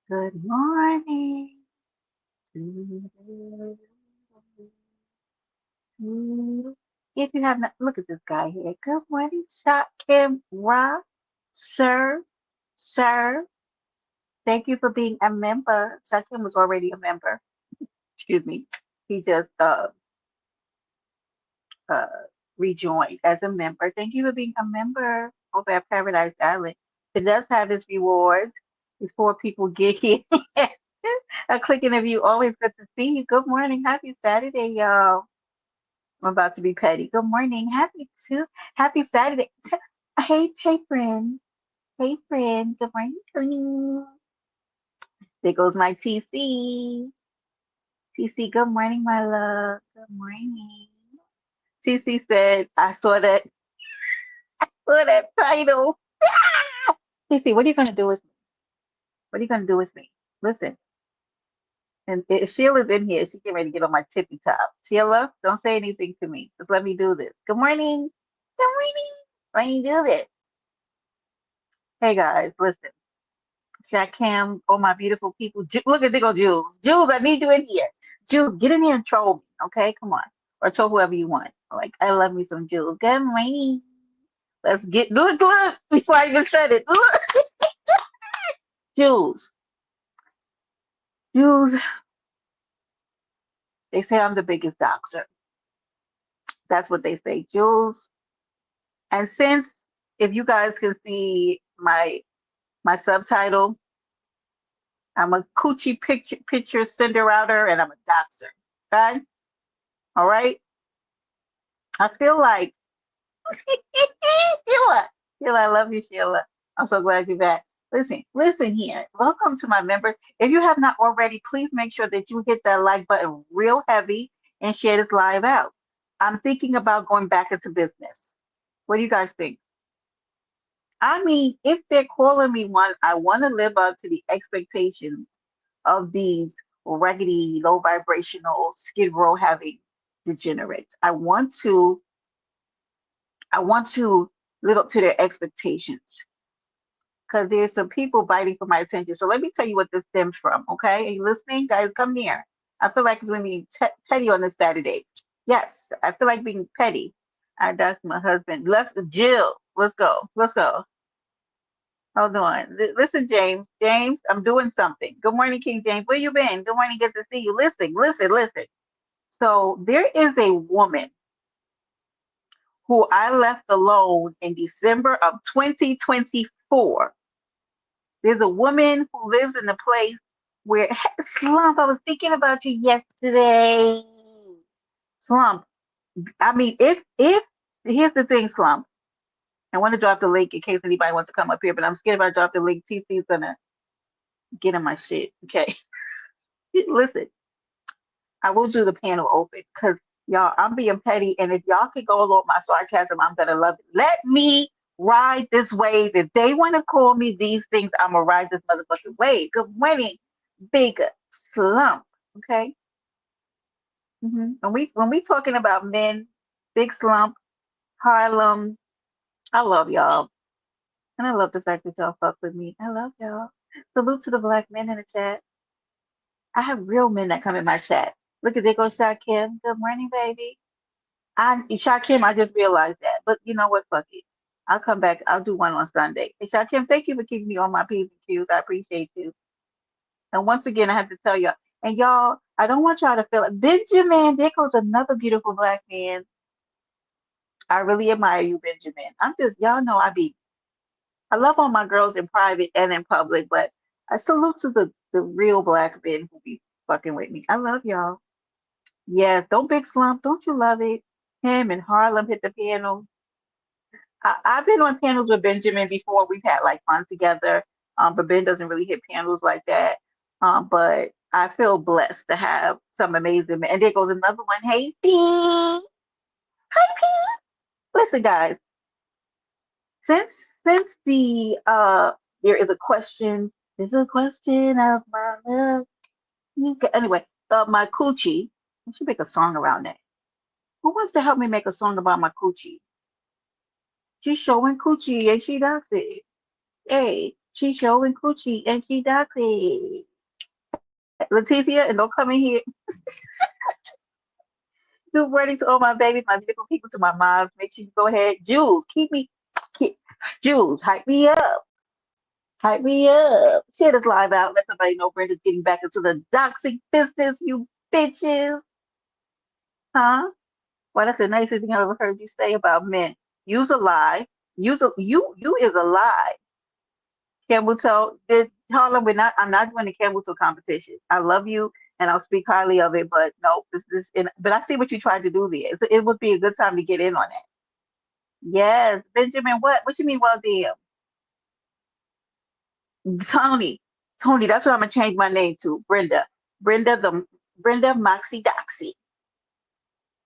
Good morning. If you have not, look at this guy here. Good morning, Shot Kim Ra. Sir, sir, thank you for being a member. Shot Kim was already a member. Excuse me. He just uh rejoined as a member. Thank you for being a member over at Paradise Island. It does have its rewards before people get here. A click in of you. Always good to see you. Good morning. Happy Saturday, y'all. I'm about to be petty. Good morning. Happy Saturday. Hey, friend. Hey, friend. Good morning. There goes my TC. TC, good morning, my love. Good morning. TC said, I saw that title. TC, what are you gonna do with me? What are you gonna do with me? Listen, and if Sheila's in here, she getting ready to get on my tippy top. Sheila, don't say anything to me. Just let me do this. Good morning. Good morning. Let me do this. Hey guys, listen. Jack Cam, all my beautiful people. Look at Diggle Jules. Jules, I need you in here. Jules, get in here and troll me, okay? Come on. Or troll whoever you want. Like, I love me some Jules. Good morning. Let's get, look, before I even said it. Look, Jules, Jules, they say I'm the biggest doxer. That's what they say, Jules. And since, if you guys can see my subtitle, I'm a coochie picture sender outer and I'm a doxer. Okay? All right? I feel like Sheila. Sheila, I love you, Sheila. I'm so glad you're back. Listen here. Welcome to my members. If you have not already, please make sure that you hit that like button real heavy and share this live out. I'm thinking about going back into business. What do you guys think? I mean, if they're calling me one, I want to live up to the expectations of these raggedy, low vibrational, skid row having degenerates. I want to live up to their expectations because there's some people biting for my attention. So let me tell you what this stems from, okay? Are you listening? Guys, come near. I feel like I'm being petty on this Saturday. Yes, I feel like being petty. That's my husband. Jill, let's go. Let's go. Hold on. Listen, James. James, I'm doing something. Good morning, King James. Where you been? Good morning. Good to see you. Listen. So there is a woman who I left alone in December of 2024. There's a woman who lives in a place where Slump, I was thinking about you yesterday. Slump. I mean, if here's the thing, Slump. I want to drop the link in case anybody wants to come up here, but I'm scared if I drop the link, TC's gonna get in my shit. Okay. Listen, I will do the panel open because y'all, I'm being petty, and if y'all could go along with my sarcasm, I'm gonna love it. Let me ride this wave. If they want to call me these things, I'm gonna ride this motherfucking wave. Good morning, big slump. Okay. When we talking about men, big slump, Harlem, I love y'all, and I love the fact that y'all fuck with me. I love y'all. Salute to the black men in the chat. I have real men that come in my chat. Look at there goes Shaq Kim. Good morning, baby. Shakim, I just realized that. But you know what? Fuck it. I'll come back. I'll do one on Sunday. Hey, Shakim, thank you for keeping me on my P's and Q's. I appreciate you. And once again, I have to tell y'all, and y'all, I don't want y'all to feel it. Benjamin, there goes another beautiful black man. I really admire you, Benjamin. Y'all know I love all my girls in private and in public, but I salute to the real black men who be fucking with me. I love y'all. Yes, don't big slump. Don't you love it? Him and Harlem hit the piano. I've been on panels with Benjamin before. We've had like fun together, but Ben doesn't really hit panels like that. But I feel blessed to have some amazing men. And there goes another one. Hey, P. Hi, P. Listen, guys. Since there is a question. There's a question of my love. Anyway, my coochie. I should make a song around that. Who wants to help me make a song about my coochie? She's showing coochie and she does it. Hey. She showing coochie and she doxy. Leticia, and don't come in here. Good morning to all my babies, my beautiful people, to my moms. Make sure you go ahead. Jules, keep, Jules, hype me up. Hype me up. Share this live out. Let somebody know Brenda's getting back into the doxing business, you bitches. Huh? Well, that's the nicest thing I've ever heard you say about men. Use a lie. You is a lie. Camel toe did Harlem, I'm not doing the camel toe competition. I love you and I'll speak highly of it, but no, but I see what you tried to do there. It would be a good time to get in on that. Yes, Benjamin, what? What you mean, well, damn? Tony. Tony, that's what I'm gonna change my name to. Brenda. Brenda Moxie Doxie.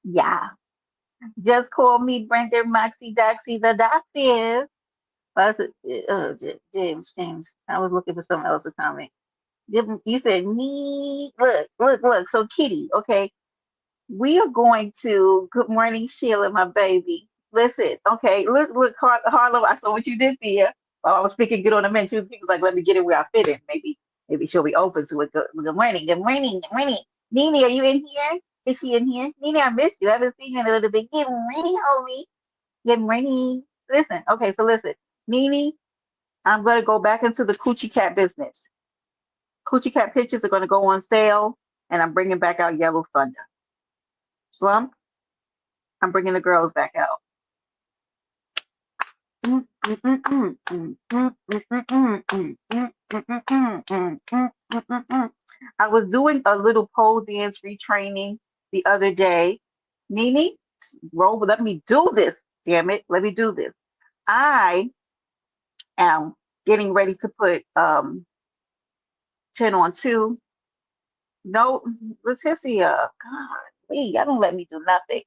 Yeah. Just call me Brenda Moxie Doxie the Doxie is. James. I was looking for something else to comment. You said me. Look. So Kitty, okay, we are going to. Good morning, Sheila, my baby. Listen, okay, look, Harlow. I saw what you did there. I was speaking good on the men. She was like, let me get it where I fit in. Maybe she'll be open to it. Good morning. Good morning. Good morning. Nene, are you in here? Is she in here? Nene, I missed you. I haven't seen you in a little bit. Good morning, homie. Good morning. Listen, okay, so listen, Nene, I'm gonna go back into the coochie cat business. Coochie cat pictures are going to go on sale, and I'm bringing back out Yellow Thunder. Slump, I'm bringing the girls back out. I was doing a little pole dance retraining the other day. Nene, roll, let me do this. Damn it, let me do this. I am getting ready to put 10 on 2. No, Leticia, God, I don't let me do nothing.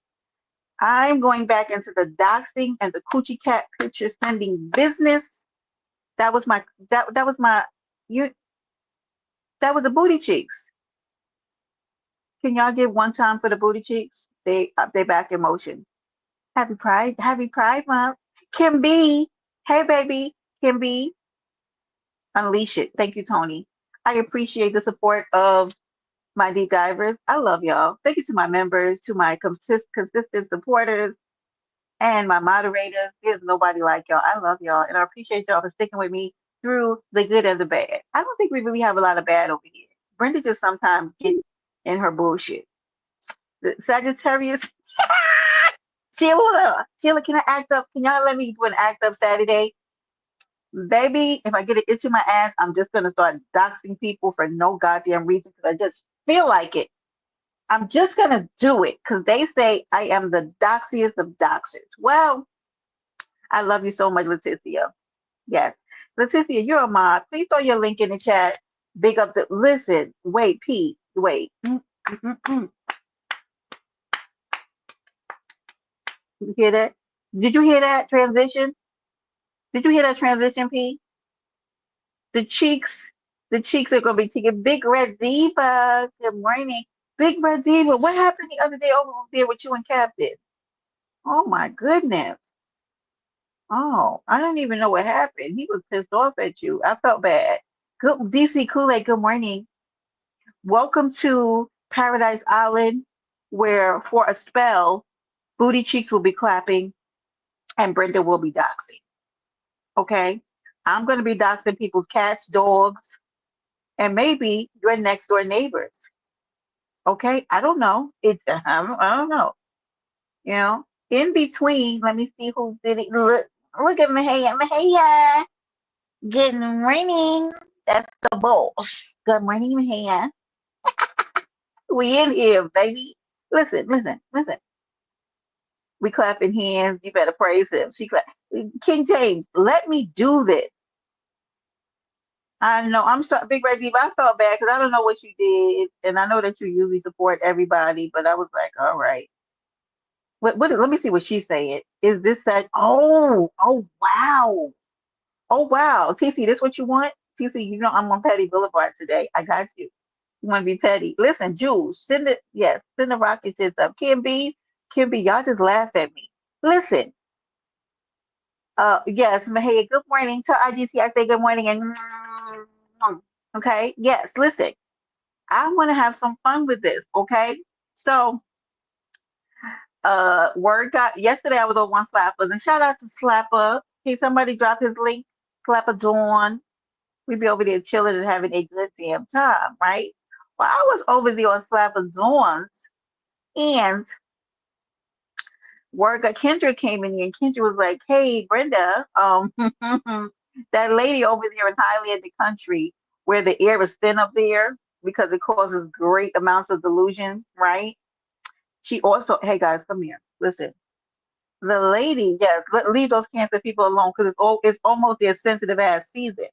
I'm going back into the doxing and the coochie cat picture sending business. That was my that was my you that was the booty cheeks. Can y'all give one time for the booty cheeks? They back in motion. Happy Pride Month. Kim B. Hey baby, Kim B. Unleash it. Thank you, Tony. I appreciate the support of my deep divers. I love y'all. Thank you to my members, to my consistent supporters, and my moderators. There's nobody like y'all. I love y'all, and I appreciate y'all for sticking with me through the good and the bad. I don't think we really have a lot of bad over here. Brenda just sometimes gets in her bullshit. The Sagittarius, Sheila, can I act up? Can y'all let me do an act up Saturday? Baby, if I get an itch in my ass, I'm just gonna start doxing people for no goddamn reason because I just feel like it. I'm just gonna do it because they say I am the doxiest of doxers. Well, I love you so much, Leticia. Yes. Leticia, you're a mod. Please throw your link in the chat. Big up the listen. Wait, Pete. Wait. Mm. You hear that? Did you hear that transition? Did you hear that transition, Pete? The cheeks, the cheeks are gonna be taking Big Red Diva. Good morning. Big Red Diva. What happened the other day over there with you and Captain? Oh my goodness. Oh, I don't even know what happened. He was pissed off at you. I felt bad. Good DC Kool-Aid, good morning. Welcome to Paradise Island, where for a spell, Booty Cheeks will be clapping and Brenda will be doxing. Okay? I'm going to be doxing people's cats, dogs, and maybe your next door neighbors. Okay? I don't know. I don't know. You know? In between, let me see who did it. Look at Mahaya. Good morning. That's the boss. Good morning, Mahaya. We in here, baby. Listen. We clapping hands. You better praise him. King James, let me do this. I know. I'm sorry, Big Red Diva. I felt bad because I don't know what you did, and I know that you usually support everybody, but I was like, all right. Let me see what she's saying. Is this that? Oh, wow. Oh, wow. TC, this what you want? TC, you know I'm on Petty Boulevard today. I got you. You want to be petty? Listen, Jules, send the rocket ships up. Kim B, y'all just laugh at me. Listen, Yes, Mahia, good morning. Tell IGT I say good morning and okay. Yes, listen, I want to have some fun with this, okay? So, word got yesterday I was on one Slappers and shout out to Slapper. Can somebody drop his link? Slapper Dawn. We be over there chilling and having a good damn time, right? Well, I was over there on Slapper Dawn's and word got Kendra came in here and Kendra was like, "Hey, Brenda, that lady over there in Highland Country where the air is thin up there because it causes great amounts of delusion, right? She also, hey guys, come here. Listen, the lady, yes, leave those cancer people alone because it's almost their sensitive ass season.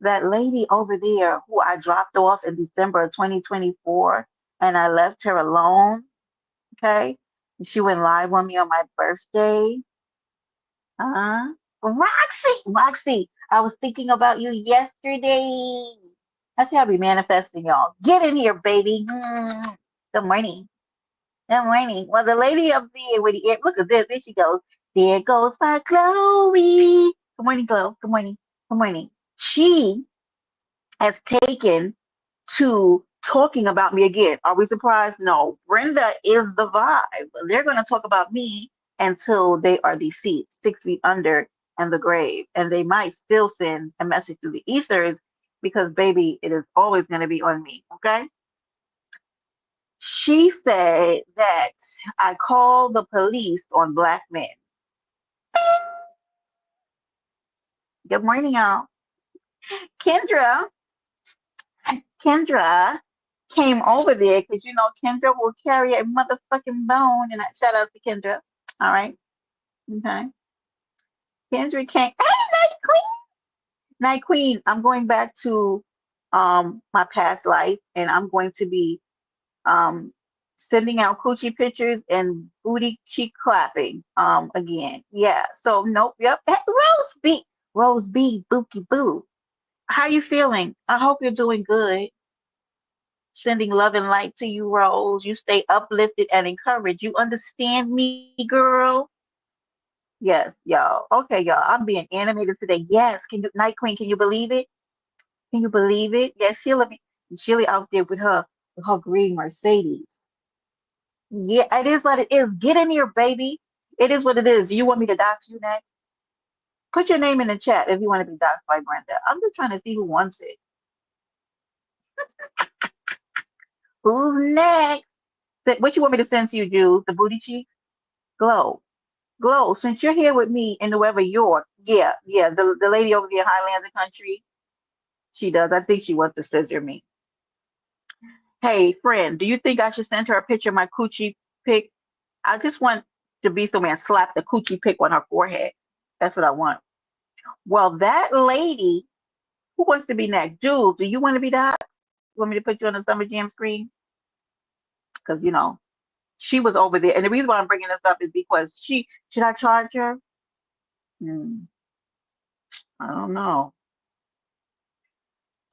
That lady over there who I dropped off in December of 2024 and I left her alone, okay? And she went live on me on my birthday. Uh, Roxy, I was thinking about you yesterday. That's how I be manifesting, y'all. Get in here, baby. Good morning. Good morning. Well, the lady up there with the look at this. There she goes. There goes my Chloe. Good morning, Chloe. Good morning. Good morning. She has taken to talking about me again. Are we surprised? No. Brenda is the vibe. They're going to talk about me until they are deceased, 6 feet under in the grave. And they might still send a message to the ethers because, baby, it is always going to be on me. Okay. She said that I call the police on black men. Good morning, y'all. Kendra, Kendra came over there because you know Kendra will carry a motherfucking bone, and I shout out to Kendra. All right, okay. Kendra came. Hey, Night Queen. Night Queen. I'm going back to my past life, and I'm going to be um sending out coochie pictures and booty cheek clapping again. Yeah. So nope. Yep. Hey, Rose B, Bookie Boo. How you feeling? I hope you're doing good. Sending love and light to you, Rose. You stay uplifted and encouraged. You understand me, girl? Yes, y'all. Okay, y'all. I'm being animated today. Yes. Can you, Night Queen? Can you believe it? Can you believe it? Yes, Sheila out there with her green Mercedes. Yeah, it is what it is. Get in here, baby. It is what it is. Do you want me to dox you next? Put your name in the chat if you want to be doxed by Brenda. I'm just trying to see who wants it. Who's next? What you want me to send to you, Jude? The booty cheeks? Glow. Glow, since you're here with me in Nueva York, yeah, the lady over there, Highlander Country, she does. I think she wants to scissor me. Hey, friend, do you think I should send her a picture of my coochie pic? I just want to be somewhere and slap the coochie pic on her forehead. That's what I want. Well, that lady, who wants to be next? Jules, do you want to be that? You want me to put you on the Summer Jam screen? Because, you know, she was over there. And the reason why I'm bringing this up is because should I charge her? Hmm, I don't know.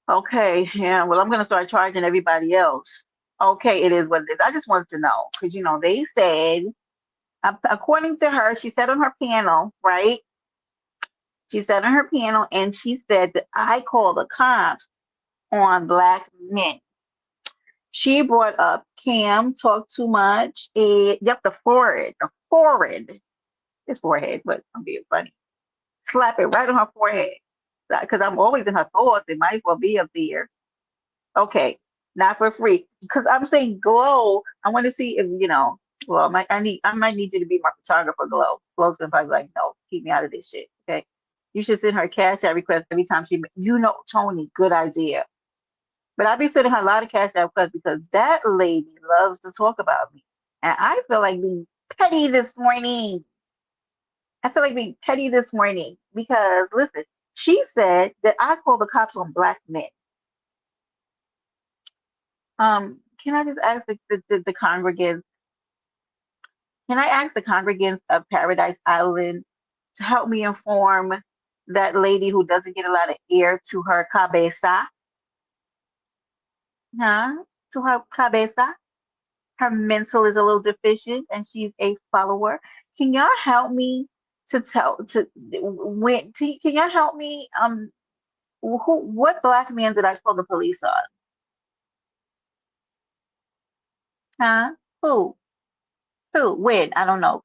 Okay, yeah, well, I'm gonna start charging everybody else. Okay, it is what it is. I just wanted to know because you know they said, according to her, she said on her panel, right? She said on her panel, and she said that I call the cops on black men. She brought up Cam talk too much. Yep, the forehead, his forehead, but I'm being funny. Slap it right on her forehead because I'm always in her thoughts. It might as well be up there. Okay, not for free. Because I'm saying Glow. I want to see if you know. Well, I might need you to be my photographer, Glow. Glow's gonna probably be like, no, keep me out of this shit. Okay, you should send her a cash app request every time you know, Tony. Good idea. But I'll be sending her a lot of cash app requests because that lady loves to talk about me, and I feel like being petty this morning. I feel like being petty this morning because listen, she said that I call the cops on black men. Can I just ask the congregants? Can I ask the congregants of Paradise Island to help me inform that lady who doesn't get a lot of air to her cabeza? Huh? To her cabeza? Her mental is a little deficient and she's a follower. Can y'all help me? to tell to can y'all help me? What black man did I call the police on? Huh? Who? Who? When? I don't know.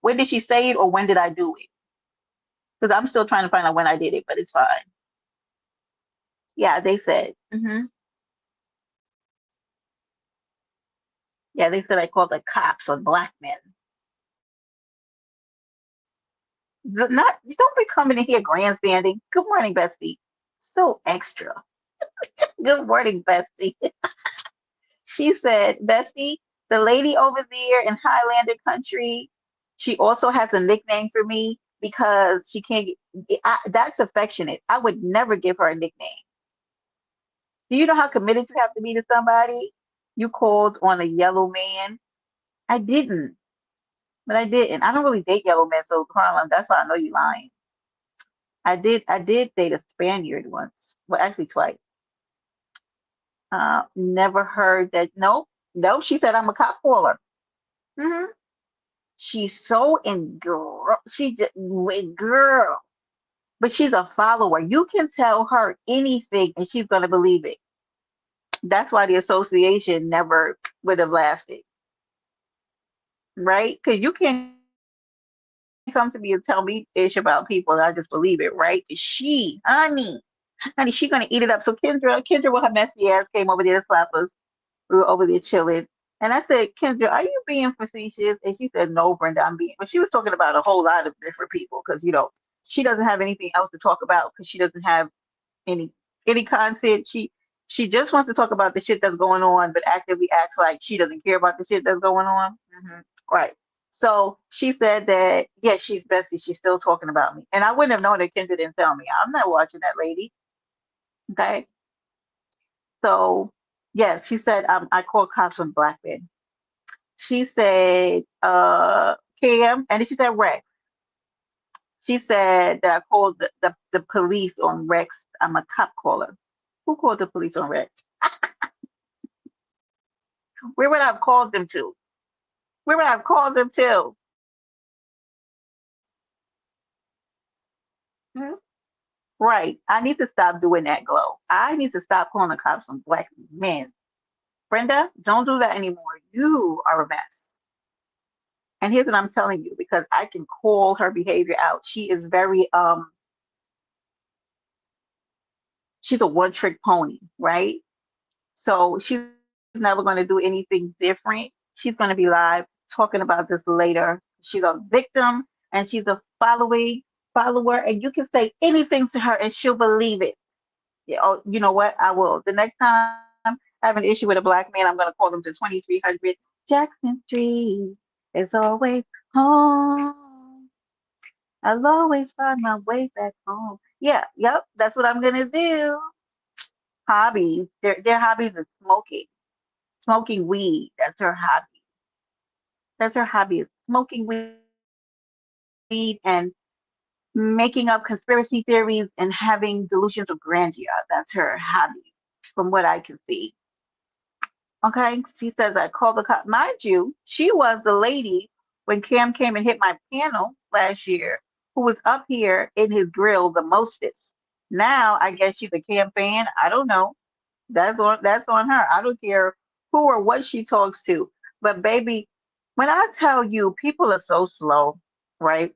When did she say it or when did I do it? Because I'm still trying to find out when I did it, but it's fine. Yeah, they said. Yeah, they said I called the cops on black men. Not don't be coming in here grandstanding. Good morning, Bestie. So extra. Good morning, Bestie. She said, Bestie, the lady over there in Highlander country, she also has a nickname for me because she can't that's affectionate. I would never give her a nickname. Do you know how committed you have to be to somebody? You called on a yellow man. I didn't, but I didn't. I don't really date yellow men, so Carlin, that's why I know you lying. I did date a Spaniard once. Well, actually twice. Never heard that. Nope. Nope. She said I'm a cop caller. Hmm. She's so she just girl, but she's a follower. You can tell her anything and she's gonna believe it. That's why the association never would have lasted, right? Because you can't come to me and tell me ish about people and I just believe it, right? She, honey, she gonna eat it up. So Kendra with her messy ass came over there to slap us. We were over there chilling. And I said, Kendra, are you being facetious? And she said, no, Brenda, I'm being. But she was talking about a whole lot of different people because, she doesn't have anything else to talk about because she doesn't have any any content. She just wants to talk about the shit that's going on, but actively acts like she doesn't care about the shit that's going on. Right. So she said that, yes, she's bestie. She's still talking about me. And I wouldn't have known that Kendra didn't tell me. I'm not watching that lady. Okay. So, yes, she said, I call cops on black men. She said, Cam, and then she said Rex. She said that I called the police on Rex. I'm a cop caller. Who called the police on Rex? Where would I have called them to? Where would I have called them to? Hmm? Right. I need to stop doing that, Glow. I need to stop calling the cops on black men. Brenda, don't do that anymore. You are a mess. And here's what I'm telling you, because I can call her behavior out. She is very she's a one trick pony, right? So she's never going to do anything different. She's going to be live talking about this later. She's a victim and she's a follower, and you can say anything to her and she'll believe it. Yeah, oh, you know what? I will. The next time I have an issue with a black man, I'm going to call them to 2300 Jackson Street. It's always home. I'll always find my way back home. Yeah, yep, that's what I'm gonna do. Hobbies. Their hobbies is smoking weed. That's her hobby. That's her hobby is smoking weed and making up conspiracy theories and having delusions of grandeur. That's her hobbies, from what I can see. Okay, she says I called the cop. Mind you, she was the lady when Cam came and hit my panel last year, who was up here in his grill the mostest. Now I guess she's a Cam fan. I don't know. That's on her. I don't care who or what she talks to. But baby, when I tell you people are so slow, right?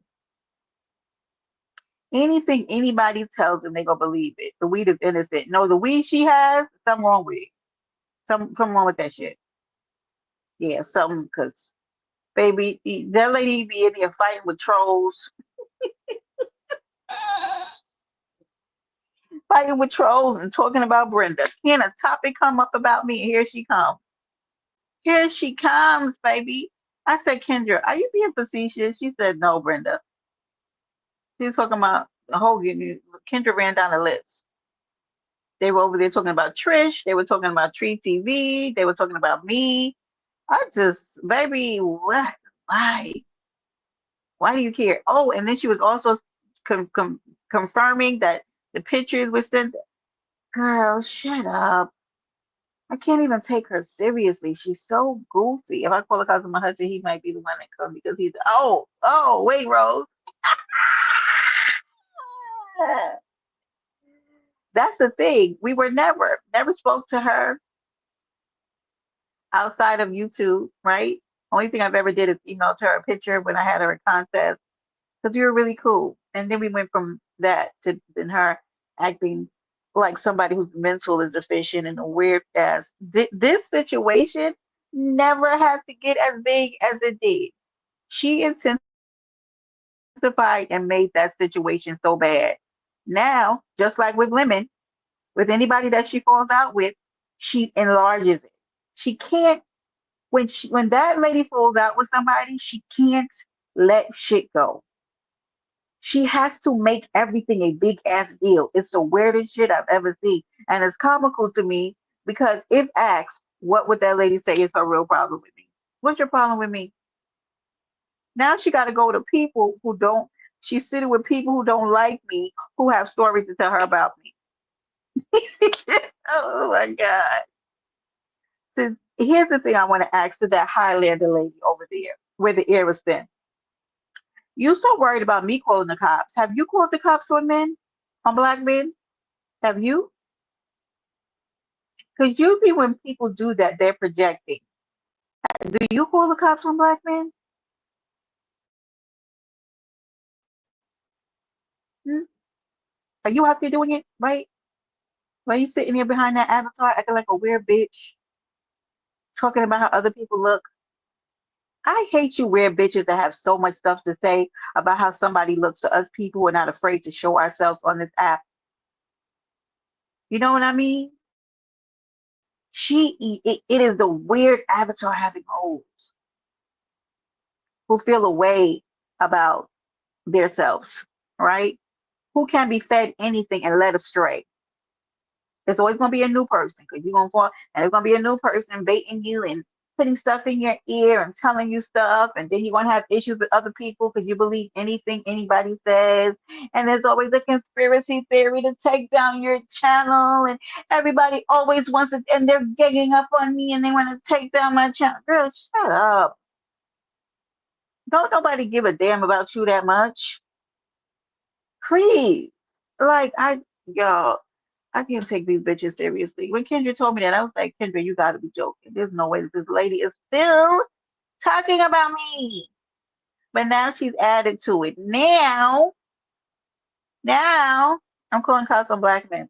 Anything anybody tells them, they gonna believe it. The weed is innocent. No, the weed she has, something wrong with it. Something wrong with that shit. Yeah, something because baby, that lady be in there fighting with trolls, fighting with trolls and talking about Brenda. Can a topic come up about me? Here she comes. Here she comes, baby. I said, Kendra, are you being facetious? She said, no, Brenda. She was talking about the whole Kendra ran down the list. They were over there talking about Trish. They were talking about Tree TV. They were talking about me. I just, baby, what? Why? Why do you care? Oh, and then she was also confirming that the pictures were sent. Girl, shut up. I can't even take her seriously. She's so goofy. If I call a cousin my husband, he might be the one that comes because he's, oh, wait, Rose. That's the thing. We were never spoke to her outside of YouTube, right? Only thing I've ever did is emailed her a picture when I had her at contest because we were really cool. And then we went from that to then her acting like somebody whose mental is deficient and a weird ass. This situation never had to get as big as it did. She intensified and made that situation so bad. Now, just like with Lemon, with anybody that she falls out with, she enlarges it. She can't when that lady falls out with somebody, she can't let shit go. She has to make everything a big ass deal. It's the weirdest shit I've ever seen. And it's comical to me because if asked, what would that lady say is her real problem with me? What's your problem with me? Now she got to go to people who don't, she's sitting with people who don't like me, who have stories to tell her about me. Oh my God. So here's the thing I want to ask to that Highlander lady over there where the ear was thin. You so worried about me calling the cops. Have you called the cops on men? On black men? Have you? Because usually when people do that, they're projecting. Do you call the cops on black men? Hmm? Are you out there doing it? Right? Why you sitting there behind that avatar acting like a weird bitch, talking about how other people look? I hate you weird bitches that have so much stuff to say about how somebody looks to us people who are not afraid to show ourselves on this app. You know what I mean? It is the weird avatar having holes who feel a way about themselves, right? Who can be fed anything and led astray. There's always going to be a new person because you're going to fall, and there's going to be a new person baiting you and putting stuff in your ear and telling you stuff. And then you're going to have issues with other people because you believe anything anybody says. And there's always a conspiracy theory to take down your channel. And everybody always wants it, and they're ganging up on me and they want to take down my channel. Girl, shut up. Don't nobody give a damn about you that much. Please. Like, y'all. I can't take these bitches seriously. When Kendra told me that, I was like, Kendra, you gotta be joking. There's no way that this lady is still talking about me. But now she's added to it. Now, I'm calling cops on black men.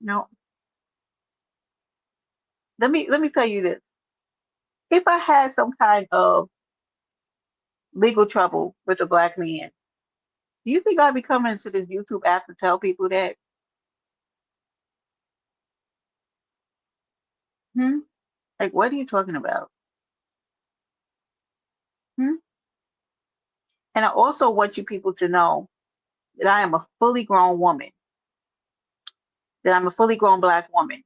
No, let me tell you this. If I had some kind of legal trouble with a black man, do you think I'd be coming to this YouTube app to tell people that? Hmm? Like, what are you talking about? Hmm? And I also want you people to know that I am a fully grown woman, that I'm a fully grown black woman.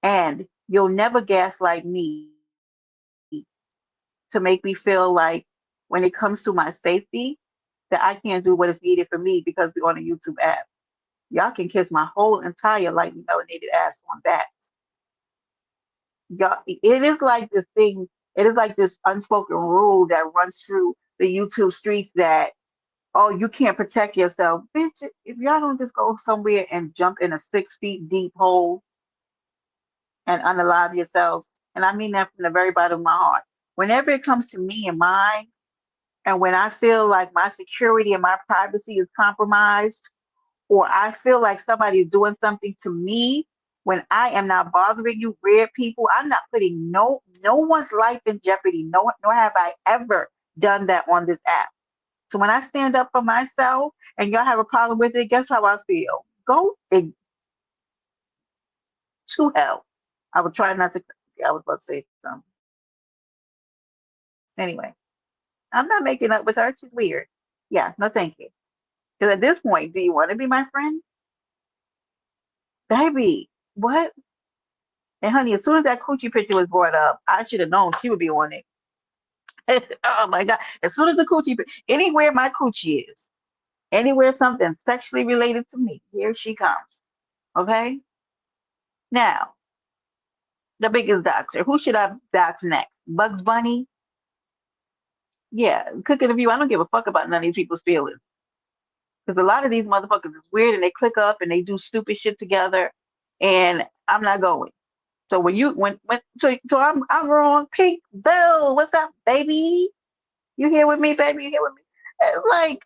And you'll never gaslight me to make me feel like when it comes to my safety, that I can't do what is needed for me because we're on a YouTube app. Y'all can kiss my whole entire lightly melanated ass on that. Y'all, it is like this thing, it is like this unspoken rule that runs through the YouTube streets that, oh, you can't protect yourself. Bitch, if y'all don't just go somewhere and jump in a 6 feet deep hole and unalive yourselves. And I mean that from the very bottom of my heart. Whenever it comes to me and mine, and when I feel like my security and my privacy is compromised, or I feel like somebody is doing something to me when I am not bothering you, weird people, I'm not putting no one's life in jeopardy. No, nor have I ever done that on this app. So when I stand up for myself and y'all have a problem with it, guess how I feel? Go to hell. I would try not to. I was about to say something. Anyway, I'm not making up with her. She's weird. Yeah, no, thank you. Because at this point, do you want to be my friend? Baby, what? And honey, as soon as that coochie picture was brought up, I should have known she would be on it. Oh my God. As soon as the anywhere my coochie is, anywhere something sexually related to me, here she comes. Okay? Now, the biggest doxer. Who should I dox next? Bugs Bunny Yeah, cooking a view. I don't give a fuck about none of these people's feelings. Because a lot of these motherfuckers is weird and they click up and they do stupid shit together, and I'm not going. So so I'm wrong. Pink Bill, what's up, baby? You here with me, baby? You here with me? It's like,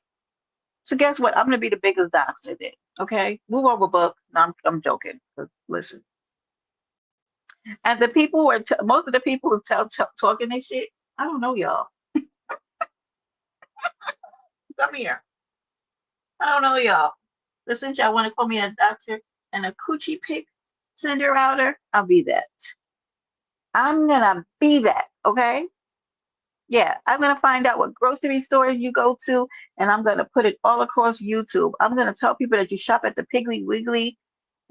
so guess what? I'm gonna be the biggest doxer then. Okay, move over, book. No, I'm joking. 'Cause listen, and the people who are most of the people who talking this shit, I don't know y'all. Come here. I don't know y'all. But since y'all want to call me a doxer and a coochie pick sender outer, I'll be that. I'm gonna be that. Okay. Yeah, I'm gonna find out what grocery stores you go to, and I'm gonna put it all across YouTube. I'm gonna tell people that you shop at the Piggly Wiggly,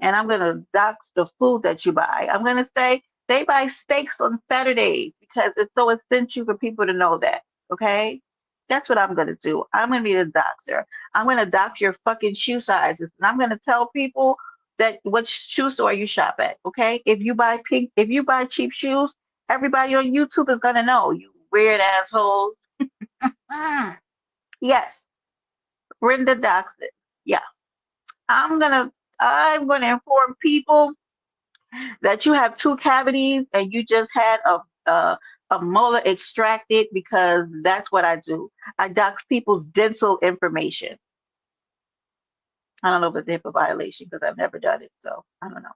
and I'm gonna dox the food that you buy. I'm gonna say they buy steaks on Saturdays because it's so essential for people to know that. Okay, that's what I'm gonna do. I'm gonna be the doxer. I'm gonna dox your fucking shoe sizes, and I'm gonna tell people that what shoe store you shop at. Okay, if you buy cheap shoes, everybody on YouTube is gonna know you weird assholes. Mm, yes, Brenda doxes. Yeah, I'm gonna I'm gonna inform people that you have two cavities and you just had a molar extracted because that's what I do. I dox people's dental information. I don't know if it's a HIPAA violation because I've never done it, so I don't know.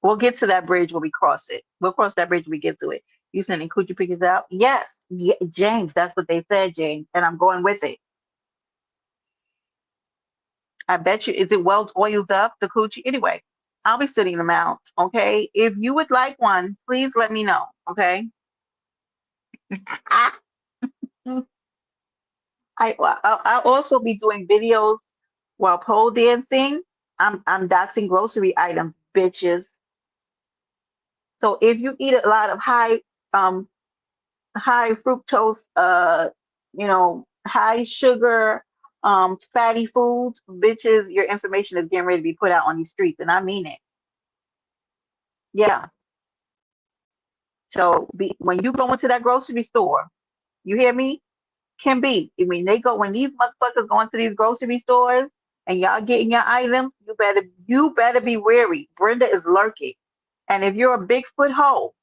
We'll get to that bridge when we cross it. We'll cross that bridge when we get to it. You sending coochie pictures out? Yes, James. That's what they said, James, and I'm going with it. I bet you. Is it well oiled up, the coochie? Anyway, I'll be sending them out. Okay. If you would like one, please let me know. Okay. I'll also be doing videos while pole dancing. I'm doxing grocery items, bitches. So if you eat a lot of um high fructose high sugar fatty foods, bitches, your information is getting ready to be put out on these streets, and I mean it. Yeah. So when you go into that grocery store, you hear me? Can be. I mean, when these motherfuckers go into these grocery stores and y'all getting your items, you better be wary. Brenda is lurking. And if you are a Bigfoot hoe,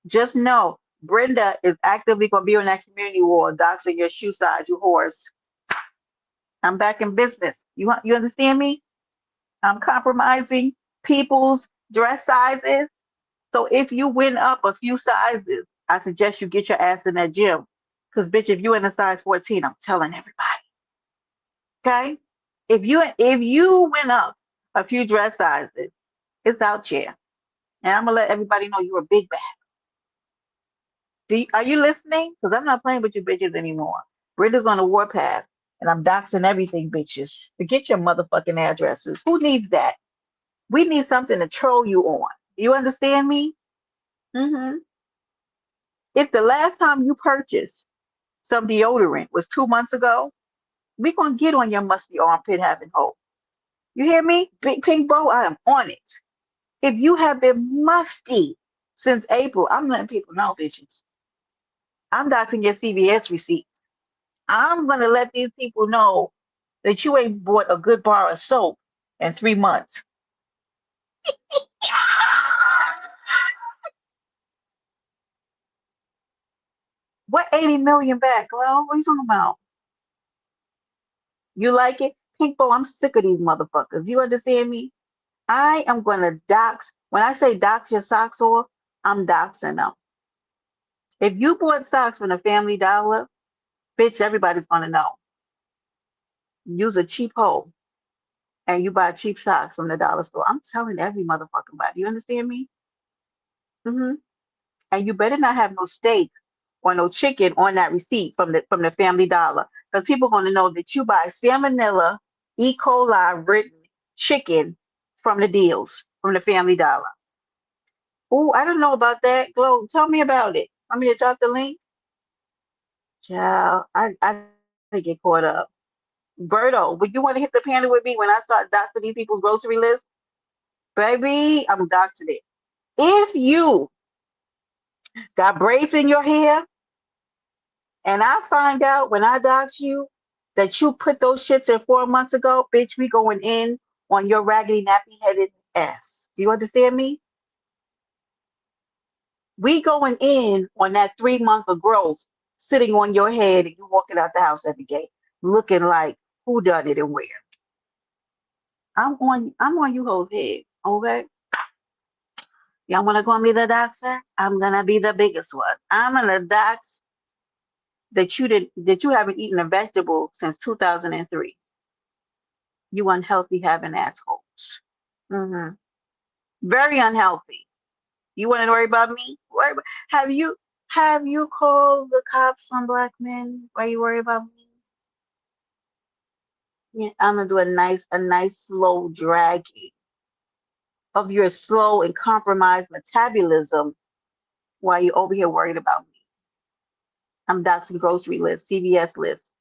just know Brenda is actively gonna be on that community wall, doxing your shoe size, you whores. I'm back in business. You understand me? I'm compromising people's dress sizes. So if you win up a few sizes, I suggest you get your ass in that gym. Because bitch, if you in a size 14, I'm telling everybody. Okay? If you win up a few dress sizes, it's out here. And I'm gonna let everybody know you're a big bag. Are you listening? Because I'm not playing with you bitches anymore. Brenda's on the warpath, and I'm doxing everything, bitches. Forget your motherfucking addresses. Who needs that? We need something to troll you on. You understand me? Hmm. If the last time you purchased some deodorant was 2 months ago, we gonna get on your musty armpit having hope. You hear me? Big Pink Bow, I am on it. If you have been musty since April, I'm letting people know, bitches. I'm doxing your CVS receipts. I'm gonna let these people know that you ain't bought a good bar of soap in 3 months. What 80 million back, Glo? What are you talking about? You like it? Pink Bow, I'm sick of these motherfuckers. You understand me? I am gonna dox. When I say dox your socks off, I'm doxing them. If you bought socks from the Family Dollar, bitch, everybody's gonna know. Use a cheap hoe and you buy cheap socks from the dollar store. I'm telling every motherfucking body. You understand me? Hmm. And you better not have no steak or no chicken on that receipt from the Family Dollar, because people are gonna know that you buy salmonella, E. coli ridden chicken from the deals from the Family Dollar. Oh, I don't know about that. Glow, tell me about it. Want me to drop the link? Child, I gotta get caught up. Berto, would you want to hit the panel with me when I start doxing these people's grocery list? Baby, I'm doxing it. If you Got braids in your hair, and I find out when I dox you that you put those shits in 4 months ago, bitch, we going in on your raggedy nappy headed ass. Do you understand me? We going in on that 3 month of growth sitting on your head and you walking out the house every day looking like who done it and where. I'm on you hoes head, okay? Y'all wanna call me the doxer? I'm gonna be the biggest one. I'm gonna dox that you haven't eaten a vegetable since 2003. You unhealthy having assholes. Hmm. Very unhealthy. You want to worry about me? Have you called the cops on black men? Why you worry about me? Yeah, I'm gonna do a nice slow dragging of your slow and compromised metabolism while you over here worried about me. I'm doxing grocery lists, CVS lists.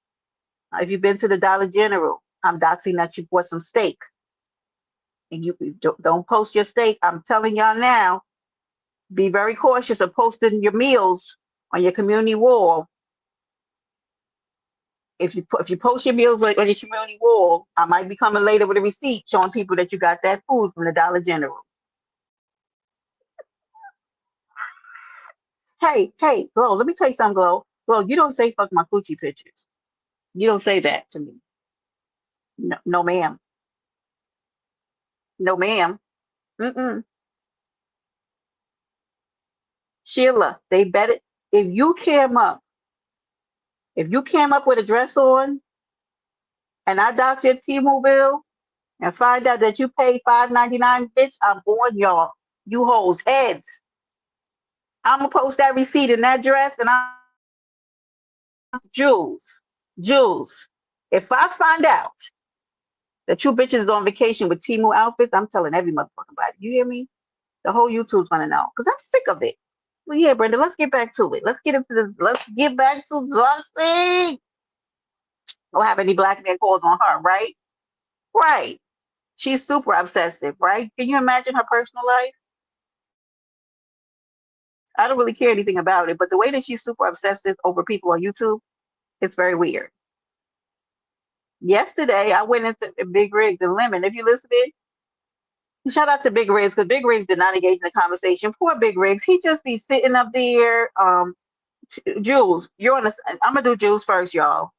If you've been to the Dollar General, I'm doxing that you bought some steak and you don't post your steak. I'm telling y'all now, be very cautious of posting your meals on your community wall. If you post your meals on your community wall, I might be coming later with a receipt showing people that you got that food from the Dollar General. Hey, Glow, let me tell you something, Glow. Glow, you don't say fuck my coochie pictures. You don't say that to me. No, no, ma'am. No, ma'am. Mm-mm. Sheila, they better if you came up, if you came up with a dress on and I docked your T-Mobile bill and find out that you paid $5.99, bitch, I'm on y'all. You hoes heads. I'm gonna post that receipt in that dress and I'm Jules. Jules. If I find out that you bitches is on vacation with Timu outfits, I'm telling every motherfucking body. You hear me? The whole YouTube's gonna know. Because I'm sick of it. Well, yeah, Brenda, let's get back to it. Let's get into this. Let's get back to Doxxing. Don't have any black man calls on her, right? Right. She's super obsessive, right? Can you imagine her personal life? I don't really care anything about it, but the way that she's super obsessive over people on YouTube, it's very weird. Yesterday, I went into Big Rigs and Lemon. If you listening, shout out to Big Rigs because Big Rigs did not engage in the conversation. Poor Big Rigs, he just be sitting up there. Jules, you're on the. I'm gonna do Jules first, y'all.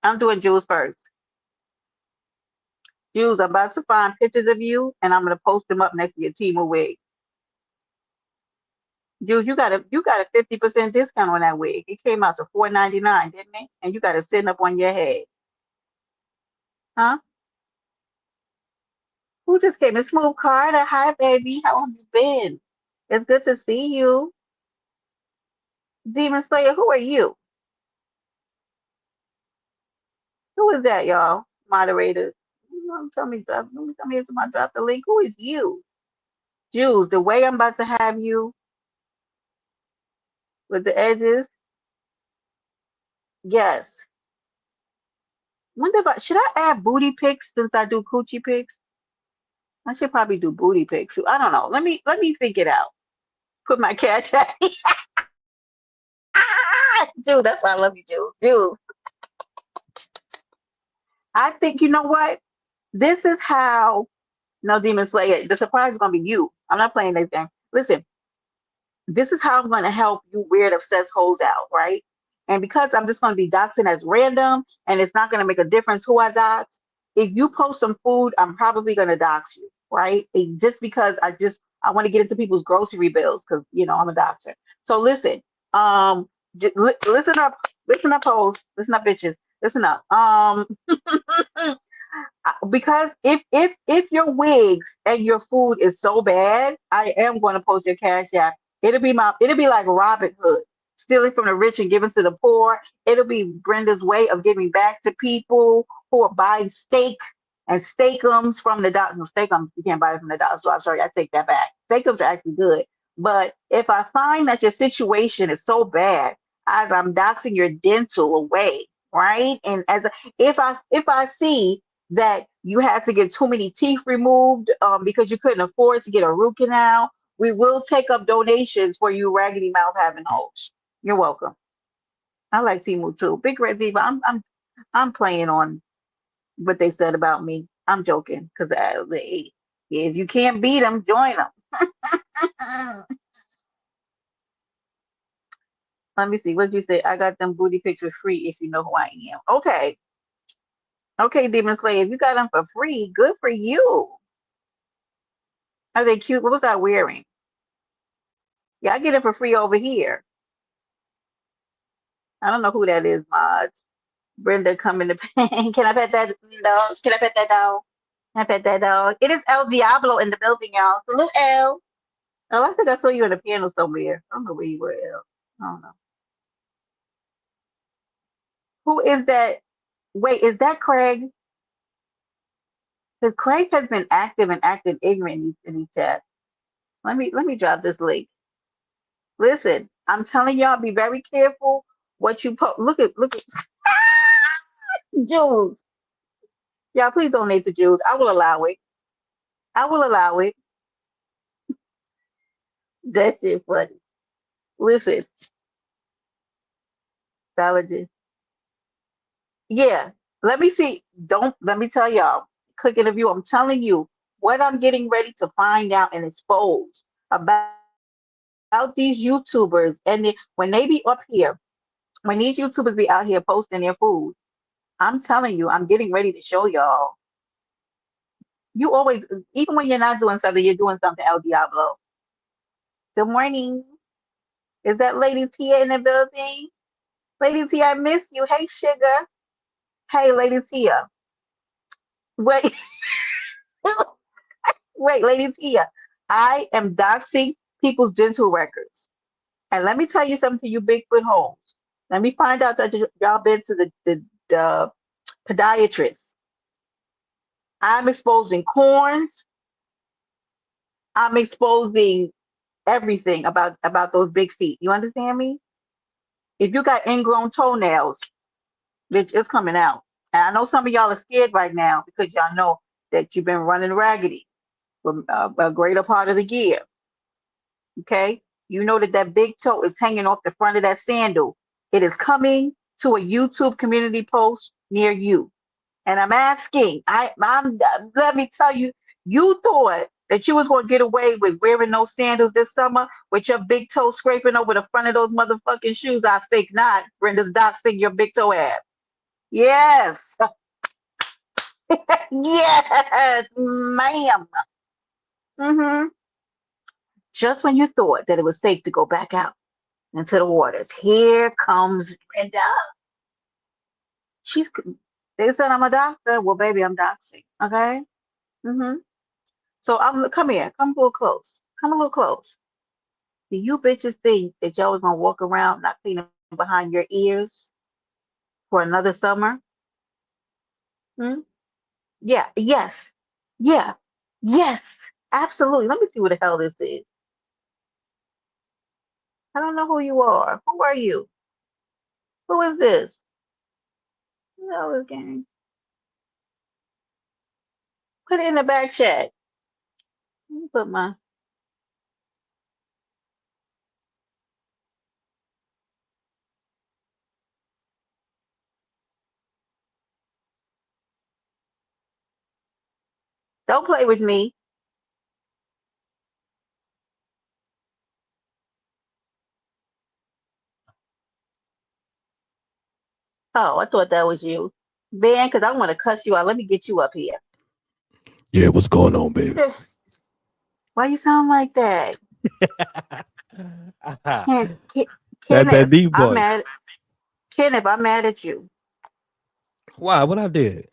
I'm doing Jules first. Jules, I'm about to find pictures of you, and I'm gonna post them up next to your team of wigs. Jules, you got a 50% discount on that wig. It came out to $4.99, didn't it? And you got it sitting up on your head, huh? Who just came in? Smooth Carter. Hi, baby. How have you been? It's good to see you. Demon Slayer, who are you? Who is that, y'all? Moderators. Let me come here to my drop the link. Who is you? Jules, the way I'm about to have you with the edges, yes. Wonder if should I add booty pics since I do coochie pics? I should probably do booty pics. I don't know. Let me think it out. Put my cash at Jules, that's why I love you, Jules. Jules, I think you know what? This is how no Demon Slayer. The surprise is gonna be you. I'm not playing this game. Listen, this is how I'm going to help you weird obsessed hoes out, right? And because I'm just going to be doxing as random and it's not going to make a difference who I dox, if you post some food, I'm probably going to dox you, right? Just because I want to get into people's grocery bills because, I'm a doxer. So listen, um, listen up, hoes, listen up, bitches, listen up. Because if your wigs and your food is so bad, I am going to post your cash app. It'll be like Robin Hood, stealing from the rich and giving to the poor. It'll be Brenda's way of giving back to people who are buying steak and steakums from the doctor. No, steakums you can't buy it from the dollar store. I'm sorry, I take that back. Steakums are actually good. But if I find that your situation is so bad, as I'm doxing your dental away, right? And if I see that you had to get too many teeth removed because you couldn't afford to get a root canal, We will take up donations for you raggedy mouth having hoes. You're welcome. I like Timu too. Big Red Diva. I'm playing on what they said about me. I'm joking because if you can't beat them, join them. Let me see. What did you say? I got them booty pics for free if you know who I am. Okay. Okay, Demon Slayer. If you got them for free, good for you. Are they cute? What was I wearing? Yeah, I get it for free over here. I don't know who that is, Mods. Brenda coming to pain. Can I pet that dog? Can I pet that dog? Can I pet that dog? It is El Diablo in the building, y'all. Salute, El. Oh, I think I saw you in a piano somewhere. I don't know where you were, El. I don't know. Who is that? Wait, is that Craig? Because Craig has been active and acting ignorant in these chats. Let me drop this link. Listen, I'm telling y'all, be very careful what you post. Look at Jules. Y'all, please donate to Jules. I will allow it. I will allow it. That shit funny. Listen, valid. Yeah. Let me see. Don't let me tell y'all. Click in the view. I'm telling you what I'm getting ready to find out and expose about these YouTubers. And when they be up here, when these YouTubers be out here posting their food, I'm telling you, I'm getting ready to show y'all. You always, even when you're not doing something, you're doing something, El Diablo. Good morning. Is that Lady Tia in the building? Lady Tia, I miss you. Hey, sugar. Hey, Lady Tia. Wait, wait, Lady Tia. I am doxing people's dental records. And let me tell you something to you Bigfoot homes. Let me find out that y'all been to the podiatrist. I'm exposing corns. I'm exposing everything about those big feet. You understand me? If you got ingrown toenails, bitch, it's coming out. And I know some of y'all are scared right now because y'all know that you've been running raggedy for a greater part of the year. Okay, you know that that big toe is hanging off the front of that sandal. It is coming to a YouTube community post near you. And I'm asking, I'm let me tell you, you thought that you was gonna get away with wearing those sandals this summer with your big toe scraping over the front of those motherfucking shoes. I think not. Brenda's doxing your big toe ass. Yes, yes, ma'am. hmm Just when you thought that it was safe to go back out into the waters, here comes Brenda. She's. They said I'm a doctor. Well, baby, I'm doxing. Okay. hmm So I'm come here, come a little close, come a little close. Do you bitches think that y'all was gonna walk around not seeing them behind your ears for another summer? Hmm? Yeah, yes, yeah, yes, absolutely. Let me see what the hell this is. I don't know who you are. Who are you? Who is this? No, again. Put it in the back chat. Let me put my. Don't play with me. Oh, I thought that was you, Van. Because I want to cuss you out. Let me get you up here. Yeah, what's going on, baby? Why you sound like that? Ken, Ken, That Kenneth, D I'm boy. mad. Kenneth, I'm mad at you. Why? What I did?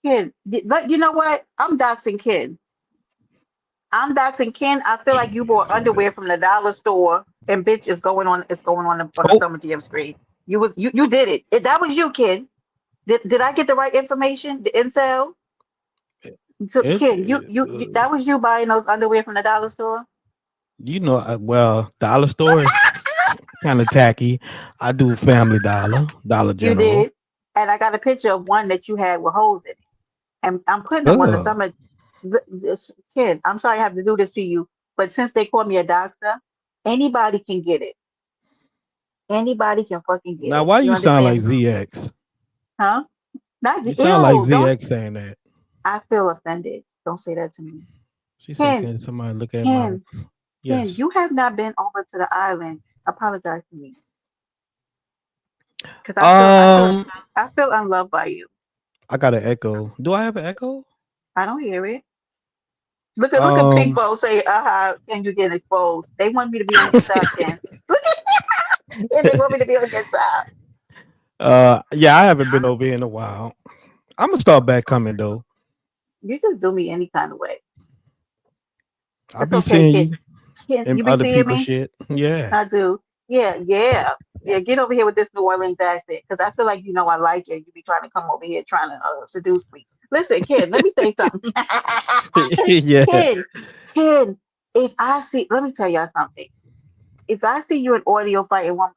Ken, you know what? I'm doxing Ken. I'm doxing Ken. I feel like you bought underwear from the dollar store, and bitch is going on. It's going on the Oh, summer TM screen. You did it. That was you, Ken. Did I get the right information? The incel. So Ken, that was you buying those underwear from the dollar store. well, dollar store is kind of tacky. I do Family Dollar, Dollar You General. did, and I got a picture of one that you had with holes in it. And I'm putting them on the Oh, summer. This, Ken, I'm sorry I have to do this to you. But since they call me a doctor, anybody can get it. Anybody can fucking get Now, it. why You you sound like understand? ZX? Huh? Not You sound like ew. Don't. ZX saying that. I feel offended. Don't say that to me. She said, Ken, "Can somebody look at my?" Ken, Ken, Yes. you have not been over to the island. Apologize to me. Because Um, I feel unloved by you. I got an echo. Do I have an echo? I don't hear it. Look at Um, people say, can you get exposed? They want me to be on your side, Ken. Look at and they want me to be on your side. yeah, I haven't been over here in a while. I'm gonna start back coming though. You just do me any kind of way. I'll It's be okay, seeing Ken. you Ken, in you be other seeing people's me? shit. Yeah. I do. Yeah, yeah. Yeah, get over here with this New Orleans accent. Because I feel like you know I like it. You be trying to come over here trying to seduce me. Listen, Ken, let me say something. Yeah. Ken, Ken, if I see, let me tell y'all something. If I see you in audio fighting one,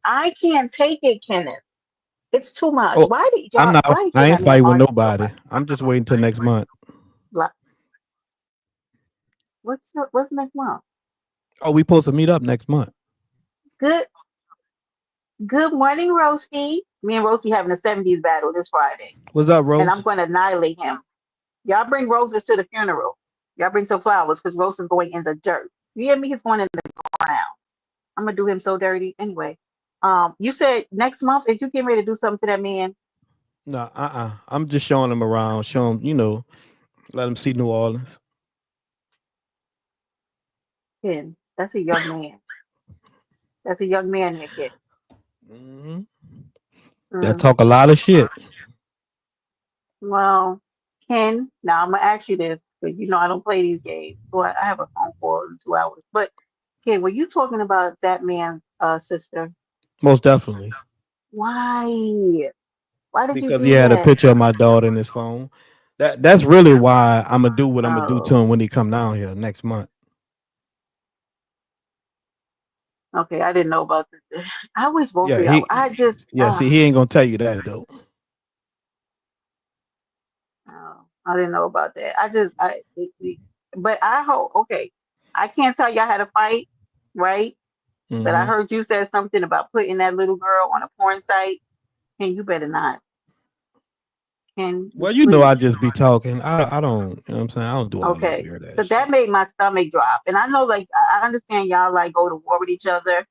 I can't take it, Kenneth. It's too much. Oh, I'm not. Why did I y'all ain't got me in fighting with argument so nobody. much? I'm just waiting till next month. Like, what's next month? Oh, we supposed to meet up next month. Good good morning, Roasty. Me and Roasty having a 70s battle this Friday. What's up, And I'm Rose? gonna annihilate him. Y'all bring roses to the funeral. Y'all bring some flowers because Rose is going in the dirt. You hear me? He's going in the ground. I'm gonna do him so dirty. Anyway, you said next month if you get ready to do something to that man, No, I'm just showing them around, showing let them see New Orleans. Ken, that's a young man. That's a young man there, kid. Hmm. That Mm. talk a lot of shit. Well, Ken, now I'm gonna ask you this because you know I don't play these games. So I have a phone call in 2 hours. But Ken, were you talking about that man's sister? Most definitely. Why? Why did you Because he do had a that? picture of my daughter in his phone. That's really why I'm gonna do what I'm gonna do to Oh, him when he come down here next month. okay. I didn't know about this. I wish both Yeah, of y'all. I just, yeah. See, he ain't gonna tell you that though. oh, I didn't know about that. But I hope. Okay, I can't tell y'all how to fight, right? But I Hmm. heard you said something about putting that little girl on a porn site. And you better not. Can you Well, I please? just be talking. I don't. You know what I'm saying? I don't do all that Okay. weird ass So that shit. made my stomach drop. And I know, like, I understand y'all like go to war with each other.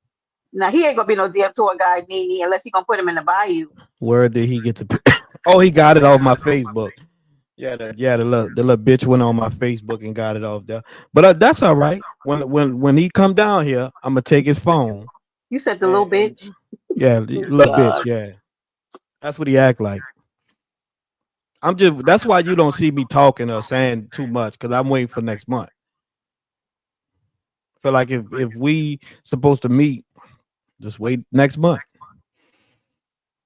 Now he ain't gonna be no damn tour guide, Nene, unless he gonna put him in the bayou. Where did he get the? Oh, he got it off my Facebook. Yeah, the little bitch went on my Facebook and got it off there. But that's all right. When he come down here, I'm gonna take his phone You said the little and bitch. yeah, Oh, little bitch. God. Yeah, that's what he act like. I'm just. That's why you don't see me talking or saying too much because I'm waiting for next month. Feel like if we supposed to meet, just wait next month.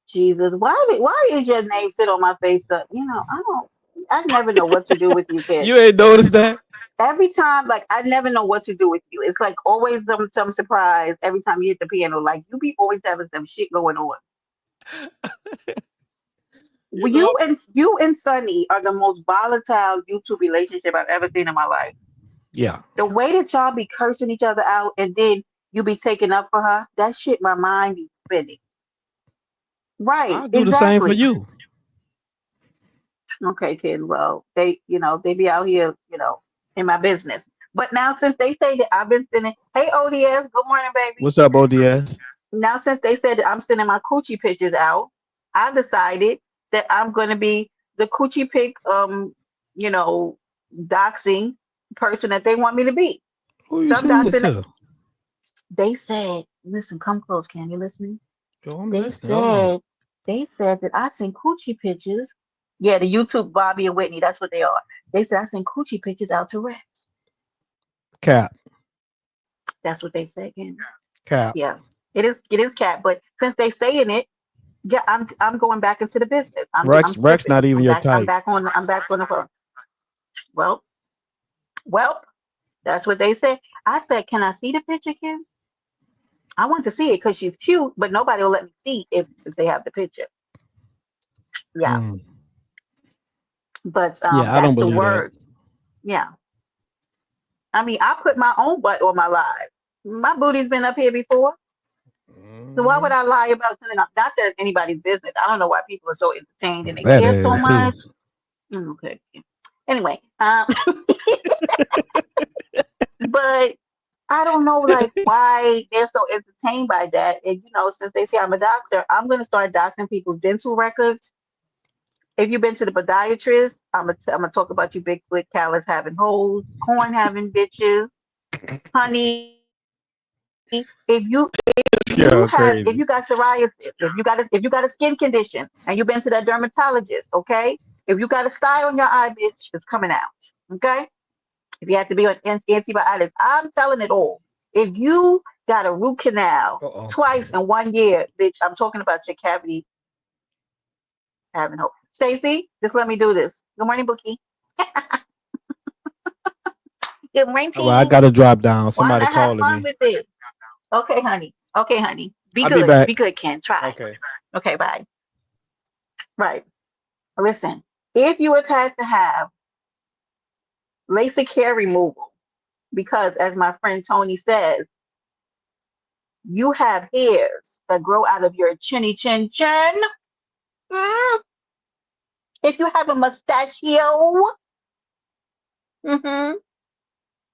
Jesus. Why is your name sit on my face up? You know, I never know what to do with you, kid. You ain't noticed that? Every time, like I never know what to do with you. It's like always some surprise every time you hit the piano. Like you be always having some shit going on. You Well, know? you and Sunny are the most volatile YouTube relationship I've ever seen in my life. Yeah, The way that y'all be cursing each other out and then you be taking up for her, that shit my mind be spinning. Right, I'll do the same for exactly. you. Okay, Ken. Well, they be out here, in my business. But now since they say that I've been sending, hey ODS, good morning, baby. What's up, ODS? Now since they said that I'm sending my coochie pictures out, I decided that I'm gonna be the coochie pic you know, doxing person that they want me to be. Who you So I'm sending it doxing it. to? They said, listen, come close, can you listen? Yo, I'm They listening. Hold on. said they said that I send coochie pictures. Yeah, the YouTube Bobby and Whitney, that's what they are. They said I send coochie pictures out to Rex. Cap, That's what they said, Ken. cap. Yeah. It is cat, but since they saying it, yeah, I'm going back into the business. I'm Rex, stripping. not even your type. I'm back on the phone. Well, well, that's what they said. I said, can I see the picture, Ken? I want to see it because she's cute, but nobody will let me see if they have the picture. Yeah, Mm. but Yeah, I don't that's the believe that. word. Yeah, I mean, I put my own butt on my live. My booty's been up here before. So why would Mhm. I lie about something? Not that it's anybody's business. I don't know why people are so entertained and they That care so is too. much. Okay. Anyway, but I don't know like why they're so entertained by that. And since they say I'm a doctor, I'm gonna start doxing people's dental records. If you've been to the podiatrist, I'm gonna talk about you Bigfoot, callus having holes, corn having bitches, honey. If you Yeah, got crazy. psoriasis, if you got a skin condition and you've been to that dermatologist, okay? If you got a sty on your eye, bitch, it's coming out. Okay? If you have to be on antibiotics, I'm telling it all. If you got a root canal Uh-oh. twice in 1 year, bitch, I'm talking about your cavity having hope. Stacy, just let me do this. Good morning, Bookie. Good All right, I morning. gotta drop down. Why Somebody not have calling fun me. with it? Okay, honey. Okay, honey. Be I'll be good. back. Be good, Ken. Try. Okay. Okay, bye. Right. Listen, if you have had to have LASIK hair removal, because as my friend Tony says, you have hairs that grow out of your chinny chin chin. Mm, if you have a mustachio, mhm,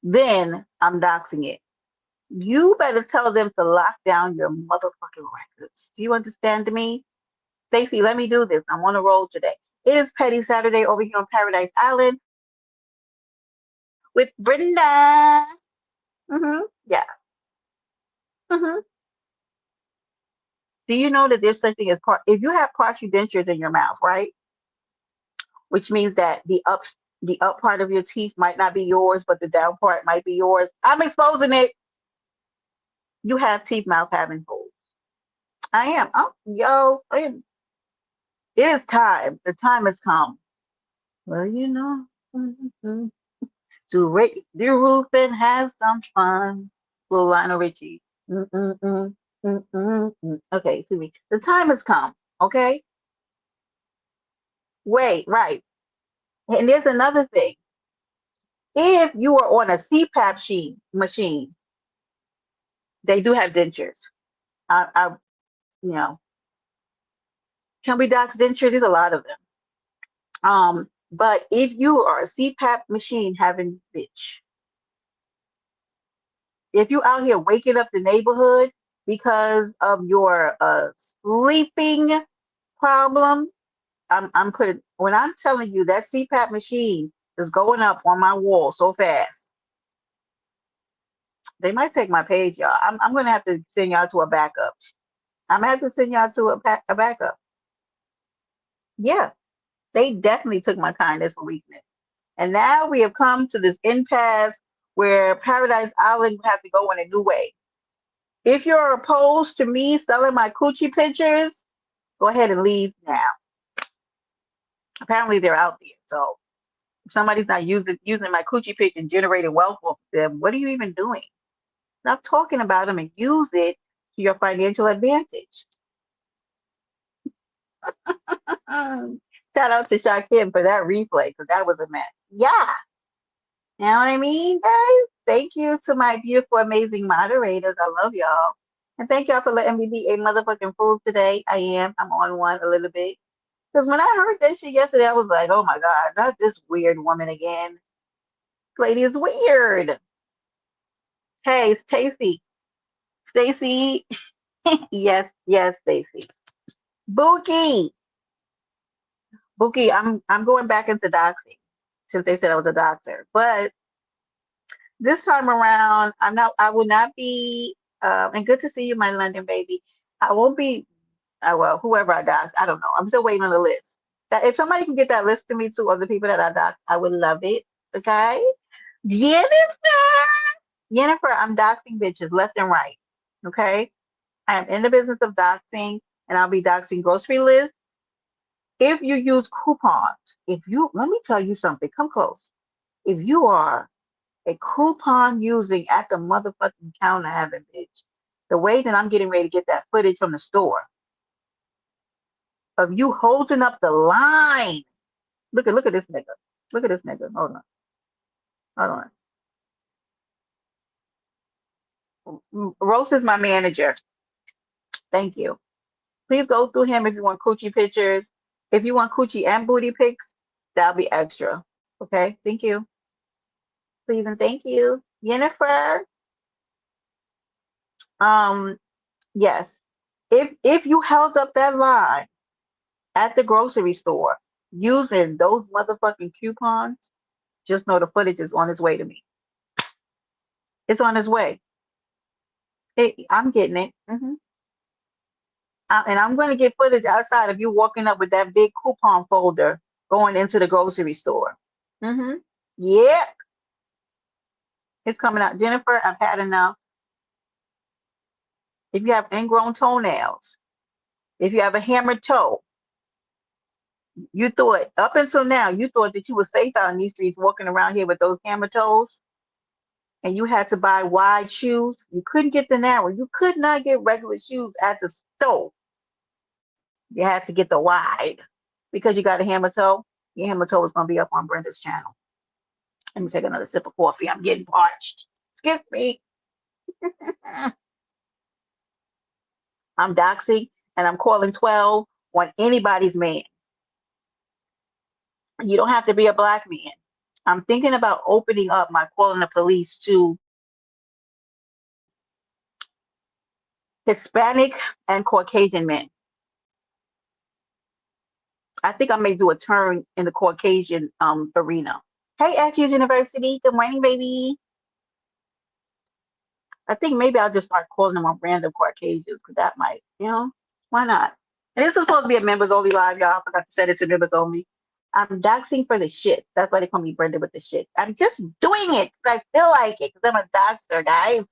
then I'm doxing it. You better tell them to lock down your motherfucking records. Do you understand me? Stacy, let me do this. I'm on a roll today. It is Petty Saturday over here on Paradise Island with Brenda. Yeah. hmm Do you know that there's such thing as if you have partial dentures in your mouth, right? Which means that the up part of your teeth might not be yours, but the down part might be yours. I'm exposing it. You have teeth mouth having holes. I am. It is time. The time has come. Well, mhm, to rake the roof and have some fun. Little Lionel Richie. Mm-mm-mm, mm-mm-mm. Okay, see me. The time has come. Okay, wait, right. And there's another thing. If you are on a CPAP machine, they do have dentures. You know, can we dox dentures? There's a lot of them. But if you are a CPAP machine having bitch, if you out here waking up the neighborhood because of your sleeping problem, I'm putting when I'm telling you that CPAP machine is going up on my wall so fast, they might take my page, y'all. I'm gonna have to send y'all to a backup. I'm gonna have to send y'all to a backup. Yeah, they definitely took my kindness for weakness. And now we have come to this impasse where Paradise Island have to go in a new way. If you're opposed to me selling my coochie pictures, go ahead and leave now. Apparently they're out there. So if somebody's not using my coochie picture and generating wealth off them, what are you even doing? Stop talking about them and use it to your financial advantage. Shout out to Shakim for that replay because that was a mess. Yeah. You know what I mean, guys? Thank you to my beautiful, amazing moderators. I love y'all. And thank y'all for letting me be a motherfucking fool today. I am. I'm on one a little bit. Because when I heard that shit yesterday, I was like, oh my God, not this weird woman again. This lady is weird. Hey, Stacy. Stacy. Yes, yes, Stacy. Bookie. Bookie, I'm going back into doxing since they said I was a doxer. But this time around, I will not be and good to see you, my London baby. I won't be well, whoever I dox, I don't know. I'm still waiting on the list. That if somebody can get that list to me too of the people that I dox, I would love it. Okay. Jennifer. Jennifer, I'm doxing bitches left and right. Okay. I am in the business of doxing and I'll be doxing grocery lists. If you use coupons, let me tell you something, come close. If you are a coupon using at the motherfucking counter having bitch, the way that I'm getting ready to get that footage from the store of you holding up the line. Look at this nigga. Look at this nigga. Hold on. Hold on. Rose is my manager. Thank you. Please go through him if you want coochie pictures. If you want coochie and booty pics, that'll be extra. Okay. Thank you. Please and thank you. Jennifer. Um, yes. If you held up that line at the grocery store using those motherfucking coupons, just know the footage is on its way to me. It's on its way. I'm getting it. And I'm going to get footage outside of you walking up with that big coupon folder going into the grocery store. hmm Yep, it's coming out. Jennifer, I've had enough. If you have ingrown toenails, if you have a hammered toe, you thought, up until now, you thought that you were safe out in these streets walking around here with those hammer toes, and you had to buy wide shoes. You couldn't get the narrow. You could not get regular shoes at the store. You had to get the wide because you got a hammer toe. Your hammer toe is going to be up on Brenda's channel. Let me take another sip of coffee. I'm getting parched. Excuse me. I'm doxing and I'm calling 12 on anybody's man. You don't have to be a black man. I'm thinking about opening up my calling the police to Hispanic and Caucasian men. I think I may do a turn in the Caucasian arena. Hey, Actions University. Good morning, baby. I think maybe I'll just start calling them on random Caucasians because that might, why not? And this is supposed to be a members only live, y'all. I forgot to set it to members only. I'm doxing for the shits. That's why they call me Brenda with the shits. I'm just doing it because I feel like it because I'm a doxer, guys.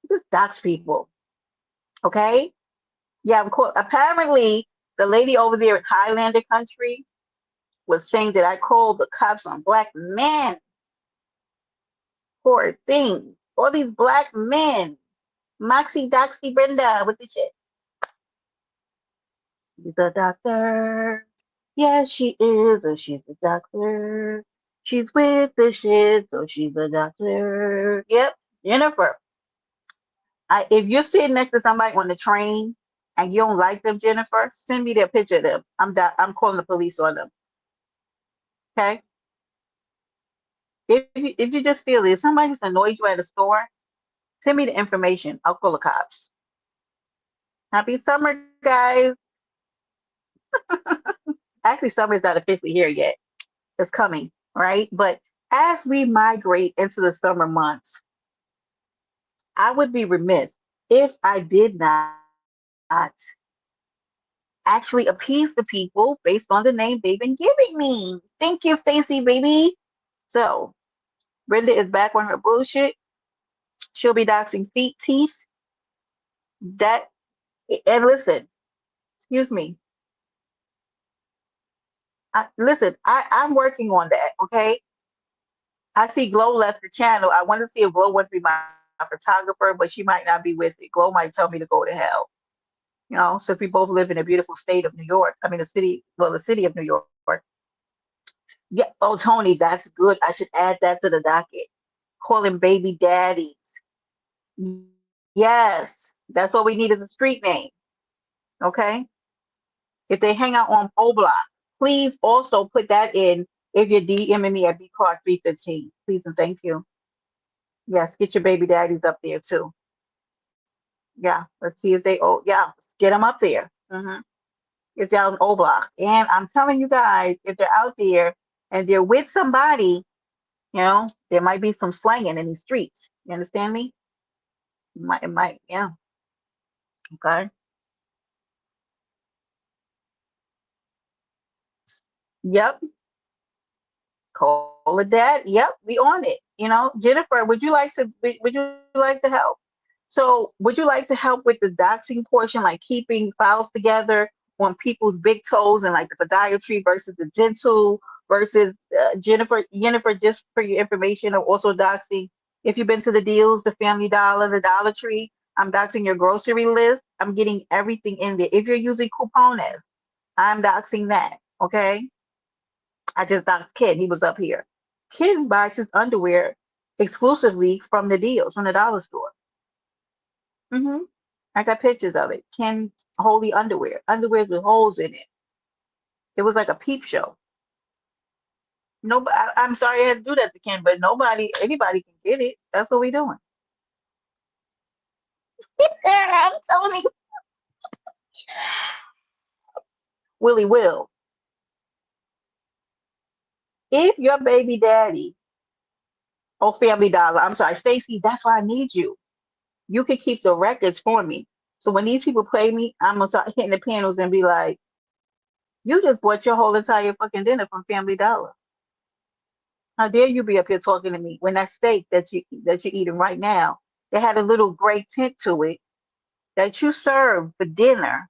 Just dox people, okay? Yeah, apparently the lady over there in Highlander country was saying that I called the cops on black men. Poor things. All these black men. Moxie Doxy Brenda with the shit. She's a doctor. Yes, she is. She's a doctor. She's with the shit, so she's a doctor. Yep, Jennifer. If you're sitting next to somebody on the train and you don't like them, Jennifer, send me their picture of them. I'm calling the police on them. Okay. If you just feel it, if somebody just annoys you at a store, send me the information. I'll call the cops. Happy summer, guys. Actually, summer is not officially here yet. It's coming, right? But as we migrate into the summer months, I would be remiss if I did not actually appease the people based on the name they've been giving me. Thank you, Stacy, baby. So, Brenda is back on her bullshit. She'll be doxing feet, teeth. That and listen, excuse me. I'm working on that. Okay. I see Glow left the channel. I want to see if Glow wants to be my photographer, but she might not be with it. Glow might tell me to go to hell. So if we both live in a beautiful state of New York, I mean the city of New York. Yeah. Oh, Tony, that's good. I should add that to the docket. Call him baby daddies. Yes. That's all we need is a street name. Okay. If they hang out on O Block, please also put that in if you're DMing me at bcard315. Please and thank you. Yes, get your baby daddies up there too. Yeah, let's see if they. Oh, yeah, let's get them up there. If they're out in O Block, and I'm telling you guys, if they're out there and they're with somebody, there might be some slanging in these streets. You understand me? It might, yeah. Okay. Yep. Call it that. Yep, we on it. Jennifer, would you like to help? So, would you like to help with the doxing portion, like keeping files together on people's big toes and like the podiatry versus the dental versus Jennifer, just for your information, of also doxing. If you've been to the deals, the Family Dollar, the Dollar Tree, I'm doxing your grocery list. I'm getting everything in there. If you're using coupones, I'm doxing that. Okay. I just doxed Ken. He was up here. Ken buys his underwear exclusively from the deals, from the dollar store. Hmm. I got pictures of it. Ken Holy underwear. Underwear with holes in it. It was like a peep show. Nobody, I'm sorry I had to do that to Ken, but anybody can get it. That's what we doing. I'm telling you, Willie Will. If your baby daddy, oh Family Dollar, I'm sorry, Stacy, that's why I need you. You can keep the records for me. So when these people play me, I'm gonna start hitting the panels and be like, you just bought your whole entire fucking dinner from Family Dollar. How dare you be up here talking to me when that steak that you're eating right now, they had a little gray tint to it that you served for dinner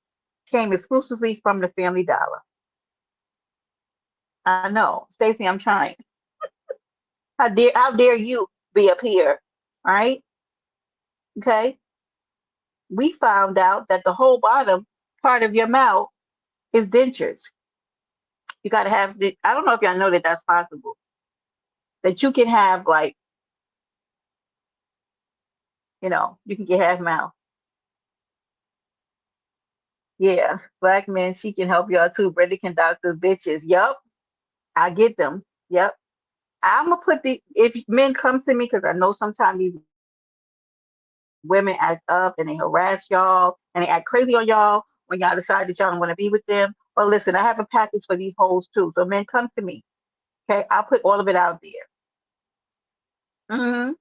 came exclusively from the Family Dollar. I know, Stacey, I'm trying. How dare you be up here? All right, okay. We found out that the whole bottom part of your mouth is dentures. You got to have. I don't know if y'all know that that's possible. That you can have like, you can get half mouth. Yeah, black men, she can help y'all too. Brenda can doctors, bitches. Yup, I get them. Yep. I'm gonna put the if men come to me because I know sometimes these women act up and they harass y'all and they act crazy on y'all when y'all decide that y'all don't want to be with them. Well, listen, I have a package for these hoes too. So men, come to me. Okay, I'll put all of it out there. Hmm.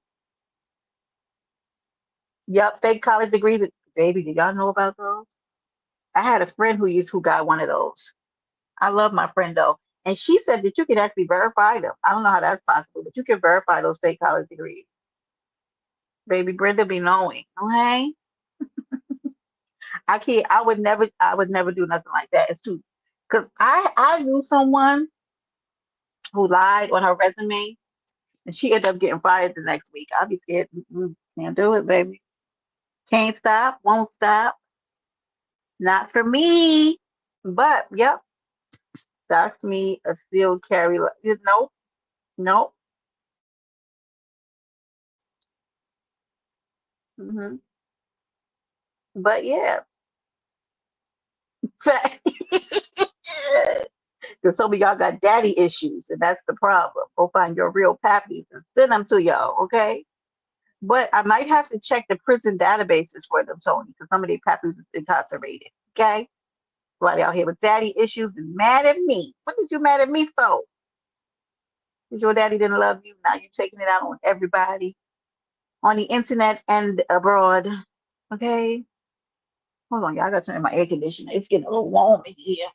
Yep, fake college degrees. Baby, did y'all know about those? I had a friend who got one of those. I love my friend though. And she said that you can actually verify them. I don't know how that's possible, but you can verify those fake college degrees. Baby Brenda be knowing. Okay. I can't I would never do nothing like that. It's too because I knew someone who lied on her resume and she ended up getting fired the next week. I'll be scared. Mm-mm, can't do it, baby. Can't stop, won't stop. Not for me. But yep, that's me a still carry. Nope, nope. Hmm. But yeah, because some of y'all got daddy issues, and that's the problem. Go find your real pappies and send them to y'all, okay? But I might have to check the prison databases for them, Tony, because some of these pappies is incarcerated, okay? That's why they out here with daddy issues and mad at me. What did you mad at me for? Because your daddy didn't love you. Now you're taking it out on everybody on the internet and abroad, okay? Hold on, y'all. I got to turn my air conditioner. It's getting a little warm in here.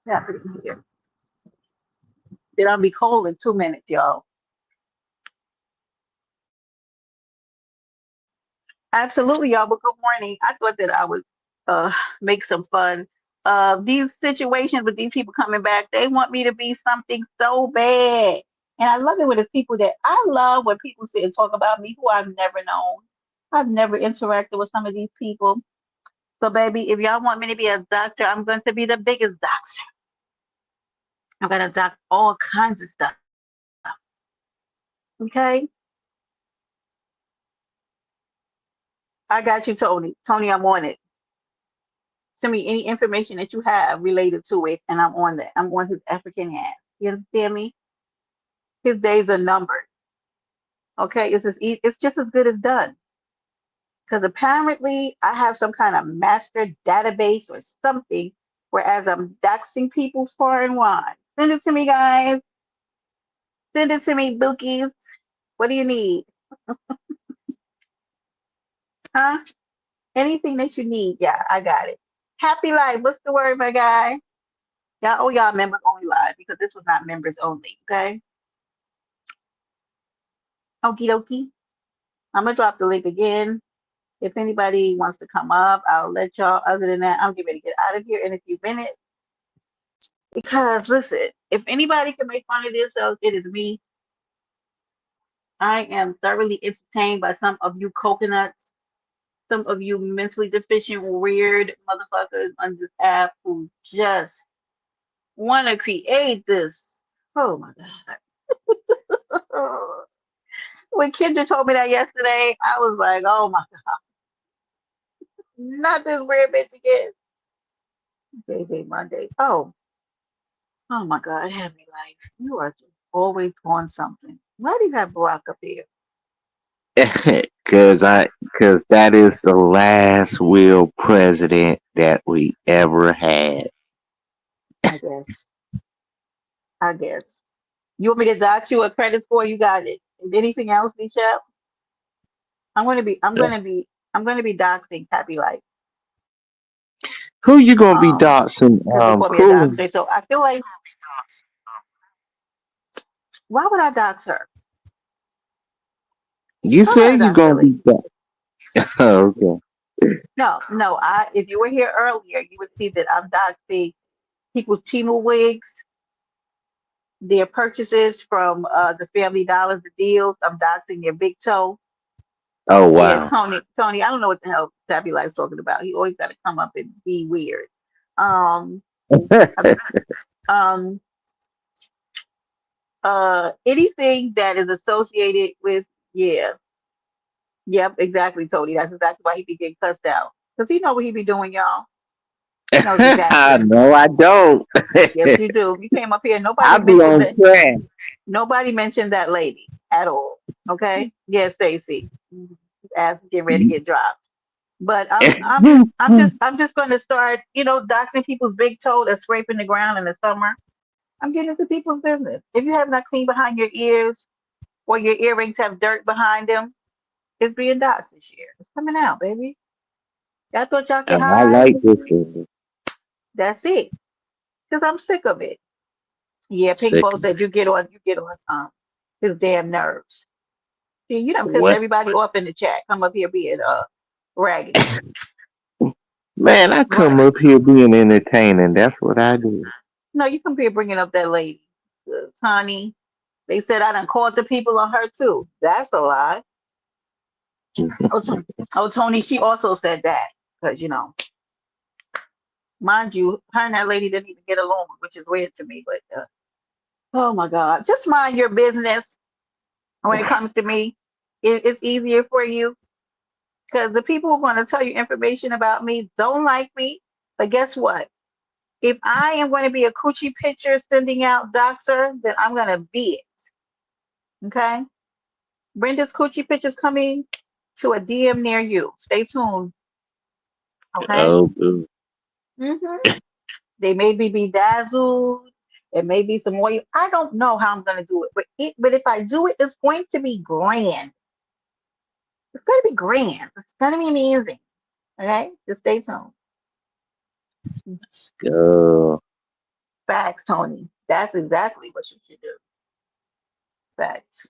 Yeah, put it in here. Then I'll be cold in 2 minutes, y'all. Absolutely, y'all. But good morning. I thought that I would make some fun of these situations with these people coming back. They want me to be something so bad. And I love it when it's people that I love when people sit and talk about me who I've never known. I've never interacted with some of these people. So, baby, if y'all want me to be a doctor, I'm going to be the biggest doctor. I'm going to doc all kinds of stuff. Okay? I got you, Tony. Tony, I'm on it. Send me any information that you have related to it, and I'm on that. I'm on his African ass. You understand me? His days are numbered. Okay, it's just as good as done. Because apparently I have some kind of master database or something, whereas I'm doxing people far and wide. Send it to me, guys. Send it to me, bookies. What do you need? Huh? Anything that you need. Yeah, I got it. Happy life. What's the word, my guy? Y'all, oh, y'all members only live because this was not members only. Okay. Okie dokie. I'm gonna drop the link again. If anybody wants to come up, I'll let y'all. Other than that, I'm getting ready to get out of here in a few minutes. Because listen, if anybody can make fun of this, it is me. I am thoroughly entertained by some of you coconuts, some of you mentally deficient, weird motherfuckers on this app who just want to create this. Oh my God. When Kendra told me that yesterday, I was like, oh my God. Not this weird bitch again. JJ Monday. Oh my God, Happy Life. You are just always on something. Why do you have Barack up there? Cause that is the last real president that we ever had. I guess. I guess. You want me to dox you a credit score? You got it. Anything else, Michelle? I'm gonna be doxing Happy Life. Who you gonna be Um, doxing? because they call me a Cruel. doxer. So I feel like why would I dox her? You Why would I said you dox that gonna be lady? doxing. Oh, okay. No, no. If you were here earlier, you would see that I'm doxing people's Timu wigs, their purchases from the Family Dollars, the deals. I'm doxing their big toe. Oh Yeah, wow. Tony. I don't know what the hell Tabby Life's talking about. He always got to come up and be weird. Um, I'm- um, anything that is associated with, yeah, yep, exactly, Tony. That's exactly why he be getting cussed out because he know what he be doing, y'all. He knows exactly. No, I don't. Yes, you do. You came up here. I be on track. Nobody mentioned that lady at all. Okay. Yeah, Stacy. As getting ready to get dropped. But I'm just going to start, doxing people's big toe that's scraping the ground in the summer. I'm getting into people's business. If you have not cleaned behind your ears or your earrings have dirt behind them, it's being doxed this year. It's coming out, baby. Y'all thought y'all could I hide? like this one. That's it. Because I'm sick of it. Yeah, Pink Bowl Second. said you get on his damn nerves. See, you done pissed What? everybody off in the chat. Come up here being raggedy. Man, I Right. come up here being entertaining. That's what I do. No, you come here bringing up that lady, Tani. They said I done called the people on her too. That's a lie. Oh, oh, Tony, she also said that because mind you, her and that lady didn't even get along, which is weird to me. But oh my God, just mind your business when it comes to me. It's easier for you because the people who want to tell you information about me don't like me. But guess what? If I am going to be a coochie picture sending out doxer, then I'm going to be it. Okay? Brenda's coochie pictures coming to a DM near you. Stay tuned. Okay? Oh, boo. hmm They may be bedazzled. It may be some more. I don't know how I'm going to do it. But if I do it, it's going to be grand. It's going to be grand. It's going to be amazing. Okay? Just stay tuned. Let's go. Facts, Tony. That's exactly what you should do. Facts.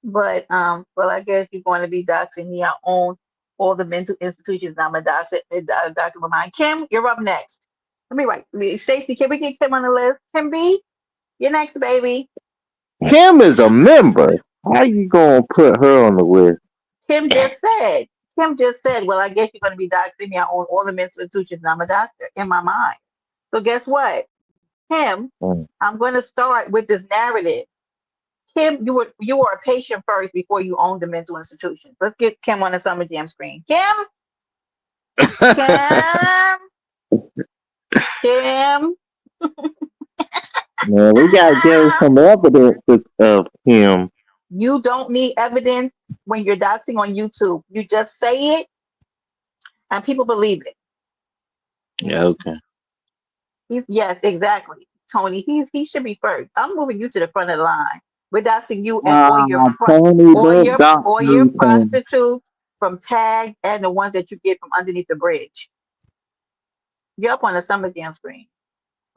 But well, I guess you're going to be doxing me. I own all the mental institutions. I'm a doctor of mine. Kim, you're up next. Let me write. Stacey, can we get Kim on the list? Kim B, you're next, baby. Kim is a member. How you gonna put her on the list? Kim just said. Kim just said, well, I guess you're going to be doxing me. I own all the mental institutions. And I'm a doctor in my mind. So guess what, Kim? Mm. I'm going to start with this narrative. Kim, you were a patient first before you owned the mental institution. Let's get Kim on the Summer Jam screen. Kim, Kim, Man, we gotta get some evidence of him. you don't need evidence when you're doxing on YouTube. You just say it and people believe it. Yeah, okay. Yes, exactly. Tony, he should be first. I'm moving you to the front of the line. We're doxing you and Tony, don't dox all your me, Tony. prostitutes from Tag and the ones that you get from underneath the bridge. You're up on the Summer Jam screen.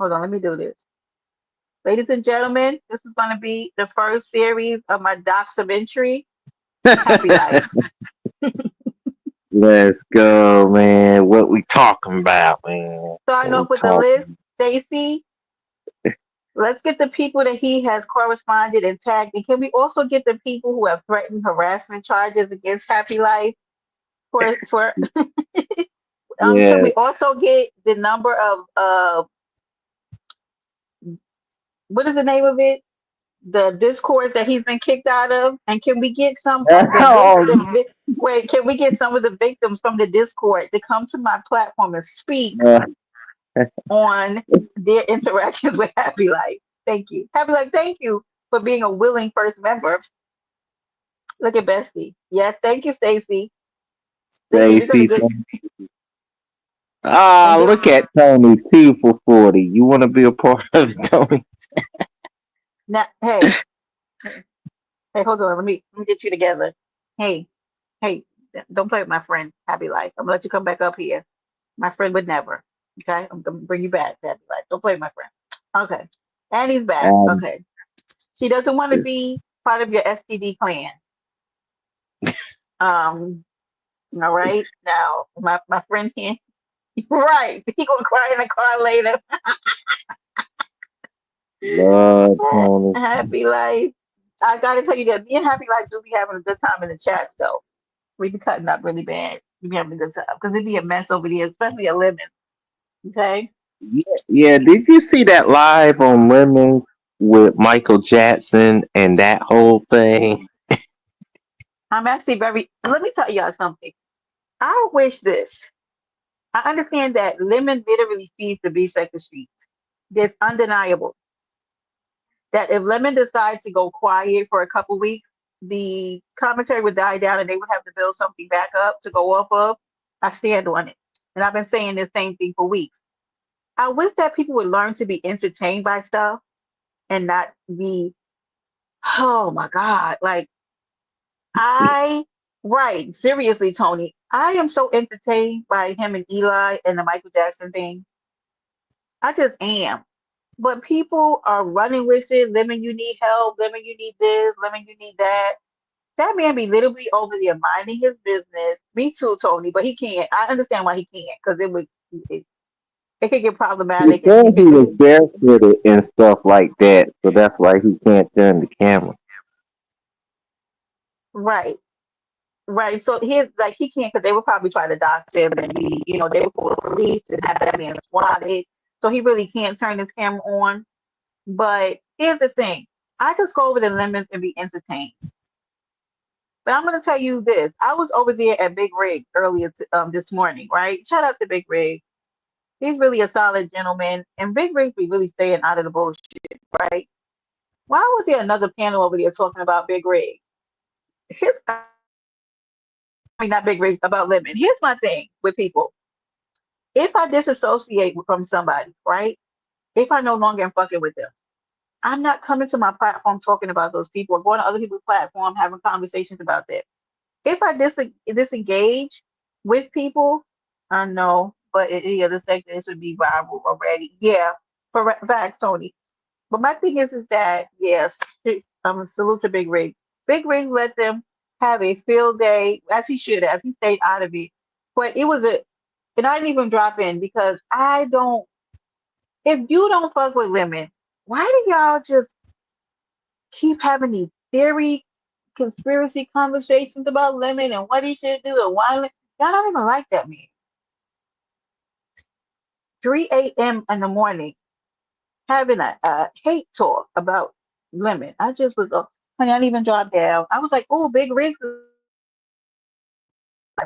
Hold on, let me do this. Ladies and gentlemen, this is going to be the first series of my documentary, Happy Life. Let's go, man. What we talking about, man? Starting What we off with the list, talking? Stacy, let's get the people that he has corresponded and tagged. And can we also get the people who have threatened harassment charges against Happy Life for can Yeah, we also get the number of what is the name of it? the Discord that he's been kicked out of? And can we get some of Oh, wait, can we get some of the victims from the Discord to come to my platform and speak yeah. on their interactions with Happy Life? Thank you. Happy Life, thank you for being a willing first member. Look at Bestie. Yes, thank you, Stacy. Listen, we're gonna Stacy. get and Ah, then look at Tony 2 for 40. You want to be a part of it, Tony? now hey, hold on, let me get you together. Hey, hey, don't play with my friend, Happy Life. I'm gonna let you come back up here. My friend would never. Okay, I'm gonna bring you back, Happy Life. Don't play with my friend. Okay. And he's back. Um, Okay. She doesn't want to be part of your STD clan. Um, all right. Now, my friend here, right. He gonna cry in the car later. Lord, Tony. Happy Life. I gotta tell you that me and Happy Life do be having a good time in the chats though. We be cutting up really bad. We be having a good time because it be a mess over there, especially at Lemons. Okay. Yeah, yeah. Did you see that live on Lemon with Michael Jackson and that whole thing? I'm actually very. Let me tell y'all something. I wish this. I understand that Lemon literally feeds the bisector streets. It's undeniable that if Lemon decides to go quiet for a couple weeks, the commentary would die down and they would have to build something back up to go off of. I stand on it. And I've been saying the same thing for weeks. I wish that people would learn to be entertained by stuff and not be, oh my God, like I, right, seriously, Tony, I am so entertained by him and Eli and the Michael Jackson thing. I just am. But people are running with it. Lemon, you need help. Lemon, you need this. Lemon, you need that. That man be literally over there minding his business. Me too, Tony, but he can't. I understand why he can't because it, it could get He problematic and said he he could was do barefooted and stuff like that, so that's why he can't turn the camera. right, right. So he can't because they would probably try to dox him and they would call the police and have that man swatted. So he really can't turn his camera on. But here's the thing: I just go over the lemons and be entertained. But I'm going to tell you this. I was over there at Big Rig earlier this morning, right? Shout out to Big Rig. He's really a solid gentleman. And Big Rig be really staying out of the bullshit, right? Why was there another panel over there talking about Big Rig? I mean, not Big Rig, about Lemon. Here's my thing with people. If I disassociate from somebody, right? If I no longer am fucking with them, I'm not coming to my platform talking about those people or going to other people's platform having conversations about that. If I disengage with people, I know, but in any other sector, this would be viral already. Yeah, for facts, Tony. But my thing is that yes, salute to Big Rig. Big Rig let them have a field day as he should have. He stayed out of it, but it was and I didn't even drop in because I don't. If you don't fuck with women, why do y'all just keep having these theory conspiracy conversations about Lemon and what he should do and why y'all don't even like that man. 3 a.m. in the morning having a hate talk about Lemon. I just was honey, I didn't even drop down. I was like, oh, Big Rigs,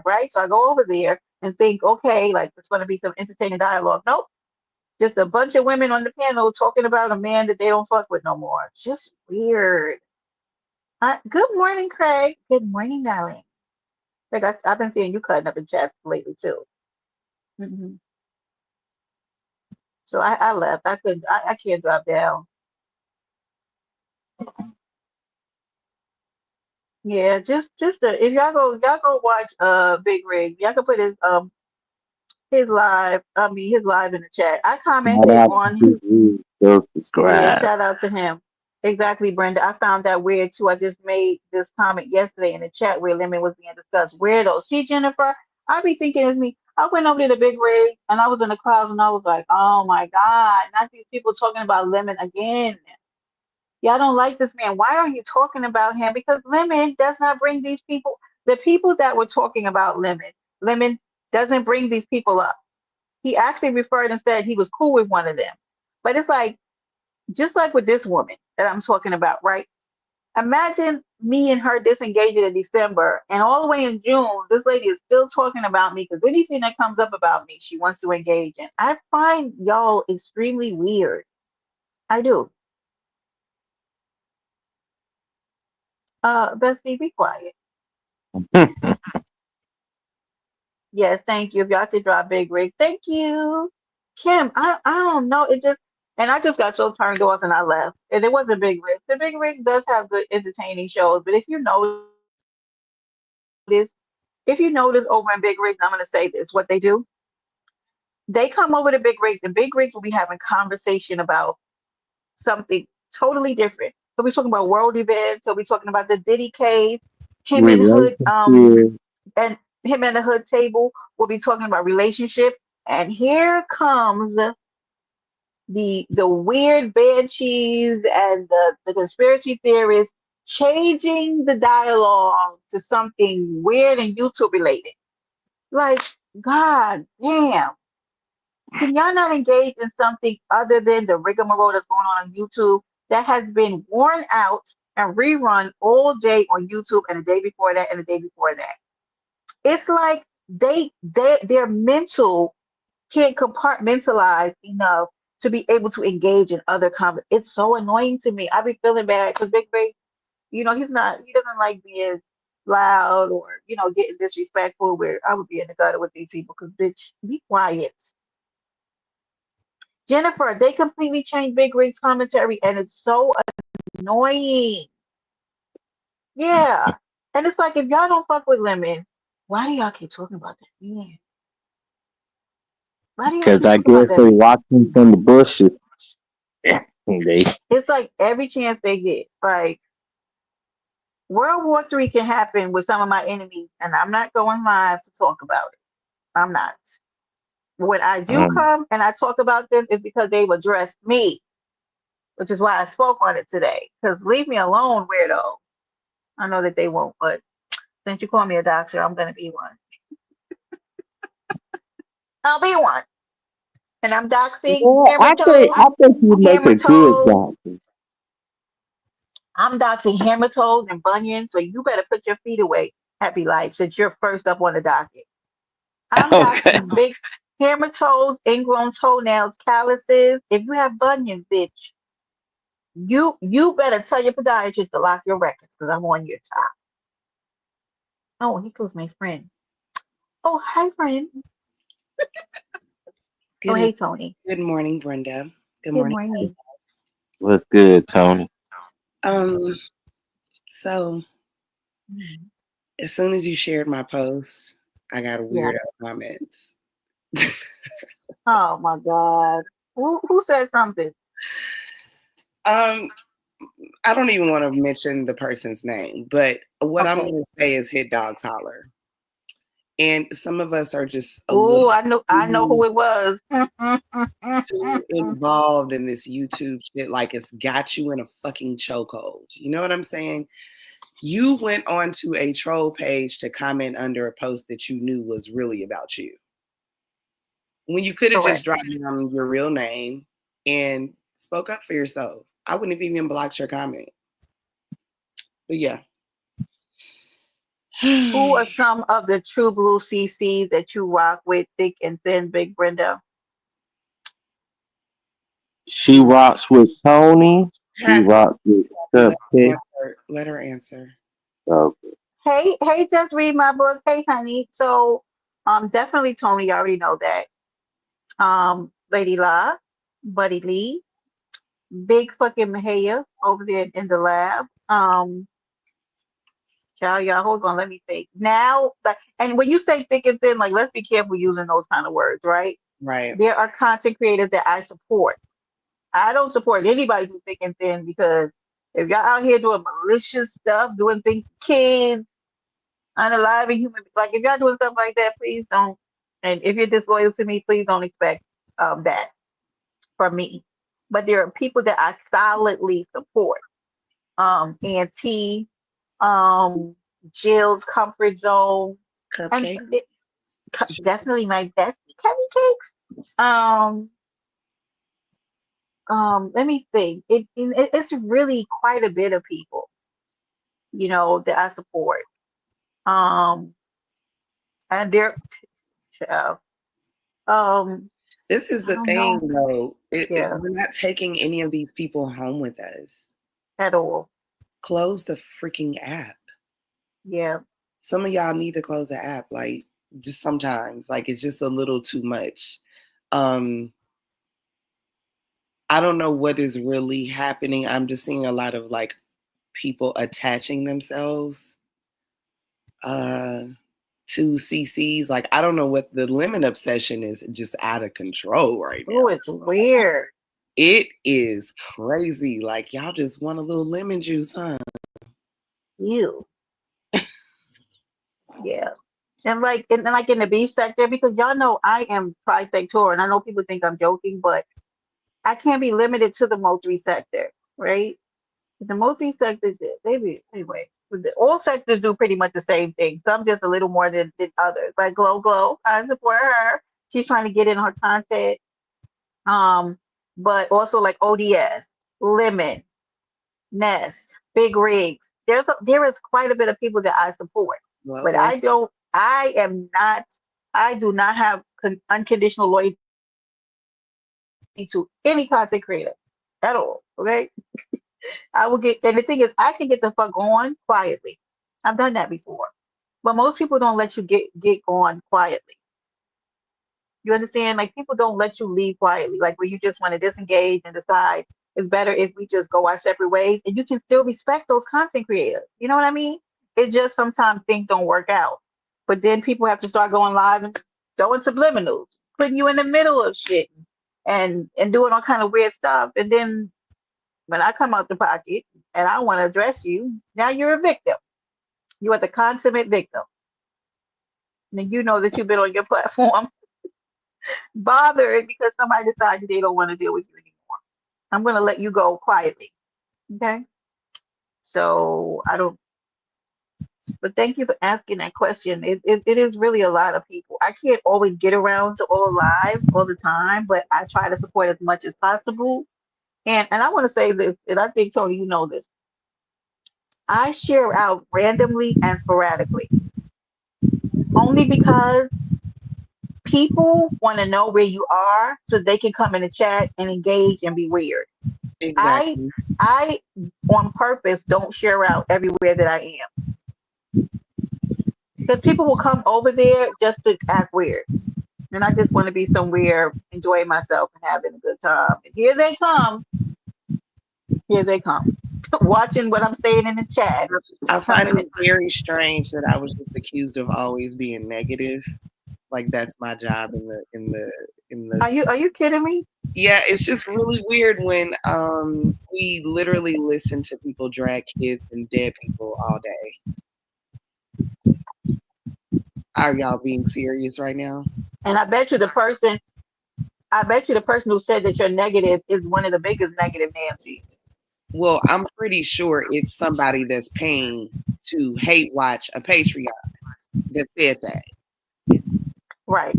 right? So I go over there and think, okay, like it's gonna be some entertaining dialogue. Nope. Just a bunch of women on the panel talking about a man that they don't fuck with no more. Just weird. Good morning, Craig. Good morning, darling. Like I've been seeing you cutting up in chats lately too. Hmm. So I left. I couldn't. I can't drop down. Yeah, just if y'all go watch Big Rig. Y'all can put his live. I mean his live in the chat. I Shout commented out on. to you. Go Yeah, subscribe. shout out to him. Exactly, Brenda. I found that weird too. I just made this comment yesterday in the chat where Lemon was being discussed. Weirdo. See, Jennifer, I be thinking it's me. I went over to the Big Rig and I was in the clouds and I was like, oh my God, not these people talking about Lemon again. Y'all don't like this man. Why are you talking about him? Because Lemon does not bring these people, the people that were talking about Lemon doesn't bring these people up. He actually referred and said he was cool with one of them. But it's like, just like with this woman. that I'm talking about, right? Imagine me and her disengaging in December, and all the way in June, this lady is still talking about me because anything that comes up about me, she wants to engage in. I find y'all extremely weird. I do. Bestie, be quiet. Yes, thank you. If y'all could drop Big Rig, thank you. Kim, I don't know. It just and I just got so turned off and I left. And it wasn't Big Rig. The Big Rig does have good entertaining shows, but if you notice over in Big Rigs, I'm gonna say this, what they do, they come over to Big Rigs and Big Rigs will be having conversation about something totally different. He'll be talking about world events, he'll be talking about the Diddy case, him and Hood, Relationship. and him and the Hood table will be talking about relationship. And here comes the weird bad cheese and the conspiracy theorists changing the dialogue to something weird and YouTube related. Like, God damn. Can y'all not engage in something other than the rigmarole that's going on YouTube that has been worn out and rerun all day on YouTube and the day before that and the day before that? It's like their mental can't compartmentalize enough to be able to engage in other It's so annoying to me. I be feeling bad because Big Face, he doesn't like being loud or, getting disrespectful where I would be in the gutter with these people because bitch, be quiet. Jennifer, they completely changed Big Rig's commentary and it's so annoying. Yeah. And it's like if y'all don't fuck with Lemon, why do y'all keep talking about that man? Why do y'all Because keep I talking about guess that they man? watching from the bushes. They It's like every chance they get. Like World War III can happen with some of my enemies, and I'm not going live to talk about it. I'm not. When I do um, come and I talk about them, it's because they've addressed me, which is why I spoke on it today. Because leave me alone, weirdo. I know that they won't, but since you call me a doctor, I'm gonna be one. I'll be one. And I'm doxing yeah, hammer-toes, I think you make a good hammer-toes. doctor. I'm doxing hammer-toes and bunions, so you better put your feet away, Happy Life, since you're first up on the docket. I'm Okay. doxing big hammer toes, ingrown toenails, calluses. If you have bunions, bitch, you better tell your podiatrist to lock your records because I'm on your top. Oh, he goes my friend. Oh, hi, friend. Oh, Good hey, Tony. good morning, Brenda. Good Good morning. morning. What's good, Tony? Um, so Mhm. as soon as you shared my post, I got a Yeah. weirdo comments. Oh my God. Who said something? Um, I don't even want to mention the person's name, but what I'm Okay. gonna say is hit dogs holler. And some of us are just a Oh, little I know who too, it was. too involved in this YouTube shit, like it's got you in a fucking chokehold. You know what I'm saying? You went onto a troll page to comment under a post that you knew was really about you. When you could have just Correct. dropped down your real name and spoke up for yourself. I wouldn't have even blocked your comment. But yeah. Who are some of the true blue CCs that you rock with, thick and thin, Big Brenda? She rocks with Tony. She Happy. rocks with Let her Cupcake. answer. Let her answer. So, Hey, just read my book. Hey, honey. So, definitely Tony. You already know that. Lady La, Buddy Lee, big fucking Mahaya over there in the lab. Y'all, hold on. Let me think. Now, like, and when you say thick and thin, like, let's be careful using those kind of words, right? Right. There are content creators that I support. I don't support anybody who's thick and thin because if y'all out here doing malicious stuff, doing things to kids, unaliving human, like if y'all doing stuff like that, please don't. And if you're disloyal to me, please don't expect that from me. But there are people that I solidly support. Auntie, um, Jill's Comfort Zone, and Cupcake. definitely my bestie, Kenny Cakes. Um, let me think. It's really quite a bit of people, that I support. Um, and they're, uh, um, This is I the don't thing, know, though. yeah, We're not taking any of these people home with us. at all. Close the freaking app. Yeah, Some of y'all need to close the app, like just sometimes. Like it's just a little too much. Um, I don't know what is really happening. I'm just seeing a lot of like people attaching themselves uh to CCs. Like I don't know what the lemon obsession is, just out of control right oh, now. it's weird. It is crazy. Like y'all just want a little lemon juice, huh? Ew. Yeah. And like in the B sector, because y'all know I am trifector, and I know people think I'm joking, but I can't be limited to the multi sector, right? The multi sector, they be anyway. All sectors do pretty much the same thing. Some just a little more than others. Like Glow Glow, I support her. She's trying to get in her content. Um, but also like ODS, Lemon, Ness, Big Rigs. There is quite a bit of people that I support, Well, but well, I am not. I do not have unconditional loyalty to any content creator at all. Okay, I will get, and the thing is, I can get the fuck on quietly. I've done that before, but most people don't let you get on quietly. You understand? Like people don't let you leave quietly. Like where you just want to disengage and decide it's better if we just go our separate ways, and you can still respect those content creators. You know what I mean? It just sometimes things don't work out, but then people have to start going live and throwing subliminals, putting you in the middle of shit, and doing all kind of weird stuff. And then when I come out the pocket and I want to address you, now you're a victim. You are the consummate victim. And you know that you've been on your platform bothered because somebody decided they don't want to deal with you anymore. I'm going to let you go quietly. Okay. So I don't, but thank you for asking that question. It is really a lot of people. I can't always get around to all lives all the time, but I try to support as much as possible. And I want to say this, and I think, Tony, you know this. I share out randomly and sporadically only because people want to know where you are so they can come in the chat and engage and be weird. I exactly. I on purpose don't share out everywhere that I am because people will come over there just to act weird, and I just want to be somewhere enjoying myself and having a good time. And here they come, here they come, watching what I'm saying in the chat, I find coming. it very strange that I was just accused of always being negative. Like that's my job in the. Are you kidding me? Yeah, it's just really weird when we literally listen to people drag kids and dead people all day. Are y'all being serious right now? And I bet you the person who said that you're negative is one of the biggest negative Nancy's. Well, I'm pretty sure it's somebody that's paying to hate watch a Patreon that said that. Right.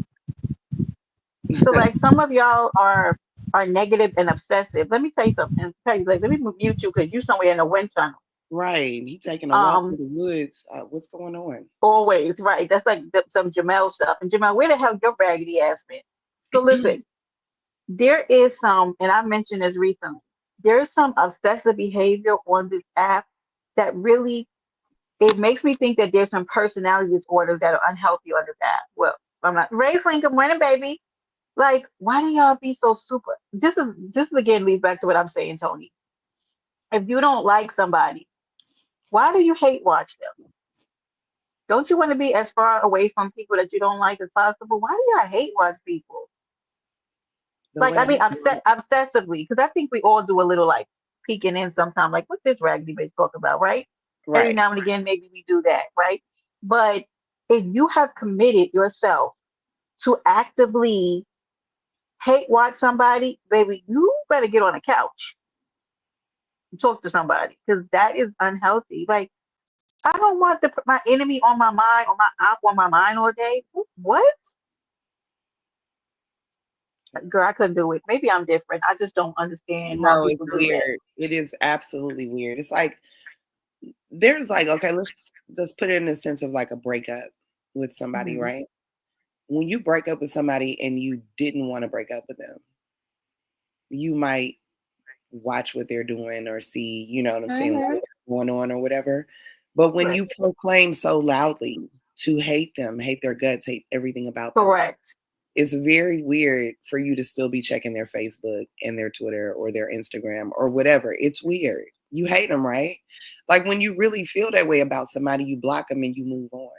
So like some of y'all are negative and obsessive. Let me tell you something. Tell you, like, let me mute you because you're somewhere in a wind tunnel. Right. He taking a walk through Um, the woods. What's going on? always right. That's like some Jamel stuff. And Jamel, where the hell your raggedy ass been? So listen, there is some, and I mentioned this recently. There is some obsessive behavior on this app that really it makes me think that there's some personality disorders that are unhealthy on this app. Well, I'm not Ray Good morning, baby. Like, why do y'all be so super? This is again leads back to what I'm saying, Tony. If you don't like somebody, why do you hate watch them? Don't you want to be as far away from people that you don't like as possible? Why do y'all hate watch people? The Like, I way mean, obsessively, because I think we all do a little like peeking in sometimes, like, what this raggedy bitch talk about, right? Every right. now and again, maybe we do that, right? But if you have committed yourself to actively hate watch somebody, baby, you better get on a couch and talk to somebody because that is unhealthy. Like, I don't want my enemy on my mind or my op on my mind all day. What? Girl, I couldn't do it. Maybe I'm different. I just don't understand how No, it's people do that. weird. It is absolutely weird. It's like there's like, okay, let's put it in the sense of like a breakup with somebody, Mhm. right? When you break up with somebody and you didn't want to break up with them, you might watch what they're doing or see, you know what I'm saying, Mhm. what's going on or whatever. But when Right. you proclaim so loudly to hate them, hate their guts, hate everything about them, Correct. it's very weird for you to still be checking their Facebook and their Twitter or their Instagram or whatever. It's weird. You hate them, right? Like when you really feel that way about somebody, you block them and you move on.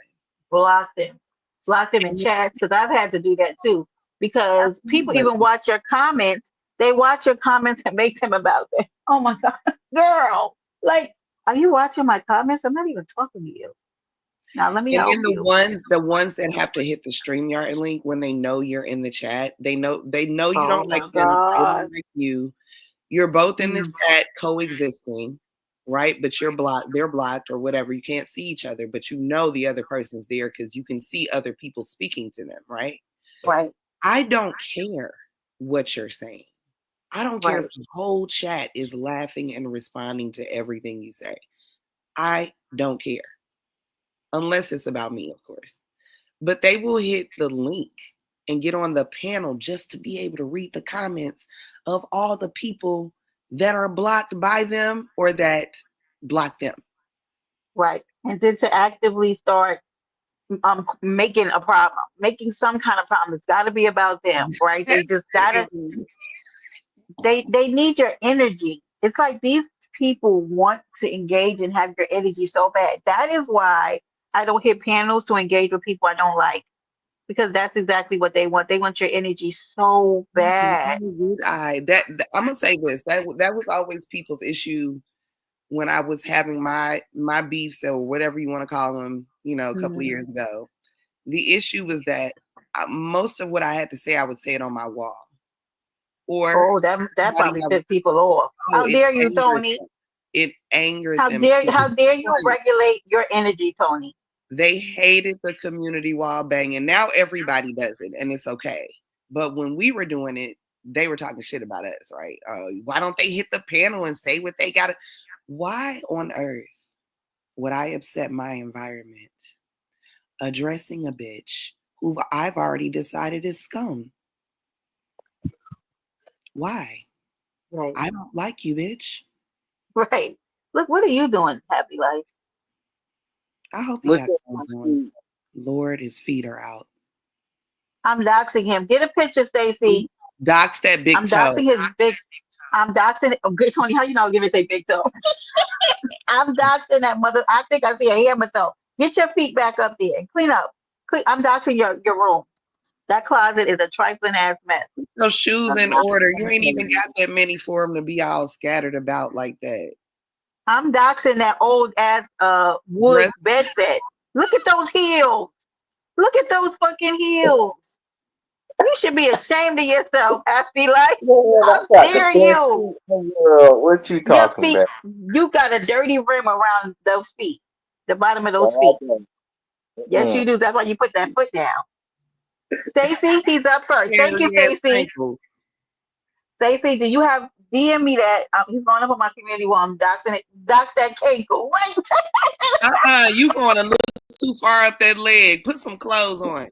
Block them. Block them in chats because I've had to do that too. Because people But even watch your comments. They watch your comments and make them about that. Oh my God, girl. Like, are you watching my comments? I'm not even talking to you. Now let me and help then the you. ones that have to hit the StreamYard link when they know you're in the chat, they know you Oh don't like my them, they God. don't like you. You're both in the Mm, chat coexisting, right? But you're blocked, they're blocked or whatever. You can't see each other, but you know the other person's there because you can see other people speaking to them, right? right, I don't care what you're saying. I don't care if right, the whole chat is laughing and responding to everything you say. I don't care. Unless it's about me, of course. But they will hit the link and get on the panel just to be able to read the comments of all the people that are blocked by them or that block them. right. And then to actively start making a problem, making some kind of problem. It's got to be about them, right? They just gotta. They need your energy. It's like these people want to engage and have your energy so bad. That is why I don't hit panels to engage with people I don't like because that's exactly what they want. They want your energy so bad. Would I I'm gonna say this that was always people's issue when I was having my beefs or whatever you want to call them, you know, a couple of Mhm. years ago. The issue was that most of what I had to say, I would say it on my wall, or Oh, that somebody probably that was, pissed people off. oh, How dare you, Tony? it angered them. How dare you regulate your energy, Tony? They hated the community wall banging. Now everybody does it, and it's okay. But when we were doing it, they were talking shit about us, right? Why don't they hit the panel and say what they got to? Why on earth would I upset my environment addressing a bitch who I've already decided is scum? Why? Right, I don't like you, bitch. right. Look, what are you doing, Happy Life? I hope he Look got at my clothes on. feet. Lord, his feet are out. I'm doxing him. Get a picture, Stacy. Dox that big I'm toe. doxing his big. I'm doxing. Oh, good, Tony. How you know? Give it a big toe. I'm doxing that mother. I think I see a hammer toe. Get your feet back up there and clean up. I'm doxing your room. That closet is a trifling ass mess. Those shoes I'm in not order. You ain't even complaining. got that many for them to be all scattered about like that. I'm doxing that old ass wood Dress. bed set. Look at those heels. Look at those fucking heels. You should be ashamed of yourself, Happy Life. Man, I How got the dare best you? feet in the world. What you Your talking feet, about? you got a dirty rim around those feet, the bottom of those No, feet. I don't. Yes, you Mm. do. That's why you put that foot down. Stacy, he's up first. Hell Thank you, yeah, Stacy. ankles. Stacy, do you have DM me that? He's going up on my community while I'm doxing it. Dox that cake. Wait. You going a little too far up that leg. Put some clothes on.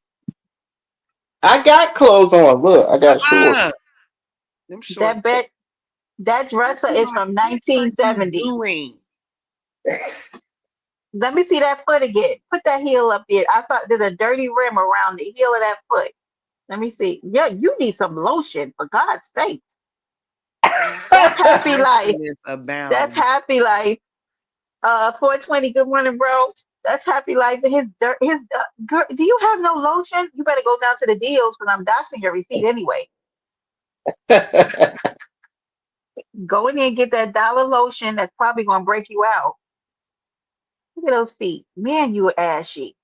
I got clothes on. Look, I got shorts. Uh-uh. Them shorts. That bet that dresser is from What are you 1970. doing? Let me see that foot again. Put that heel up there. I thought there's a dirty rim around the heel of that foot. Let me see. Yeah, you need some lotion for God's sakes. That's happy life. Nastiness That's abound. happy life. 420. Good morning, bro. That's happy life. And his dirt. His girl. Do you have no lotion? You better go down to the deals because I'm doxing your receipt anyway. Go in there and get that dollar lotion. That's probably gonna break you out. Look at those feet. Man, you ashy.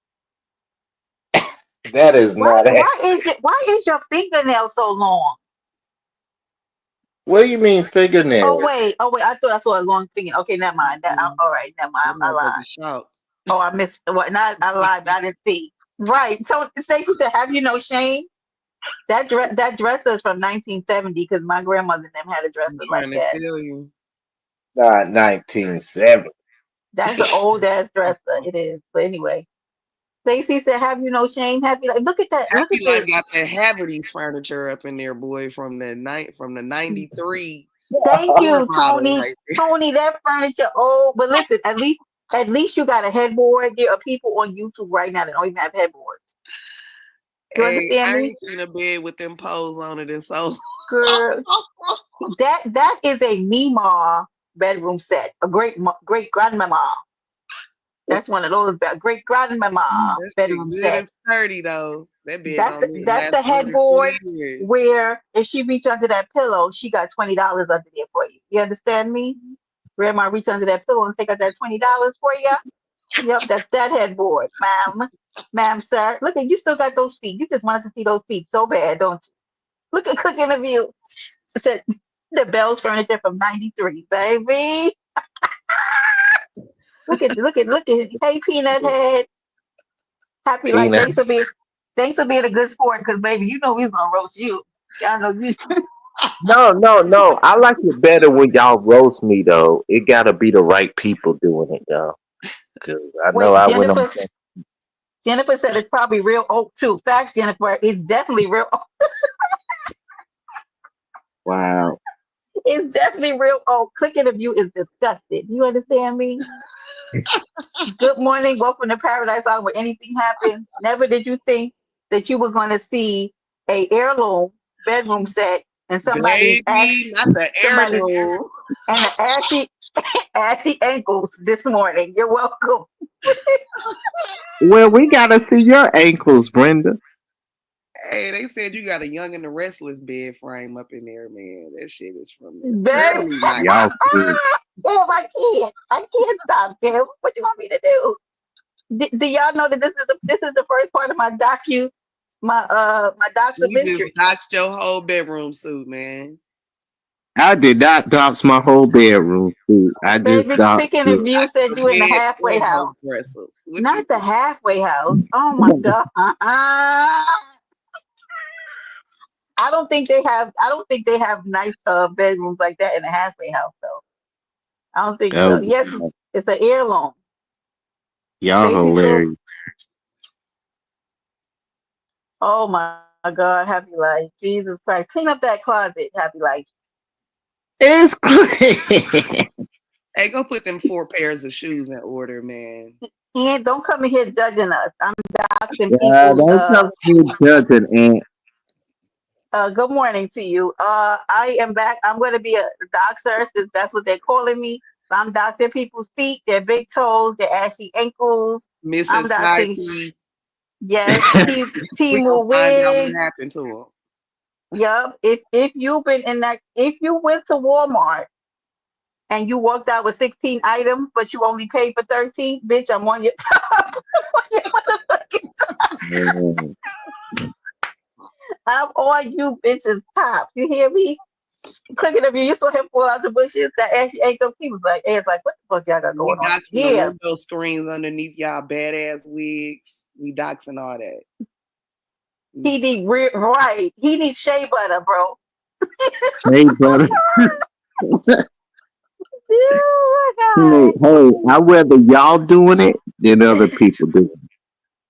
That is Why not it. why is your fingernail so long? What do you mean fingernails? Oh wait, I thought I saw a long finger. Okay, never mind. All right, never mind. That I motherfucker lied. shout. Oh, I missed what not I lied, but I didn't see. Right. So Stacey said, have you no shame? That dresser is from 1970 because my grandmother and them had a I'm dresser like trying to that. tell you. Not 1970. That's an old ass dresser. It is. But anyway, Stacy said, "Have you no shame? Happy like look at that. Look Happy at Life the got that Haverty's furniture up in there, boy, from the 93 thank floor you, model Tony. right there. Tony, that furniture old. But listen, at least you got a headboard. There are people on YouTube right now that don't even have headboards. You Hey, understand I me? ain't seen a bed with them poles on it and so Girl, that is a Mima bedroom set. A great grandmama. That's one of those great grandmama that shit bedroom good set. and sturdy though. That bed That's gonna that's last the 120 headboard years. where if she reach under that pillow, she got $20 under there for you. You understand me? Grandma reach under that pillow and take out that $20 for you. Yep, that's that headboard, ma'am, sir. Look at you still got those feet. You just wanted to see those feet so bad, don't you? Look at Cooking the View. It said the Bell's furniture from '93, baby. Look at. Hey, Peanut Head. Happy like Peanut. thanks for being a good sport, because baby, you know we was gonna roast you. Y'all know you. No. I like it better when y'all roast me though. It gotta be the right people doing it, though. Cause I know Wait, I went on. Jennifer said it's probably real oak too. Facts, Jennifer. It's definitely real. Wow. It's definitely real oak. Clicking of you is disgusted. You understand me? Good morning. Welcome to Paradise Island where anything happens. Never did you think that you were going to see a heirloom bedroom set and somebody's ass, Baby, not the somebody heirloom. and the ashy ankles this morning. You're welcome. Well, we gotta see your ankles, Brenda. Hey, they said you got a Young and the Restless bed frame up in there, man. That shit is from the Very. early night. Y'all good. Damn, I can't stop, Kim. What you want me to do? Do y'all know that this is the first part of my docs of You just mystery? doxed your whole bedroom suit, man. I did not dox my whole bedroom, suit. I just Baby, doxed picking it. if you Doxed said your you in the bed halfway and your house, dresser. What you not the halfway house. Oh my god. I don't think they have nice bedrooms like that in a halfway house though. I don't think so. Oh, Yes, it's an heirloom. y'all Stacy said, hilarious. "Oh my God, happy life, Jesus Christ, clean up that closet, happy life." It's great. Hey, go put them 4 pairs of shoes in order, man. And don't come in here judging us. I'm doxing Yeah, people's. don't come here judging, Aunt. Good morning to you. I am back. I'm going to be a doxer since that's what they're calling me. So I'm doxing people's feet, their big toes, their ashy ankles. I'm Mrs. doxing, Nike. yes, We gonna Timu find out what wig. happened to him. Yup. If you've been in that, if you went to Walmart and you walked out with 16 items, but you only paid for 13, bitch, I'm on your top. On your Mm. I'm on you bitches top. You hear me? Clicking of you, you saw him pull out the bushes. That ashy ankle. He was like, "Hey, it's like, what the fuck y'all got We going on doxing the here?" window screens underneath y'all badass wigs. We doxing all that. He need right. He needs shea butter, bro. Hey, brother. Oh Hey, my hey, I rather y'all doing it than other people doing it.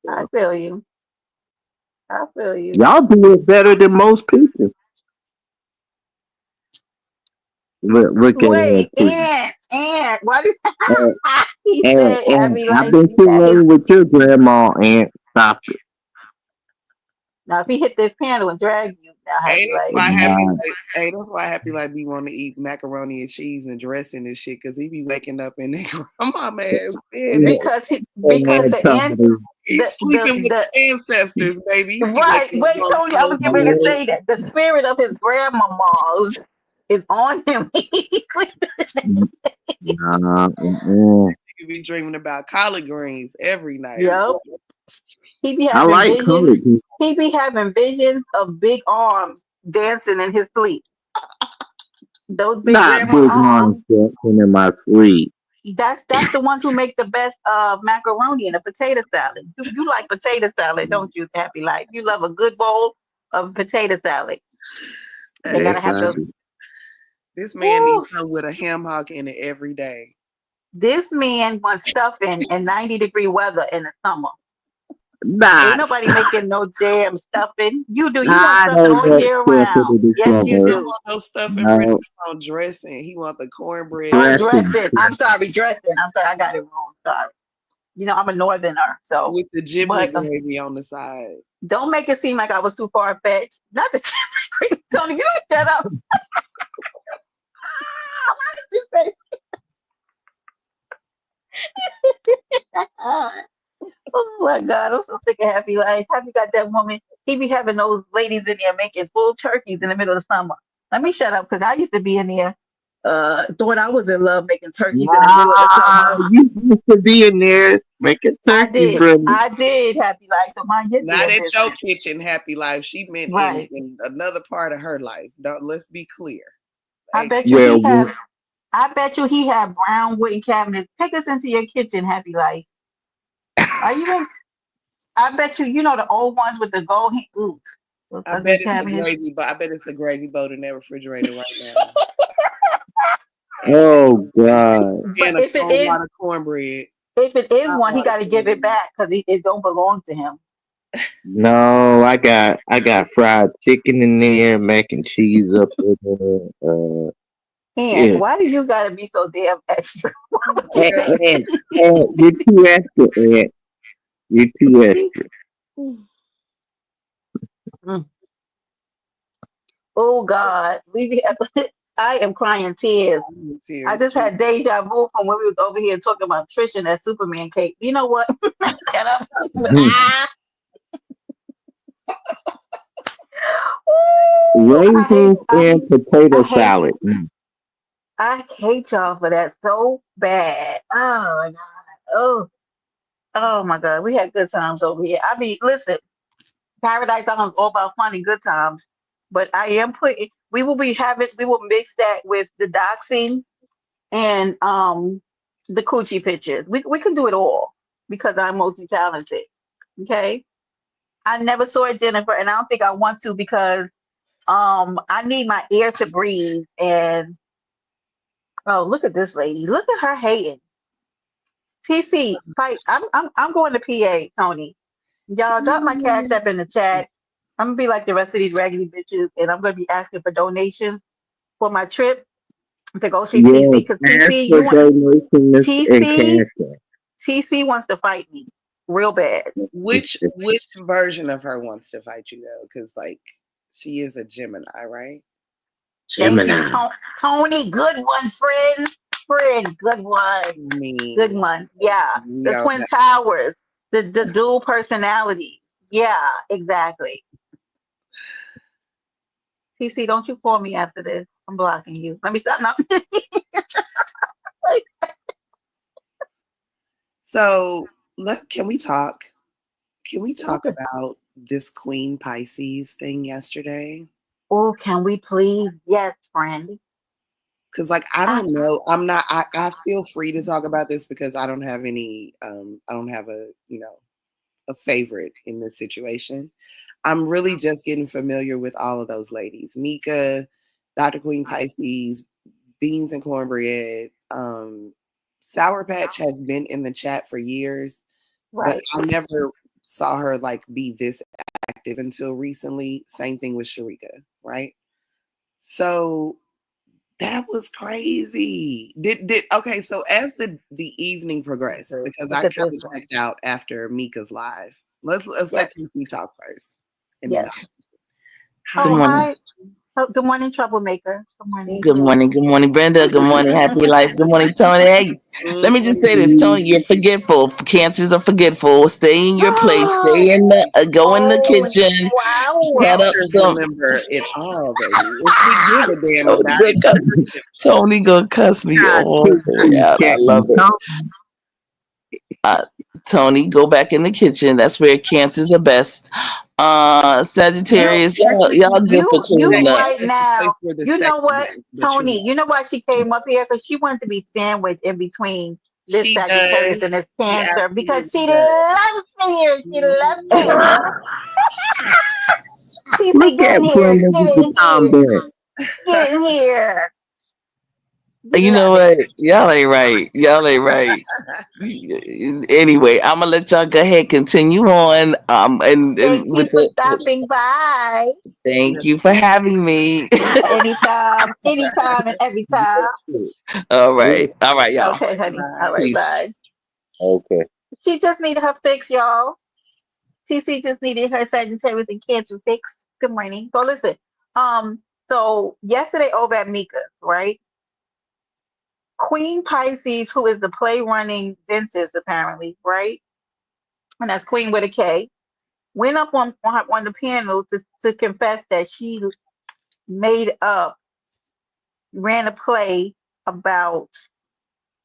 god. I So, feel you. I feel you. y'all do it better than most people. Look at that Wait, too. and why do And, he and, said and happy I've life been too that his long with your grandma, Aunt. Stop it. now if he hit this panel and drag you now Hey, happy that's life. why happy. Nah, That's why happy like be want to eat macaroni and cheese and dressing and shit because he be waking up in that grandma ass bed. Because and somebody, He's sleeping with the the ancestors, baby. He be right. waking up Wait, all Tony, I was getting ready to cold. say that the spirit of his grandmama's is on him. nah, mm-mm. He be dreaming about collard greens every night. Yep. He be I having like visions. colored people. He be having visions of big arms dancing in his sleep. Those big Not grandma big arms arms. dancing in my sleep. That's the ones who make the best macaroni and a potato salad. You like potato salad, don't you, Happy Life? You love a good bowl of potato salad. They That's gotta have those. funny. This man Woo, needs some with a ham hock in it every day. this man wants stuffing in 90-degree weather in the summer. Ain't Nah, nobody stop. making no damn stuffing. You do. You want I stuffing don't all want year stuff round. in the Yes, you He summer. don't do. want no stuffing, Brittany. No, He want dressing. He want the cornbread. Oh, dressing. dressing. I'm sorry, dressing. I'm sorry, I got it wrong. Sorry. You know, I'm a northerner, so. With the giblet But gravy on the side. don't make it seem like I was too far fetched. Not the chicken. Tony, you don't shut up. Why did you say? Oh my God, I'm so sick of Happy Life. Happy got that woman. He be having those ladies in there making full turkeys in the middle of the summer. Let me shut up because I used to be in there. Thought I was in love making turkeys in the middle of the Nah, summer. you used to be in there making I turkey, did. brother. I did, Happy Life. So mind your Not damn at your business. kitchen, happy life. She meant Right. in another part of her life. Let's be clear. I Hey, bet you Well, he have. I bet you he had brown wooden cabinets. Take us into your kitchen, Happy Life. Are you in? I bet you. You know the old ones with the gold. Ooh, those I ugly bet it's a cabinets. gravy, but I bet it's a gravy boat in that refrigerator right now. oh God. But And a cold lot of cornbread. if it is Hot one, he water got to give it cornbread. back because it don't belong to him. No, I got fried chicken in there, mac and cheese up in there. And Yeah. why do you got to be so damn extra? Why would you And, say? and, and you're too extra, Aunt. You're too extra. Mm. Oh God, I am crying tears. I Cheers. just had deja vu from when we was over here talking about Trish and that Superman cake. You know what? Shut up. Ah! Ooh, Raisins and potato I hate salad. I hate y'all for that so bad. Oh my God. Oh, oh my God. We had good times over here. I mean, listen, Paradise Island's all about fun and good times. But I am putting we will mix that with the doxing and the coochie pictures. We can do it all because I'm multi-talented. Okay. I never saw it, Jennifer, and I don't think I want to because I need my air to breathe. And oh, look at this lady. Look at her hating. TC, fight. I'm going to PA, Tony. Y'all drop my cash app in the chat. I'm gonna be like the rest of these raggedy bitches, and I'm gonna be asking for donations for my trip to go see TC. Yes, Because ask TC, for donations and TC, cash app. TC wants to fight me real bad. Which version of her wants to fight you though? Because like she is a Gemini, right? Thank you, Gemini. Tony. Good one, friend. Friend, good one. I Good mean, one. Yeah. we The don't Twin know. Towers, the dual personality. Yeah, exactly. TC, don't you call me after this. I'm blocking you. Let me stop now. So can we talk? Can we Okay. talk about this Queen Pisces thing yesterday? Oh, can we please? Yes, friend. Because like I don't know. I feel free to talk about this because I don't have any I don't have a a favorite in this situation. I'm really just getting familiar with all of those ladies. Mika, Dr. Queen Pisces, Beans and Cornbread. Sour Patch has been in the chat for years, but Right. I never saw her like be this active until recently. Same thing with Sharika, right? So that was crazy. Did okay, so as the evening progressed, because Look I at kind this of one. checked out after Mika's live. Let's let Yes. TC talk first. And then Yes. Good Oh, morning. hi. Oh, good morning, troublemaker. Good morning. Good morning. Good morning, Brenda. Good morning, Happy Life. Good morning, Tony. Hey, let me just say this, Tony. You're forgetful. Cancers are forgetful. Stay in your place. Stay in the. Go in the Oh, kitchen. wow. Cut up Cancers some. remember it all, baby. If we give a damn Tony about gonna it, we cuss. Tony gonna cuss me God, all keep the way out. I love checking. it. Tony, go back in the kitchen. That's where cancers are best. You Sagittarius, y'all good for you cleaning up. right That's the place now. where the You sex know what, is, but you're Tony? right. You know why she came up here? So she wanted to be sandwiched in between this She Sagittarius does. and this She Cancer because absolutely she does. loves me here. She loves me. Mhm. CC, Look get at in here. Brenda Get with the in here. comment. Get in here. You know Love it. what? Y'all ain't right. Y'all ain't right. Anyway, I'm gonna let y'all go ahead, continue on. Thank And you with for the stopping by. thank you for having me. Anytime, anytime, and every time. All right, y'all. Okay, honey. All Bye. right, Peace. bye. Okay. She just needed her fix, y'all. TC just needed her Sagittarius and Cancer fix. Good morning. So listen, so yesterday over at Mika's, right? Queen Pisces, who is the play running dentist apparently, right? And that's Queen with a K, went up on the panel to confess that she made up, ran a play about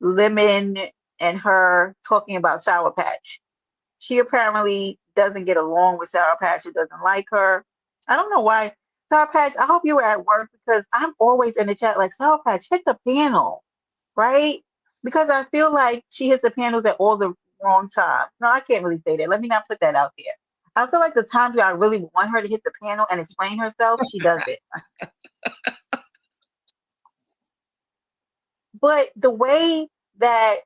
Lemon and her talking about Sour Patch. She apparently doesn't get along with Sour Patch. She doesn't like her. I don't know why. Sour Patch, I hope you were at work because I'm always in the chat like, Sour Patch, hit the panel, right? Because I feel like she hits the panels at all the wrong times. No, I can't really say that. Let me not put that out there. I feel like the times where I really want her to hit the panel and explain herself, she does it. But the way that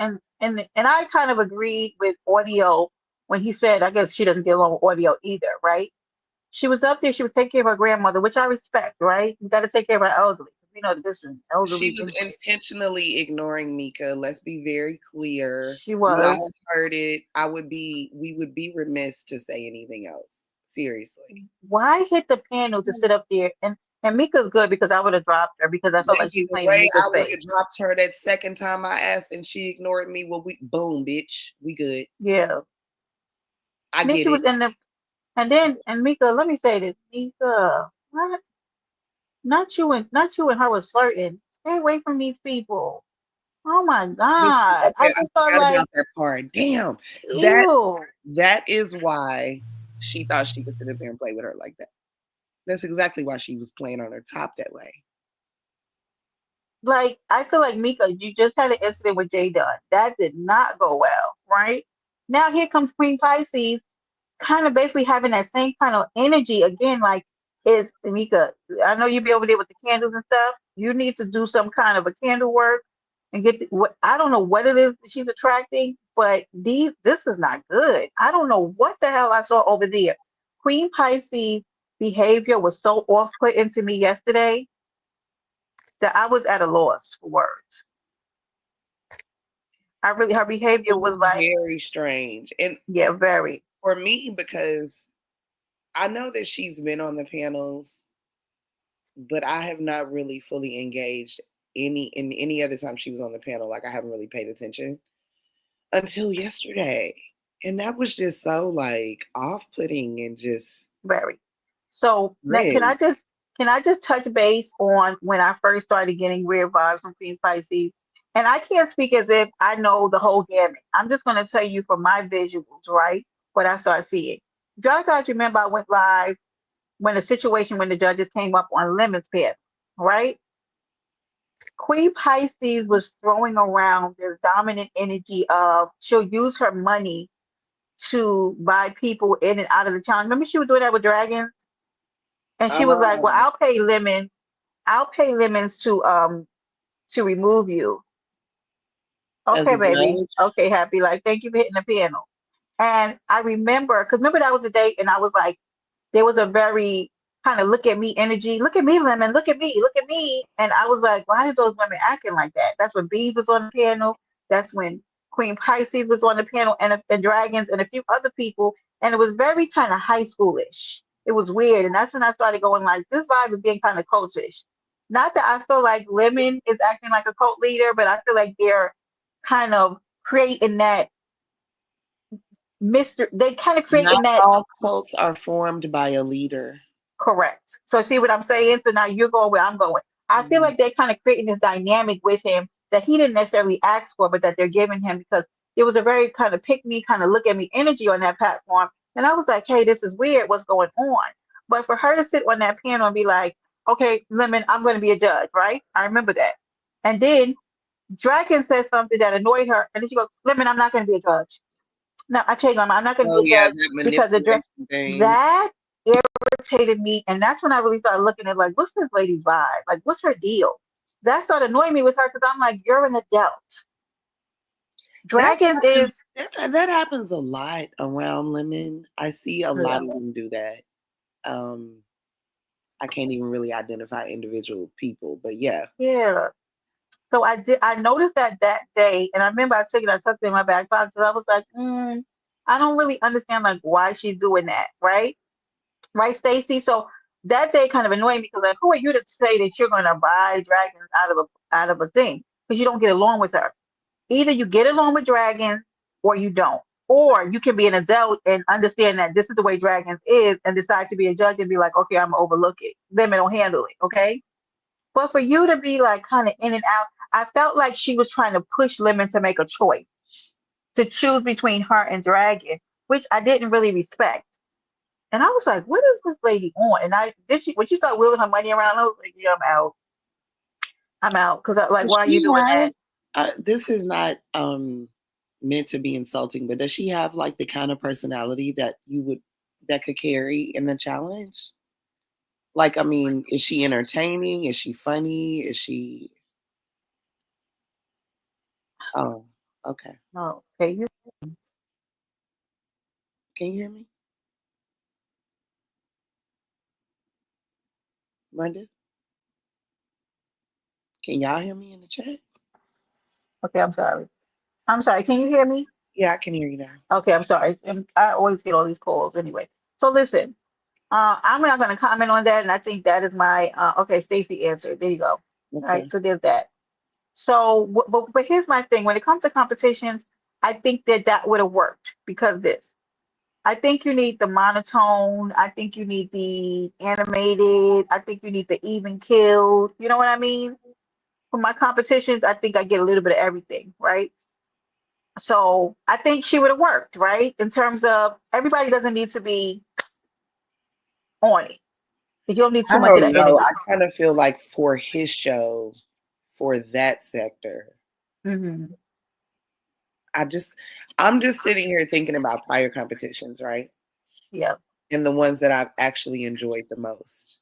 and I kind of agreed with Audio when he said, I guess she doesn't get along with Audio either, right? She was up there, she was taking care of her grandmother, which I respect, right? You got to take care of our elderly. We know that this is She elderly was anyway. intentionally ignoring Mika. Let's be very clear. She We was. all heard it. We would be remiss to say anything else. Seriously. Why hit the panel to sit up there? And Mika's good because I would have dropped her because I felt like Baby, she the played in way Mika's I would face. have dropped her that second time I asked and she ignored me, well, we boom, bitch. We good. Yeah. I And then get she was it. in the and Mika, let me say this, Mika, what? Not you and her was flirting. Stay away from these people. Oh my Listen, God. okay, I I just felt forgot like, about that part. Damn. That ew. that is why she thought she could sit up there and play with her like that. That's exactly why she was playing on her top that way. Like, I feel like Mika, you just had an incident with Jay Dunn. That did not go well, right? Now here comes Queen Pisces kind of basically having that same kind of energy again. Like, is Mika, I know you be over there with the candles and stuff. You need to do some kind of a candle work and what I don't know what it is that she's attracting, but this is not good. I don't know what the hell I saw over there. Queen Pisces behavior was so off-putting to me yesterday that I was at a loss for words. Her behavior It was was like, very strange. And yeah, very. for me, because I know that she's been on the panels, but I have not really fully engaged any other time she was on the panel. Like I haven't really paid attention until yesterday. And that was just so like off putting and just Very. So now, grim. can I just touch base on when I first started getting weird vibes from Queen Pisces? And I can't speak as if I know the whole gamut. I'm just going to tell you from my visuals, right? What I started seeing. Do y'all guys remember I went live when the situation when the judges came up on Lemon's pit, right? Queen Pisces was throwing around this dominant energy of she'll use her money to buy people in and out of the challenge. Remember she was doing that with dragons? And she was like, "Well, Um, I'll pay lemons to remove you." as Okay, a baby. judge, Okay, happy. Like, thank you for hitting the piano. And I remember, because remember that was the date, and I was like, there was a very kind of look at me energy. Look at me, Lemon. Look at me. Look at me. And I was like, why is those women acting like that? That's when Bees was on the piano. That's when Queen Pisces was on the piano, and Dragons and a few other people. And it was very kind of high schoolish. It was weird. And that's when I started going like, this vibe is getting kind of cultish. Not that I feel like Lemon is acting like a cult leader, but I feel like they're kind of creating that they kind of not creating that. all cults are formed by a leader. Correct. So see what I'm saying? So now you're going where I'm going. I feel Mhm. like they're kind of creating this dynamic with him that he didn't necessarily ask for, but that they're giving him because there was a very kind of pick me, kind of look at me energy on that platform. And I was like, hey, this is weird. What's going on? But for her to sit on that panel and be like, okay, Lemon, I'm going to be a judge, right? I remember that. And then Dragon said something that annoyed her. And then she goes, Lemon, I'm not going to be a judge. No, I changed my mind. I'm not going to Oh be a yeah, judge that because manipulation thing. that irritated me. And that's when I really started looking at like, what's this lady's vibe? Like, what's her deal? That started annoying me with her because I'm like, you're an adult. That Dragons happens, is that happens a lot around Lemon. I see a lot of them do that. I can't even really identify individual people, but yeah. yeah. So I noticed that day, and I remember I tucked it in my back pocket because I was like, I don't really understand like why she's doing that, right? Right, Stacy? So that day kind of annoyed me because like, who are you to say that you're gonna buy dragons out of a thing? Because you don't get along with her. Either you get along with dragons or you don't. Or you can be an adult and understand that this is the way dragons is and decide to be a judge and be like, okay, I'm gonna overlook it. Them don't handle it, okay? But for you to be like kind of in and out, I felt like she was trying to push Lemon to make a choice, to choose between her and Dragon, which I didn't really respect. And I was like, what is this lady on? And I did she when she started wheeling her money around, I was like, yeah, I'm out. I'm out. Because like, Does why are you she doing have, that? this is not meant to be insulting, but does she have like the kind of personality that could carry in the challenge? Like, I mean, is she entertaining? Is she funny? Is she? Oh, okay. No, okay, you Can you hear me, Brenda? Can y'all hear me in the chat? okay, I'm sorry. I'm sorry. Can you hear me? Yeah, I can hear you now. Okay, I'm sorry. I always get all these calls anyway. So listen, I'm not going to comment on that, and I think that is my okay. Stacy answered. There you go. All right, Okay. so there's that. So, but here's my thing. When it comes to competitions, I think that would have worked because this. I think you need the monotone. I think you need the animated. I think you need the even killed. You know what I mean? For my competitions, I think I get a little bit of everything, right? So I think she would have worked, right? In terms of everybody doesn't need to be on it. You don't need too I much of don't that know. energy. I kind of feel like for his show, for that sector, Hmm. I just, I'm just sitting here thinking about prior competitions, right? Yeah, And the ones that I've actually enjoyed the most.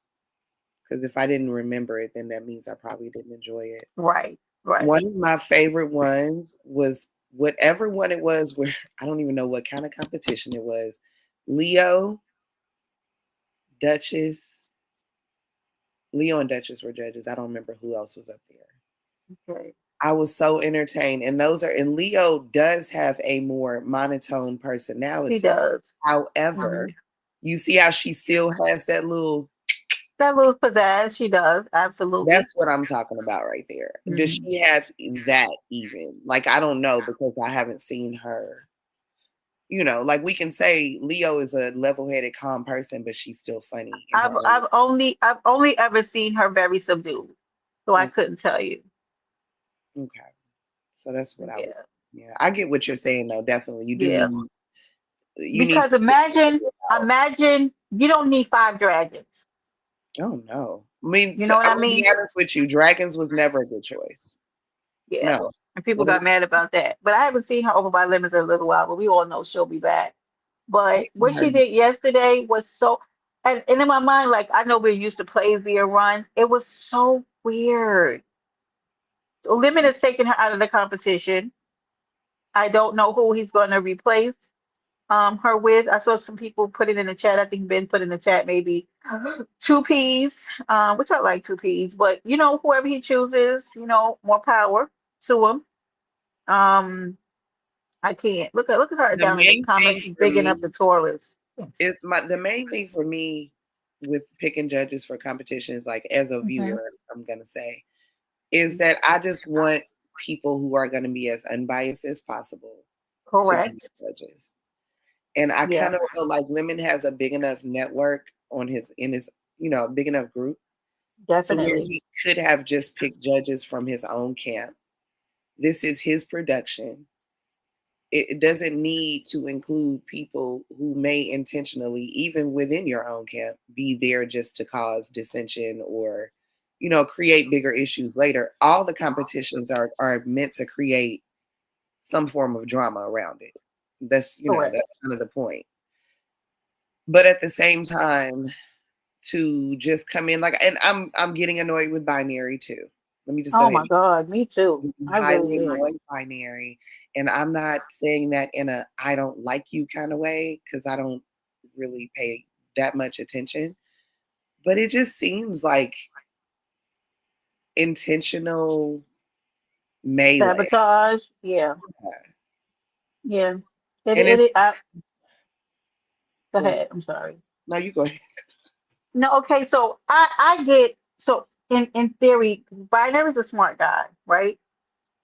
Because if I didn't remember it, then that means I probably didn't enjoy it. right, right. One of my favorite ones was whatever one it was, where I don't even know what kind of competition it was. Leo, Duchess, Leo and Duchess were judges. I don't remember who else was up there. Okay. I was so entertained. And Leo does have a more monotone She personality. does. However, Hmm. you see how she still has that little, That little pizzazz, she does. Absolutely. that's what I'm talking about right there. Does Hmm. she have that even? Like, I don't know because I haven't seen her. You know, like we can say Leo is a level-headed, calm person, but she's still funny in her own I've only ever seen her very subdued, so I way. couldn't tell you. Okay. So that's what I was. Yeah, Yeah, I get what you're saying though. Definitely, yeah. you need Because to figure it out. imagine you don't need five dragons. Oh no. I mean, You so know what I'm I gonna be mean? honest with you. Dragons was never a good choice. Yeah. No. And people What got mad about that. But I haven't seen her over by limits in a little while, but we all know she'll be back. I But seen what her. she did yesterday was so, and in my mind, like I know we're used to plays via run. It was so weird. So Limit is taking her out of the competition. I don't know who he's going to replace her with. I saw some people put it in the chat. I think Ben put in the chat maybe two P's, which I like two P's, but you know, whoever he chooses, you know, more power to him. Um, I can't look at her The down in the main comments. thing She's for bigging up me the Taurus. is the main thing for me with picking judges for competitions, like as a Hmm. viewer, I'm gonna say, is that I just want people who are gonna be as unbiased as possible to be Correct. judges. And I Yeah, kind of feel like Lemon has a big enough network in his, big enough group to where definitely. he could have just picked judges from his own camp. This is his production. It doesn't need to include people who may intentionally, even within your own camp, be there just to cause dissension or, create bigger issues later. All the competitions are meant to create some form of drama around it. That's Correct. that's kind of the point. But at the same time, to just come in like, and I'm getting annoyed with binary too. Let me just go Oh ahead. my God, me too. I'm I highly really am. annoyed binary, and I'm not saying that in a I don't like you kind of way because I don't really pay that much attention. But it just seems like intentional melee. Sabotage. Yeah, yeah. And it's Go go ahead. ahead. I'm sorry. No, you go ahead. No, okay. So I get so in theory, Binary's a smart guy, right?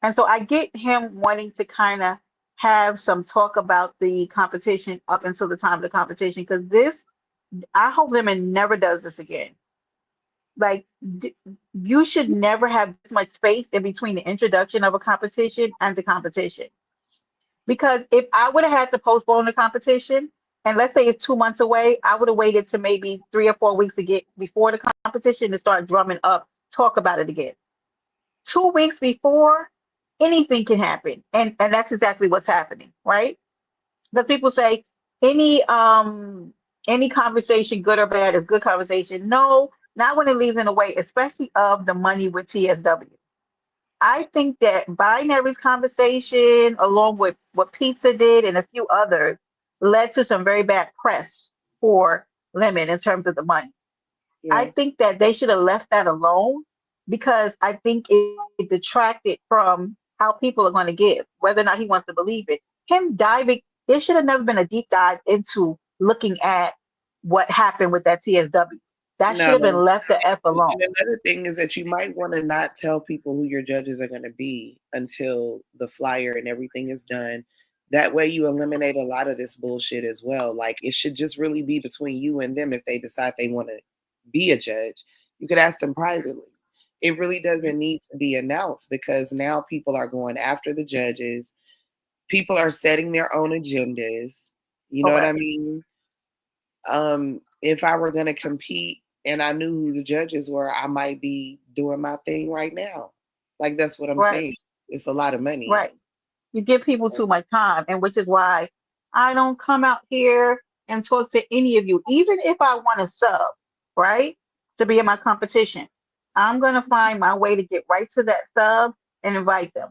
And so I get him wanting to kind of have some talk about the competition up until the time of the competition because this I hope Lemon never does this again. Like you should never have this much space in between the introduction of a competition and the competition. Because if I would have had to postpone the competition, and let's say it's 2 months away, I would have waited to maybe 3 or 4 weeks to get before the competition to start drumming up, talk about it again. 2 weeks before, anything can happen, and that's exactly what's happening, right? Because people say any conversation, good or bad, is good conversation. No, not when it leaves in a way, especially of the money with TSW. I think that Binary's conversation, along with what Pizza did and a few others, led to some very bad press for Lemon in terms of the money. I Yeah. think that they should have left that alone because I think it detracted from how people are going to give, whether or not he wants to believe it. Him diving, there should have never been a deep dive into looking at what happened with that TSW. That should have No. been left the F And alone. another thing is that you might want to not tell people who your judges are going to be until the flyer and everything is done. That way you eliminate a lot of this bullshit as well. Like it should just really be between you and them if they decide they want to be a judge. You could ask them privately. It really doesn't need to be announced because now people are going after the judges. People are setting their own agendas. You know what I Correct. mean? If I were going to compete and I knew who the judges were, I might be doing my thing right now. Like that's what I'm Right. saying. It's a lot of money. Right. You give people too much time, and which is why I don't come out here and talk to any of you, even if I want to sub, right, to be in my competition. I'm gonna find my way to get right to that sub and invite them.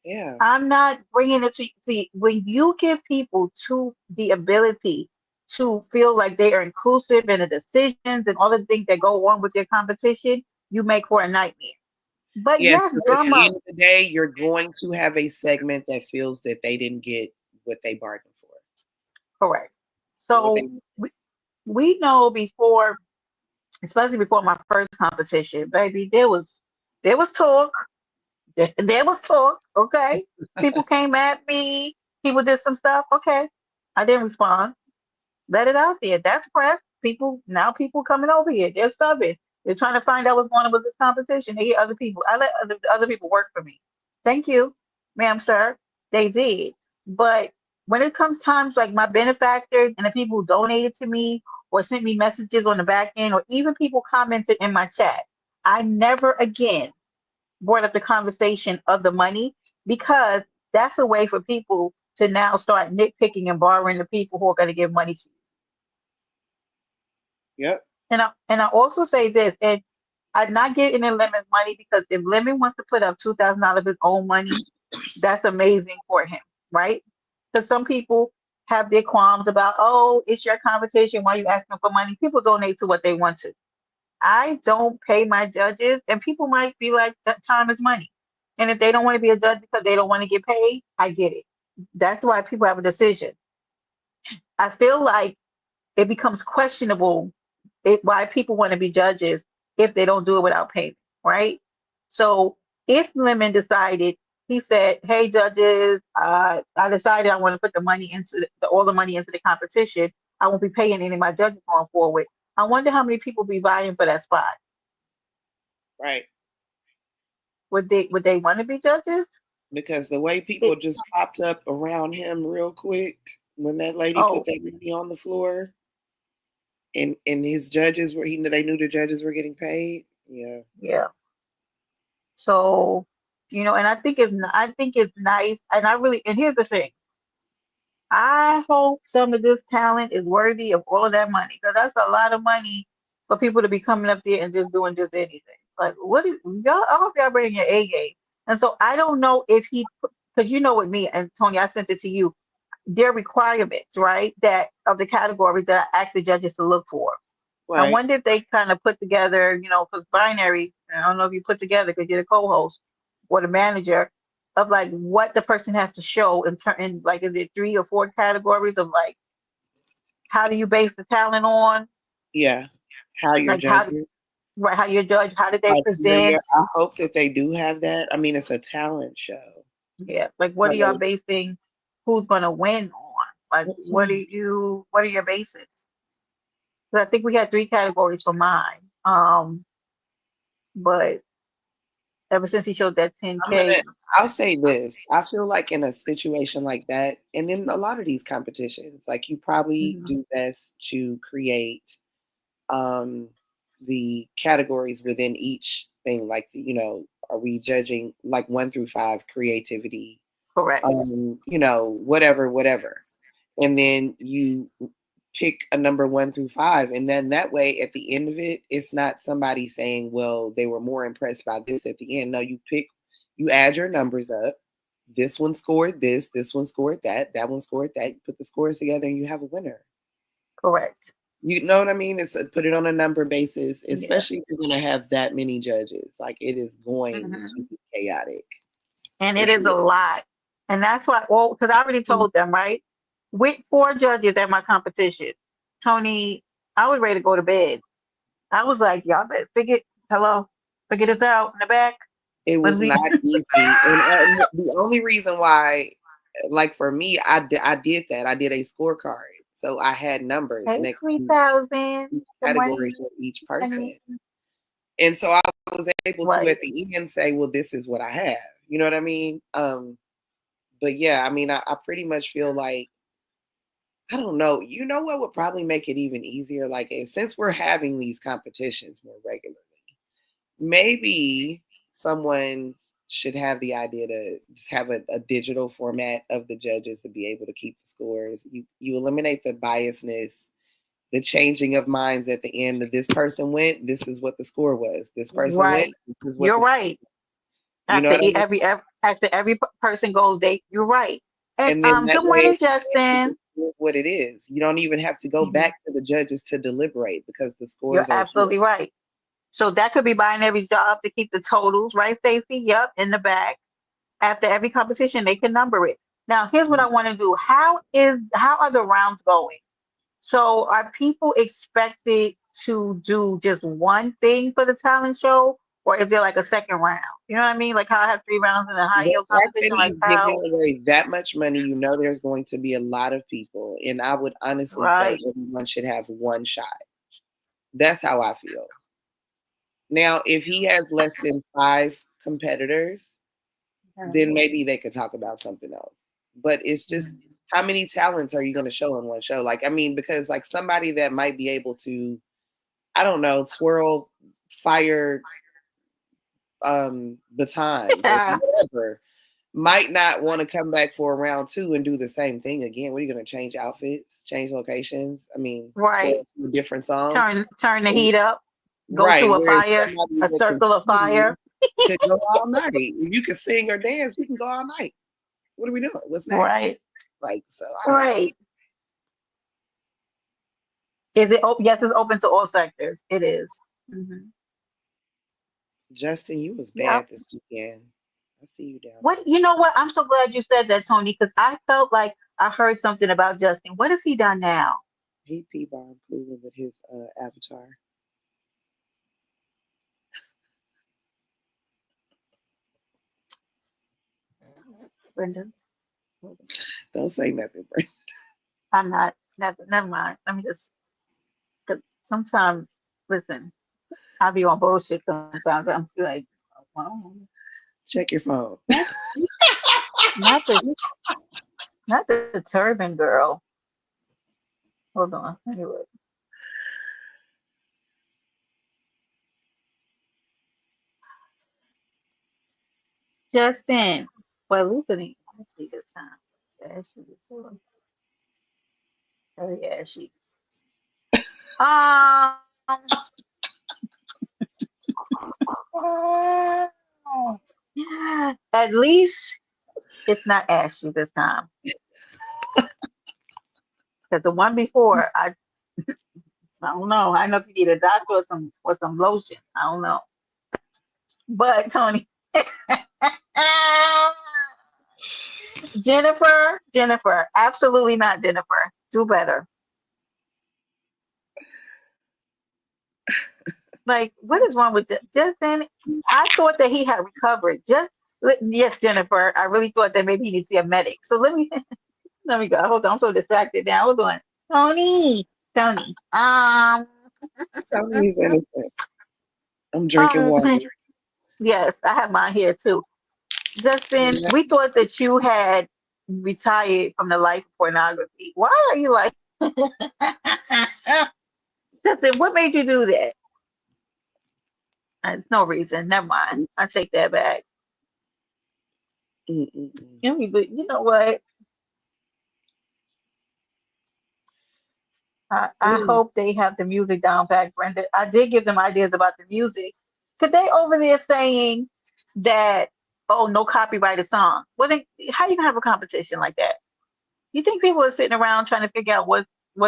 Yeah. I'm not bringing it to see when you give people to the ability to feel like they are inclusive in the decisions and all the things that go on with their competition, you make for a nightmare. But Yes, yes, but at drum the up, end of the day, you're going to have a segment that feels that they didn't get what they bargained for. correct. What So they we know before, especially before my first competition, baby, there was talk. There was talk. Okay, people came at me. People did some stuff. Okay, I didn't respond. Let it out there. That's press. People coming over here. They're subbing. They're trying to find out what's going on with this competition. They hear other people. I let other people work for me. Thank you, ma'am, sir. They did. But when it comes times like my benefactors and the people who donated to me or sent me messages on the back end or even people commented in my chat, I never again brought up the conversation of the money because that's a way for people to now start nitpicking and borrowing the people who are going to give money to you. Yep. And I also say this, and I'm not getting in Lemon's money because if Lemon wants to put up $2,000 of his own money, that's amazing for him, right? Because some people have their qualms about, oh, it's your competition. Why are you asking for money? People donate to what they want to. I don't pay my judges, and people might be like, that time is money. And if they don't want to be a judge because they don't want to get paid, I get it. That's why people have a decision. I feel like it becomes questionable why people want to be judges if they don't do it without payment, right? So if Lemon decided, he said, "Hey judges, I decided I want to put the money into all the money into the competition. I won't be paying any of my judges going forward." I wonder how many people be vying for that spot. Right. Would they want to be judges? Because the way people It, just popped up around him real quick when that lady put oh that money on the floor and his judges were they knew the judges were getting paid. Yeah. yeah. So and I think it's nice, and I really and here's the thing. I hope some of this talent is worthy of all of that money because that's a lot of money for people to be coming up there and just doing just anything. Like, what do y'all? I hope y'all bring your A game. And so I don't know if he, because you know with me and Tony, I sent it to you. Their requirements, right? That of the categories that I asked the judges to look for. I Right. wonder if they kind of put together, because binary, I don't know if you put together because you're the co-host or the manager of like what the person has to show in like is it 3 or 4 categories of like how do you base the talent on? Yeah. How you're Like how judging. right, how you judge, how did they Criteria. present? I hope that they do have that. I mean, it's a talent show. Yeah, like what are y'all So, basing who's gonna win on? Like what are your bases? 'Cause I think we had 3 categories for mine. But ever since he showed that I'm gonna 10K. I'll say this. I feel like in a situation like that, and in a lot of these competitions, like you probably Mhm. do best to create um the categories within each thing. Like, are we judging like 1 through 5 creativity, Correct. whatever. And then you pick a number 1 through 5. And then that way, at the end of it, it's not somebody saying, well, they were more impressed by this at the end. No, you add your numbers up. This one scored this one scored that one scored that. You put the scores together and you have a winner. Correct. You know what I mean? It's put it on a number basis, Yeah. especially if you're going to have that many judges. Like it is going to Hmm. be chaotic And for it is a sure. lot. And that's why, well, because I already told them, right? With 4 judges at my competition, Tony, I was ready to go to bed. I was like, y'all better figure this out in the back. It When was we not easy, and the only reason why, like for me, I did that. I did a scorecard, so I had numbers Hey, next to 3,000. each Good category morning, for each honey. person, and so I was able to Right. at the end say, "Well, this is what I have." You know what I mean? But yeah, I mean, I pretty much feel like I don't know. You know what would probably make it even easier? Like, since we're having these competitions more regularly, maybe someone should have the idea to just have a digital format of the judges to be able to keep the scores. You eliminate the biasness, the changing of minds at the end. That this person went, this is what the score was. This person went, Right. this is what You're the right. you know After what I mean? every person goes, you're right. And And then that good way, morning, Justin. it's what it is. You don't even have to go Mhm. back to the judges to deliberate because the You're scores are here. absolutely right. So that could be binary job to keep the totals, right, Stacy? Yep, in the back. After every competition, they can number it. Now, here's what I want to do. How are the rounds going? So are people expected to do just one thing for the talent show, or is there like a second round? You know what I mean? Like how I have 3 rounds in a high The yield fact that competition, like he's how, giving away that much money, there's going to be a lot of people. And I would honestly say right? everyone should have one shot. That's how I feel. Now, if he has less than 5 competitors, then Mhm. maybe they could talk about something else. But it's just how many talents are you going to show in one show? Like, I mean, because like somebody that might be able to, I don't know, twirl fire batons or Yeah, whatever might not want to come back for a round 2 and do the same thing again. What are you going to change outfits, change locations? I mean, right. twirl to a different song. Turn the And- heat up, go right. to Whereas somebody a that can circle of sing fire. could go all night. If you can sing or dance, you can go all night. What are we doing? What's next? Right, Like, so I don't know. right. Is it open? Yes, it's open to all sectors. It is. Hmm. Justin, you was Yeah. bad this weekend. I see you down What, there. you know what? I'm so glad you said that, Tony, because I felt like I heard something about Justin. What has he done now? He P-bomb cruising with his avatar. Brenda? Don't say nothing, Brent. I'm not. Never mind. Let me just. Cause sometimes, listen, I be on bullshit. Sometimes I'm like, well, Check your phone. not not the not the turban girl. Hold on. Anyway, Justin. Well, listening. Let's see this time. There she is. Very ashy. Um, at least it's not ashy this time. Because the one before, I don't know. I don't know if you need a doctor or some lotion. I don't know. But Tony, Jennifer, absolutely not Jennifer. Do better. Like, what is wrong with Justin? I thought that he had recovered. Yes, Jennifer. I really thought that maybe he needs to see a medic. So let me go. Hold on, I'm so distracted now. Hold on, Tony. Tony's innocent. I'm drinking water. Yes, I have mine here too. Justin, Yeah. we thought that you had retired from the life of pornography. Why are you like Justin? What made you do that? There's no reason. Never mind. I take that back. Mm-mm-mm. You know what? I Mm. hope they have the music down back, Brenda. I did give them ideas about the music. Could they over there saying that, oh, no copyrighted song? How you gonna have a competition like that? You think people are sitting around trying to figure out what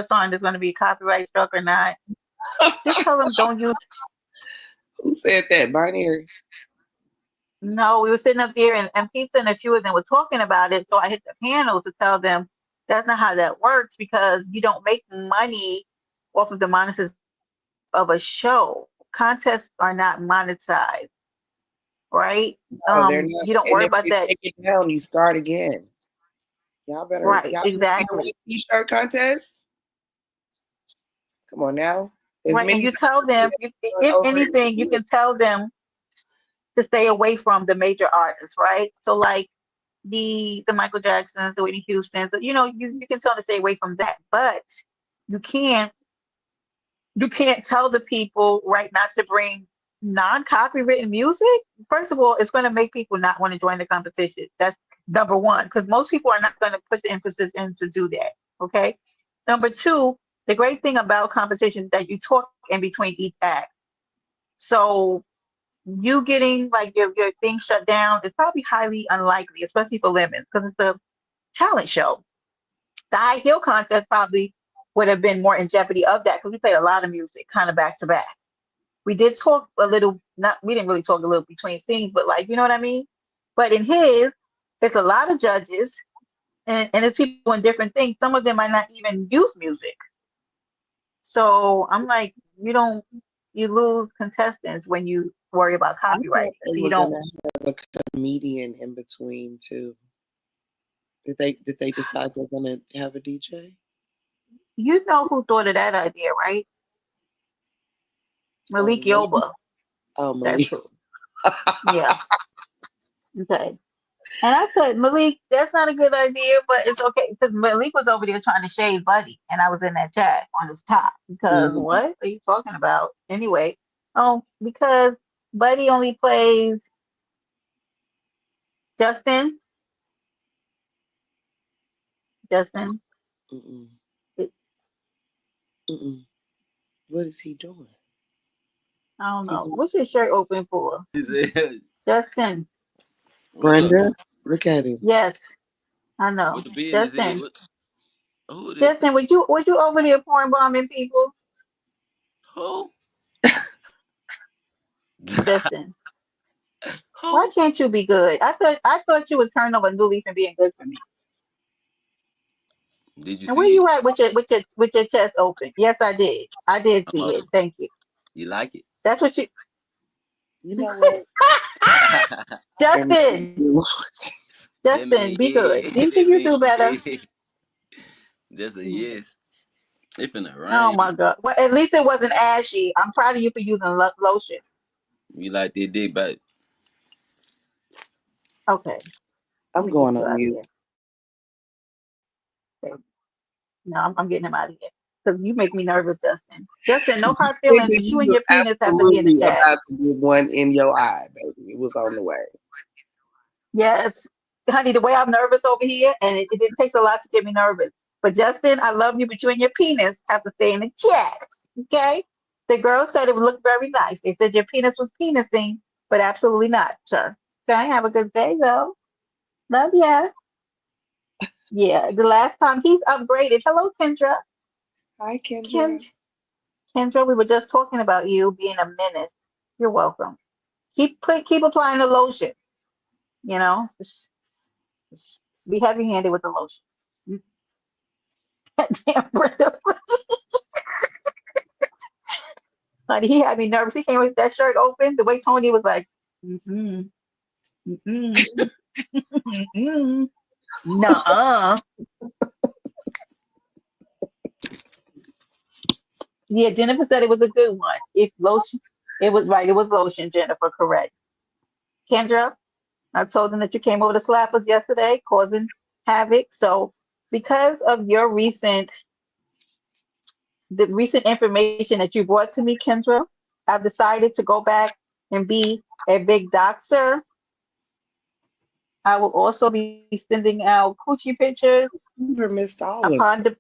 song is going to be copyright struck or not? Just tell them don't use. Who said that? Binary. No, we were sitting up there and Pizza and a few of them were talking about it. So I hit the panel to tell them that's not how that works because you don't make money off of the monetization of a show. Contests are not monetized, right? Oh, they're not. You don't And worry if about you that. take it down, you start again. Y'all better. Right, Y'all exactly. t-shirt contest. Come on now. As Right. And many you times tell them, if over it. anything, you can tell them to stay away from the major artists, right? So like the Michael Jacksons, the Whitney Houstons, you can tell them to stay away from that. But you can't you can't tell the people right not to bring non-copywritten music. First of all, it's going to make people not want to join the competition. That's number one, because most people are not going to put the emphasis in to do that. Okay. Number two, the great thing about competition is that you talk in between each act. So you getting like your thing shut down is probably highly unlikely, especially for lemons, because it's a talent show. The high heel contest probably would have been more in jeopardy of that because we played a lot of music kind of back to back. We did talk a little, not we didn't really talk a little between scenes, but like you know what I mean? But in his, it's a lot of judges and it's people doing different things. Some of them might not even use music. So I'm like, you lose contestants when you worry about I thought copyright. they So you were don't gonna have a comedian in between too. Did they decide they're gonna have a DJ? you know who thought of that idea, right? Malik Malik. Yoba. Oh, That's Malik. who. Yeah. Okay. And I said, Malik, that's not a good idea, but it's okay because Malik was over there trying to shade Buddy, and I was in that chat on his top because Mhm. what are you talking about? Anyway, because Buddy only plays Justin. Justin, Mm-mm. it, Mm-mm. What is he doing? I don't He's know. What's your shirt open for? He said, Justin. "What's up? Brenda. Look at him. Yes, I What know. the business is? Justin. Who they Justin, talking? would you over there porn bombing people? Who? Justin. Why Who? can't you be good? I thought you was turning over a new leaf and being good for me. Did you And where see it? you at with your chest open? Yes, I did. I did see Oh, it. Thank you. you like it? That's what you You know what? And Justin. That Justin, mean be good. yeah. You That think you mean do better? yeah. That's a yes. It finna Oh rain. my God. Well, at least it wasn't ashy. I'm proud of you for using lotion. You like that dick back? Okay, let I'm me get going you on out of mute. here. Okay. No, I'm getting him out of here. Because you make me nervous, Justin. Justin, no hard feelings, Nigga, but you you and was your penis have to be in the absolutely chat. about to get one in your eye, baby. It was on the way. Yes. Honey, the way I'm nervous over here, and it takes a lot to get me nervous. But Justin, I love you, but you and your penis have to stay in the chat. Okay? The girls said it would look very nice. They said your penis was penising, but absolutely not, sir. Okay, have a good day though. Love ya. Yeah, the last time he's upgraded. Hello, Kendra. Hi, Kendra. Ken, Kendra, we were just talking about you being a menace. You're welcome. Keep applying the lotion. You know, just be heavy handed with the lotion. Damn, Brenda. Honey, he had me nervous. He came with that shirt open. The way Tony was like, mm-mm, mm-mm, mm-mm, nuh-uh. Yeah, Jennifer said it was a good one. If lotion, it was right. It was lotion, Jennifer, correct. Kendra, I told them that you came over to slap us yesterday, causing havoc. So because of the recent information that you brought to me, Kendra, I've decided to go back and be a big doxer. I will also be sending out coochie pictures Kendra missed all of upon it.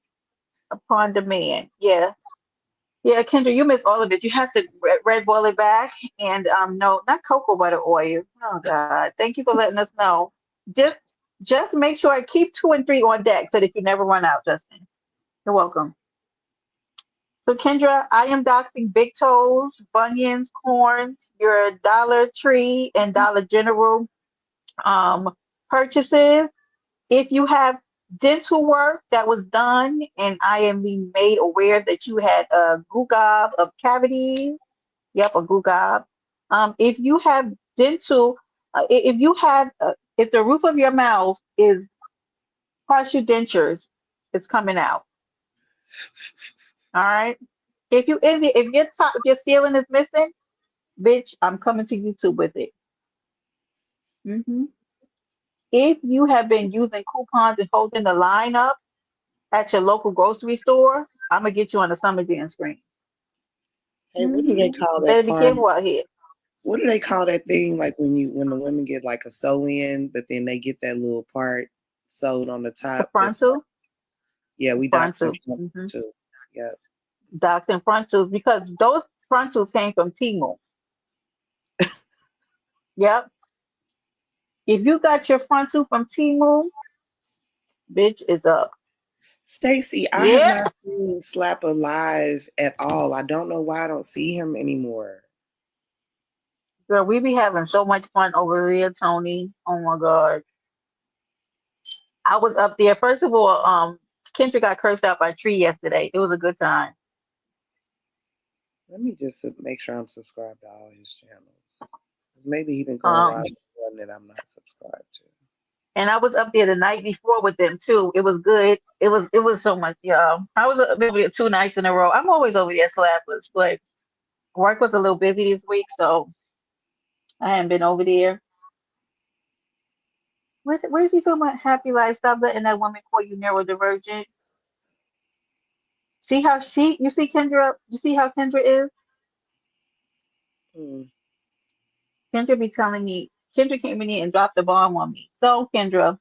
upon demand. Yeah. Yeah, Kendra, you missed all of it. You have to red boil it back and no, not cocoa butter oil. Oh God. Thank you for letting us know. Just just make sure I keep 2 and 3 on deck so that you never run out, Justin. You're welcome. So Kendra, I am doxing big toes, bunions, corns, your Dollar Tree and Dollar General um purchases. If you have dental work that was done and I am being made aware that you had a gougab of cavities, yep, a gougab. If you have dental, if you have, if the roof of your mouth is partial dentures, it's coming out. All right. If your ceiling is missing, bitch, I'm coming to YouTube with it. Hmm. If you have been using coupons and holding the line up at your local grocery store, I'm gonna get you on the summer jam screen. Hey, what do they call that Better be part? careful out here. What do they call that thing like when the women get like a sew in, but then they get that little part sewed on the The top? That's frontal, yeah, the we doxing frontal, too. Yeah. docs and frontals, because those frontals came from Temu. Yep. If you got your frontal from Temu, bitch is up. Stacy, I have Yep. not seen Slap Alive at all. I don't know why I don't see him anymore. Girl, we be having so much fun over there, Tony. Oh my God. I was up there. First of all, Kendra got cursed out by Tree yesterday. It was a good time. Let me just make sure I'm subscribed to all his channels. Maybe he been going live Um, with one that I'm not subscribed to. and I was up there the night before with them too. It was good. It was so much, y'all. I was over there 2 nights in a row. I'm always over there slappers, but work was a little busy this week, so I haven't been over there. Where's he talking about happy life? Stop letting that woman call you neurodivergent. See how you see Kendra, you see how Kendra is? Hmm. Kendra be telling me, Kendra came in here and dropped the bomb on me. So, Kendra,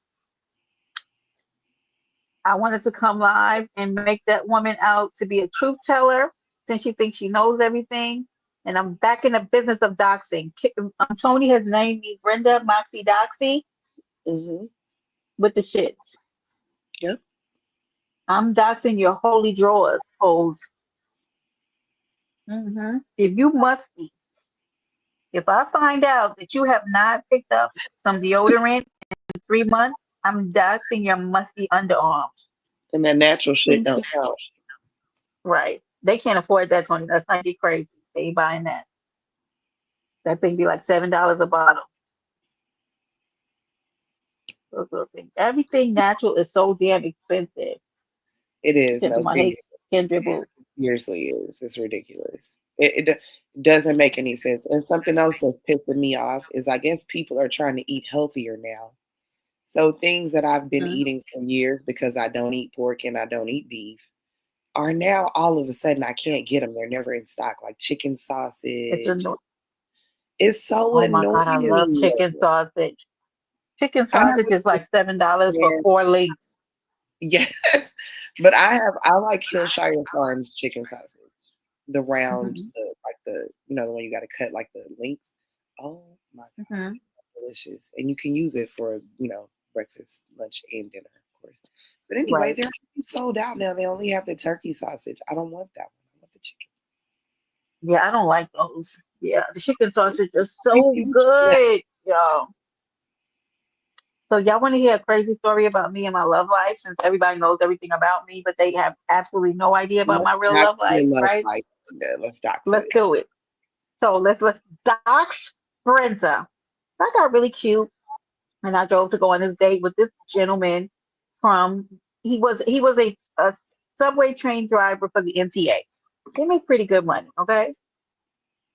I wanted to come live and make that woman out to be a truth teller since she thinks she knows everything. And I'm back in the business of doxing. Tony has named me Brenda Moxie Doxy Mm-hmm. with the shits. Yep. I'm doxing your holy drawers, hoes. If you must be, if I find out that you have not picked up some deodorant in 3 months, I'm doxing your musty underarms. And that natural shit don't Stinky. count. Right. They can't afford that, Tony. That's not get crazy. They ain't buying that. That thing be like $7 a bottle. Those little things. Everything natural is so damn expensive. It is. Except No, for my hate seriously. Kendra Boo. Seriously is. It's ridiculous. It doesn't make any sense. And something else that's pissing me off is I guess people are trying to eat healthier now. So things that I've been Mm, eating for years because I don't eat pork and I don't eat beef are now all of a sudden I can't get them. They're never in stock, like chicken it's sausage. annoying. It's so Oh my annoying God, I to love me. chicken sausage. Chicken I sausage was is like $7 for yeah, 4 links. Yes, but I like Hillshire Farms chicken sausage, the round, Hmm. the one you got to cut like the length. Oh my god, Hmm. it's so delicious, and you can use it for breakfast, lunch, and dinner, of course. But anyway, Right. they're sold out now. They only have the turkey sausage. I don't want that one. I want the chicken. Yeah, I don't like those. Yeah, the chicken sausage is Thank so you. Yeah, good, yo. So y'all want to hear a crazy story about me and my love life, since everybody knows everything about me, but they have absolutely no idea about let's my real dox love your life, love right? life. Yeah, let's dox Let's it. do it. So let's dox Forenza. I got really cute, and I drove to go on this date with this gentleman from he was a subway train driver for the MTA. They make pretty good money, okay?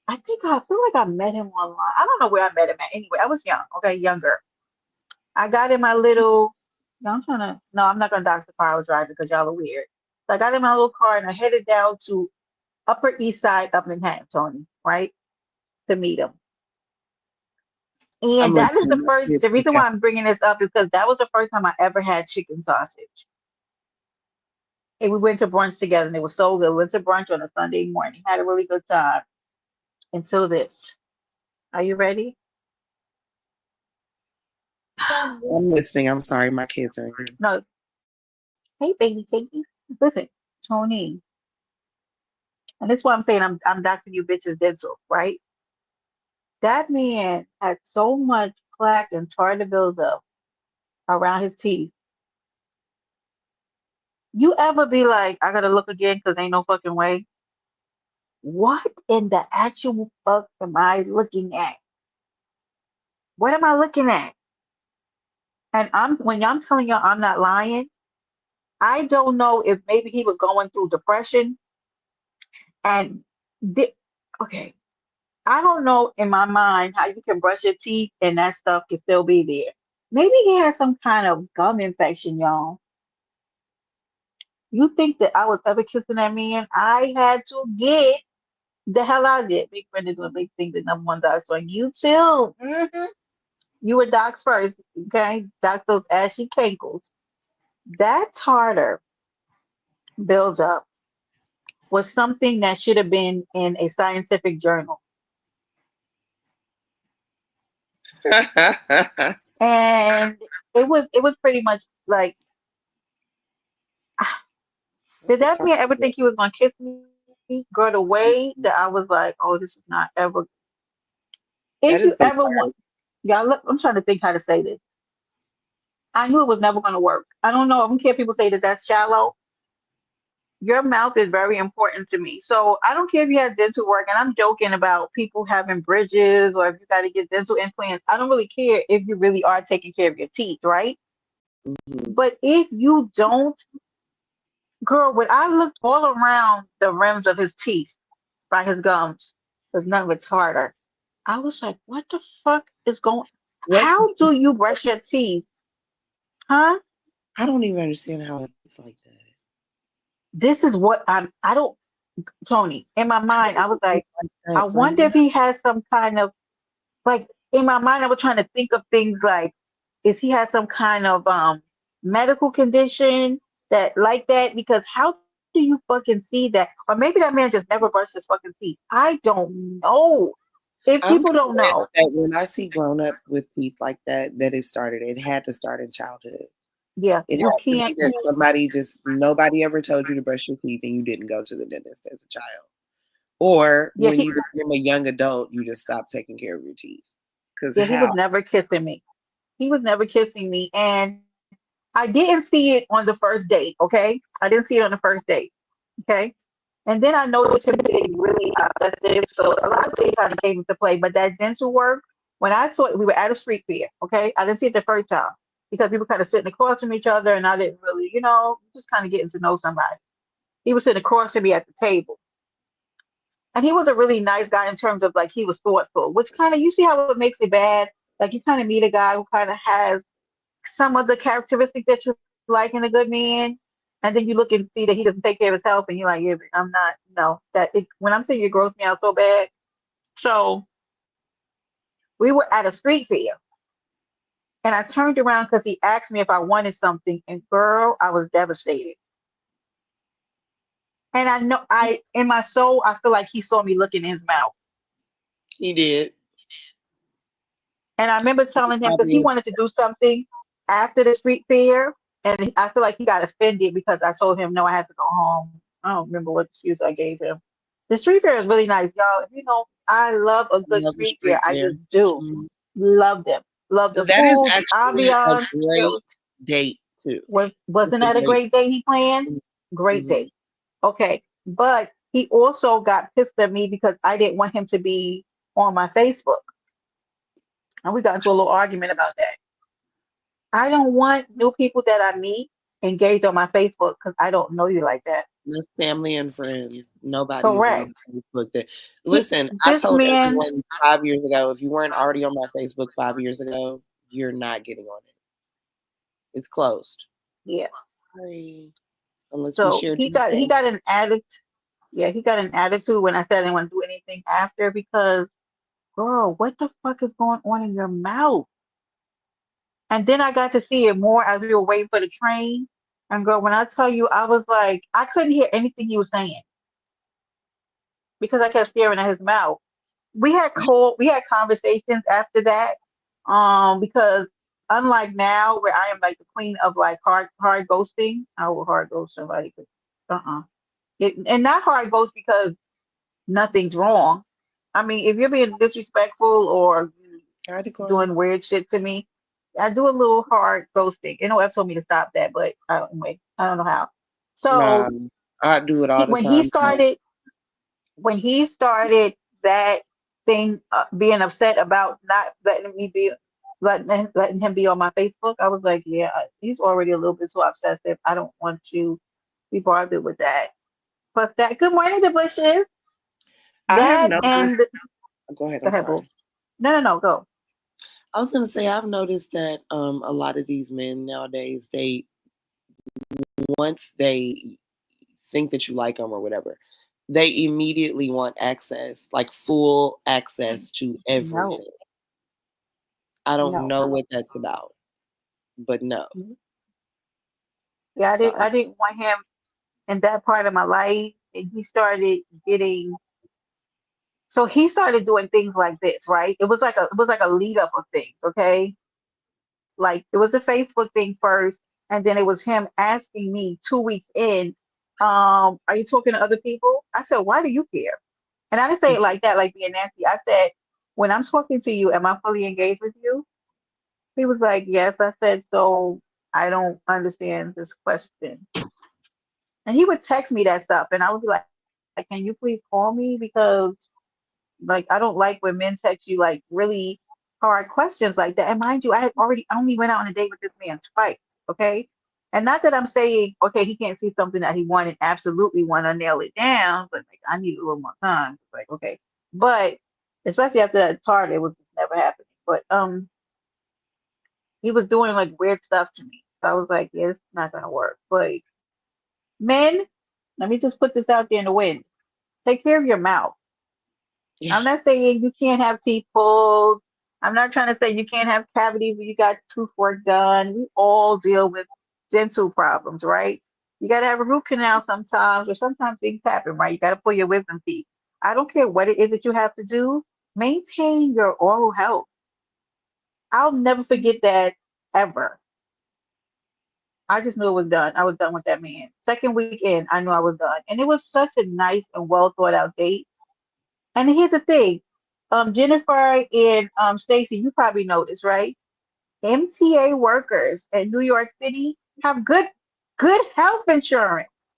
I feel like I met him online. I don't know where I met him at. Anyway, I was young, okay, younger. I got in my little. No, No, I'm not gonna dox the car I was driving because y'all are weird. So I got in my little car and I headed down to Upper East Side of Manhattan, Tony, right, to meet him. And I'm that is listening. My the kids freak reason out. why I'm bringing this up is because that was the first time I ever had chicken sausage. And we went to brunch together and it was so good. We went to brunch on a Sunday morning, had a really good time until this. Are you ready? I'm listening. I'm sorry. My kids are in here. No. Hey, baby cakes. Listen, Tony. And this is why I'm saying I'm doxing you bitches dental, right? That man had so much plaque and tartar buildup around his teeth. You ever be like, I gotta look again because ain't no fucking way? What in the actual fuck am I looking at? What am I looking at? And when I'm telling you I'm not lying, I don't know if maybe he was going through depression and di- okay. I don't know in my mind how you can brush your teeth and that stuff can still be there. Maybe he has some kind of gum infection, y'all. You think that I was ever kissing that man? I had to get the hell out of it. Big friend is doing big things. The number one docs on YouTube. You were docs first, okay? Docs those ashy cankles. That tartar builds up was something that should have been in a scientific journal. And it was pretty much like, did that man ever think he was gonna kiss me? Girl, the way that I was like, oh, this is not ever. If That you is the ever want, worst. y'all, look, I'm trying to think how to say this. I knew it was never gonna work. I don't know. I don't care if people say that that's shallow. Your mouth is very important to me. So I don't care if you have dental work, and I'm joking about people having bridges or if you got to get dental implants. I don't really care if you really are taking care of your teeth, right? Mhm. But if you don't, girl, when I looked all around the rims of his teeth by his gums, there's none of it's harder. I was like, what the fuck is going? What? How do you brush your teeth? Huh? I don't even understand how it's like that. This is what I don't, Tony, in my mind, I was like, Like I that, wonder Brenda. if he has some kind of, like, in my mind, I was trying to think of things like, is he has some kind of medical condition that like that? Because how do you fucking see that? Or maybe that man just never brushed his fucking teeth. I don't know. If I'm people don't convinced know, that when I see grown up with teeth like that, that it started. It had to start in childhood. yeah, It you had to be can't. that somebody just nobody ever told you to brush your teeth and you didn't go to the dentist as a child. Or Yeah, when you became a young adult, you just stopped taking care of your teeth. Because he was how? never kissing me. He was never kissing me, and I didn't see it on the first date. Okay, I didn't see it on the first date. Okay. And then I noticed him getting really obsessive. So a lot of things kind of came into play. But that dental work, when I saw it, we were at a street fair. Okay. I didn't see it the first time because we were kind of sitting across from each other and I didn't really, just kind of getting to know somebody. He was sitting across from me at the table. And he was a really nice guy in terms of like he was thoughtful, which kind of, you see how it makes it bad? Like you kind of meet a guy who kind of has some of the characteristics that you like in a good man, and then you look and see that he doesn't take care of his health, and you're like, yeah, but I'm not. No, when I'm saying you gross me out so bad. So we were at a street fair, And I turned around because he asked me if I wanted something, and girl, I was devastated. And I know in my soul, I feel like he saw me look in his mouth. He did. And I remember telling him because he Probably wanted to do something after the street fair, and I feel like he got offended because I told him no, I had to go home. I don't remember what excuse I gave him. The street fair is really nice, y'all. If you know, I love a good another street fair. street I there. just do. Love them. Love the That is food, the actually a ambiance. great date too. Wasn't It's a that a great. great day he planned? Great Mhm. day. Okay. But he also got pissed at me because I didn't want him to be on my Facebook. And we got into a little argument about that. I don't want new people that I meet engaged on my Facebook because I don't know you like that. Just family and friends. Nobody is on Correct. my Facebook. That He, listen, I this told man, everyone 5 years ago, if you weren't already on my Facebook 5 years ago, you're not getting on it. It's closed. yeah. Sorry. Unless we So share he details. got an attitude. Yeah, he got an attitude when I said I didn't want to do anything after because, girl, what the fuck is going on in your mouth? And then I got to see it more as we were waiting for the train. And girl, when I tell you, I was like, I couldn't hear anything he was saying because I kept staring at his mouth. We had conversations after that. Because unlike now where I am like the queen of like hard ghosting, I will hard ghost somebody. Uh-uh. And not hard ghost because nothing's wrong. I mean, if you're being disrespectful or I decline. doing weird shit to me, I do a little hard ghosting. NOF told me to stop that, but anyway, I don't know how. Nah, So I do it all the when he time. started that thing, being upset about not letting me be letting him be on my Facebook, I was like, yeah, he's already a little bit too obsessive. I don't want to be bothered with that. Plus that. Good morning, the bushes. I have That noticed. and Go ahead. go I'm ahead, boo. sorry. No, go. I was gonna say I've noticed that a lot of these men nowadays, they once they think that you like them or whatever, they immediately want access, like full access to No, everything. I don't no. know what that's about, but no. Yeah, I Sorry. didn't want him in that part of my life, and he started doing things like this, right? It was like a lead up of things, okay? Like it was a Facebook thing first, and then it was him asking me 2 weeks in, are you talking to other people? I said, why do you care? And I didn't say it like that, like being nasty. I said, when I'm talking to you, am I fully engaged with you? He was like, yes. I said, so I don't understand this question. And he would text me that stuff, and I would be like, can you please call me? Because like I don't like when men text you like really hard questions like that. And mind you, I had already only went out on a date with this man twice, okay? And not that I'm saying, okay, he can't see something that he wanted, absolutely want to nail it down, but like I need a little more time. It's like, okay. But especially after that part, it was never happening. But he was doing like weird stuff to me. So I was like, yeah, it's not gonna work. But men, let me just put this out there in the wind. Take care of your mouth. Yeah. I'm not saying you can't have teeth pulled. I'm not trying to say you can't have cavities when you got tooth work done. We all deal with dental problems, right? You got to have a root canal sometimes, or sometimes things happen, right? You got to pull your wisdom teeth. I don't care what it is that you have to do. Maintain your oral health. I'll never forget that ever. I just knew it was done. I was done with that man. Second weekend, I knew I was done. And it was such a nice and well thought out date. And here's the thing, Jennifer and Stacy, you probably noticed, right? MTA workers in New York City have good health insurance.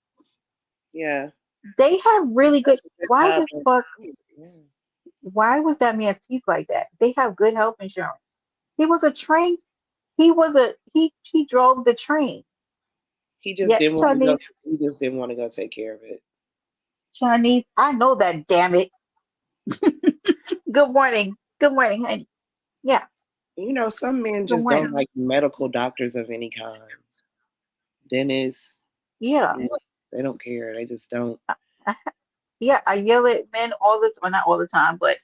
Yeah. They have really good. That's a good Why job. the fuck? Yeah. Why was that man's teeth like that? They have good health insurance. He was a train. He drove the train. He just Yet didn't want to go. Chinese, He just didn't want to go take care of it. Chinese. I know that. Damn it. Good morning. Good morning, honey. Yeah. You know, some men Good just don't morning. like medical doctors of any kind. Dentists, Yeah. they don't care. They just don't. Yeah, I yell at men all the time, well, not all the time, but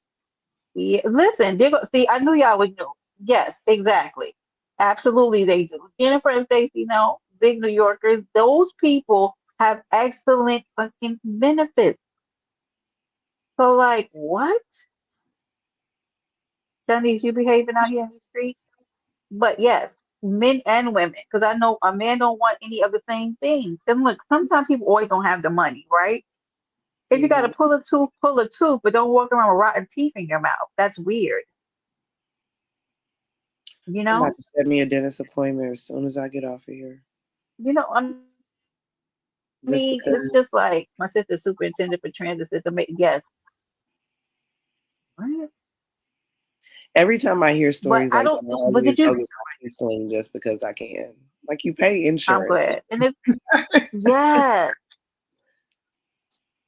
yeah, listen, see, I knew y'all would know. Yes, exactly. Absolutely, they do. Jennifer and Stacey know, big New Yorkers. Those people have excellent fucking benefits. So, like, what? Johnny's, you behaving out here in the street? But yes, men and women, because I know a man don't want any of the same things. And look, sometimes people always don't have the money, right? If you got to Mhm. pull a tooth, but don't walk around with rotten teeth in your mouth. That's weird, you I'm about know? to set me a dentist appointment as soon as I get off of here. I Just mean, because it's just like my sister's superintendent for transit system. Yes, right? every time I hear But stories I like don't. that, I But always did you? go get my teeth cleaned just because I can. Like you pay I'm insurance. glad. And if yes,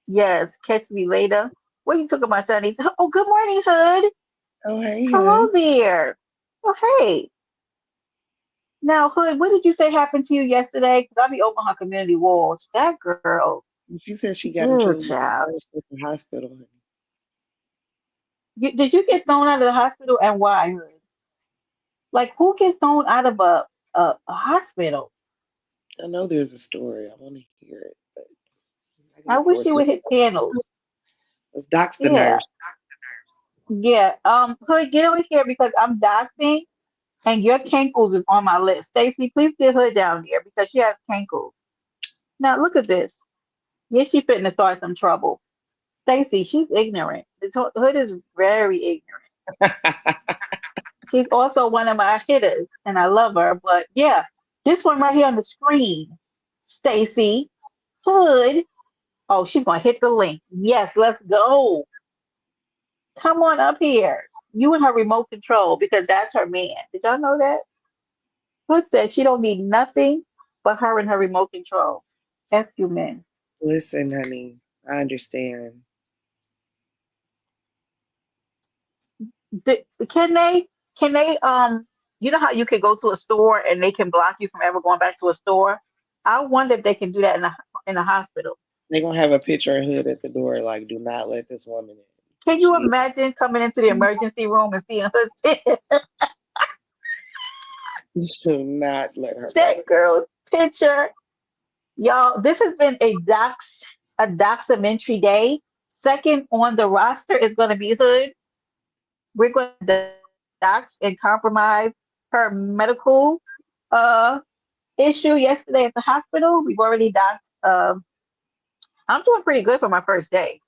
yes, catch me later. What you talking about, Sonny? Oh, good morning, Hood. Oh, hey, Hello hun. there. Oh, hey. Now, Hood, what did you say happened to you yesterday? Because I'll be over her community walls. That girl, She said she got into good it with the child. nurse at the hospital. Honey. Did you get thrown out of the hospital and why, Hood? Like, who gets thrown out of a hospital? I know there's a story. I want to hear it, but I'm not I gonna wish you force it. would hit panels. Let's dox the Yeah, nurse. yeah. Hood, get over here because I'm doxing and your cankles is on my list. Stacy, please get Hood down there because she has cankles. Now, look at this. Yeah, she fitting to start some trouble. Stacy, she's ignorant. Hood is very ignorant. She's also one of my hitters, and I love her. But yeah, this one right here on the screen, Stacy Hood. Oh, she's gonna hit the link. Yes, let's go. Come on up here. You and her remote control because that's her man. Did y'all know that? Hood said she don't need nothing but her and her remote control. F you men. Listen, honey, I understand. Can they? Can they? You know how you can go to a store and they can block you from ever going back to a store? I wonder if they can do that in a hospital. They're gonna have a picture of Hood at the door, like, do not let this woman in. Can you She imagine coming into the emergency room and seeing do not let her back. that girl's picture? Y'all, this has been a documentary day. Second on the roster is going to be Hood. We're going to dox and compromise her medical uh issue yesterday at the hospital. We've already doxed. I'm doing pretty good for my first day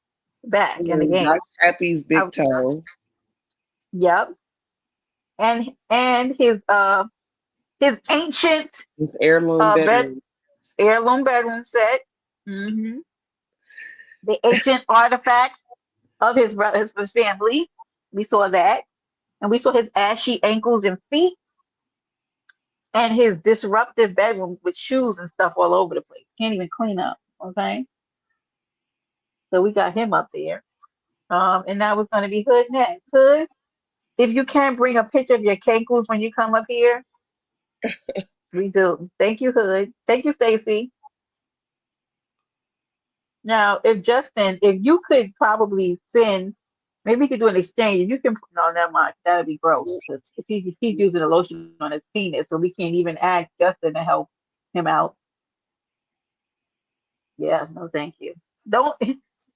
back in the game. Dox Happy's I, big toe, yep, and his ancient his heirloom bed bedroom. heirloom bedroom set. Hmm. The ancient artifacts of his family. We saw that, and we saw his ashy ankles and feet, and his disruptive bedroom with shoes and stuff all over the place. Can't even clean up. Okay, so we got him up there. And now it's going to be Hood next. Hood, if you can bring a picture of your ankles when you come up here, we do. Thank you, Hood. Thank you, Stacy. Now, if you could probably send, maybe you could do an exchange. If you can, no, never mind. That'd be gross. 'Cause if he's using a lotion on his penis, so we can't even ask Justin to help him out. Yeah, no, thank you. Don't.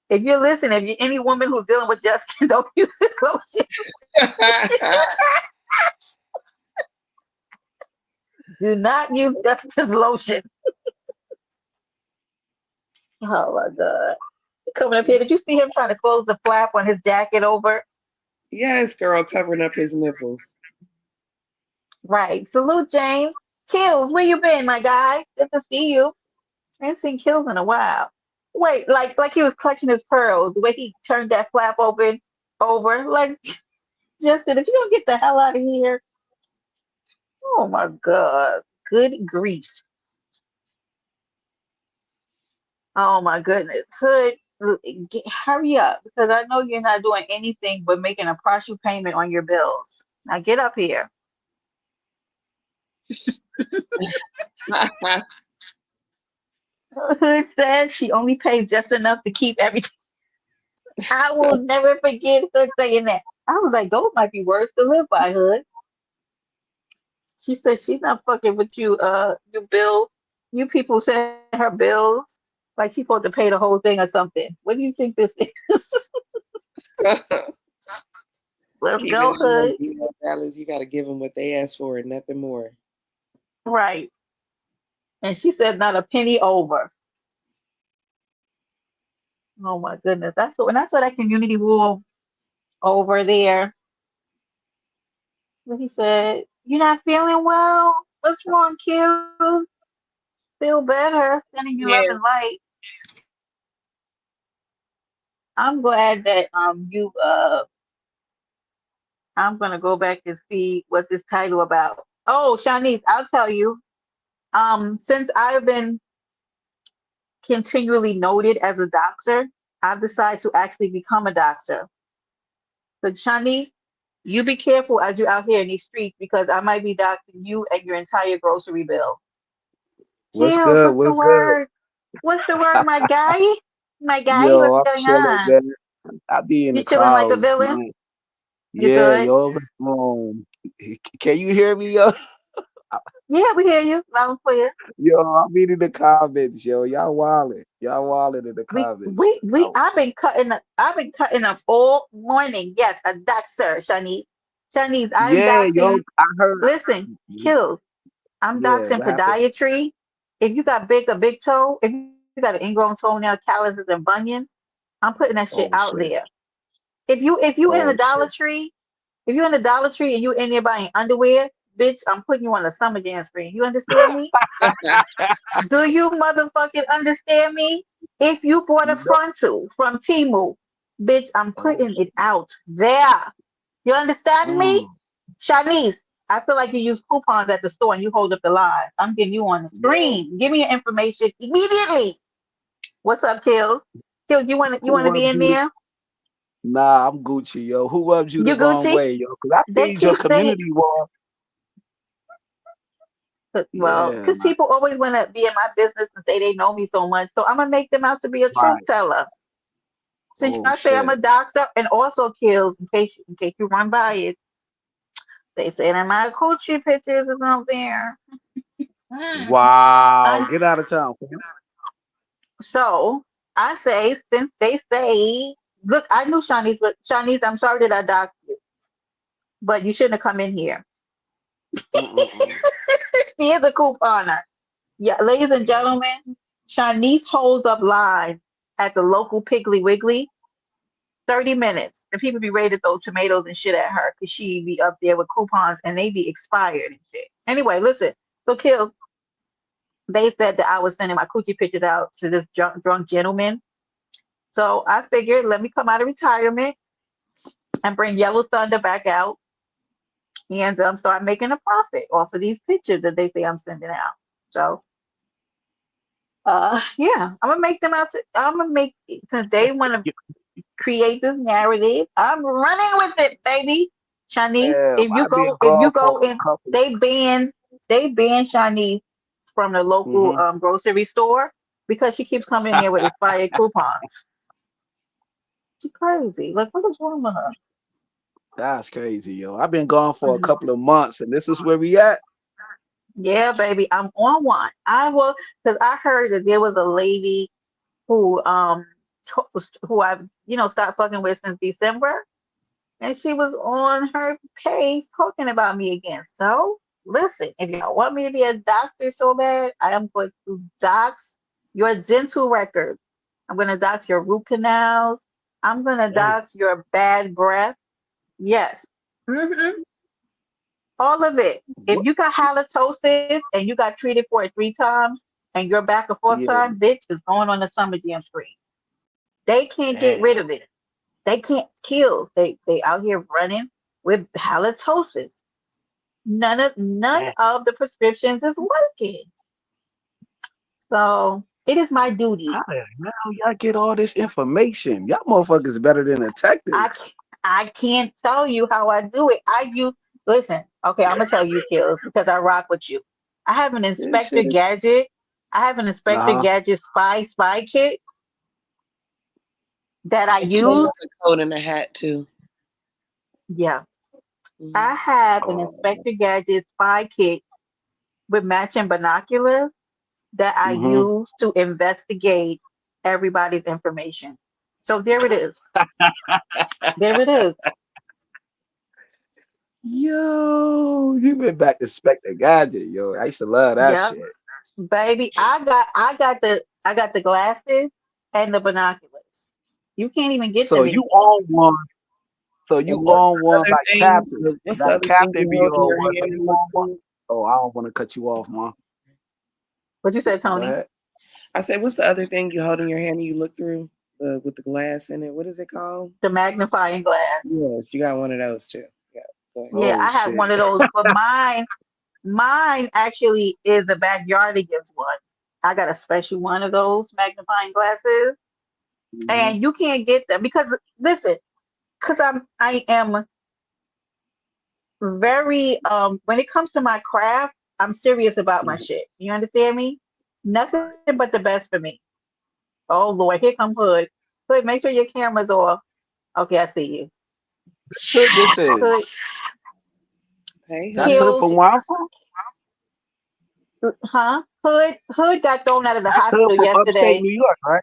If you're listening, if you're any woman who's dealing with Justin, don't use his lotion. Do not use Justin's lotion. Oh my God. Coming up here, did you see him trying to close the flap on his jacket over? Yes, girl, covering up his nipples. Right. Salute, James. Kills, where you been, my guy? Good to see you. I ain't seen Kills in a while. Wait, like he was clutching his pearls, the way he turned that flap open over. Like, Justin, if you don't get the hell out of here. Oh my God. Good grief. Oh my goodness. Hood, hurry up because I know you're not doing anything but making a partial payment on your bills. Now get up here. Hood said she only pays just enough to keep everything. I will never forget Hood saying that. I was like, those might be words to live by, Hood. She said she's not fucking with you, you bill. You people send her bills like she's supposed to pay the whole thing or something. What do you think this is? Let's Keeping go, them on hood. zero balance, you got to give them what they ask for and nothing more. Right. And she said not a penny over. Oh my goodness. That's what that community rule over there. What he said, you're not feeling well? What's wrong, Kills? Feel better. Sending you love and Yeah, light. I'm glad that I'm gonna go back and see what this title about. Oh, Shanice, I'll tell you. Since I've been continually noted as a doxer, I've decided to actually become a doxer. So Shanice, you be careful as you're out here in these streets because I might be doxing you and your entire grocery bill. What's Kills, good? what's the What's good? word? What's the word, my guy? My guy, Yo, what's I'm going chilling, on? man. I be in You the chilling like a clouds, villain? man. You Yeah, good? yo. Can you hear me, yo? Yeah, we hear you loud and clear. Yo, I'm in the comments, yo. Y'all wildin'. Y'all wildin' in the We comments. we we I've been cutting up all morning. Yes, a doxer, Shanice. Shanice, I'm Yeah, yo. doxing. I heard. Listen, kills. I'm Yeah, doxing what happened? podiatry. If you got a big toe, if you got an ingrown toenail, calluses, and bunions, I'm putting that shit Oh out shit. there. If you in the Oh Dollar shit. Tree, if you're in the Dollar Tree and you in there buying underwear, bitch, I'm putting you on the summer jam screen. You understand me? Do you motherfucking understand me? If you bought a You know. frontal from Timu, bitch, I'm Oh putting it shit. out there. You understand me? Mm, Shanice, I feel like you use coupons at the store and you hold up the line. I'm getting you on the yeah. screen. Give me your information immediately. What's up, Kills? Kills, you wanna Who be rubbed in you? there? Nah, I'm Gucci, yo. Who rubbed you the You wrong Gucci? way, yo? Cause I They seen your keep saying, community wall. well, Yeah, because man. people always want to be in my business and say they know me so much. So I'm gonna make them out to be a truth Right. teller. Since Oh I say I'm shit. a doctor and also kills, in case you run by it, they say that my coochie pictures is out there. Mm. Wow. I, Get out of town. so I say, since they say, look, I knew Shanice, but Shanice, I'm sorry that I doxed you, but you shouldn't have come in here. Mm-mm-mm. She is a couponer. Yeah, ladies and gentlemen, Shanice holds up lines at the local Piggly Wiggly 30 minutes, and people be ready to throw tomatoes and shit at her because she be up there with coupons and they be expired and shit. Anyway, listen. So, Kill, they said that I was sending my coochie pictures out to this drunk gentleman. So I figured, let me come out of retirement and bring Yellow Thunder back out and start making a profit off of these pictures that they say I'm sending out. So, yeah, I'm gonna make them out. I'm gonna make since they want to create this narrative. I'm running with it, baby. Shanice, Damn, if you I've been go, if gone you for go in, a couple. they ban, they ban Shanice from the local Mm-hmm. grocery store because she keeps coming in there with expired coupons. She crazy. Like, what is wrong with her? That's crazy, yo. I've been gone for a Mhm. couple of months, and this is where we at. Yeah, baby, I'm on one. I will, because I heard that there was a lady who who I've stopped fucking with since December. And she was on her page talking about me again. So listen, if y'all want me to be a doctor so bad, I am going to dox your dental record. I'm going to dox your root canals. I'm going to Damn. dox your bad breath. Yes. All of it. If What? you got halitosis and you got treated for it 3 times and you're back a fourth Yeah. time, bitch is going on the summer jam screen. They can't get Damn. rid of it. They can't kill. They out here running with halitosis. None Damn. of the prescriptions is working. So it is my How duty. the hell y'all get all this information? Y'all motherfuckers better than detectives. I can't tell you how I do it. Listen, okay, I'm gonna tell you, Kills, because I rock with you. I have an This Inspector shit. Gadget. I have an Inspector Uh-huh. Gadget spy kit that I it came with use. a coat and a hat too. Yeah. I have an Inspector Gadget spy kit with matching binoculars that I Mm-hmm. use to investigate everybody's information. So there it is. There it is. Yo, you went back to Spectre Gadget, yo. I used to love that Yep, shit. baby. I got the glasses and the binoculars. You can't even get So them you anymore. own one. So you And what's own the one other like thing? Captain. What's the Like other thing Captain you be hold in on your one. So hand you and look own one. through? Oh, I don't want to cut you off, man. What you said, Go Tony? ahead. I said, what's the other thing you hold in your hand and you look through with the glass in it? What is it called? The magnifying glass. Yes, you got one of those too. Yeah, go ahead. Yeah, Oh I have shit. one of those, but mine actually is a backyardigans one. I got a special one of those magnifying glasses, Hmm. and you can't get them because listen, because I am very when it comes to my craft, I'm serious about my shit. You understand me? Nothing but the best for me. Oh Lord, here come Hood. Hood, make sure your camera's off. Okay, I see you. Hood, this Hood is. Hey, That's Hood. Hood kills, from where I'm from. huh? Hood got thrown out of the That's Hood hospital from upstate yesterday. New York, right?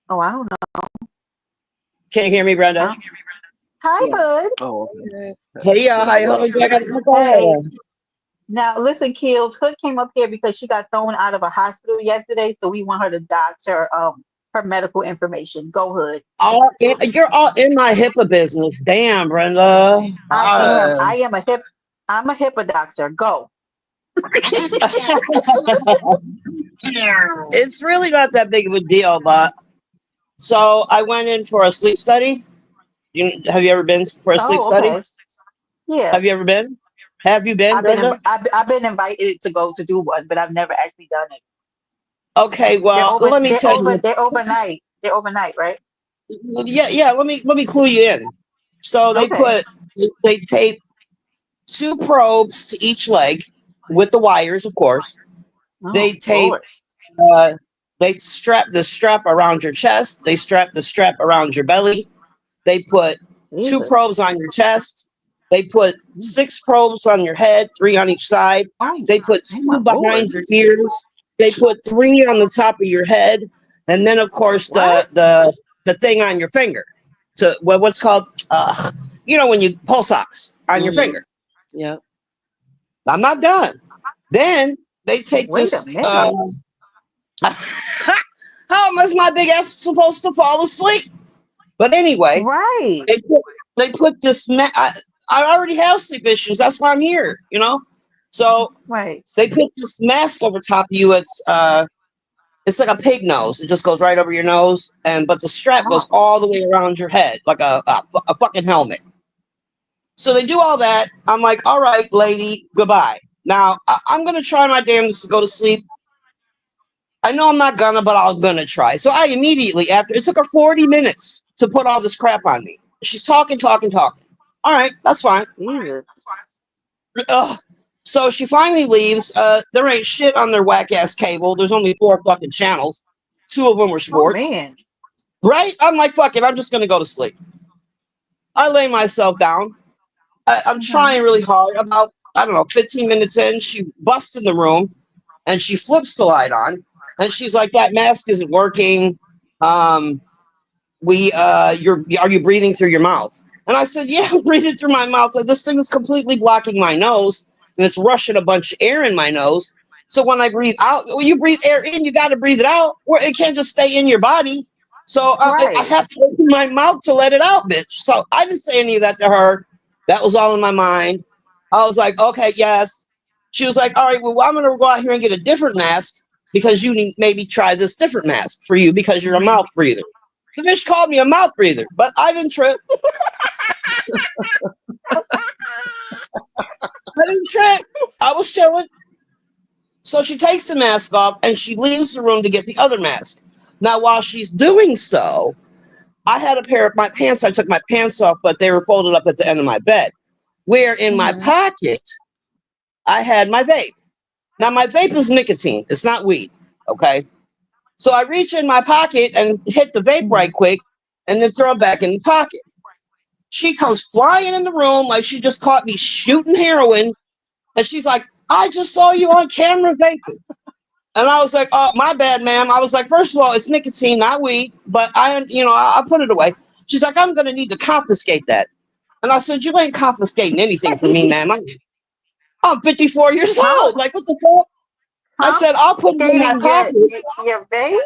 Oh, I don't know. Can you hear me, I Brenda? don't- Hi, Yeah. Hood. Oh, Hey, okay. Hood. Hey, y'all. What How up? What y'all? up? Go Hey. ahead. Now, listen, Kills. Hood came up here because she got thrown out of a hospital yesterday, so we want her to dox her medical information. Go Hood. You're all in my HIPAA business. Damn, Brenda. I am. Uh, I am a hip. I'm a HIPAA doxer. Go. it's really not that big of a deal, but so I went in for a sleep study. Have you ever been for a sleep Oh, study? okay. Yeah. Have you ever been? Have you been, Brenda? I've been invited to go to do one, but I've never actually done it. Okay, well, let me tell you. They're overnight. They're overnight, right? Yeah. Let me clue you in. So Okay. they tape two probes to each leg with the wires, of course. Oh They tape Lord. uh, they strap the strap around your chest. They strap the strap around your belly. They put two Jesus. probes on your chest. They put Mm. six probes on your head, three on each side. Oh, They put oh two my Lord. behind your ears. They put three on the top of your head, and then of course What? the thing on your finger. To what's called when you pulse ox on your Mm-hmm. finger. Yep. I'm not done. Then they take Wait a this. minute. How is my big ass supposed to fall asleep? But anyway, Right. they put they put this. I already have sleep issues. That's why I'm here. So Right. they put this mask over top of you. It's like a pig nose. It just goes right over your nose, but the strap goes Oh. all the way around your head like a fucking helmet. So they do all that. I'm like, all right, lady, goodbye. Now I'm gonna try my damnedest to go to sleep. I know I'm not gonna, but I'm gonna try. So I immediately after it took her 40 minutes to put all this crap on me. She's talking, talking, talking. All right, that's fine. Jesus. Ugh. So she finally leaves. There ain't shit on their whack ass cable. There's only four fucking channels. Two of them were Oh sports. man. Right? I'm like, fuck it. I'm just gonna go to sleep. I lay myself down. I'm Hmm. trying really hard. About I don't know, 15 minutes in, she busts in the room and she flips the light on, and she's like, "That mask isn't working. Um, are you breathing through your mouth?" And I said, "Yeah, I'm breathing through my mouth. This thing is completely blocking my nose, and it's rushing a bunch of air in my nose. So when I breathe out, when you breathe air in, you got to breathe it out. Or it can't just stay in your body. So I Right. have to open my mouth to let it out, bitch." So I didn't say any of that to her. That was all in my mind. I was like, "Okay, yes." She was like, "All right, well, I'm gonna go out here and get a different mask because you need maybe try this different mask for you because you're a Hmm. mouth breather." The bitch called me a mouth breather, but I didn't trip. I didn't trip. I was chilling. So she takes the mask off and she leaves the room to get the other mask. Now, while she's doing so, I had a pair of my pants. I took my pants off, but they were folded up at the end of my bed. Where in my Hmm. pocket, I had my vape. Now, my vape is nicotine, it's not weed. Okay. So I reach in my pocket and hit the vape Hmm. right quick and then throw it back in the pocket. She comes flying in the room like she just caught me shooting heroin. And she's like, I just saw you on camera vaping. And I was like, oh, my bad, ma'am. I was like, first of all, it's nicotine, not weed, but I put it away. She's like, I'm going to need to confiscate that. And I said, you ain't confiscating anything from me, ma'am. I'm 54 years Huh? old. Like, what the fuck? I Huh? said, I'll put it in my Skating pocket. your vape?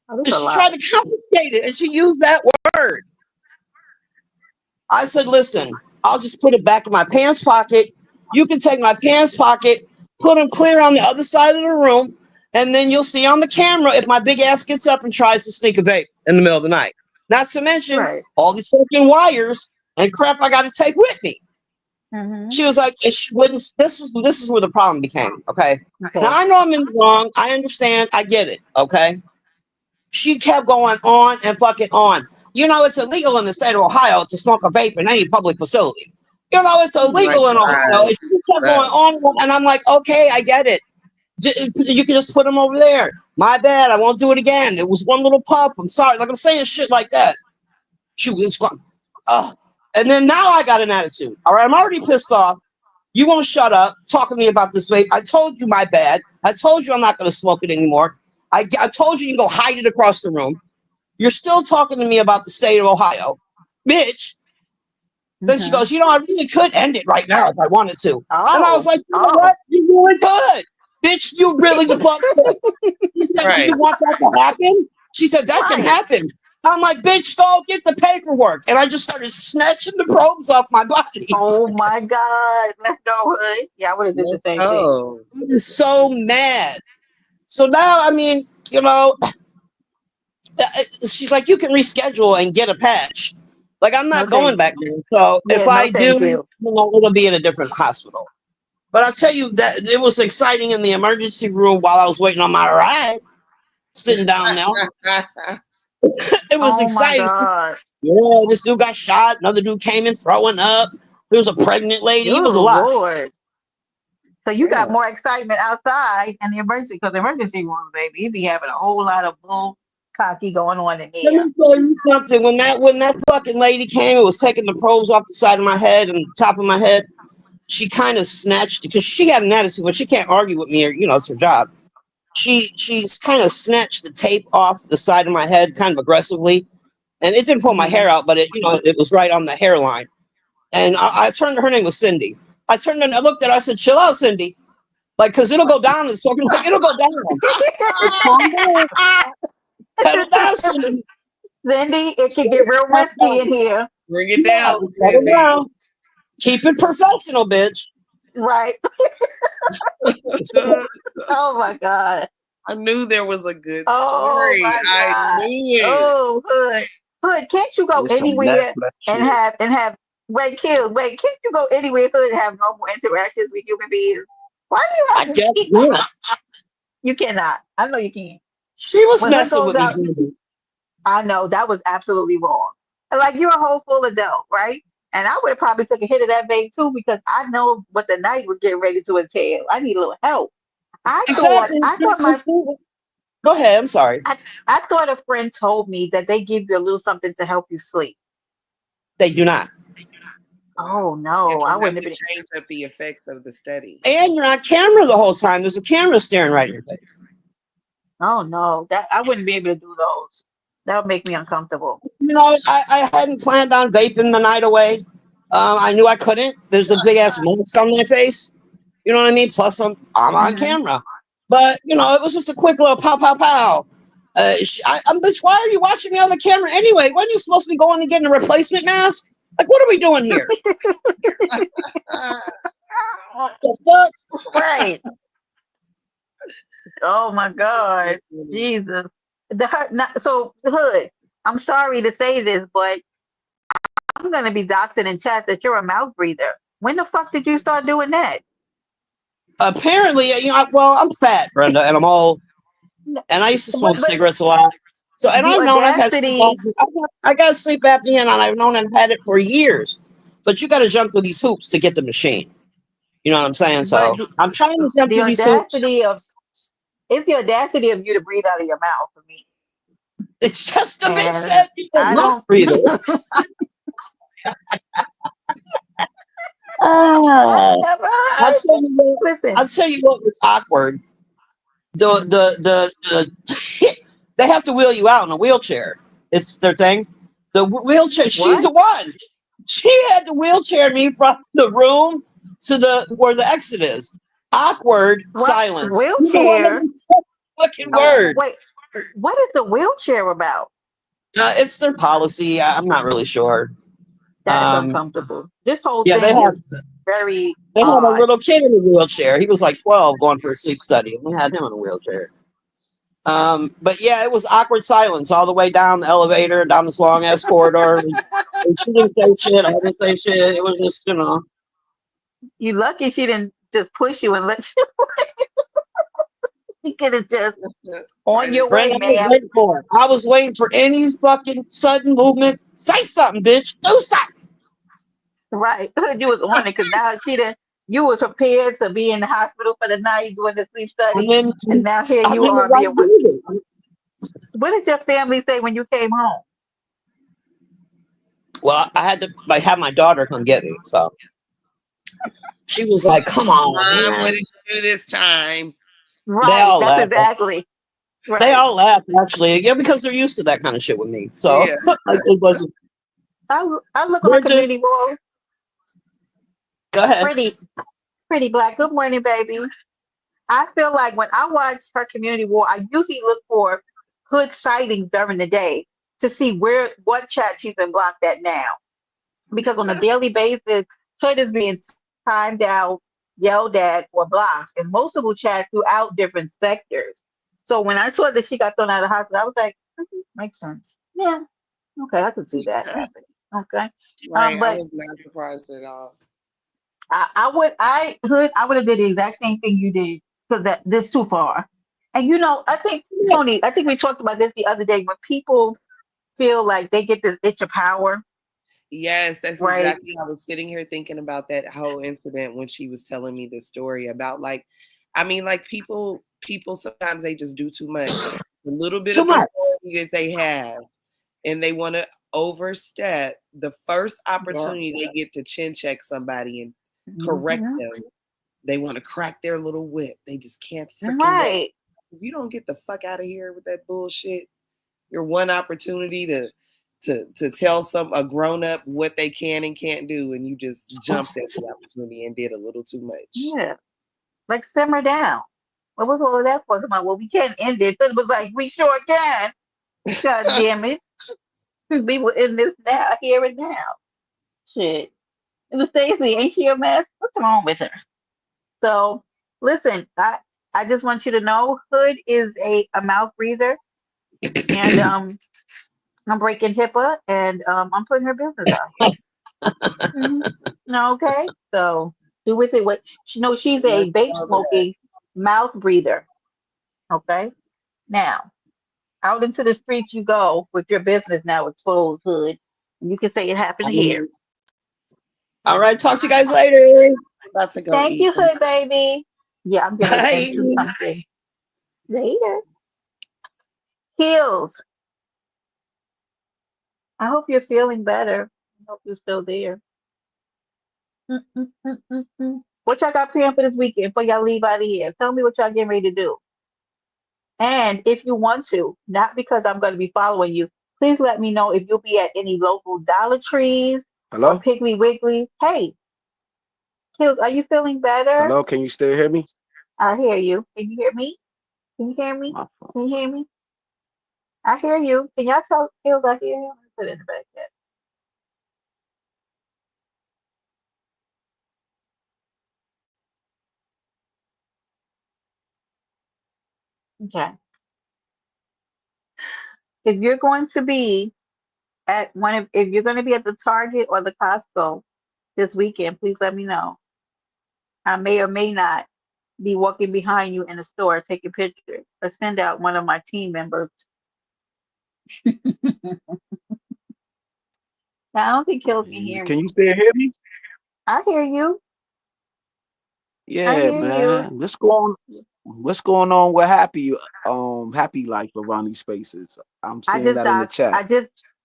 Oh, this And a she lot. tried to confiscate it, and she used that word. I said, listen, I'll just put it back in my pants pocket. You can take my pants pocket, put them clear on the other side of the room, and then you'll see on the camera if my big ass gets up and tries to sneak a vape in the middle of the night. Not to mention Right. all these fucking wires and crap I got to take with me. Mm-hmm. She was like, and she wouldn't. This is where the problem became. Okay. Okay. Now I know I'm in the wrong. I understand. I get it. Okay. She kept going on and fucking on. You know, it's illegal in the state of Ohio to smoke a vape in any public facility. You know, it's illegal in Ohio. And she just kept going on, and I'm like, okay, I get it. You can just put them over there. My bad. I won't do it again. It was one little puff. I'm sorry. Like I'm saying shit like that. She was going, and then now I got an attitude. All right, I'm already pissed off. You won't shut up talking to me about this vape. I told you my bad. I told you I'm not going to smoke it anymore. I told you you can go hide it across the room. You're still talking to me about the state of Ohio. Bitch. Then she goes, I really could end it right now if I wanted to. And I was like, you know what? You really could. Bitch, you really the fuck could. She said, do you want that to happen? She said, that can happen. I'm like, bitch, go get the paperwork. And I just started snatching the probes off my body. Oh my God. Let's go, Hood. Yeah, I would have did the same thing. I was so mad. So now, I mean, she's like, you can reschedule and get a patch. Like, I'm not going back there. So if I do, it'll be in a different hospital. But I'll tell you that it was exciting in the emergency room while I was waiting on my ride, sitting down there. It was exciting. Yeah, this dude got shot. Another dude came in throwing up. There was a pregnant lady. It was a lot. Lord. So you got more excitement outside in the emergency, because the emergency room, baby, you be having a whole lot of bull cocky going on in there. Let me tell you something. When that fucking lady came and was taking the probes off the side of my head and the top of my head, she kind of snatched, because she got an attitude, but she can't argue with me, or it's her job. She's kind of snatched the tape off the side of my head kind of aggressively, and it didn't pull my hair out, but it was right on the hairline. And I turned to her, name was Cindy. I turned and I looked at her, I said, chill out, Cindy. Like, because it'll go down. And so I'm like, it'll go down. Calm down. Settle down, Cindy. Cindy, it can get real risky in here. Bring it down. Settle down. Keep it professional, bitch. Right. Oh my God. I knew there was a good story. My God. I knew it. Oh, Hood, can't you go anywhere and have can't you go anywhere, Hood, and have normal interactions with human beings? Why do you have to? You cannot. I know you can. She was messing with me. I know that was absolutely wrong. Like, you're a whole full adult, right? And I would have probably took a hit of that vape too, because I know what the night was getting ready to entail. I need a little help. I thought Go ahead. I'm sorry. I thought a friend told me that they give you a little something to help you sleep. They do not. Oh no, I wouldn't have been. Change up the effects of the study. And you're on camera the whole time. There's a camera staring right in your face. Oh no, that I wouldn't be able to do those. That would make me uncomfortable. I hadn't planned on vaping the night away. I knew I couldn't. There's a big ass mask on my face. You know what I mean? Plus, I'm on camera. But it was just a quick little pow, pow, pow. Bitch, why are you watching me on the camera anyway? When are you supposed to be going and getting a replacement mask? Like, what are we doing here? The fuck? Right. Oh my God, Jesus. So, Hood, I'm sorry to say this, but I'm gonna be doxing in chat that you're a mouth breather. When the fuck did you start doing that? Apparently, I'm fat, Brenda, and I'm old, and I used to smoke cigarettes a lot. So, and I've known I got sleep apnea, and I've known I've had it for years. But you got to jump through these hoops to get the machine. You know what I'm saying? So I'm trying to jump through these hoops. It's the audacity of you to breathe out of your mouth for me. It's just the bitch said you don't breathe. Ah, Never I'll heard. tell you what. Listen. I'll tell you what was awkward. Mhm. The they have to wheel you out in a wheelchair. It's their thing. The wheelchair. She's What? the one. She had to wheelchair me from the room to the where the exit is. Awkward What silence. You know what? wheelchair? Fucking Oh, word. wait. What is the wheelchair about? It's their policy. I'm not really sure. That is Um, uncomfortable. This whole yeah, thing is very they had a odd. little kid in a wheelchair. He was like 12 going for a sleep study, and we had him in a wheelchair. But yeah, it was awkward silence all the way down the elevator, down this long ass corridor. And she didn't say shit. I didn't say shit. It was just, You lucky she didn't just push you and let you. You could have just on Right in your the way, Brandon, I was ma'am. waiting for it. I was waiting for any fucking sudden movement. Say something, bitch. Do something. Right. You was on it because now she didn't. You was prepared to be in the hospital for the night doing the sleep I'm study, in, and now here I'm you in the are right being. building. What did your family say when you came home? Well, I had to like have my daughter come get me. So she was like, "Come on, Mom, what man." did you do this time? They Right. all That's laughed. exactly They right. all laughed actually. Yeah, because they're used to that kind of shit with me. So Yeah. like, it wasn't. I look on my They're just community wall. go ahead. Pretty, pretty black. Good morning, baby. I feel like when I watch her community war, I usually look for hood sightings during the day to see what chat she's been blocked at now. Because on a daily basis, hood is being timed out, yelled at, or blocked in multiple chats throughout different sectors. So when I saw that she got thrown out of the hospital, I was like, makes sense. Yeah, okay, I can see that happening. Okay. Right. I But was not surprised at all. I would have did the exact same thing you did because that this too far. And I think Tony, I think we talked about this the other day when people feel like they get this itch of power, Yes, that's right? exactly. I was sitting here thinking about that whole incident when she was telling me the story about like, I mean, like people sometimes they just do too much. The little bit Too of much. authority that they have, and they want to overstep the first Yeah. opportunity they get to chin check somebody and correct Hmm. them. They want to crack their little whip. They just can't freaking wait. Right. If you don't get the fuck out of here with that bullshit, your one opportunity to tell a grown up what they can and can't do, and you just jumped at the opportunity and did a little too much. Yeah. Like simmer down. What was all of that for? Come on, well, we can't end it. But it was like, we sure can. God damn it. We were in this now, here and now. Shit. It was Stacey, ain't she a mess? What's wrong with her? So listen, I just want you to know Hood is a mouth breather and I'm breaking HIPAA and I'm putting her business out here. Mhm. Okay. So do with it what she's Let's a vape go over that. smoking mouth breather. Okay. Now out into the streets you go with your business now exposed, Hood. You can say it happened here. All right. Talk to you guys later. I'm about to go Thank eat. you, Hood baby. Yeah, I'm getting ready to Bye. into something later. Heels. I hope you're feeling better. I hope you're still there. Mm, mm, mm, mm, mm. What y'all got planned for this weekend before y'all leave out of here? Tell me what y'all getting ready to do. And if you want to, not because I'm going to be following you, please let me know if you'll be at any local Dollar Trees or Hello? Piggly Wiggly. Hey, Hills, are you feeling better? Hello? Can you still hear me? I hear you. Can you hear me? Can you hear me? My phone. Can you hear me? I hear you. Can y'all tell Hills I hear him? Let me put it in the back chat. Okay. If you're going to be if you're going to be at the Target or the Costco this weekend, please let me know. I may or may not be walking behind you in the store taking pictures or send out one of my team members. Now, I don't think Kills can hear Can me. you still hear me? I hear you. I Yeah, hear you. man. What's going on with Happy Life around these spaces? I'm I seeing just that in the doxed. chat.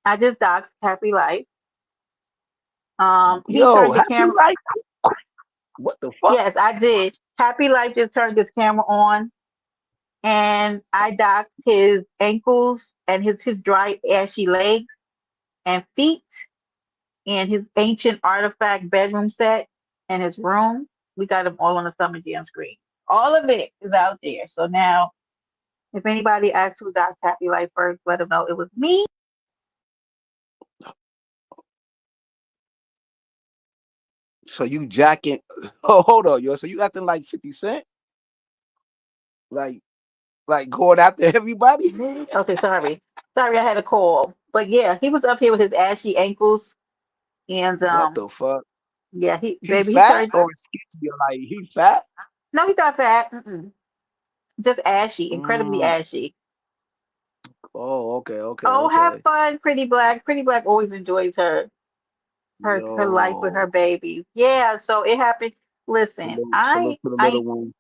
I just doxed Happy Life. He Yo, turned the happy camera. life. What the fuck? Yes, I did. Happy Life just turned his camera on, and I docked his ankles and his dry, ashy legs and feet, and his ancient artifact bedroom set and his room. We got them all on the Summer Jam screen. All of it is out there. So now, if anybody asks who docked Happy Life first, let them know it was me. So you jacking? Oh, hold on, yo. So you acting like 50 Cent? Like, like going after everybody? Okay, sorry. Sorry, I had a call. But yeah, he was up here with his ashy ankles and What the fuck? yeah, He he fat turned. or skinny? Or like he fat? No, he's not fat. Mm-mm. Just ashy, incredibly Mm. ashy. Oh, okay, okay, Oh, have okay. fun, Pretty Black. Pretty Black always enjoys her life with her Yo, babies. Yeah, so it happened. Listen, salute to the little one.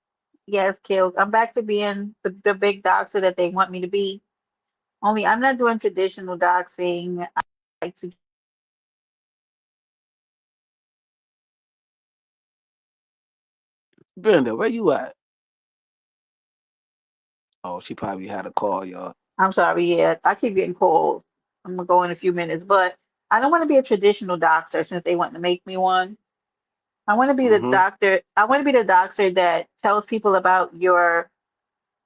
yes, Kills. I'm back to being the big doxer that they want me to be. Only I'm not doing traditional doxing. I like to Brenda, where you at? Oh, she probably had a call, y'all. I'm sorry, yeah, I keep getting calls. I'm gonna go in a few minutes, but I don't want to be a traditional doctor since they want to make me one. I want to be the Mm-hmm. doctor. I want to be the doctor that tells people about the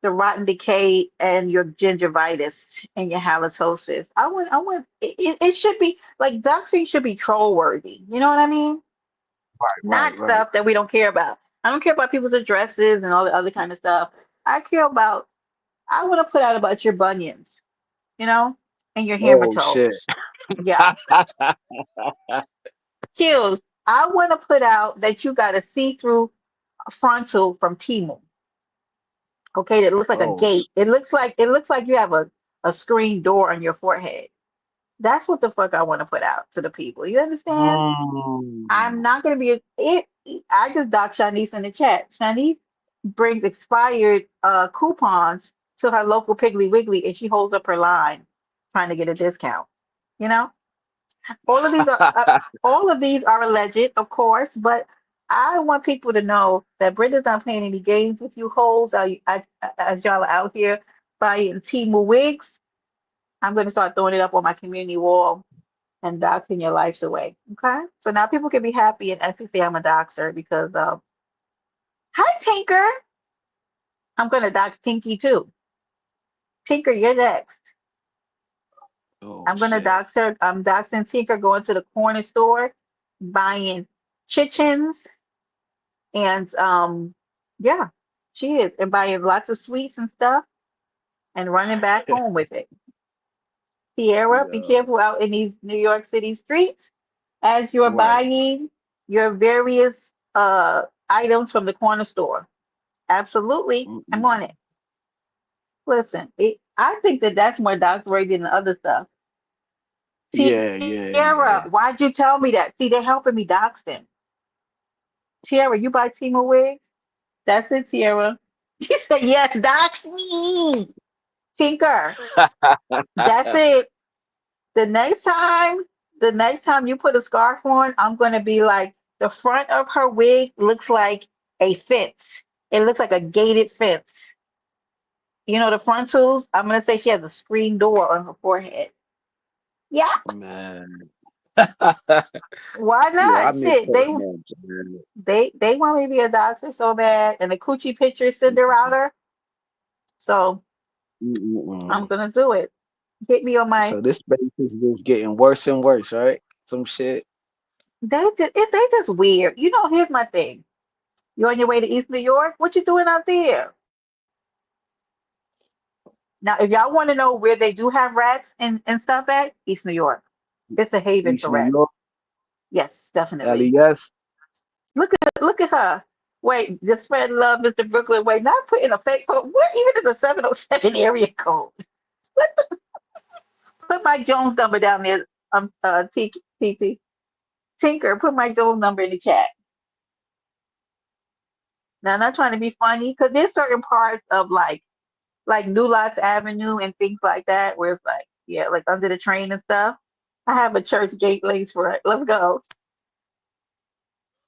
rotten decay and your gingivitis and your halitosis. It should be like doxing should be troll worthy. You know what I mean? Right, Not right. stuff that we don't care about. I don't care about people's addresses and all the other kind of stuff. I care about, I want to put out about your bunions, you know, and your hammer Oh shit. toes. Yeah. Kills. I want to put out that you got a see-through frontal from Temu. Okay, that looks like a Oh. gate. It looks like you have a screen door on your forehead. That's what the fuck I want to put out to the people. You understand? I'm Mm. not gonna be it. I just docked Shanice in the chat. Shanice brings expired coupons to her local Piggly Wiggly, and she holds up her line trying to get a discount. You know, all of these are all of these are alleged, of course, but I want people to know that Brenda's not playing any games with you hoes. As y'all are out here buying Temu wigs, I'm gonna start throwing it up on my community wall and doxing your lives away. Okay? So now people can be happy and actually say I'm a doxer because hi Tinker. I'm gonna dox Tinky too. Tinker, you're next. Oh I'm gonna shit. dox her. I'm doxing Tinker going to the corner store, buying chichens and yeah, she is. And buying lots of sweets and stuff and running back home with it. Sierra, be Yo. careful out in these New York City streets as you're Right. buying your various items from the corner store. Absolutely. I'm on Mm-mm. it. Listen, I think that that's more dox worthy than other stuff. Yeah, yeah, Tiara, yeah. why'd you tell me that? See, they're helping me dox them. Tiara, you buy Timo wigs? That's it, Tiara. She said, yes, dox me. Tinker, that's it. The next time, the next time you put a scarf on, I'm gonna be like, the front of her wig looks like a fence. It looks like a gated fence. You know the frontals? I'm gonna say she has a screen door on her forehead. Yeah, Man. why Yo, I not? miss Shit, so much, man. they want me to be a doctor so bad, and the coochie picture Cinderella. So I'm Mm-mm-mm. gonna do it. Hit me on my. So this space is just getting worse and worse, right? Some shit. They just weird. You know, here's my thing. You on your way to East New York? What you doing out there? Now, if y'all want to know where they do have rats and stuff at, East New York. It's a haven East for New rats. York, Yes, definitely. LES. Look at her. Wait, the spread love, Mr. Brooklyn. Wait, not putting a fake code. What even is a 707 area code? What put Mike Jones number down there. T Tinker, put Mike Jones number in the chat. Now, I'm not trying to be funny, because there's certain parts of like New Lots Avenue and things like that where it's like, yeah, like under the train and stuff. I have a church gate lace for it. Let's go.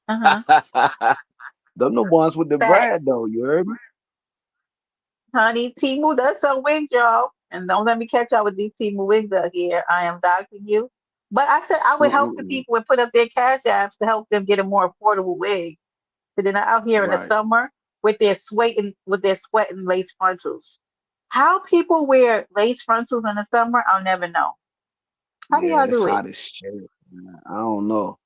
Uh-huh. Them the ones with the Facts. bread though. You heard me? Honey, Timu does sell wigs, y'all. And don't let me catch y'all with these Timu wigs out here. I am doxing you. But I said I would help the Mm-mm-mm. people and put up their cash apps to help them get a more affordable wig. So they're not out here in the Right. summer with their sweating lace frontals. How people wear lace frontals in the summer, I'll never know. How do Yeah, y'all it's do it? hot as shit. Man. I don't know.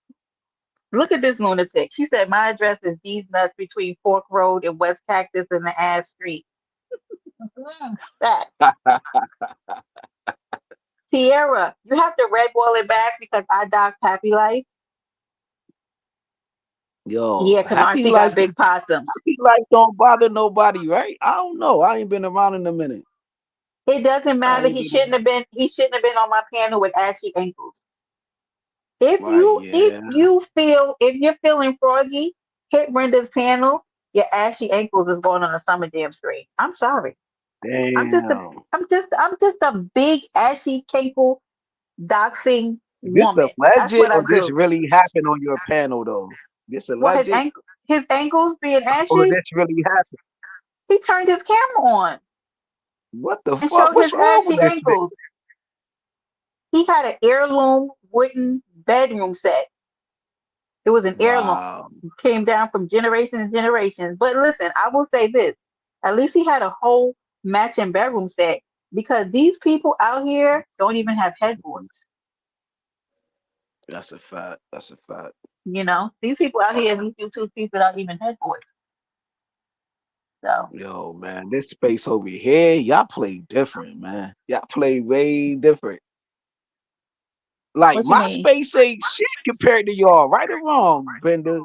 Look at this lunatic. She said my address is D's Nuts between Fork Road and West Cactus and the Ash Street. That Tierra, you have to red wall it back because I docked Happy Life. Yo, Yeah, Kamasi got big possums. happy life don't bother nobody, right? I don't know. I ain't been around in a minute. It doesn't I matter. ain't been around. He shouldn't have been on my panel with ashy ankles. Right, yeah. If you're feeling froggy, hit Brenda's panel. Your ashy ankles is going on a summer jam screen. I'm sorry. I'm just a Damn. I'm just a big ashy cankle doxing This woman. That's alleged what I or this do. really happened on your panel though? This Well, alleged his ankles being or ashy, this really happened? he turned his camera on What the and fuck? showed What's his wrong ashy with this nigga? ankles. He had an heirloom wooden bedroom set. It was an heirloom. Wow. Came down from generations and generations. But listen, I will say this. At least he had a whole matching bedroom set because these people out here don't even have headboards. That's a fact. That's a fact. You know, these people out here, these YouTube people without even headboards. So, Yo, man, this space over here, y'all play different, man. Y'all play way different. Like what you my mean? space ain't shit compared to y'all, right or wrong, Brenda.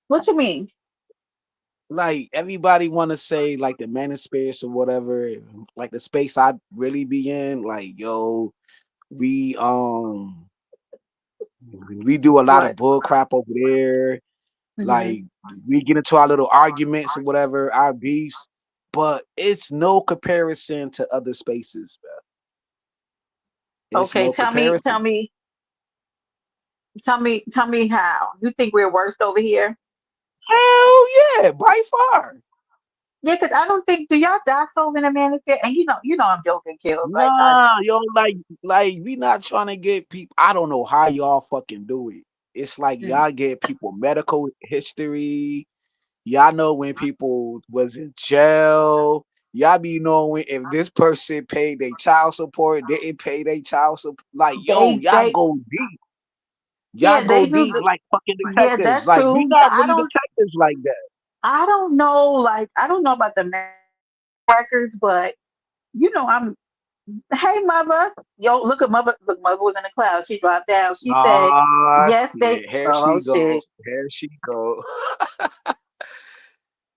What you mean? Like everybody want to say like the man in space or whatever, like the space I really be in. Like yo, we we do a lot of What? bull crap over there. Hmm. Like we get into our little arguments or whatever, our beefs, but it's no comparison to other spaces, bro. It's Okay, no comparison. tell me how. You think we're worse over here? Hell yeah, by far. Yeah, because I don't think do y'all docs over in the manosphere? And you know I'm joking, kills. Like I Nah, yo, like we not trying to get people. I don't know how y'all fucking do it. It's like mm, y'all get people medical history. Y'all know when people was in jail. Y'all be knowing if this person paid their child support, didn't pay their child support. Like, yo, y'all they go deep. Y'all yeah, go they do deep the like fucking yeah, detectives. that's Like, we true. not really detectives like that. I don't know, like I don't know about the records, but you know I'm hey mother. Yo, look, mother was in the cloud. She dropped down. She said, Ah, yes, they shit. Here oh she go. shit. Here she go.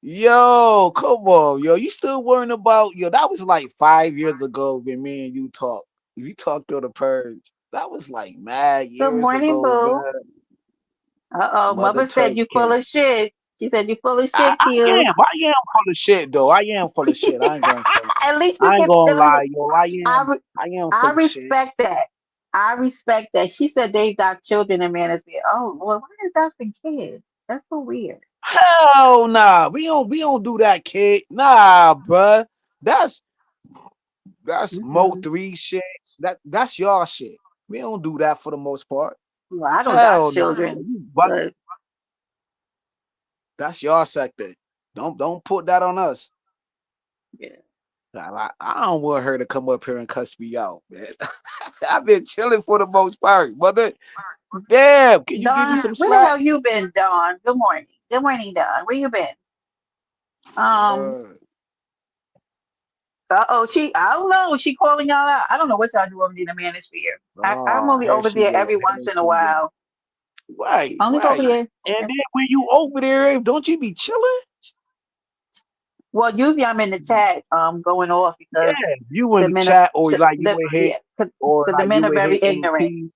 Yo, come on, yo. You still worrying about yo? That was like 5 years ago when me and you talked. We talked on the purge. That was like mad Good years morning, ago, boo. man. Uh-oh, Mother mother said Turk you full came. of shit. She said you full of I, shit, I kills. am. I am full of shit though. I am full of shit. I ain't gonna front. At least you I ain't can gonna at least lie, yo. I re- I am I full of shit. respect that. I respect that. She said they dock children in manosphere. Oh Lord, why is doxing kids? That's so weird. Hell nah. We don't do that, kid. Nah, bruh. That's that's Mo Mm-mm. 3 shit. That's y'all shit. We don't do that for the most part. Well, I don't dox Hell no. children, You bugging. but That's your sector. Don't put that on us. yeah. I don't want her to come up here and cuss me out, man. I've been chilling for the most part, mother. Damn, can you give me Dawn, some where the slack? hell you been, Dawn? Good morning. Good morning, Dawn. Where you been? Um, Uh, uh-oh, I don't know. She calling y'all out. I don't know what y'all do over there in the manosphere. I'm only here over she there go. every Here once in a she go. while. Right, I only go over right. there. And then when you over there, don't you be chilling? Well, usually I'm in the chat, going off because Yeah, you in the the men are, chat or like you in hit yeah, because or the like men you are in very hit ignorant. MP.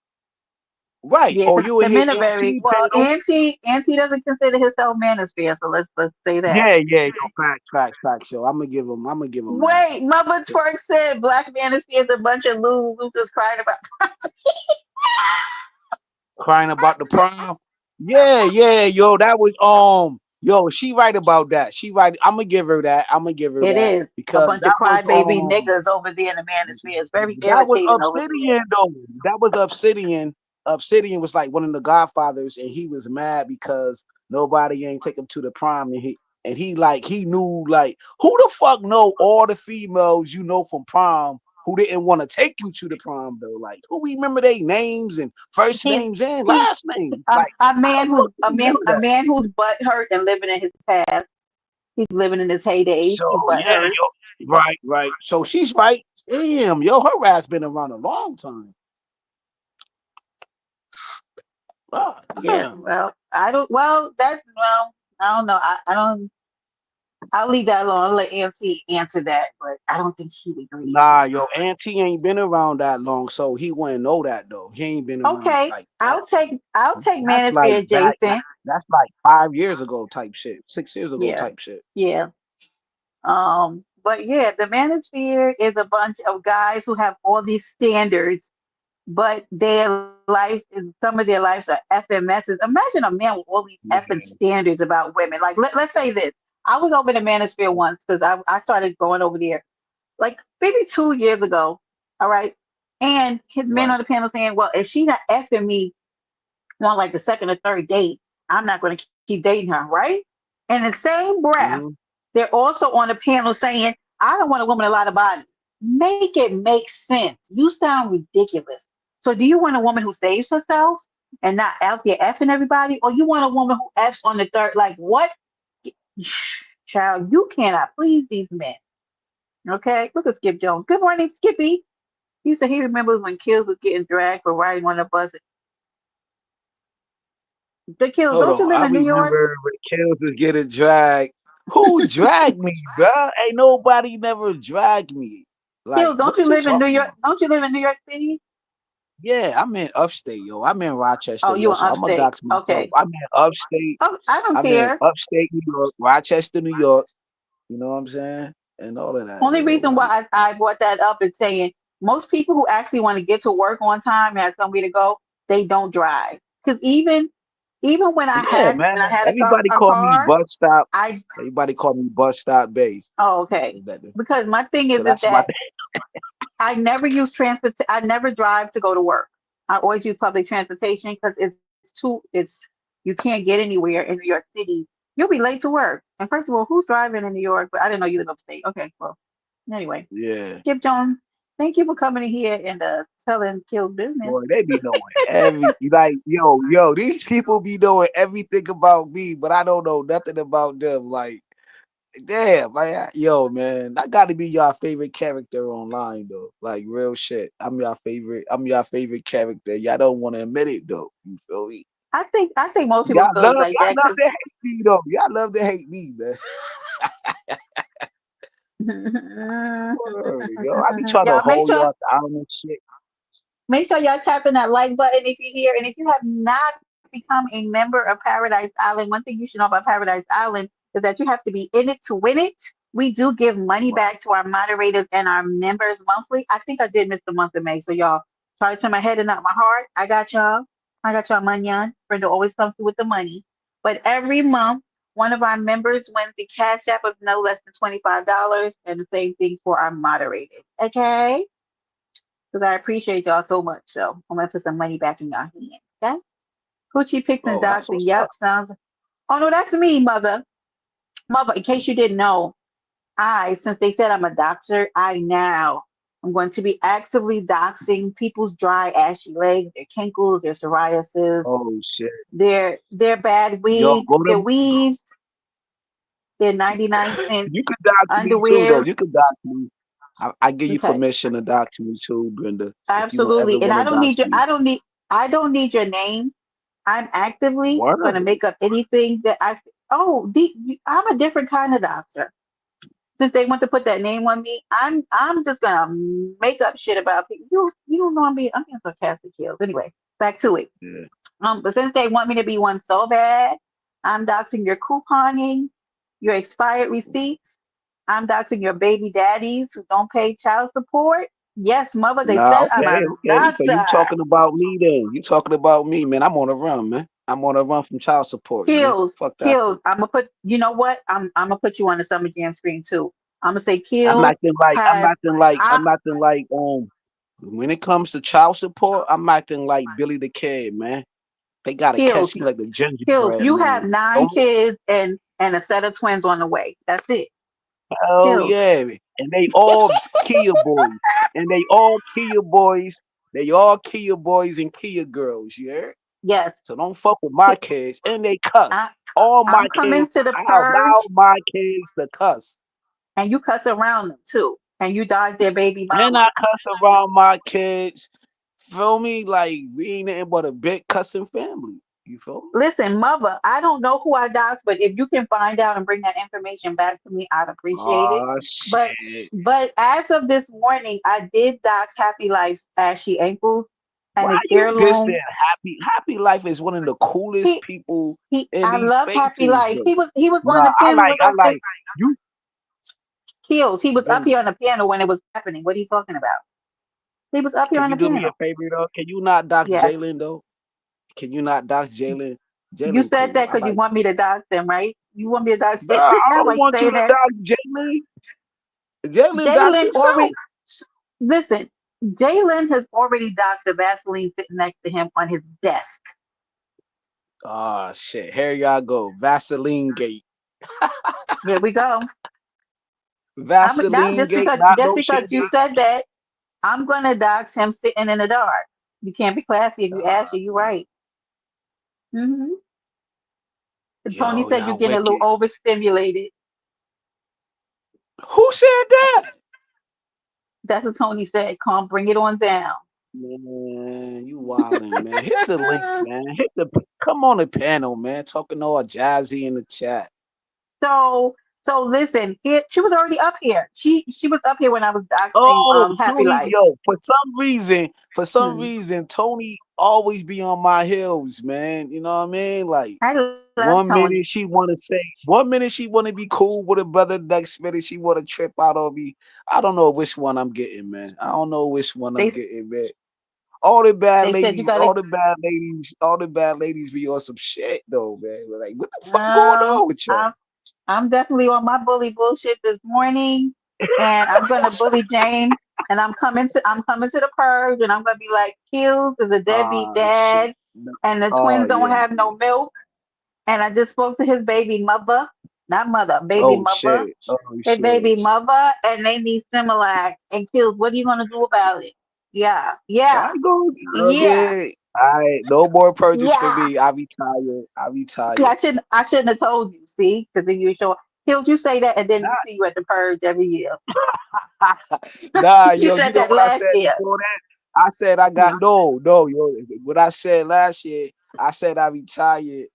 Right, Yeah, or because you in the hit men are very MP well. panel. Auntie doesn't consider herself manosphere, so let's say that. Yeah, yo, facts. Yo, I'm gonna give him that. Wait, Mama Twerk said black manosphere is a bunch of losers crying about. Crying about the prom. Yeah, yo, that was yo, she right about that. She right. I'm gonna give her that. I'm gonna give her It that is a because bunch of crybaby um niggas over there in the manosphere. It's very that was irritating over there. Obsidian though. That was Obsidian. Obsidian was like one of the Godfathers, and he was mad because nobody ain't take him to the prom, and he like he knew like who the fuck know all the females you know from prom who didn't want to take you to the prom though. Like who remember their names and first He's names and he's last names. Like a how man the fuck who's you remember a that? man who's butt hurt and living in his past. He's living in his heydays. So He's butt yeah, hurt. yo, right. So she's right. Damn, yo, her ass been around a long time. Ah, Yeah. damn. Well, I don't. Well, that's well. I don't know. I don't. I'll leave that alone. I'll let Auntie answer that, but I don't think he'd agree. Nah, yo, Auntie ain't been around that long, so he wouldn't know that though. He ain't been around Okay, like that. I'll take That's like Manosphere back. Jason. That's like 5 years ago type shit. 6 years ago Yeah, type shit. yeah. But yeah, the Manosphere is a bunch of guys who have all these standards, but their lives, some of their lives are FMSs. Imagine a man with all these effing Yeah. standards about women. Like let's say this. I was over in the Manosphere once because I started going over there like maybe 2 years ago. All right. And his men on Right. the panel saying, well, if she not effing me on like the second or third date, I'm not going to keep dating her, right? In the same breath, Hmm. they're also on the panel saying, I don't want a woman with a lot of bodies. Make it make sense. You sound ridiculous. So, do you want a woman who saves herself and not out there effing everybody? Or you want a woman who F's on the third? Like, what? Child, you cannot please these men. Okay? Look at Skip Jones. Good morning, Skippy. He said he remembers when Kills was getting dragged for riding on a bus. The Kills, Hold don't you on. live I in New York? remember when Kills was getting dragged. Who dragged me, bruh? Ain't nobody never dragged me. Like, Hills, what don't you is you live in New talking York? about? Don't you live in New York City? Yeah, I'm in upstate, yo. I'm in Rochester, Oh, you yo. in So I'm gonna upstate. dox myself. Okay. I'm in upstate. Oh, I don't I'm in care. upstate New York, Rochester, New York. You know what I'm saying? And all of that, Only yo. reason Like, why I brought that up is saying most people who actually want to get to work on time and have somewhere to go, they don't drive. Because even yeah, man. when I had Everybody a call me car, bus stop. I Everybody call me bus stop bay. oh okay. Because my thing So is that's my that I never use transport. I never drive to go to work. I always use public transportation because it's you can't get anywhere in New York City. You'll be late to work. And first of all, who's driving in New York? But I didn't know you live upstate. Okay, well, anyway, yeah. Skip Jones, thank you for coming in here and selling Kill business. Boy, they be knowing like these people be knowing everything about me, but I don't know nothing about them. Like, damn, man, yo, man, I got to be your favorite character online though. Like real shit. I'm your favorite. I'm your favorite character. Y'all don't want to admit it though. You feel me? I think most people feel like Y'all that love because to hate me though. Y'all love to hate me, man. Word, yo, I be trying to y'all hold y'all down and shit. make sure y'all tapping that like button if you're here. And if you have not become a member of Paradise Island, one thing you should know about Paradise Island is that you have to be in it to win it. We do give money Right. back to our moderators and our members monthly. I think I did miss the month of May. So y'all try to turn my head and not my heart. I got y'all. I got y'all money on. Brenda always comes through with the money. But every month, one of our members wins the cash app of no less than $25. And the same thing for our moderators. Okay? Because I appreciate y'all so much. So I'm gonna put some money back in y'all hands. Okay? Coochie picks and Oh, that's doxing. what's up. Yep, sounds. Oh no, that's me, mother. Mother, in case you didn't know, since they said I'm a doctor, I'm going to be actively doxing people's dry, ashy legs, their kinkles, their psoriasis, Oh shit. their bad Yo, go their to weaves, their 99 cent You could dox me too, though. underwears. You could dox me. I give you Okay. permission to dox me too, Brenda. If you will ever Absolutely. And want to dox me. I don't need your name. I'm actively going to Word. make up anything that I'm a different kind of doctor. Since they want to put that name on me, I'm just gonna make up shit about people. You don't know I'm being sarcastic here. Anyway, back to it. Yeah. But since they want me to be one so bad, I'm doxing your couponing, your expired receipts. I'm doxing your baby daddies who don't pay child support. Yes, mother, they Nah, said I'm okay, a okay. So you doxer. talking about me then. You talking about me, man. I'm on a run, man. I'm on a run from child support, man. Kills, Fuck that. kills. I'm gonna put. You know what? I'm gonna put you on the Summer Jam screen too. I'm gonna say I'm kills acting like I'm has. acting like I I'm acting like when it comes to child support, I'm acting like Billy the Kid, man. They gotta kills, catch me like the kills. gingerbread You have man. 9 kids and a set of twins on the way. That's it. Oh Kills. yeah, and they all Kia boys, and they all Kia boys. They all Kia boys and Kia girls. Yeah. Yes. So don't fuck with my Ki- kids, and they cuss. I All my I'm kids, coming to the I allow purge, my kids to cuss, and you cuss around them too, and you dodge their baby and I mama. cuss around my kids. Feel me? Like we ain't nothing but a big cussing family. You feel me? Listen, mother, I don't know who I doxed, but if you can find out and bring that information back to me, I'd appreciate it. Oh But shit! but as of this morning, I did dox Happy Life's ashy ankle and Why his you dissing heirloom. Happy? Happy Life is one of the coolest He people he in I these love Happy spaces, Life. though. He was on Nah, the panel with I us this like you. kills. He was up Ben, here on the panel when it was happening. What are you talking about? He was up here can on you the do me a panel. favor though? Can you not dox Yes. Jalen though? Can you not dox Jalen? You Jalen said cool. that I because you like, want me to dox them, right? You want me to dox bro. Jalen. I don't Why you want you saying to that? dox Jalen. Jalen dox Jalen himself. already listen. Jalen has already docked the Vaseline sitting next to him on his desk. Oh shit! Here y'all go. Vaseline gate. Here we go. I'm now Vaseline gate. Not just no because you shade. said that, I'm gonna dox him sitting in the dark. You can't be classy if you ask you. You're right. hmm Tony Yo, said you're y'all getting a little wicked. overstimulated. Who said that? That's what Tony said. Calm, bring it on down. Man, you wildin', man. Hit the link, man. Come on the panel, man. Talking all jazzy in the chat. So listen, she was already up here. She was up here when I was doxing Oh, Happy Tony, Life. yo, for some Hmm. reason, Tony always be on my heels, man. You know what I mean? Like I love Tony. one minute she wanna be cool with a brother, next minute she wanna trip out on me. I don't know which one I'm getting, man. I don't know which one I'm They getting, man. All the bad they said you ladies, gotta. all the bad ladies be on some shit though, man. We're like, what the fuck going No, on with y'all? I'm definitely on my bully bullshit this morning, and I'm gonna bully James. And I'm coming to the purge, and I'm gonna be like, Kills is a deadbeat Shit. dad, No. and the Oh twins don't yeah. have no milk. And I just spoke to his baby mother, not mother, baby Oh mother, shit. Oh his shit. baby mother, and they need Similac. And Kills, what are you gonna do about it? Yeah, I yeah, go. yeah, Okay. All right. No more purges for yeah. me. I retired. I See, retired. I shouldn't have told you. See, because then you show Kills, you say that, and then we Nah, see you at the purge every year. nah, You yo. You said know that what I last said year. before that? I said I got Huh? no, yo. What I said last year, I said I retired.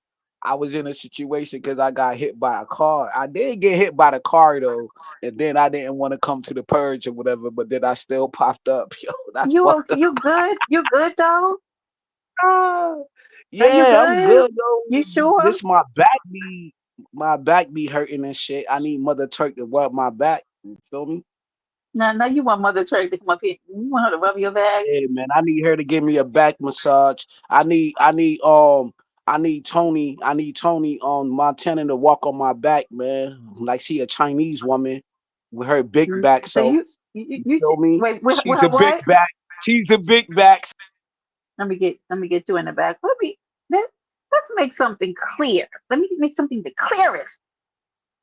I was in a situation because I got hit by a car. I did get hit by the car though, and then I didn't want to come to the purge or whatever. But then I still popped up. Yo, that's You fucked okay? up. You good? You good though? Ah, Are you yeah, I'm good? good You though. sure? This my back be hurting and shit. I need Mother Turk to rub my back. You feel me? Now you want Mother Church to come up here? You want her to rub your back? Yeah, man. I need her to give me a back massage. I need Tony on Montana to walk on my back, man. Like she a Chinese woman with her big back. So So you feel me? wait with She's her a big what? back. She's a big back. Let me get you in the back. Let, let's make something clear. Let me make something the clearest.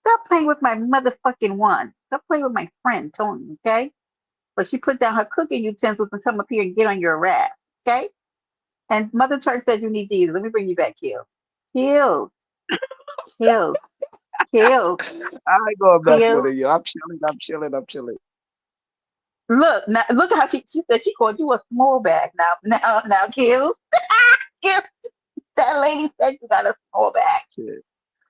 Stop playing with my motherfucking one. Stop playing with my friend Tony, okay? But she put down her cooking utensils and come up here and get on your wrath, okay? And Mother Church said you need Jesus. Let me bring you back, Kills. Kills, kills, kills, I ain't gonna mess with her, kills. yo. I'm chilling. I'm chilling. I'm chilling. Look, now look how she said she called you a small bag. Now, kills. Kills. That lady said you got a small bag. Shit.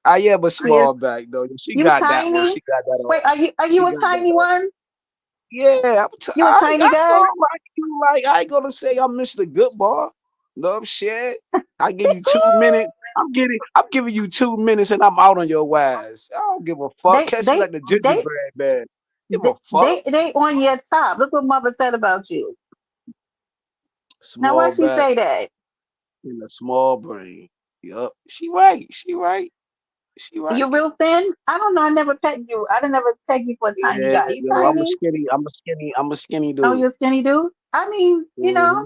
I am a Kills. small back though. She You got that one. tiny? She got that on. Wait, are She you a got that tiny on. one? Yeah, You a I tiny gonna guy? like you like I ain't gonna say I'm Mr. Good Boy. No shit. I give you 2 minutes. I'm giving you 2 minutes and I'm out on your ass. I don't give a fuck. They Catch me they like the they gingerbread man. Give a fuck. they on your top. Look what mother said about you. Now why Small she back say that? and a small brain. Yup. She right. She right. She You right. real thin? I don't know. I never pegged you. I didn't never peg you for a tiny Yeah, guy. You yo, I'm a tiny? skinny. I'm a skinny. I'm a skinny Oh, dude. you're a skinny dude? I mean, Hmm.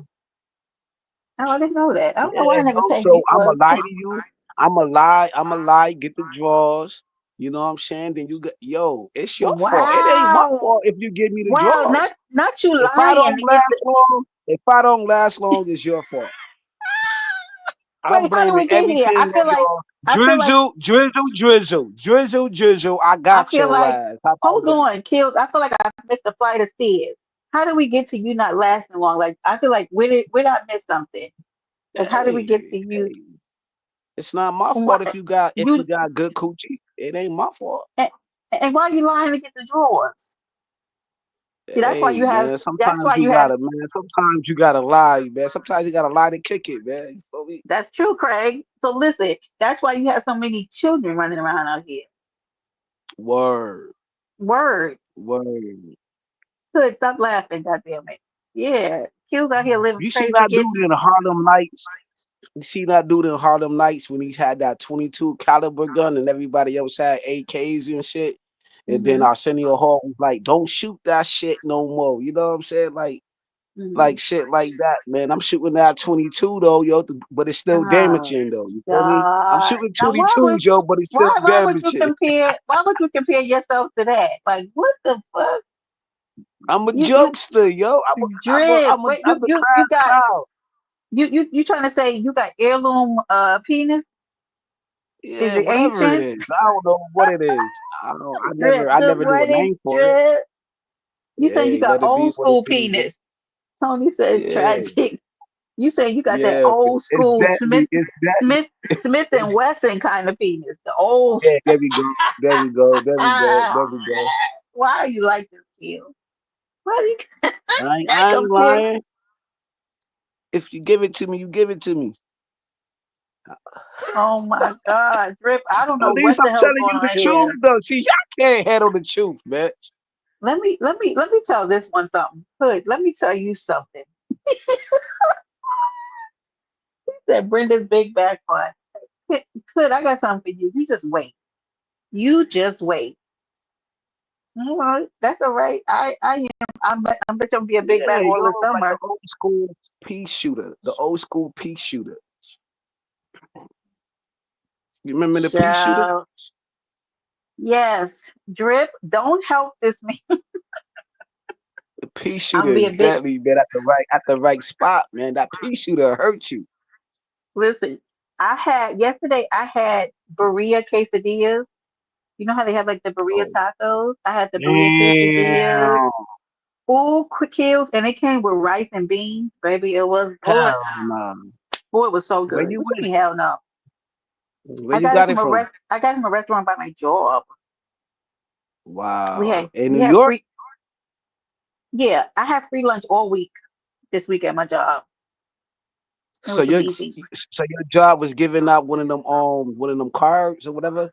oh, I didn't know that. I don't know why Yeah, I never yo. pegged So you I'm for a a lie tiny. to you. I'm a lie. I'm a lie. Get the draws. You know what I'm saying? Then you get yo. It's your fault. It ain't my Wow. fault if you give me the Wow, draws. not you If I lying don't to get the last long, if I don't last long, it's your fault. I'm wait, how do blaming we get here? everything on y'all. I feel like Drizzle. I I got feel your like ass. How about hold that? on, Kills. I feel like I missed a flight of stairs. How did we get to you not lasting long? Like I feel like where did I miss something? Like how did we get Hey, to you? hey. It's not my fault What if you you got good coochie. It ain't my fault. and, and why are you lying to get the drawers? See, that's why Hey you have. man, That's sometimes why you you have. gotta man. Sometimes you gotta lie, man. Sometimes you gotta lie to kick it, man. You feel me? That's true, Craig. So listen, that's why you have so many children running around out here. Word, Word. word. Good. Stop laughing. Goddamn it. Yeah. Kills out here living You see crazy that dude kids. in Harlem Nights? You see that dude in Harlem Nights when he had that 22 caliber gun and everybody else had AKs and shit. And then Mm-hmm. Arsenio Hall was like, "Don't shoot that shit no more." You know what I'm saying? Mm-hmm. Like shit like that, man. I'm shooting that 22 though, yo, but it's still Oh damaging though. You feel me? I'm God. shooting Now why would 22s, yo, but it's still why would you damaging. compare yourself to that? Like what the fuck? I'm a You jokester, yo. drip. Wait, I'm the you class got clown. you trying to say you got heirloom penis? Is Yeah, it whatever it ancient? is. I don't know what it is. I don't. Drip, I good never knew a morning, name for it. drip. You saying you Hey, got let it be old what it school be, man. penis. Tony said Yeah, tragic. You saying you got that yeah. old It's school deadly. It's deadly. Smith and Wesson kind of penis. The old Yeah, there we go. There we go. There we go. There we go. why are you like this, Kills? Why do you I ain't compare? lying. If you give it to me, you give it to me. Oh my God, Drip! I don't know At least what I'm the hell is telling going you the on truth, here. though. See, y'all can't handle the truth, man. Let me tell this one something. Hood, let me tell you something. That Brenda's big back fun. Hood, I got something for you. You just wait. You just wait. All right, that's all right. I am. I'm gonna be a big Yeah, back all yo, the like the summer. old school pea shooter. The old school pea shooter. You remember the pea shooter? So yes, Drip. Don't help this man. The pea I'm shooter gonna be is a big. deadly, man. At the right spot, man. That pea shooter hurt you. Listen, I had yesterday. I had burrito quesadillas. You know how they have like the burrito Oh, tacos? I had the burrito quesadillas. damn. Ooh, quick kills, and it came with rice and beans, baby. It was good. Hell no. Boy, it was so Where good. you What you with mean, it? hell no? Where you got it from? I got it from a restaurant by my job. Wow. In We New had York? free. Yeah, I had free lunch all week this week at my job. It So was some your easy. so your job was giving out one of them cards or whatever?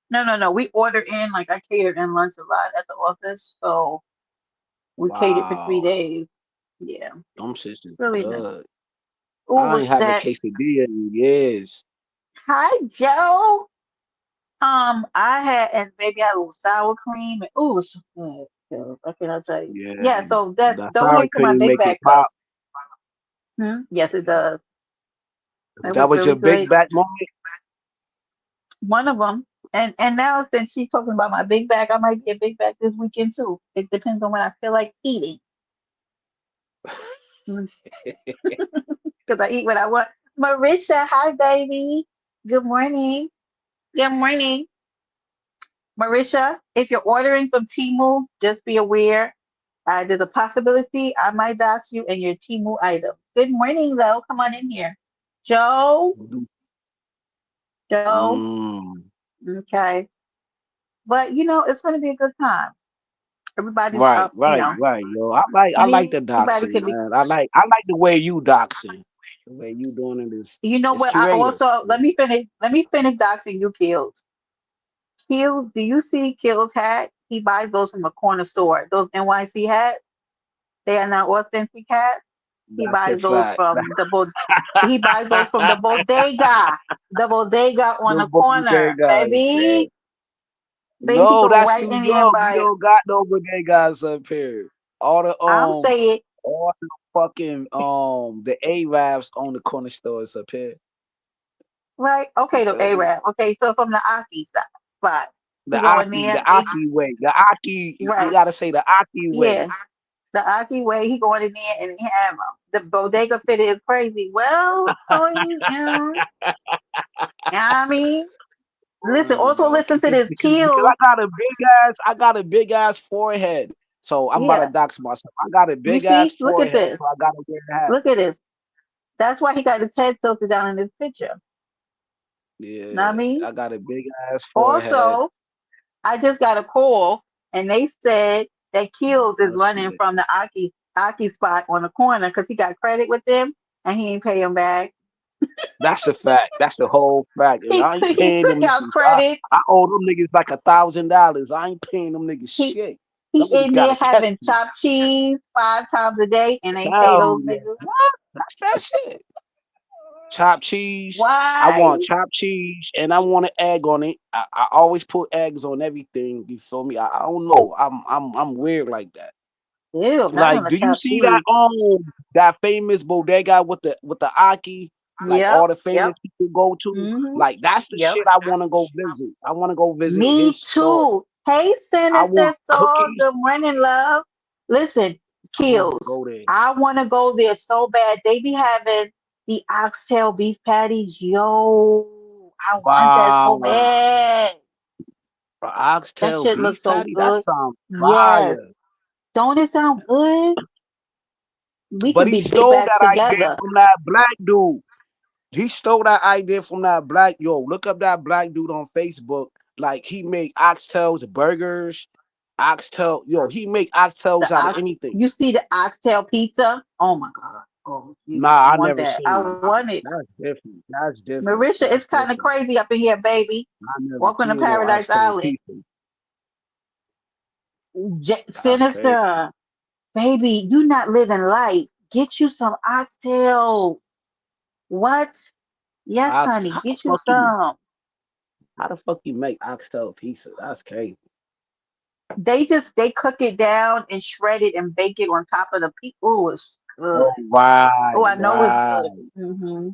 No, no, no. We order in like I cater in lunch a lot at the office, so we catered to three Wow. days. Yeah, Them shits is it's really nice. good. Ooh, I ain't was had a that? quesadilla in years. Hi, Joe. I had and maybe I had a little sour cream. And, ooh, it was so good. So, what can I tell you? Yeah. Yeah, so that That sour donate to my cream big make it bag pop. cup. Yes, it Yeah. does. It That was was your really big great. back moment? One of them. And now since she's talking about my big bag, I might be a big bag this weekend too. It depends on when I feel like eating. Because I eat what I want. Marisha, hi baby. Good morning. Good morning. Marisha, if you're ordering from Temu, just be aware there's a possibility I might dox you and your Temu item. Good morning, though. Come on in here. Joe, Joe. Mm. Okay. But it's going to be a good time. Everybody's Right, up, right, right, yo. I like the anybody doxing, can be. man. I like the way you doxing. The way you doing it is You know it's what? I creative. also let me finish doxing you, Kills. Kills, do you see Kills hat? He buys those from a corner store. Those NYC hats. They are not authentic hats. He That's a buys those fact. from he buys those from the bodega on The the corner, bodegas, man. baby. Baby, he No, go that's right New in there and York. We buy it. don't got no bodegas up here. All the I'm saying all the fucking the Arabs own the corner stores up here. right. You Okay, the feel me? Arab. Okay, so from the Aki side, spot, The he go in Aki, there. the Aki way. The Aki, you Right. gotta say the Aki way. Yeah, the Aki way. He going in there and he have 'em. The bodega fit is crazy. Well, Tony, I mean, listen. Also, Yo, listen to this because kills. I got a big ass forehead. So I'm about to Yeah, dox myself. I got a you big ass see. Look at forehead, this. so I gotta wear a hat. Look at this. That's why he got his head tilted down in this picture. Know what I Yeah, mean? I got a big ass forehead. Also, I just got a call and they said that Kills is Oh running shit. from the Aki spot on the corner because he got credit with them and he ain't pay him back. That's a fact. That's a whole fact. And I ain't He paying took them out niggas. credit. I owe them niggas like $1,000. I ain't paying them niggas He shit. he Them niggas in there gotta catch having me. chopped cheese 5 times a day and ain't pay Hell those yeah. niggas. What? That's that shit. Chopped cheese. I want Why? chopped cheese and I want an egg on it. I always put eggs on everything. You feel me? I don't know. I'm weird like that. Ew, not on Like, the do you chopped see that cheese. that famous bodega with the Aki? Like Yep, all the famous yep. people go to? Mm-hmm. Like that's the Yep. shit I want to go visit. I want to go visit his Me store. too. Hey, I Sinister want Soul. cookies. Good morning, love. Listen, I want to Kills. go there. I want to go there so bad. They be having the oxtail beef patties. Yo, I want that so Wow. bad. A That oxtail shit beef looks so patty? That good. sounds Yes. fire. Don't it sound good? We But could he be big stole bags that idea together. from that black dude. He stole that idea from that black yo. Look up that black dude on Facebook. Like he make oxtails, burgers, oxtail. Yo, he make oxtails The out of ox. anything. You see the oxtail pizza? Oh my God. Oh, you Nah, I want never that? I seen it. want it. That's different. That's different. Marisha, That's it's kind of different. crazy up in here, baby. I never Welcome to seen no Paradise oxtail Island. pizza. That's crazy. Sinister, baby, you not living life. Get you some oxtail. What? Yes, honey, get you some. How the fuck you make oxtail pizza? That's crazy. They cook it down and shred it and bake it on top of the pizza. Oh, it's Oh, good. Oh, right, I know it's good. right.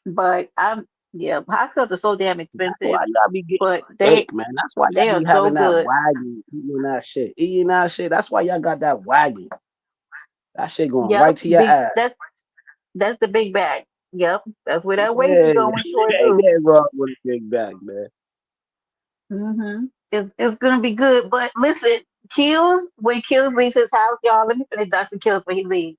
But yeah, oxtails are so damn That's expensive, why y'all be getting but steak, man. That's why y'all they are be so having that good. wagon, eating that shit. Eating that shit. That's why y'all got that wagon. That shit going right Yep, to your ass. that's the big bag. Yep, that's where that weight Yeah, be going. Sure ain't do. that wrong with a big bag, man. It's gonna be good. But listen, Kills when Kills leaves his house, y'all. Let me finish Dustin Kills when he leaves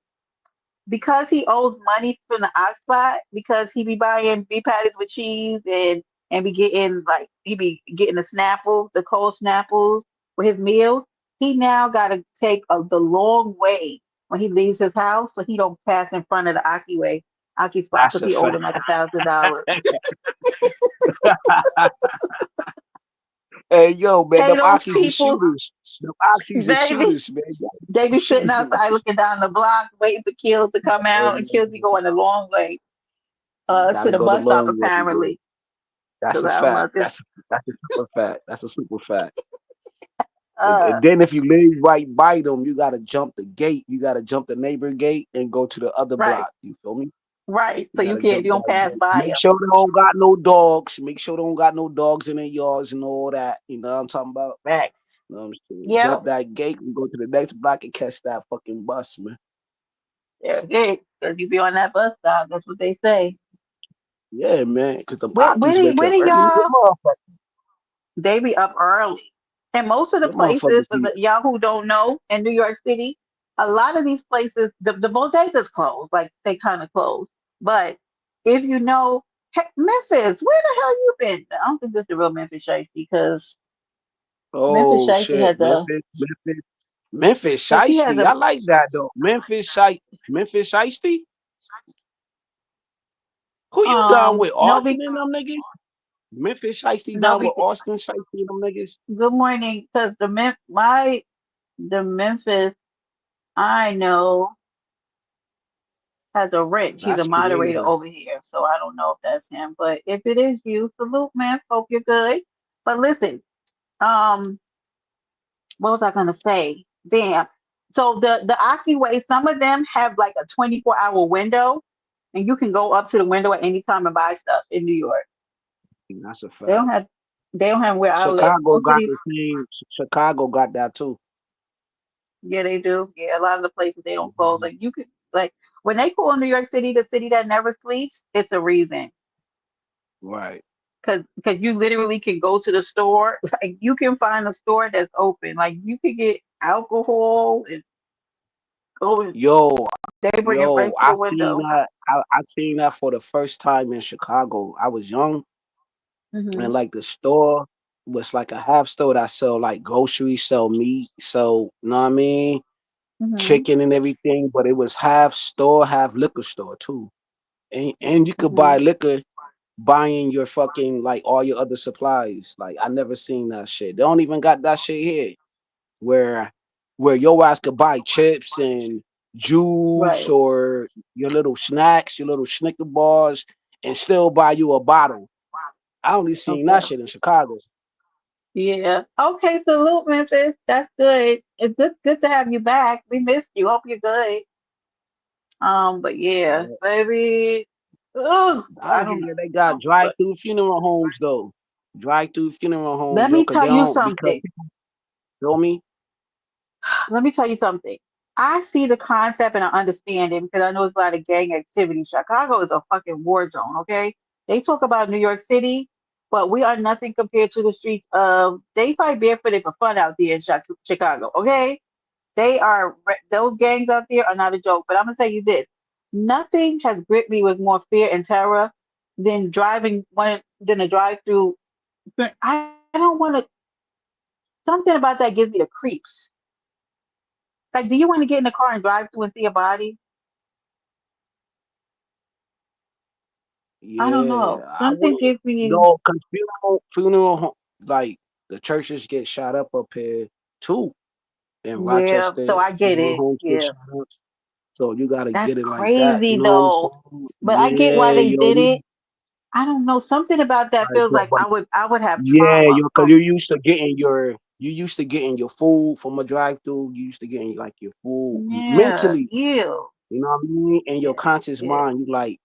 because he owes money from the ox spot because he be buying beef patties with cheese and be getting like he be getting the Snapple, the cold Snapples for his meals. He now got to take the long way when he leaves his house so he don't pass in front of the Aki spot That's because a he owed fact. him like $1,000. Hey, yo, man, Hey, them those Oxys is people, shooters. Them Oxys is baby. shooters, man. They Them be sitting shooters. outside looking down the block, waiting for Kills to come out, and Kills be going a long way to Gotta the go the bus stop long way, man. apparently. That's Because a I don't know fact. if this That's a super fact. That's a super fact. uh And then if you live right by them, you gotta jump the gate. You gotta jump the neighbor gate and go to the other right, block. You feel me? right. You So you gotta jump don't that pass gate. by Make them. sure they don't got no dogs. Make sure they don't got no dogs in their yards and all that. You know what I'm talking about? Facts. You know what I'm saying? Yep. Jump that gate and go to the next block and catch that fucking bus, man. They're good. Because you be on that bus stop. That's what they say. Yeah, man. Cause them Where Akis wake where up do early as a y'all motherfucker. they be up early. And most of the Them places, motherfuckers for be the y'all who don't know, in New York City, a lot of these places, the bodegas closed, like they kind of closed. But if you know, heck, Memphis, where the hell you been? I don't think this is the real Memphis Shiesty because Memphis oh Shiesty shit. has a, Memphis because he has Shiesty. a, I like that though. Memphis Shiesty. Who you down with? no, Austin and them niggas? Memphis Shiesty no, down with Austin Shiesty and them niggas? good morning, because the Memphis I know has a wrench. He's a That's moderator crazy. over here, so I don't know if that's him. But if it is you, salute, man. Hope you're good. But listen, um, what was I gonna say? Damn. So the Aki Way, some of them have like a 24-hour window, and you can go up to the window at any time and buy stuff in New York. That's a They don't fact. have they don't have where I live. Chicago Most of got these, the same. Chicago got that too. yeah, they do. Yeah, a lot of the places they don't close. Mhm. Like you could like when they call New York City the city that never sleeps, it's a reason. Right. Cause you literally can go to the store, like you can find a store that's open. Like you can get alcohol and go and Yo, they bring it yo, right to the window. I seen that for the first time in Chicago. I was young, and Hmm. like the store was like a half store that sell like groceries, sell meat, sell, you know what I mean, Hmm. chicken and everything. But it was half store, half liquor store too. And you could buy Hmm. liquor buying your fucking like all your other supplies. Like I never seen that shit. They don't even got that shit here. Where your ass could buy chips and juice Right. or your little snacks, your little Snicker bars, and still buy you a bottle. I only seen Okay. that shit in Chicago. Yeah. Okay, salute, Memphis. That's good. It's good to have you back. We missed you. Hope you're good. But yeah, Yeah. baby. Ugh, I Out don't here they got know. But drive-through funeral homes though. Drive-through funeral homes, let yo, me cause they tell you don't because something. people feel me. Let me tell you something. I see the concept and I understand it because I know there's a lot of gang activity. Chicago is a fucking war zone, okay? They talk about New York City, but we are nothing compared to the streets of they fight barefooted for fun out there in Chicago, okay? Those gangs out there are not a joke. But I'm gonna tell you this: nothing has gripped me with more fear and terror than than a drive through. I don't want to. Something about that gives me the creeps. Like, do you want to get in the car and drive through and see a body? I don't Yeah, know. I Something wouldn't. gives me. No, cause like the churches get shot up here too in Yeah. So Rochester. I get Funeral it. homes get Yeah. shot up, so you gotta That's get it like that. crazy You know what though. I'm saying? But I get why Yeah, they yo, did it. I don't know. Something about that like, feels yo, like but I would have yeah, trauma yo, cause from. you used to getting your food from a drive-through. You used to getting like your food Yeah. mentally. Ew. You know what I mean? In your Yeah. conscious Yeah. mind, you like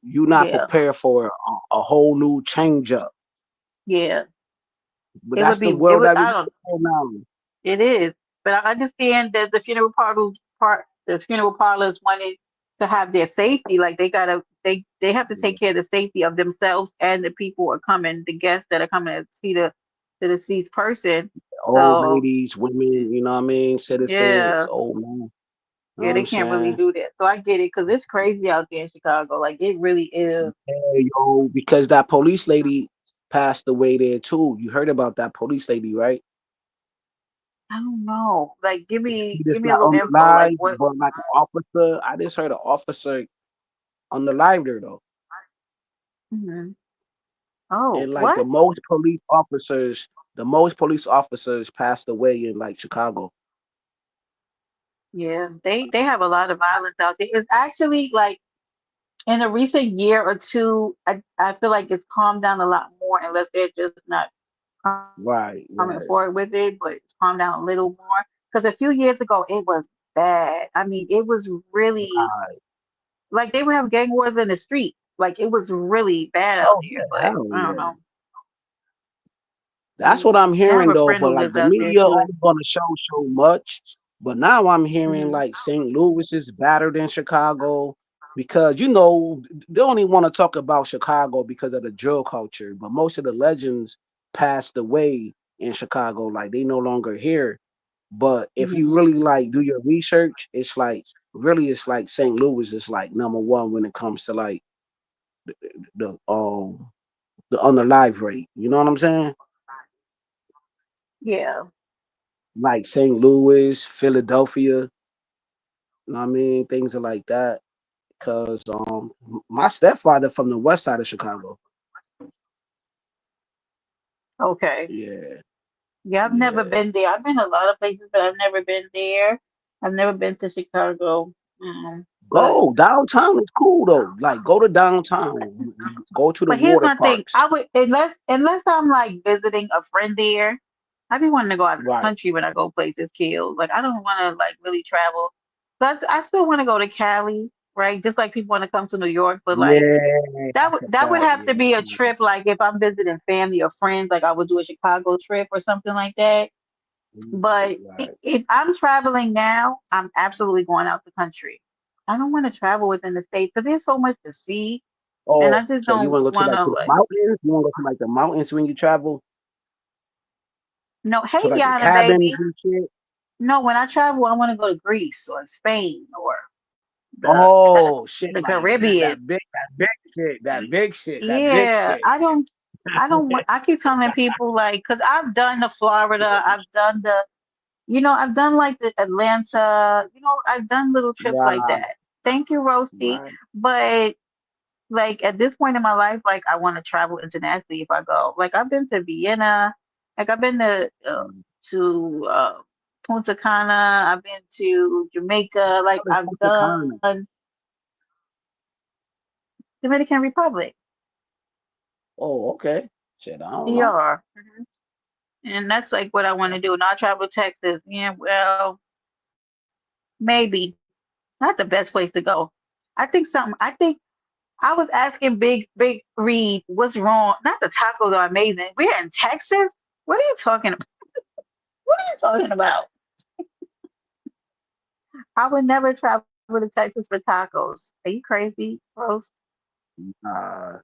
you not Yeah. prepared for a whole new change up. Yeah. But It would that's the be. It world would. that we I live don't. in now. It is, but I understand that the funeral parlors wanted to have their safety. Like they have to take care of the safety of themselves and the people who are coming, the guests that are coming to see the deceased person. Old So ladies, women, you know what I mean? Citizens, yeah, old men. You know yeah, what they I'm can't really saying? do that. So I get it because it's crazy out there in Chicago. Like it really is. Hey, yo, because that police lady passed away there too. You heard about that police lady, right? I don't know. Like She give just me a got little on the info. Like live, what? but like an officer. I just heard an officer on the live there though. Mhm. Oh, And like what? the most police officers passed away in like Chicago. Yeah, they have a lot of violence out there. It's actually like in a recent year or two, I feel like it's calmed down a lot more unless they're just not coming forward Right, with it, right. but it's calmed down a little more. Because a few years ago, it was bad. I mean, it was really like they would have gang wars in the streets. Like it was really bad out there. Oh But yeah, I hell don't know. yeah. That's what Yeah, I'm I have hearing a though. friend who But like lives the out there media too. only gonna show so much. But now I'm hearing Hmm. like St. Louis is better than Chicago because you know they only want to talk about Chicago because of the drill culture. But most of the legends passed away in Chicago, like they no longer here. But if you Hmm. really like do your research, it's like really it's like St. Louis is like number one when it comes to like the the unalive rate. You know what I'm saying? Yeah. Like St. Louis, Philadelphia, you know what I mean? Things are like that. Cause my stepfather from the west side of Chicago. Okay. Yeah, Yeah, I've never yeah. been there. I've been a lot of places, but I've never been there. I've never been to Chicago. But Go downtown is cool though. Like go to downtown, go to the but here's water my thing. parks. I would unless I'm like visiting a friend there. I be wanting to go out of the Right. country when I go places, kills. Like I don't want to like really travel. But I still want to go to Cali, right? Just like people want to come to New York, but like Yeah, that's a that would fact. have to Yeah. be a trip. Like if I'm visiting family or friends, like I would do a Chicago trip or something like that. But Right. if I'm traveling now, I'm absolutely going out the country. I don't want to travel within the states because there's so much to see, and Oh, I just so you don't want to go to want like to to the like. mountains? You want to go to like the mountains when you travel No, to hey like the Yana, cabins baby. and shit? No, when I travel, I want to go to Greece or Spain or the Oh shit! the Like that, Caribbean. that big shit, that big shit, that big Yeah, shit. I don't want. I keep telling people like, cause I've done the Florida, I've done the, I've done like the Atlanta, I've done little trips like Right, that. Thank you, Roasty. right. But like at this point in my life, like I want to travel internationally if I go. Like I've been to Vienna, like I've been to Punta Cana, I've been to Jamaica, like How does I've Punta Cana? done Dominican Republic, Oh, okay. Shit, I don't know. DR. And that's like what I want to do. Not travel to Texas. Yeah, well, maybe not the best place to go. I think I was asking Big Reed, what's wrong? Not the tacos are amazing. We're in Texas. What are you talking about? What are you talking about? I would never travel to Texas for tacos. Are you crazy, Roast? Nah,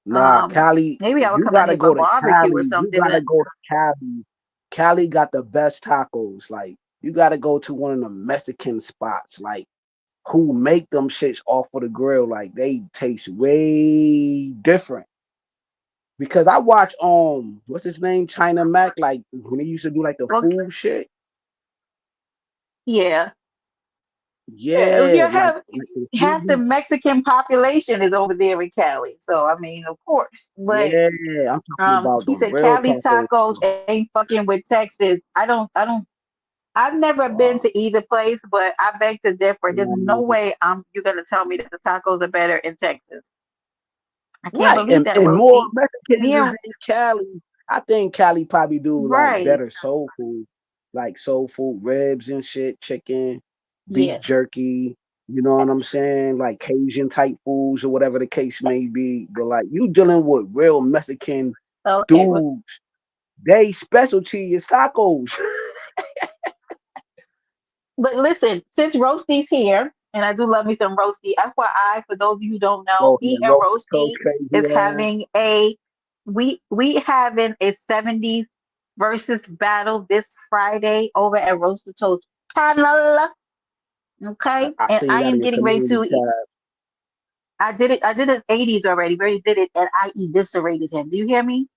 nah, Cali. Maybe I would You come out gotta here for a go to barbecue or Cali. You something. gotta But go to Cali. Cali got the best tacos. Like you gotta go to one of the Mexican spots. Like who make them shits off of the grill. Like they taste way different. Because I watch what's his name? China Mac, like when he used to do like the well, food shit. yeah, yeah. Yeah, like the food Half the Mexican population is over there in Cali. So I mean, of course. But yeah, I'm talking about the he said real Cali tacos. tacos ain't fucking with Texas. I don't. I've never been Uh, to either place, but I beg to differ. There's no um, way you're gonna tell me that the tacos are better in Texas. I can't right, believe that, and more Roasty. Mexicans Me is and in Cali. I think Cali probably do like right. better soul food, like soul food ribs and shit, chicken, beef Yes. jerky. You know what I'm saying? Like Cajun type foods or whatever the case may be. But like you dealing with real Mexican Okay. Well, dudes, they specialty is tacos. but listen, since Roasty's here, and I do love me some Roasty. FYI, for those of you who don't know, Oh yeah, me and roast coach Roasty crazy is ass. having we having a 70s versus battle this Friday over at Roaster Toast panel. Okay, I and seen I that am in the getting ready community to. tab. I did it 80s already. We already did it, and I eviscerated him. Do you hear me?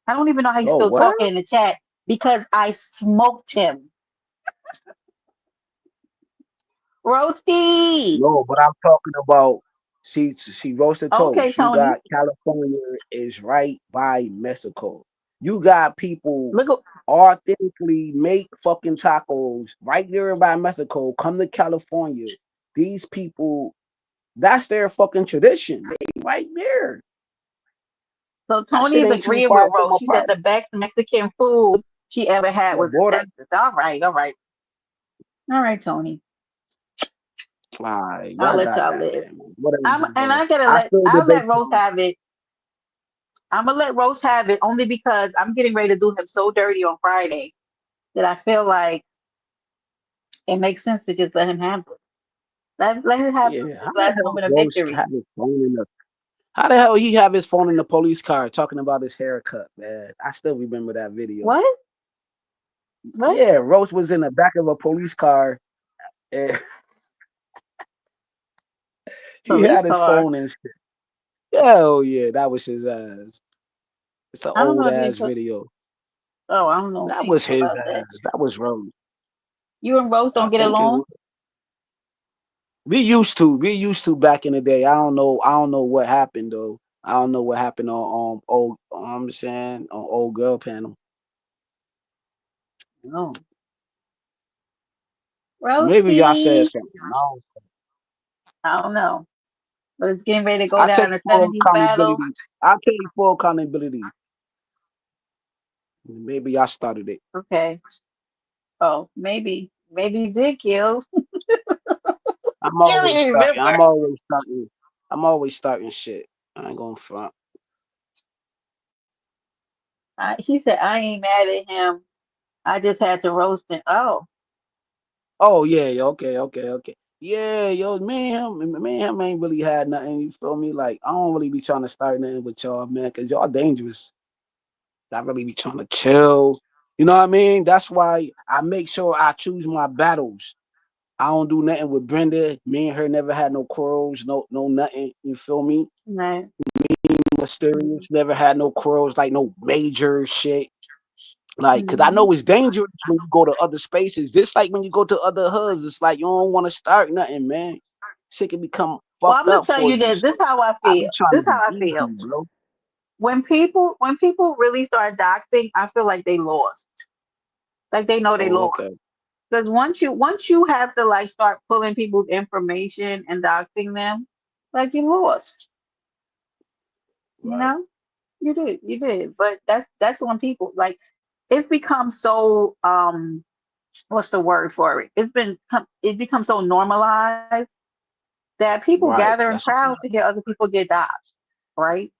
I don't even know how he's Oh still what? talking in the chat because I smoked him. Roasty. No, but I'm talking about she roasted Okay, toast. You Tony. got California is right by Mexico. You got people Look at authentically make fucking tacos right there by Mexico. Come to California. These people, that's their fucking tradition. They right there. so That shit Tony's ain't too agreeing far with from Rose. my She said apartment. the best Mexican food she ever had The was in border. Texas. All right, all right, Tony. Alright, I'll y'all let got y'all that, live. man. Whatever, And bro. I still I'll debate let Rose you. have it. I'm gonna let Rose have it only because I'm getting ready to do him so dirty on Friday that I feel like it makes sense to just let him have this. Let him have Yeah, how his the last hell moment of Rose victory. have his phone in the How the hell he have his phone in the police car talking about his haircut, man? I still remember that video. What? What? Yeah, Rose was in the back of a police car and he Police had his car. phone and shit. Hell yeah, that was his ass. It's an I don't old know if you. ass video. Oh, I don't know That was anything his about that. ass. That was Rose. You and Rose I don't get think it along? was. We used to. We used to back in the day. I don't know. I don't know what happened though. I don't know what happened on old. I'm saying on old girl panel. No. Maybe y'all said Roasty. something. I don't I don't know. But it's getting ready to go I tell down you the for 70s battle. accountability. I tell you for accountability. Maybe I started it. Okay. Oh, maybe you did, Kills. I'm You don't always even starting. remember. I'm always starting. I'm always starting shit. I ain't gonna front. He said, I ain't mad at him. I just had to roast him. Oh, Oh yeah, yeah, okay. Yeah, yo, me and him ain't really had nothing. You feel me? Like I don't really be trying to start nothing with y'all, man, cause y'all dangerous. I really be trying to chill. You know what I mean? That's why I make sure I choose my battles. I don't do nothing with Brenda. Me and her never had no quarrels, no nothing. You feel me? no. Mysterious never had no quarrels, like no major shit. Like, cause I Mm-hmm. know it's dangerous when you go to other spaces. Just like when you go to other hoods, it's like you don't want to start nothing, man. Shit can become Well, I'm fucked gonna up tell for you you. this. This So is how I I be feel. trying This to is how be I feel. easy, bro. When people really start doxing, I feel like they lost. Like they know they Oh, lost. okay. Because once you have to like start pulling people's information and doxing them, like you lost. You Right. know, you did. But that's when people like it's become so what's the word for it? It becomes so normalized that people gather Right. in That's a crowds fact. to hear other people get doxed, right?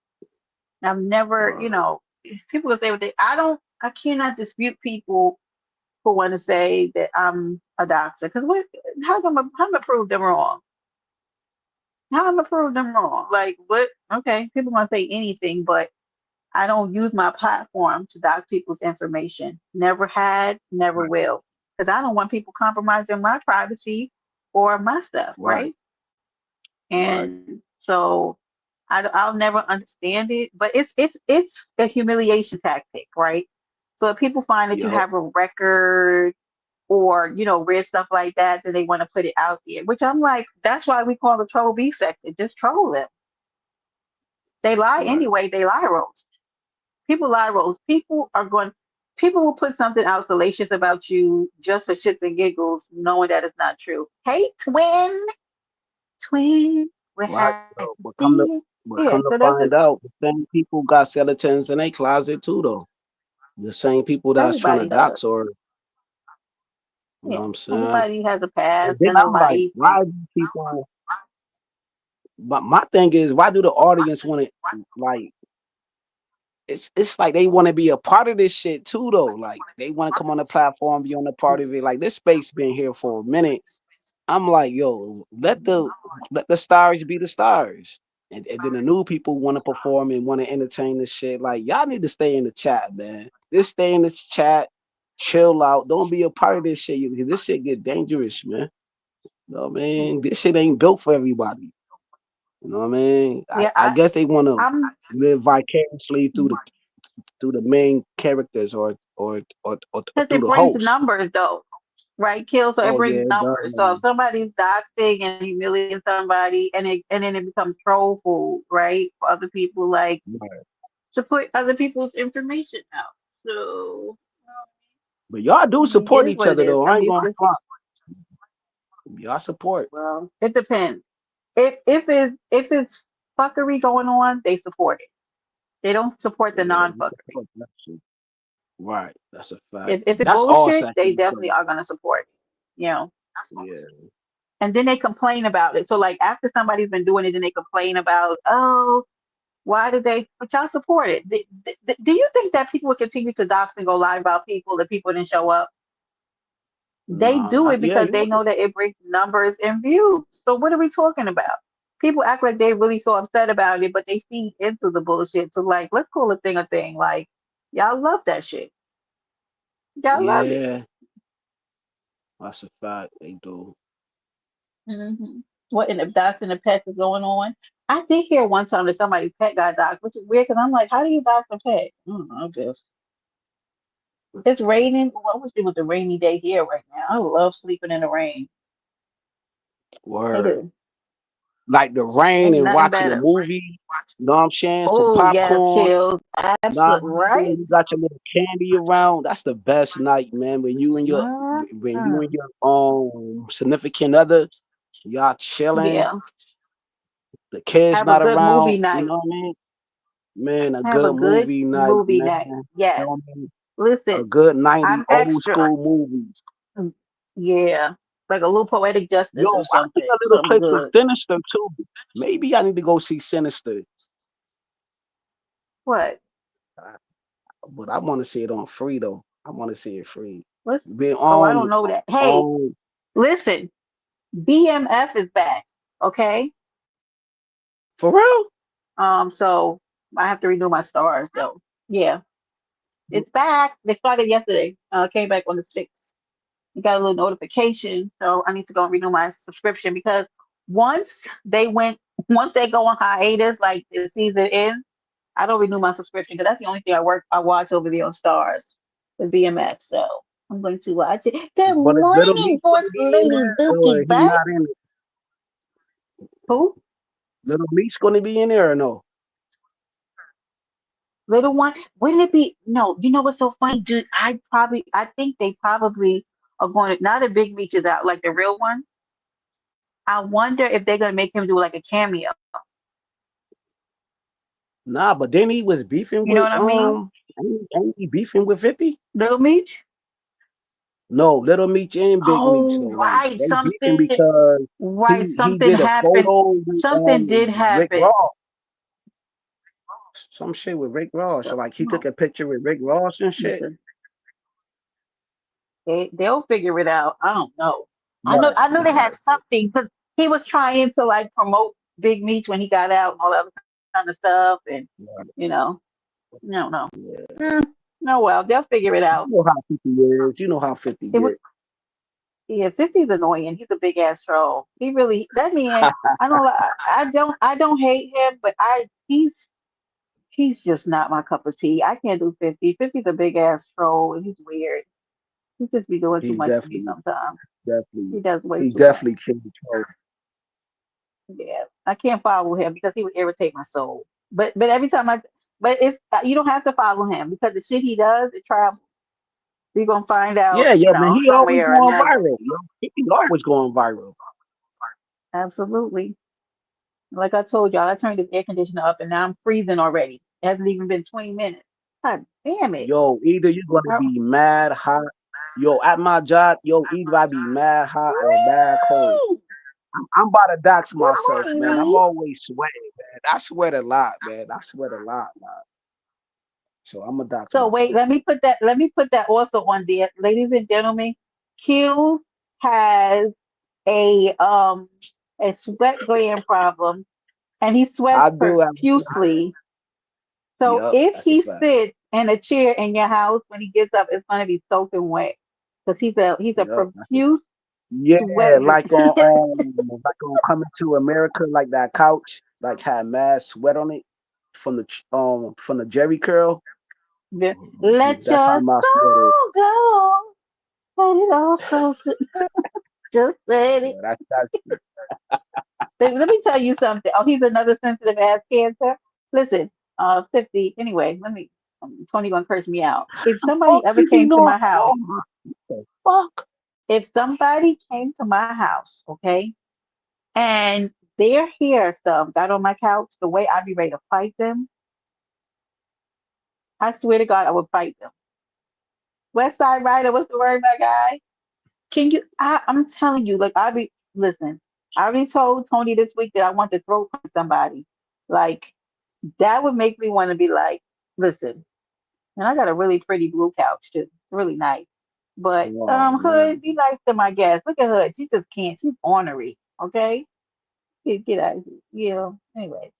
I've never, Word. people will say what they. I cannot dispute people who want to say that I'm a doxer because what? How am I prove them wrong? How am I prove them wrong? Like what? Okay, people want to say anything, but I don't use my platform to dox people's information. Never had, never Right. will, because I don't want people compromising my privacy or my stuff, Right. right? Right. And so I'll never understand it, but it's a humiliation tactic, right? So if people find that you Yo. have a record or weird stuff like that, then they want to put it out there. Which I'm like, that's why we call the troll B sector. Just troll them. They lie Right. anyway. They lie roast. People lie roast. People will put something out salacious about you just for shits and giggles, knowing that it's not true. Hey, twin, what Right. happened? Yo. But Yeah, come to so that's find out, the same people got skeletons in their closet too, though. The same people that's trying to everybody does. dox, or you know Yeah, what I'm saying? everybody has a And past then and a I'm like, life, and why do people? But my thing is, why do the audience want to like? It's like they want to be a part of this shit too, though. Like they want to come on the platform, be on the part of it. Like this space been here for a minute. I'm like, yo, let the stars be the stars. And then the new people want to perform and want to entertain this shit. Like y'all need to stay in the chat, man. Just stay in this chat, chill out. Don't be a part of this shit. This shit get dangerous, man. You know what I mean? This shit ain't built for everybody. You know what I mean? I, yeah, I guess they want to I'm live vicariously through the main characters or because through it the brings host. numbers though, right? Kill, so it Oh yeah, brings it does. numbers. So if somebody's doxing and humiliating somebody, and then it becomes troll food, right, for other people, like Right. to put other people's information out. So But y'all I do mean, it support is each what it other is. though. I I ain't mean, it's gonna just front. Y'all support. well, it depends. If it's fuckery going on, they support it. They don't support the Yeah, we non-fuckery. support that shit. Right. That's a fact. If it's That's all bullshit, they sectors definitely though. are gonna support it. You know. Yeah. And then they complain about it. So like after somebody's been doing it, then they complain about, oh, why did they? But y'all support it. Do you think that people would continue to dox and go live about people if people didn't show up? They Nah, do not it yeah, because you they right. know that it brings numbers and views. So what are we talking about? People act like they're really so upset about it, but they feed into the bullshit. So like, let's call a thing a thing. Like, y'all love that shit. Y'all love it. Yeah, that's a fact. They do. Hmm. What in the docs and the pets is going on? I did hear one time that somebody's pet got doxxed, which is weird because I'm like, how do you dox a pet? I don't know, just it's raining. What was it with the rainy day here right now? I love sleeping in the rain. I Word. do. Like the rain Ain't and nothing watching a better. movie. You know what I'm saying? Some Oh yes, popcorn. chills. Nah, Absolutely right. you got your little candy around. That's the best night, man. When you and your Uh-huh. significant other, Y'all chilling. Yeah. The kids Have a not good around. movie You night. know what I mean? Man, a Have a good good movie night, movie man. night. You know Yes. what I mean? A Listen, good 90 I'm old extra. school movie. Mm, yeah. Like a little poetic Yo, justice or I think something. a little Something clip of good. Sinister too. Maybe I need to go see Sinister, What? uh, but I want to see it on free though. I want to see it free. What's Be oh, I don't know that. Hey, on. listen, BMF is back. Okay. For real? So I have to renew my stars though. Yeah. It's back. They started yesterday. Came back on the 6th. You got a little notification, so I need to go and renew my subscription because once they went, once they go on hiatus, like the season ends, I don't renew my subscription because that's the only thing I watch over there on Stars, the VMF. So I'm going to watch it. Good But is Little morning, Meat gonna Boss be in Lady there or Dookie he Butt. not in it? Who? Little Meat's gonna be in there or no? Little one? Wouldn't it be? No, you know what's so funny, dude? I think they probably are going to, now that Big Meech is out, like the real one. I wonder if they're going to make him do like a cameo. Nah, but then he was beefing You know with what I mean? ain't he beefing with 50? Little Meech? No, Little Meech and Big Meech Oh, though. Like right. they beefing because Right. he Something did a happened. photo with Something did Rick happen. Ross. Some shit with Rick Ross. So So, like he took no, a picture with Rick Ross and shit. listen, they'll figure it out. I don't know. Right, I know they had right, something because he was trying to like promote Big Meech when he got out and all that other kind of stuff. And, you right. know, no, no. Yeah. Mm, no, well, they'll figure it You out. know how 50 is. You know how 50 It was, get. yeah, 50's annoying. He's a big ass troll. He really, that man, I don't hate him, but he's just not my cup of tea. I can't do 50. 50's a big ass troll and he's weird. He just be doing too He's much for me definitely, sometimes. definitely, He does way he too much. definitely killed the troll. Yeah, I can't follow him because he would irritate my soul. But every time but it's you don't have to follow him because the shit he does, it travels. You're gonna find out, Yeah, yo, man, he always somewhere or going another. viral. Yo, he always going viral. Absolutely. Like I told y'all, I turned the air conditioner up and now I'm freezing already. It hasn't even been 20 minutes. God damn it. Yo, either you're gonna Oh, be mad hot. Yo, at my job, yo, either I be mad hot or mad cold. woo! I'm about to dox Good myself, morning, man. I'm me. always sweating, man. I sweat a lot, man. I sweat a lot, man. So I'm gonna dox So wait, myself. let me put that also on there. Ladies and gentlemen, Q has a um a sweat gland problem and he sweats I do have. profusely. So Yup, if that's a he fact. sits in a chair in your house when he gets up, it's gonna be soaking wet. Because he's a Yup, that's a profuse yeah, sweater. like on Coming to America, like that couch, like had mad sweat on it from the Jerry curl. Let That's how your my sweat is. soul go. Let it also just let it. Yeah, that's Let me tell you something. Oh, he's another sensitive ass cancer. Listen, 50. Anyway, Tony gonna curse me out. If somebody fuck ever you be came to doing? my Oh house, my the fuck. if somebody came to my house, okay, and their hair stuff got on my couch, the way I'd be ready to fight them, I swear to God, I would fight them. West Side Rider, what's the word, my guy? Can you? I'm telling you, like listen. I already told Tony this week that I want to throw punch somebody. Like that would make me want to be like, listen. And I got a really pretty blue couch too. It's really nice. But Oh Hood, man. be nice to my guest. Look at Hood. She just can't. She's ornery. Okay, get out of here. Anyway,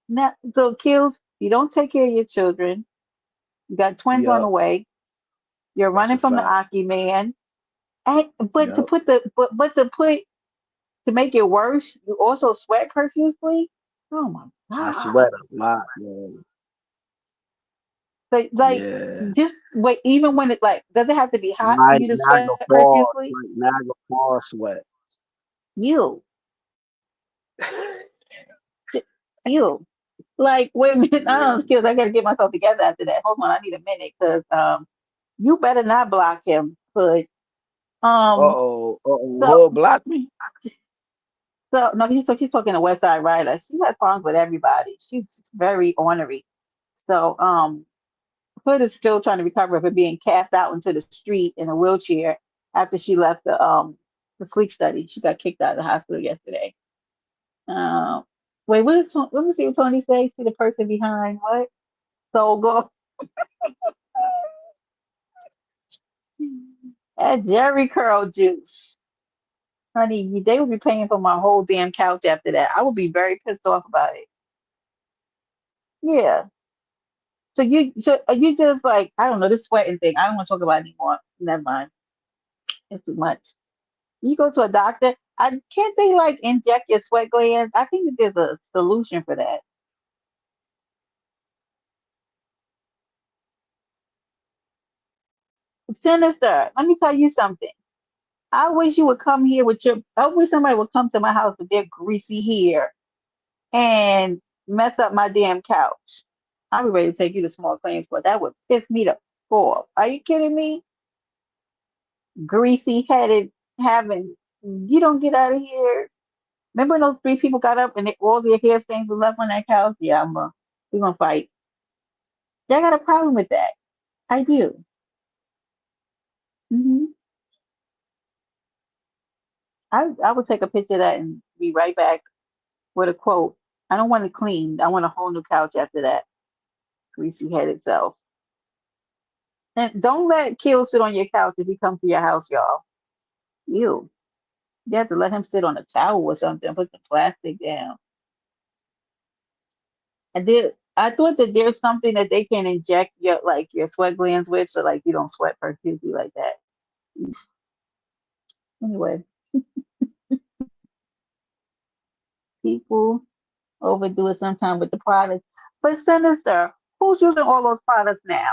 now so kills. You don't take care of your children. You got twins on the Yup, way. You're that's running a from the fact. Aki man. And, but to Yup. put the but to put to make it worse, you also sweat profusely. Oh my I God. sweat a lot, man. Like Yeah. just wait, even when it like does it have to be hot for Niagara, you to sweat Niagara Falls, profusely? like Niagara Falls sweat. You, you. Like, wait a minute, Yeah. skills, I gotta get myself together after that. Hold on, I need a minute because you better not block him. But um Uh-oh. Uh-oh. so Who blocked me? So no, she's talking to West Side Rider. She has problems with everybody. She's very ornery. So Hood is still trying to recover from being cast out into the street in a wheelchair after she left the sleep study. She got kicked out of the hospital yesterday. Um, wait, let me see what Tony says. See the person behind what? So go at Jerry Curl Juice. Honey, they will be paying for my whole damn couch after that. I will be very pissed off about it. Yeah. So are you just like, I don't know, this sweating thing. I don't want to talk about it anymore. Never mind. It's too much. You go to a doctor. I can't they like inject your sweat glands? I think that there's a solution for that. Sinister, let me tell you something. I wish you would come here with your. I wish somebody would come to my house with their greasy hair and mess up my damn couch. I'll be ready to take you to small claims court. That would piss me the off. Are you kidding me? Greasy headed, having you don't get out of here. Remember when those three people got up and all their hair stains were left on that couch? Yeah, we're gonna fight. I got a problem with that. I do. hmm I would take a picture of that and be right back with a quote. I don't want it cleaned. I want a whole new couch after that. Greasy headed self. And don't let Kill sit on your couch if he comes to your house, y'all. You. You have to let him sit on a towel or something. Put the plastic down. I thought that there's something that they can inject your sweat glands with, so like you don't sweat profusely like that. Anyway, people overdo it sometimes with the products. But Sinister, who's using all those products now?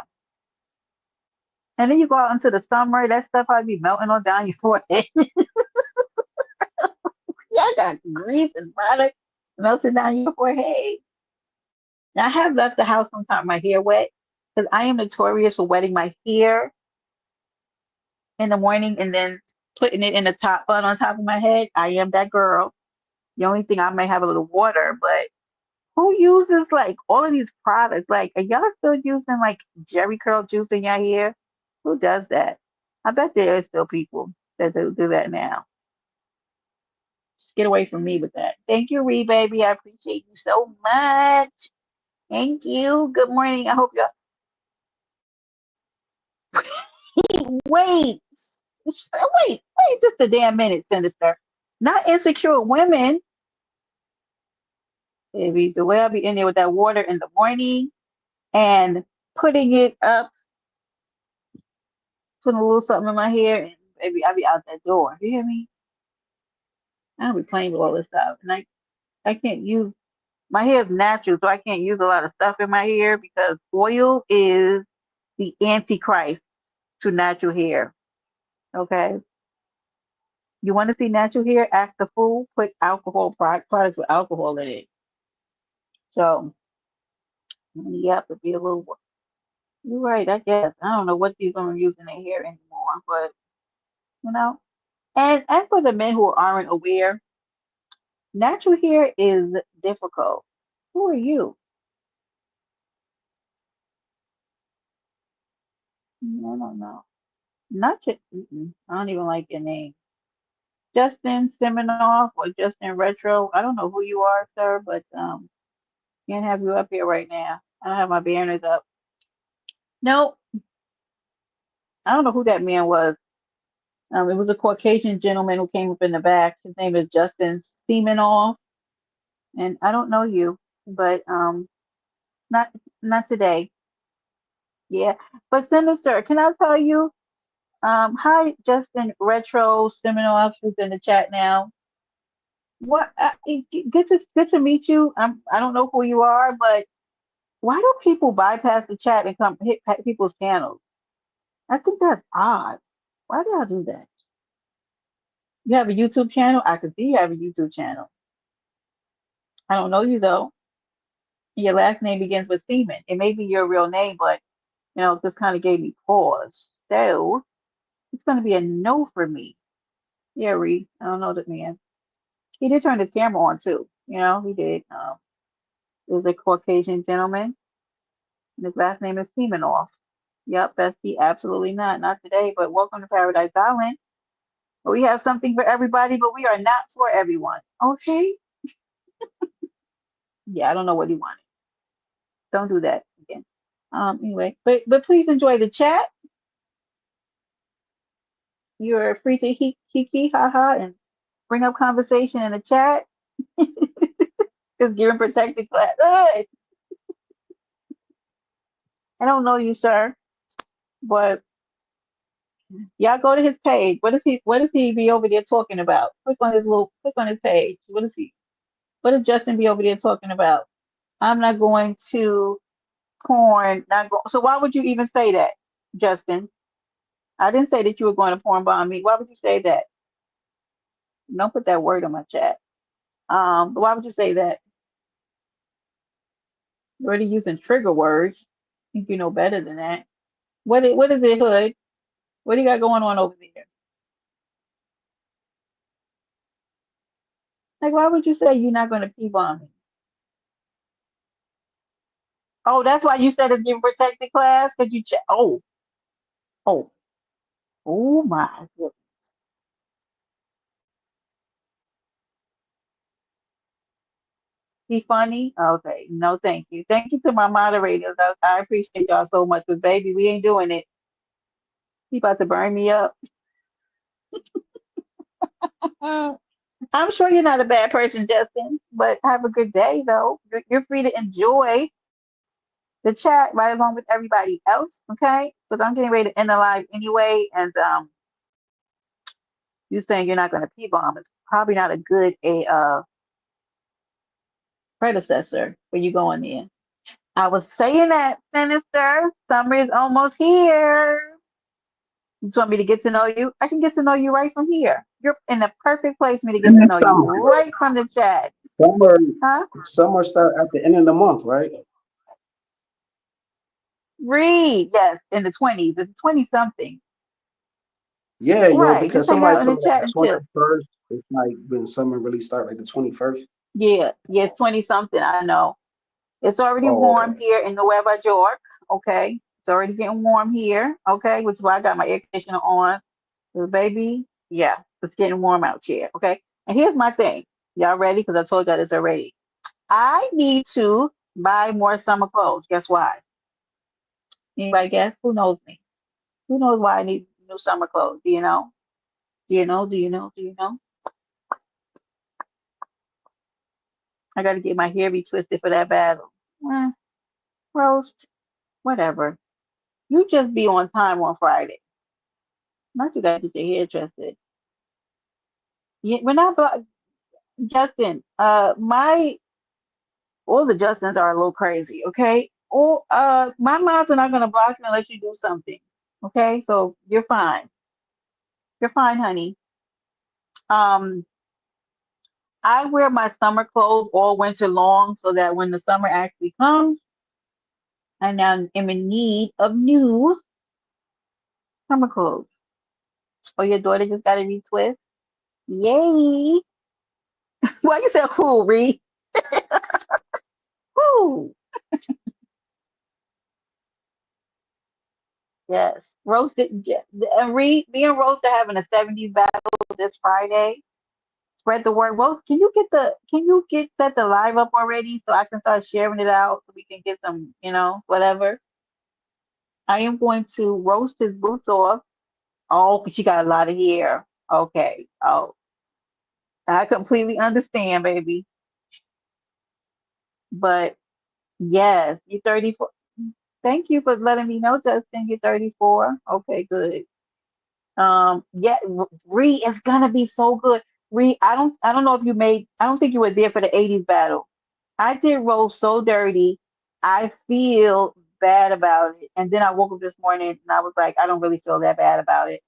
And then you go out into the summer, that stuff probably be melting on down your forehead. Y'all got grease and product melting down your forehead. Now, I have left the house sometimes my hair wet because I am notorious for wetting my hair in the morning and then putting it in a top bun on top of my head. I am that girl. The only thing I may have a little water, but who uses like all of these products? Like, are y'all still using like Jerry Curl juice in your hair? Who does that? I bet there are still people that do that now. Just get away from me with that. Thank you, Ree, baby. I appreciate you so much. Thank you. Good morning. I hope y'all. Wait, wait, just a damn minute, Sinister. Not insecure women. Baby, the way I be in there with that water in the morning and putting it up, putting a little something in my hair, and baby, I be out that door. You hear me? I don't be playing with all this stuff. And I can't use my hair is natural, so I can't use a lot of stuff in my hair because oil is the antichrist to natural hair. Okay. You want to see natural hair act the fool? Put products with alcohol in it. So you have to be a little. You're right, I guess. I don't know what you're gonna use in their hair anymore, but you know. And for the men who aren't aware, natural hair is difficult. Who are you? I don't know. Not your, I don't even like your name. Justin Siminoff or Justin Retro. I don't know who you are, sir, but can't have you up here right now. I don't have my banners up. No, I don't know who that man was. It was a Caucasian gentleman who came up in the back. His name is Justin Semenoff, and I don't know you, but not not today. Yeah, but Sinister, can I tell you? Hi, Justin Retro Semenoff, who's in the chat now. What? Good to meet you. I don't know who you are, but why do people bypass the chat and come hit people's panels? I think that's odd. Why do y'all do that? You have a YouTube channel? I can see you have a YouTube channel. I don't know you though. Your last name begins with Seaman. It may be your real name, but this kind of gave me pause. So it's going to be a no for me. Yeah, Reed. I don't know that man. He did turn his camera on too. He did. It was a Caucasian gentleman, and his last name is Semenoff. Yep, Bestie, absolutely not. Not today, but welcome to Paradise Island. We have something for everybody, but we are not for everyone. Okay? Yeah, I don't know what he wanted. Don't do that again. Anyway, but please enjoy the chat. You're free to hiki haha and bring up conversation in the chat. Just giving protected class. Ugh, I don't know you, sir, but y'all go to his page. What does he be over there talking about? Click on his page. What does Justin be over there talking about? I'm not going to porn, not go so why would you even say that, Justin? I didn't say that you were going to porn bomb me. Why would you say that? Don't put that word in my chat. But why would you say that? You're already using trigger words. I think you know better than that. What is it, Hood? What do you got going on over there? Like, why would you say you're not going to pee bomb me? Oh, that's why you said it's getting protected class because you check. Oh, oh my goodness. He funny? Okay, no, thank you. Thank you to my moderators. I appreciate y'all so much. Cause baby, we ain't doing it. He about to burn me up. I'm sure you're not a bad person, Justin. But have a good day, though. You're free to enjoy the chat right along with everybody else. Okay? Because I'm getting ready to end the live anyway, and you saying you're not going to pee bomb is probably not a good predecessor for you going in. I was saying that, Sinister. Summer is almost here. You just want me to get to know you? I can get to know you right from here. You're in the perfect place for me to get to know you right from the chat. Summer, Huh? summer start at the end of the month, right? Read, yes, in the 20s. It's 20 something. Yeah, yo, Right. because Just hang somebody out in the told me like chat the and chill. 21st. It's like when summer really start, like the 21st. Yeah, it's 20 something. I know. It's already Oh, okay. warm here in Nueva York. Okay. It's already getting warm here. Okay. Which is why I got my air conditioner on. So, baby, yeah, it's getting warm out here. Okay. And here's my thing. Y'all ready? Because I told y'all this already. I need to buy more summer clothes. Guess why? Anybody guess? Who knows me? Who knows why I need new summer clothes? Do you know? Do you know? Do you know? Do you know? I got to get my hair retwisted for that battle. Eh, roast, whatever. You just be on time on Friday. Not you got to get your hair twisted. Yeah, we're not Justin. My all the Justins are a little crazy. Okay. My moms are not gonna block you unless you do something. Okay, so you're fine. You're fine, honey. Um, I wear my summer clothes all winter long so that when the summer actually comes, I now am in need of new summer clothes. Oh, your daughter just got a retwist. Yay! Why you say cool, Reed? Cool. Yes. Roasted. Reed, me and Roast are having a 70s battle this Friday. Spread the word. Roast, can you set the live up already so I can start sharing it out so we can get some, whatever. I am going to roast his boots off. Oh, 'cause she got a lot of hair. Okay. Oh, I completely understand, baby. But yes, you're 34. Thank you for letting me know, Justin. You're 34. Okay, good. Yeah, Ree is gonna be so good. Ree, I don't know if I don't think you were there for the 80s battle. I did roll so dirty. I feel bad about it. And then I woke up this morning and I was like, I don't really feel that bad about it.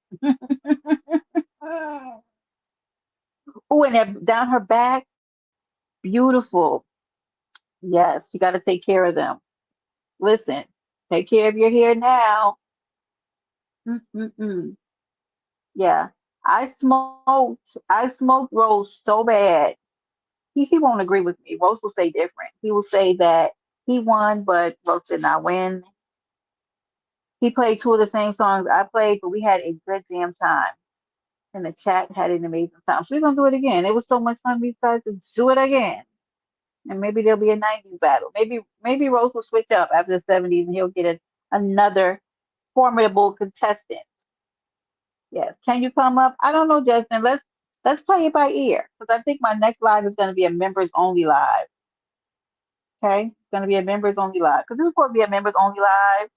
Oh, and down her back, beautiful. Yes, you got to take care of them. Listen, take care of your hair now. Mm-mm-mm. Yeah, I smoked rolls so bad. He won't agree with me. Rose will say different. He will say that he won, but Rose did not win. He played two of the same songs I played, but we had a good damn time. And the chat had an amazing time. So we're gonna do it again. It was so much fun. We decided to do it again. And maybe there'll be a '90s battle. Maybe Rose will switch up after the '70s and he'll get another formidable contestant. Yes. Can you come up? I don't know, Justin. Let's play it by ear because I think my next live is going to be a members only live. Okay, it's going to be a members only live because this is supposed to be a members only live,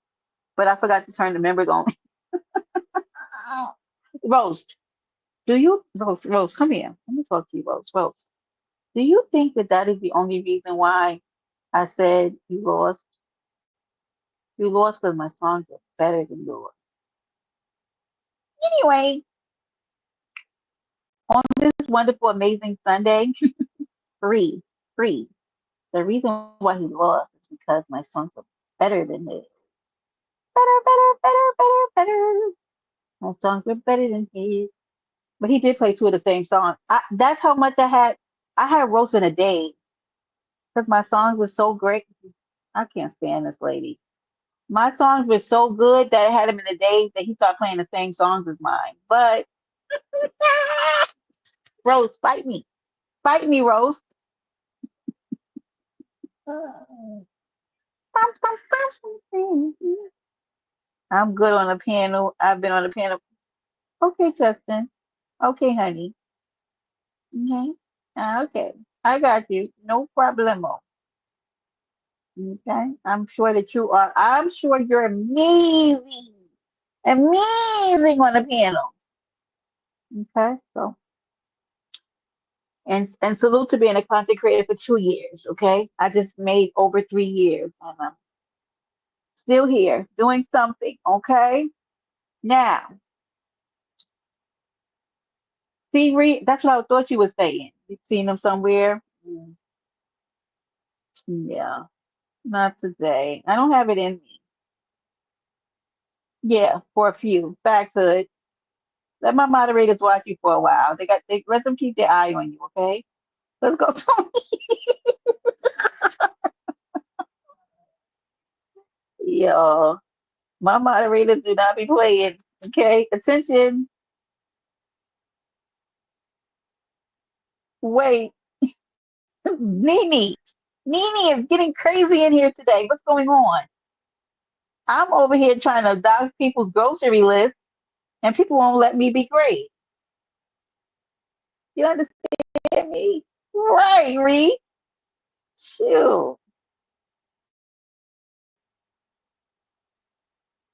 but I forgot to turn the members only. Roast. Do you Rose? Come here. Let me talk to you, Rose. Rose. Do you think that that is the only reason why I said you lost? You lost because my songs are better than yours. Anyway, on this wonderful, amazing Sunday, free, free. The reason why he lost is because my songs are better than his. Better, better, better, better, better. My songs were better than his. But he did play two of the same songs. That's how much I had. I had roast in a day because my songs were so great. I can't stand this lady. My songs were so good that I had him in the days that he started playing the same songs as mine. But Rose, fight me, Rose. I'm good on the piano. I've been on the piano. Okay, Justin. Okay, honey. Okay. Okay. I got you. No problemo. Okay. I'm sure that you are. I'm sure you're amazing. Amazing on the piano. Okay. So, and salute to being a content creator for 2 years. Okay. I just made over 3 years and I'm still here doing something. Okay. Now, see, Reed, that's what I thought you were saying. You've seen them somewhere. Yeah. Not today. I don't have it in me. Yeah, for a few. Back to it. Let my moderators watch you for a while. They let them keep their eye on you, okay? Let's go, Tony. Yo, my moderators do not be playing. Okay, attention. Wait, Nene. Nene is getting crazy in here today. What's going on? I'm over here trying to dox people's grocery list, and people won't let me be great. You understand me? Right, Reed. Shoot.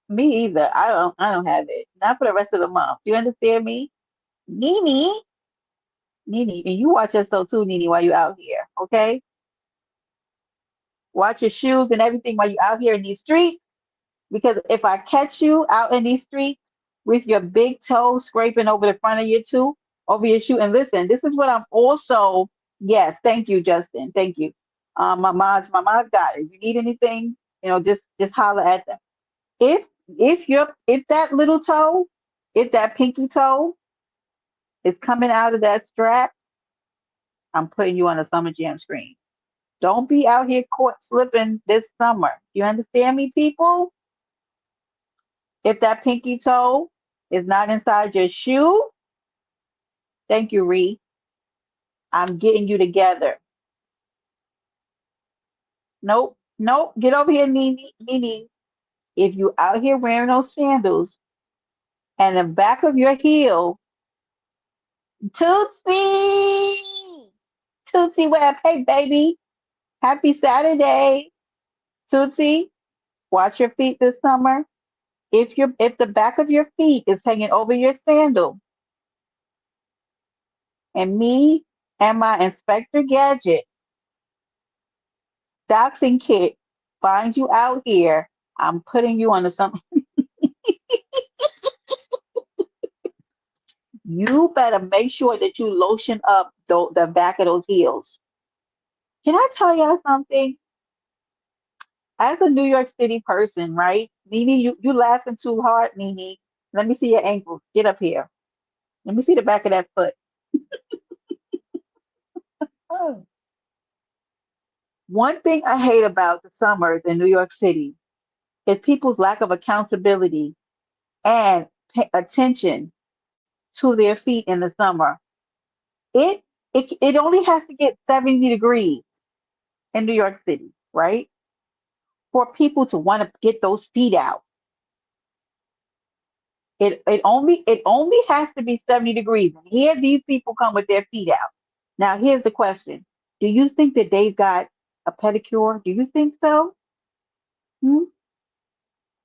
Me either. I don't have it. Not for the rest of the month. Do you understand me? Nene, Nene, and you watch yourself too, Nene, while you're out here, okay? Watch your shoes and everything while you're out here in these streets. Because if I catch you out in these streets with your big toe scraping over the front of your shoe, over your shoe, and listen, this is what I'm also, yes, thank you, Justin. Thank you. My mom's got it. If you need anything, just holler at them. If if that little toe, if that pinky toe is coming out of that strap, I'm putting you on a summer jam screen. Don't be out here caught slipping this summer. You understand me, people? If that pinky toe is not inside your shoe, thank you, Ree. I'm getting you together. Nope, nope. Get over here, Nene. If you out here wearing those sandals and the back of your heel, Tootsie, Tootsie Web, hey baby, happy Saturday, Tootsie. Watch your feet this summer. If the back of your feet is hanging over your sandal, and me and my Inspector Gadget doxing kit find you out here, I'm putting you on the something. You better make sure that you lotion up the back of those heels. Can I tell y'all something? As a New York City person, right? Nene, you laughing too hard, Nene. Let me see your ankles. Get up here. Let me see the back of that foot. One thing I hate about the summers in New York City is people's lack of accountability and attention to their feet in the summer. It it only has to get 70 degrees in New York City, right? For people to want to get those feet out. It only has to be 70 degrees. And here these people come with their feet out. Now here's the question. Do you think that they've got a pedicure? Do you think so? Hmm?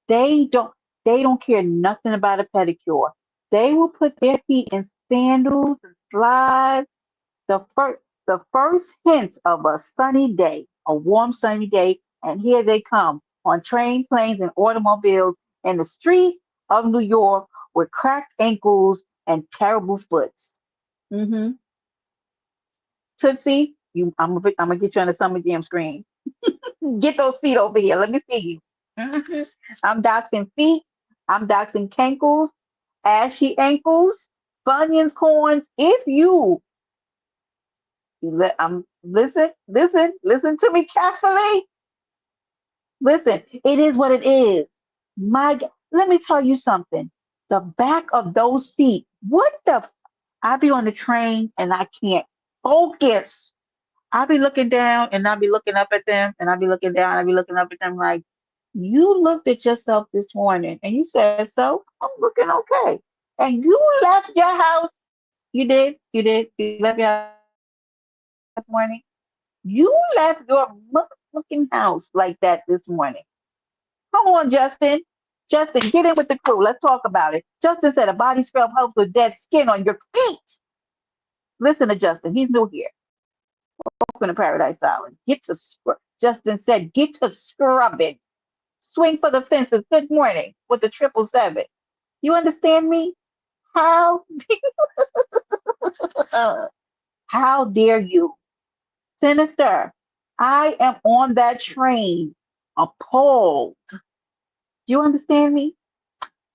They don't they don't care nothing about a pedicure. They will put their feet in sandals and slides. The first hint of a sunny day, a warm sunny day, and here they come on train, planes, and automobiles in the street of New York with cracked ankles and terrible foots. Mm-hmm. Tootsie, I'm gonna get you on the Summer Jam screen. Get those feet over here. Let me see you. Mhm. I'm doxing feet. I'm doxing cankles, ashy ankles, bunions, corns. If listen to me carefully. Listen, it is what it is. Let me tell you something. The back of those feet. I be on the train and I can't focus. I be looking down and I be looking up at them and I be looking down, I be looking up at them like, you looked at yourself this morning and you said, so I'm looking okay. And you left your house. You left your house this morning. You left your motherfucking house like that this morning. Come on, Justin. Justin, get in with the crew. Let's talk about it. Justin said a body scrub helps with dead skin on your feet. Listen to Justin. He's new here. Welcome to Paradise Island. Justin said, get to scrubbing. Swing for the fences. Good morning with the 777. You understand me? How how dare you? Sinister. I am on that train, appalled. Do you understand me?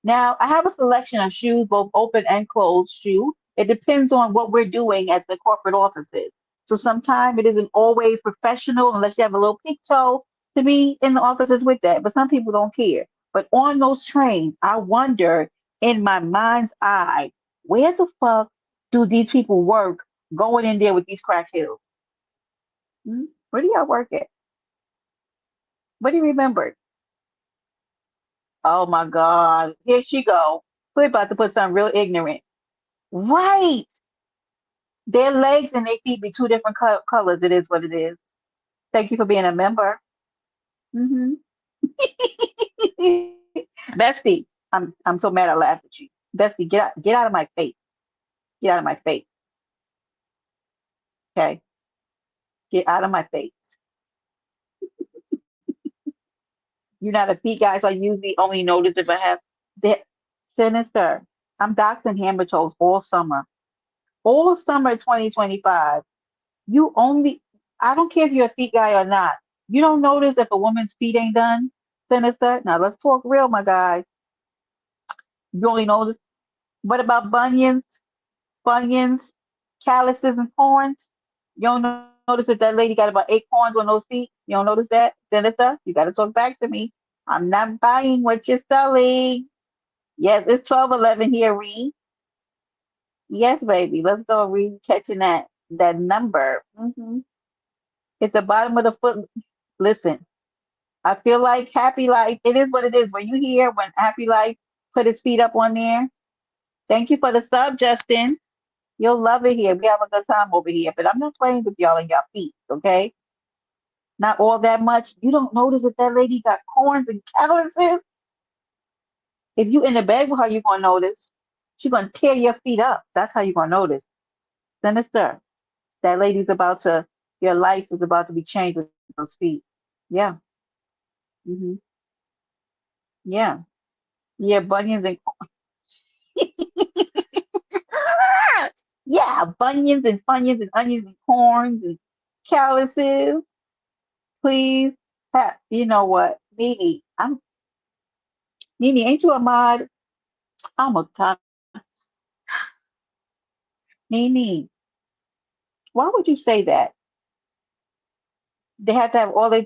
Now, I have a selection of shoes, both open and closed shoe. It depends on what we're doing at the corporate offices. So sometimes it isn't always professional unless you have a little peak toe to be in the offices with that. But some people don't care. But on those trains, I wonder in my mind's eye, where the fuck do these people work going in there with these crack heels? Hmm? Where do y'all work at? What do you remember? Oh my God. Here she go. We're about to put something real ignorant. Right. Their legs and their feet be two different colors. It is what it is. Thank you for being a member. Hmm. Bestie, I'm so mad I laughed at you. Bestie, get out of my face. Get out of my face. Okay. Get out of my face. You're not a feet guy, so I usually only notice if I have that sinister. I'm doxing hammer toes all summer 2025. You only, I don't care if you're a feet guy or not. You don't notice if a woman's feet ain't done, sinister. Now let's talk real, my guy. You only notice. What about bunions, calluses, and corns? You don't notice that that lady got about 8 corns on those feet? You don't notice that, sinister? You got to talk back to me. I'm not buying what you're selling. Yes, it's 12:11 here, Reed. Yes, baby. Let's go, Reed. Catching that number. At the bottom of the foot. Listen, I feel like Happy Life, it is what it is. When you hear when Happy Life put his feet up on there, thank you for the sub, Justin. You'll love it here. We have a good time over here, but I'm not playing with y'all and your feet, okay? Not all that much. You don't notice that that lady got corns and calluses? If you in the bed with her, you're going to notice. She's going to tear your feet up. That's how you're going to notice. Sinister. That lady's your life is about to be changed with those feet. Yeah. hmm Yeah. Yeah, bunions and yeah, bunions and funyuns and onions and corns and calluses. Please, you know what, Nene? Nene. Ain't you a mod? I'm a time. Nene, why would you say that? They had to have all their.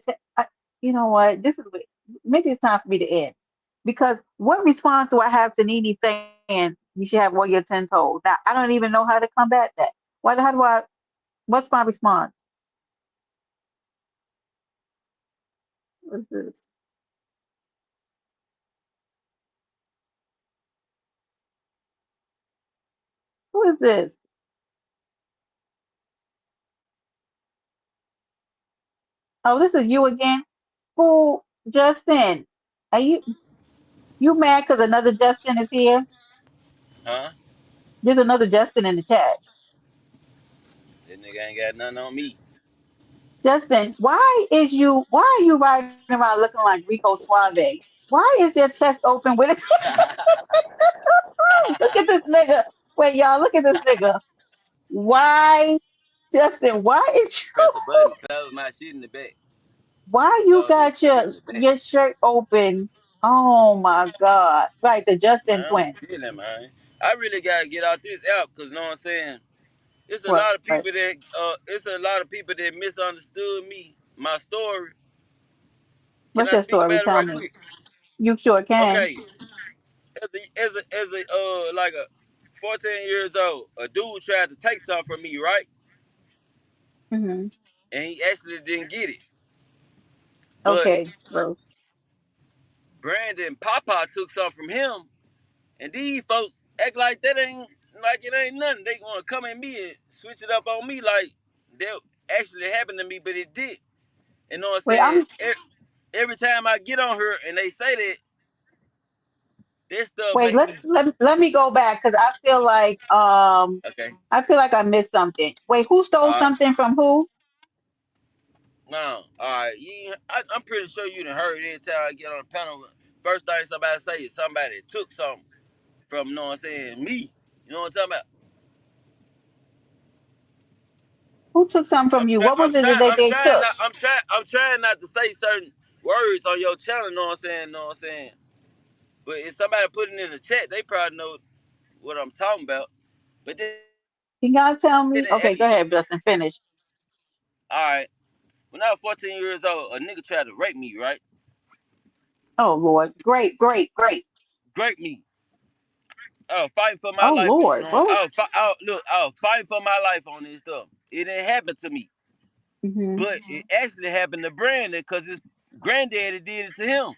You know what? This is maybe it's time for me to end because what response do I have to Nene saying you should have all your 10 toes? Now I don't even know how to combat that. Why? How do I? What's my response? What's this? Who is this? Oh, this is you again, fool, Justin. Are you mad because another Justin is here? Huh? There's another Justin in the chat. That nigga ain't got nothing on me. Justin, why are you riding around looking like Rico Suave? Why is your chest open with it? Look at this nigga. Wait, y'all, look at this nigga. Why, Justin? Why is Press the button, close my shit in the back. why you Close that got shit in your the back. your shirt open? Oh my God! Right, the Justin Man, I'm twin. chilling, man. I really gotta get out this app, cause know what I'm saying? It's a What? lot of people that misunderstood me, my story. Can What's I your speak story? about it Tell right me. quick? You sure can. Okay. Like a 14 years old, a dude tried to take something from me, right? Hmm. And he actually didn't get it. But Okay, Rose. Brandon Papa took something from him, and these folks act like that ain't like it ain't nothing. They want to come at me and switch it up on me like that actually happened to me, but it did. You know what I'm Wait, saying? I'm Every time I get on her and they say that stuff wait. make me Let me go back because okay. I feel like I missed something. Wait, who stole All right, something from who? now, all right. I'm pretty sure you done heard every time I get on the panel. First thing somebody say is somebody took something from, you know what I'm saying, me. You know what I'm talking about? Who took something from you? What was it that they took? I'm trying not to say certain words on your channel. Know what I'm saying? Know what I'm saying? But if somebody put it in the chat, they probably know what I'm talking about. But then Can y'all tell it me? Okay, go happened. ahead, Justin. Finish. All right. When I was 14 years old, a nigga tried to rape me. Right? Oh Lord, great, great, great. Rape me. I was fighting for my Oh life. Lord, No, what? I was fighting for my life on this stuff. It didn't happen to me, Hmm. but it actually happened to Brandon because his granddaddy did it to him.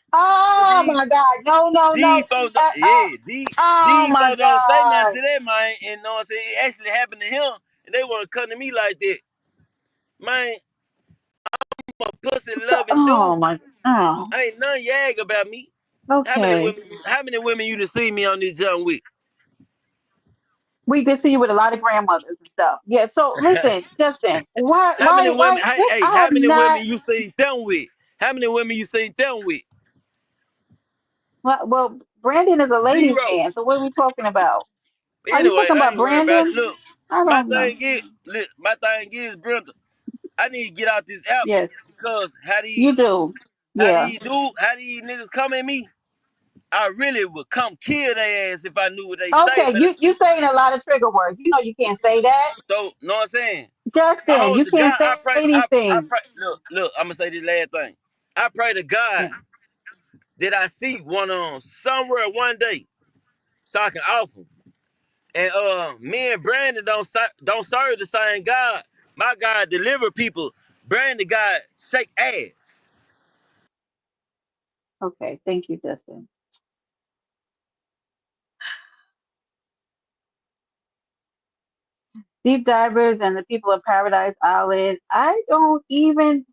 But Oh these my God, no, no, no. these folks, yeah, Oh these my folks don't say nothing God. to that man, and know what I'm saying? It actually happened to him, and they want to come to me like that. Man, I'm a pussy So, loving dude. oh my. Oh, Ain't none yag about me. okay. How many women you done see me on this jump with? We did see you with a lot of grandmothers and stuff. Yeah. So listen, Justin. How many women? Hey, I hey, how have many not. women you seen them with? How many women you seen them with? Well, Brandon is a ladies' Zero. man. So what are we talking about? Are you Anyway, talking I about ain't worried about it. Brandon? Look, I don't know. my thing is, Brenda, I need to get out this app Yes, because you do. Yeah. how these niggas come at me, I really would come kill their ass if I knew what they say. Okay, But you saying a lot of trigger words. You know you can't say that. so, know what I'm saying? I Justin, hold you to can't God. say these things. I pray. Look. I'm gonna say this last thing. I pray to God Yeah. that I see one of them somewhere one day, so I can offer 'em. And me and Brandon don't serve the same God. My God deliver people. Brandon God shake ass. Okay, thank you, Justin. Deep divers and the people of Paradise Island. I don't even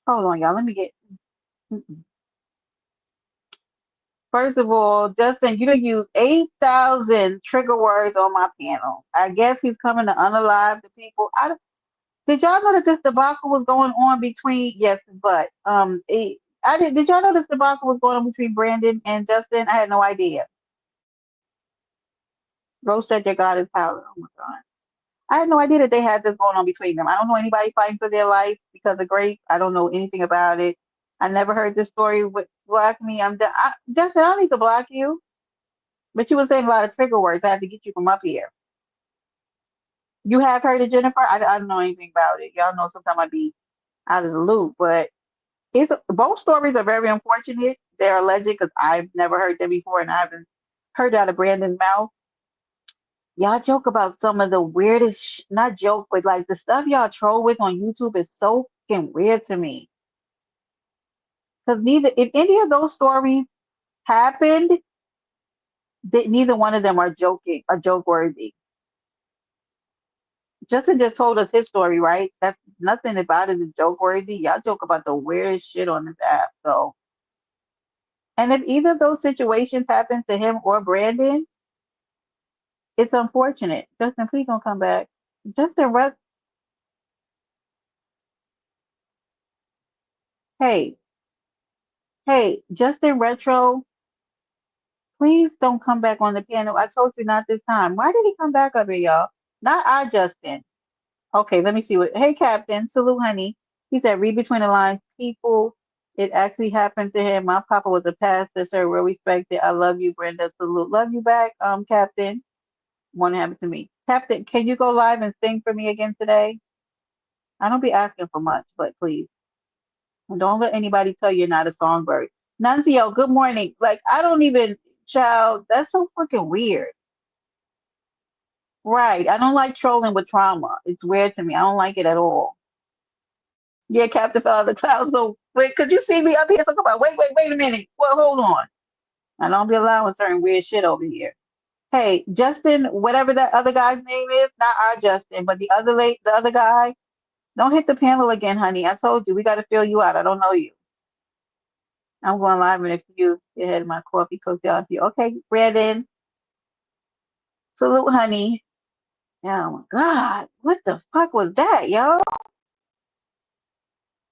hold on, y'all. Let me get. Mm-mm. First of all, Justin, you don't use 8,000 trigger words on my panel. I guess he's coming to unalive the people. Did y'all know that this debacle was going on between? Yes, but I did. Did y'all know this debacle was going on between Brandon and Justin? I had no idea. Rose said your God is power. Oh my God. I had no idea that they had this going on between them. I don't know anybody fighting for their life because of grape. I don't know anything about it. I never heard this story with block me. I'm done. Justin, I don't need to block you, but you were saying a lot of trigger words. I had to get you from up here. You have heard of Jennifer? I don't know anything about it. Y'all know sometimes I be out of the loop, but it's both stories are very unfortunate. They're alleged because I've never heard them before, and I haven't heard out of Brandon's mouth. Y'all joke about some of the weirdest, not joke, but like the stuff y'all troll with on YouTube is so fucking weird to me. Because if any of those stories happened, neither one of them are joke worthy. Justin just told us his story, right? That's nothing about it is joke worthy. Y'all joke about the weirdest shit on this app. So, and if either of those situations happen to him or Brandon, it's unfortunate. Justin, please don't come back. Justin, hey, hey, Justin Retro, please don't come back on the piano. I told you not this time. Why did he come back up here, y'all? Not I, Justin. Okay, let me see what. Hey, Captain, salute, honey. He said, read between the lines. People, it actually happened to him. My papa was a pastor, sir. Real respected. I love you, Brenda. Salute. Love you back, Captain. One happened to me. Captain, can you go live and sing for me again today? I don't be asking for much, but please. And don't let anybody tell you you're not a songbird. Nunzio, good morning. Like, I don't even, child, that's so fucking weird. Right. I don't like trolling with trauma. It's weird to me. I don't like it at all. Yeah, Captain fell out of the clouds. So wait, could you see me up here talking about wait a minute. Well, hold on. I don't be allowing certain weird shit over here. Hey, Justin, whatever that other guy's name is, not our Justin, but the other guy, don't hit the panel again, honey. I told you we gotta fill you out. I don't know you. I'm going live in a few. Get ahead of my coffee cooked out here. Okay, Brandon. Salute, honey. Oh my God. What the fuck was that, yo?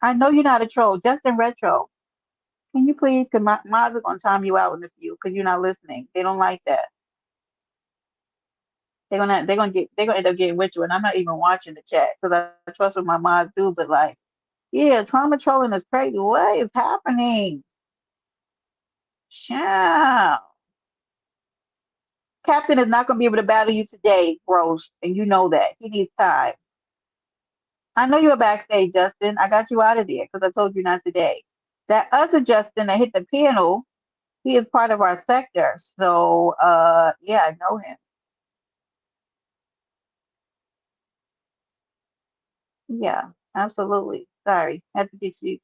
I know you're not a troll. Justin Retro. Can you please? Cause my mods are gonna time you out in a few because you're not listening. They don't like that. They're gonna end up getting with you, and I'm not even watching the chat because I trust what my mods do. But like, yeah, trauma trolling is crazy. What is happening? Child. Captain is not gonna be able to battle you today, Roast, and you know that. He needs time. I know you're backstage, Justin. I got you out of there because I told you not today. That other Justin that hit the panel, he is part of our sector. So yeah, I know him. Yeah, absolutely. Sorry. I had to get you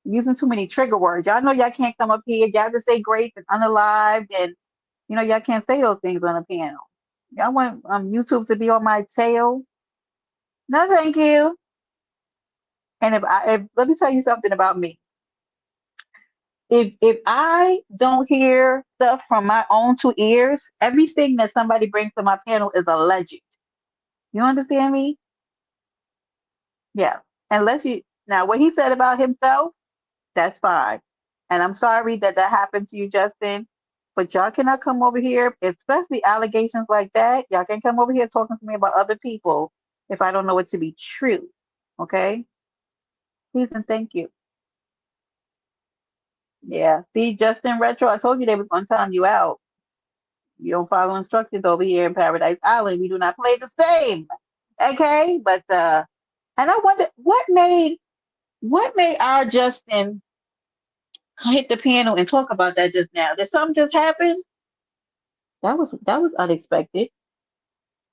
using too many trigger words. Y'all know y'all can't come up here. Y'all just say grape and unalived and y'all can't say those things on a panel. Y'all want YouTube to be on my tail? No, thank you. And if let me tell you something about me. If I don't hear stuff from my own two ears, everything that somebody brings to my panel is alleged. You understand me? Yeah. Unless you now what he said about himself, that's fine. And I'm sorry that that happened to you, Justin. But y'all cannot come over here, especially allegations like that. Y'all can come over here talking to me about other people if I don't know it to be true. Okay? Please and thank you. Yeah. See, Justin Retro, I told you they was gonna time you out. You don't follow instructions over here in Paradise Island. We do not play the same. Okay? But and I wonder what made our Justin hit the piano and talk about that just now. Did something just happen? That was unexpected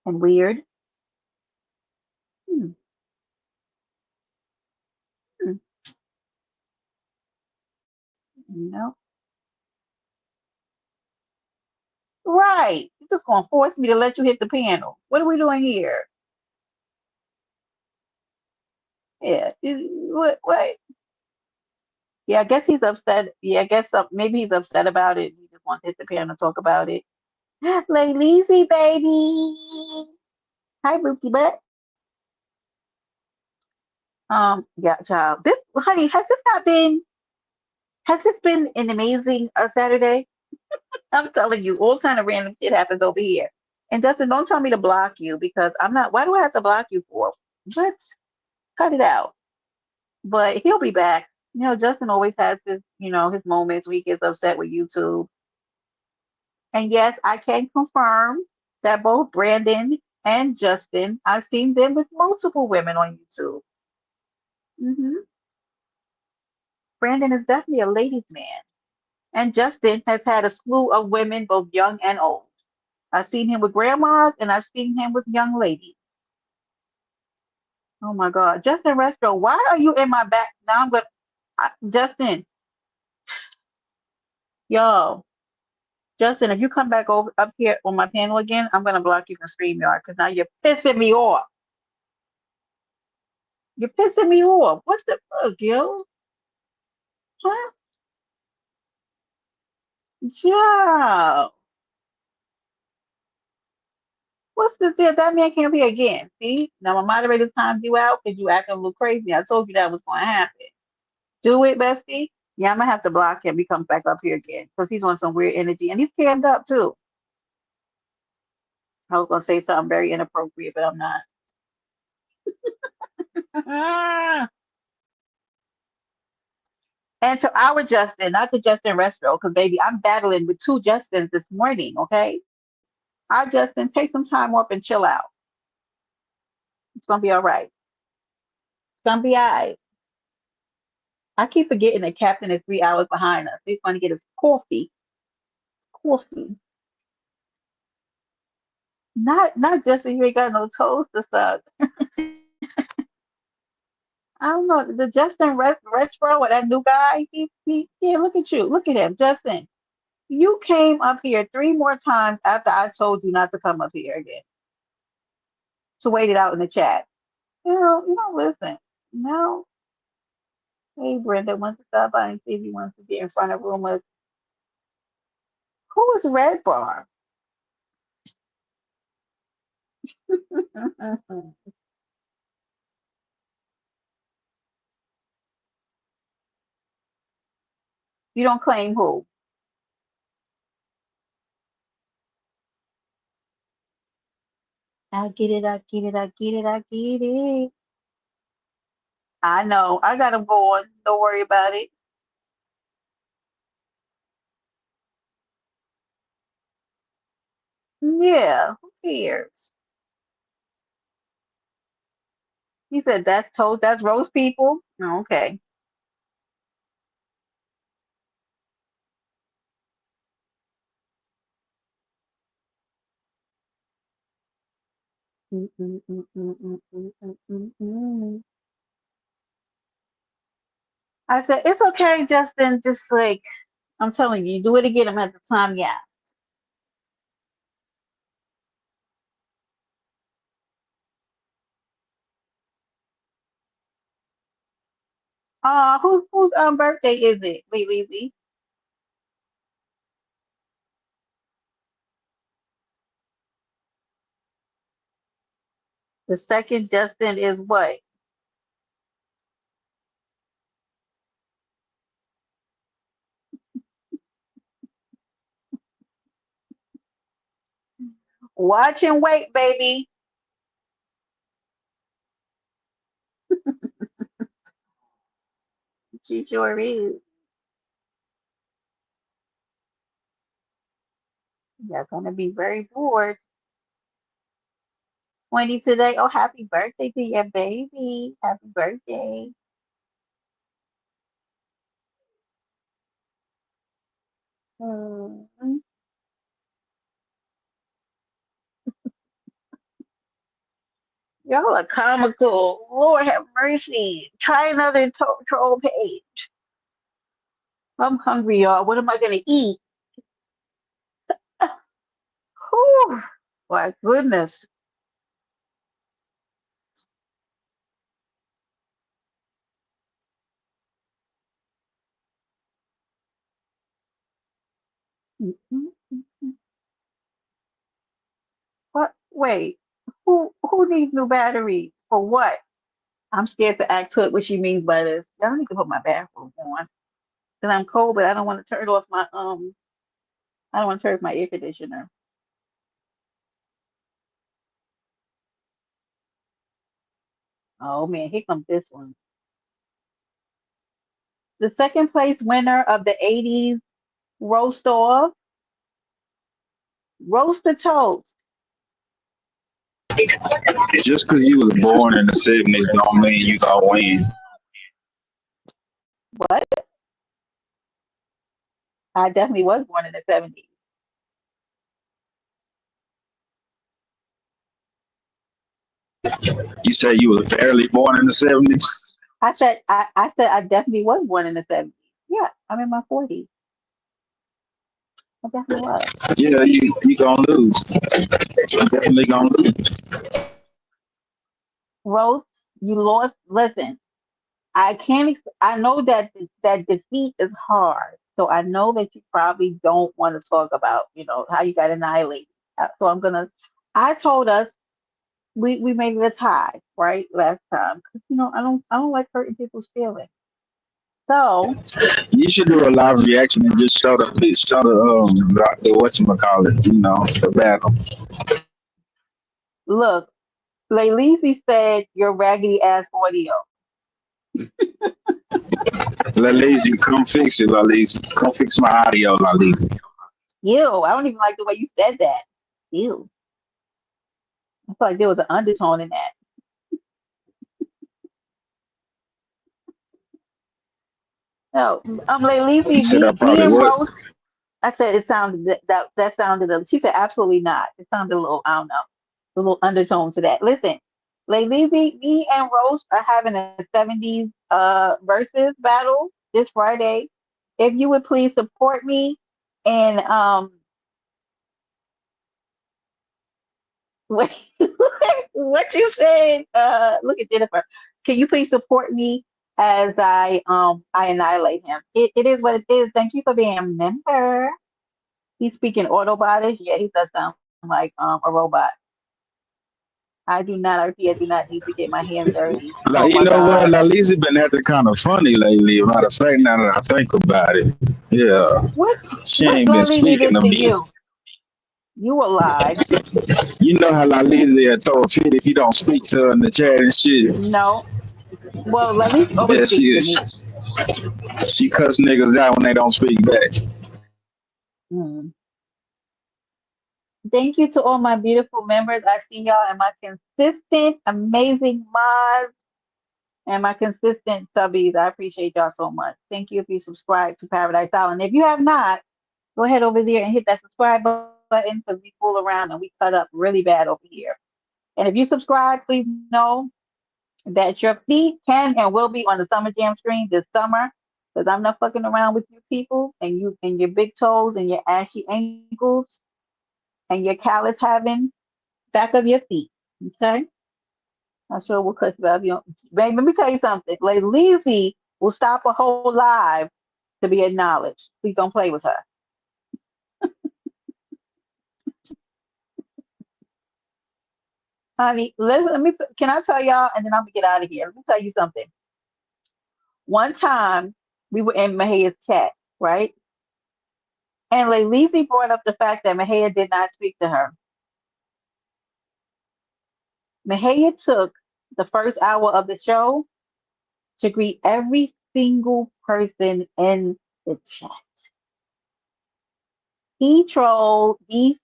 and weird. Hmm, hmm, you know? Right. You're just gonna force me to let you hit the piano. What are we doing here? Yeah. What? Yeah, I guess he's upset. Yeah, I guess maybe he's upset about it. He just wants to hit the piano and talk about it. Lay lazy, baby. Hi, Bookie Butt. Yeah, child. This, honey, has this been an amazing Saturday? I'm telling you, all kind of random shit happens over here. And Justin, don't tell me to block you because I'm not. Why do I have to block you for? What? Cut it out. But he'll be back. Justin always has his moments where he gets upset with YouTube. And yes, I can confirm that both Brandon and Justin. I've seen them with multiple women on YouTube. hmm Brandon is definitely a ladies' man. And Justin has had a slew of women, both young and old. I've seen him with grandmas and I've seen him with young ladies. Oh my God. Justin Restro, why are you in my back? Now I'm going to, Justin, yo, Justin, if you come back over up here on my panel again, I'm going to block you from StreamYard because now you're pissing me off. You're pissing me off. What the fuck, yo? Huh? Yeah. What's the deal? That man can't be again. See? Now my moderator timed you out because you acting a little crazy. I told you that was going to happen. Do it, bestie. Yeah, I'm gonna have to block him. He comes back up here again because he's on some weird energy and he's cammed up too. I was gonna say something very inappropriate, but I'm not. And to our Justin, not the Justin Restro, because baby, I'm battling with two Justins this morning. Okay, our Justin, take some time off and chill out. It's gonna be all right. It's gonna be all right. I keep forgetting that Captain is 3 hours behind us. He's gonna get his coffee. His coffee. Not Justin. You ain't got no toes to suck. I don't know. The Justin Restro or that new guy, yeah, look at you. Look at him. Justin, you came up here 3 more times after I told you not to come up here again. To wait it out in the chat. Listen. No. Hey, Brenda wants to stop by and see if he wants to get in front of rumors. Who is Red Bar? You don't claim who? I get it, I get it, I get it, I get it. I know. I got him going. Don't worry about it. Yeah, who cares? He said that's toast, that's roast people. Oh, okay. Mm, mm, mm, mm, mm, mm, mm, mm, mm. I said, it's okay, Justin. Just like I'm telling you, do it again. I'm at the time, yeah. Whose birthday is it, Lily? The second Justin is what? Watch and wait, baby. She sure is. You're gonna be very bored. 20 today. Oh, happy birthday to your baby. Happy birthday. Mm. Y'all are comical. Lord have mercy. Try another troll page. I'm hungry, y'all. What am I gonna eat? Whew. My goodness. What? Wait. Who needs new batteries? For what? I'm scared to ask Hood what she means by this. Y'all need to put my bathroom on. Cause I'm cold, but I don't want to turn off my I don't want to turn off my air conditioner. Oh man, here comes this one. The second place winner of the 80s roast off, roast the toast. Just because you was born in the '70s don't mean you gonna win. What? I definitely was born in the 70s. You say you was barely born in the '70s. I said I definitely was born in the 70s. Yeah, I'm in my 40s. I definitely was. Yeah, you gonna lose. You definitely gonna lose. Rose, you lost. Listen, I can't. I know that that defeat is hard. So I know that you probably don't want to talk about, how you got annihilated. So I'm gonna. I told us we made it a tie, right, last time. 'Cause, I don't like hurting people's feelings. So You should do a live reaction and just show the whatchamacallit, the battle. look, Laylisi said your raggedy ass audio. La Lazy, come fix it, La Lazy. Come fix my audio, La Lazy. Ew, I don't even like the way you said that. Ew. I feel like there was an undertone in that. No, You Laylisi, said I me probably and would. Rose. I said it sounded that sounded. She said absolutely not. It sounded a little. I don't know, a little undertone to that. Listen, Laylisi, me and Rose are having a '70s versus battle this Friday. If you would please support me and what what you said. Look at Jennifer. Can you please support me as I annihilate him? It is what it is. Thank you for being a member. He's speaking Autobotish. Yeah, he does sound like a robot. I do not, I repeat, I do not need to get my hands dirty. Like, Oh you my know what? God. La Lazy been acting kind of funny lately. Matter of fact, now that I think about it, yeah, What she what ain't been Lalisi speaking did to to me. you? You a lie. You know how La Lazy had told fit if you don't speak to her in the chat and shit. No. Well, Lalisi always Yeah, speaks she to is. me. She cuss niggas out when they don't speak back. Hmm. Thank you to all my beautiful members. I see y'all and my consistent, amazing mods and my consistent subbies. I appreciate y'all so much. Thank you if you subscribe to Paradise Island. If you have not, go ahead over there and hit that subscribe button because we fool around and we cut up really bad over here. And if you subscribe, please know that your feet can and will be on the Summer Jam screen this summer because I'm not fucking around with you people and your big toes and your ashy ankles and your callus having back of your feet. Okay? I'm sure we'll cut you up. Babe, let me tell you something. Like Lizzie will stop a whole live to be acknowledged. Please don't play with her. Honey, can I tell y'all, and then I'm gonna get out of here. Let me tell you something. One time we were in Mahia's chat, right? And Lizzie brought up the fact that Mahia did not speak to her. Mahia took the first hour of the show to greet every single person in the chat. He trolled the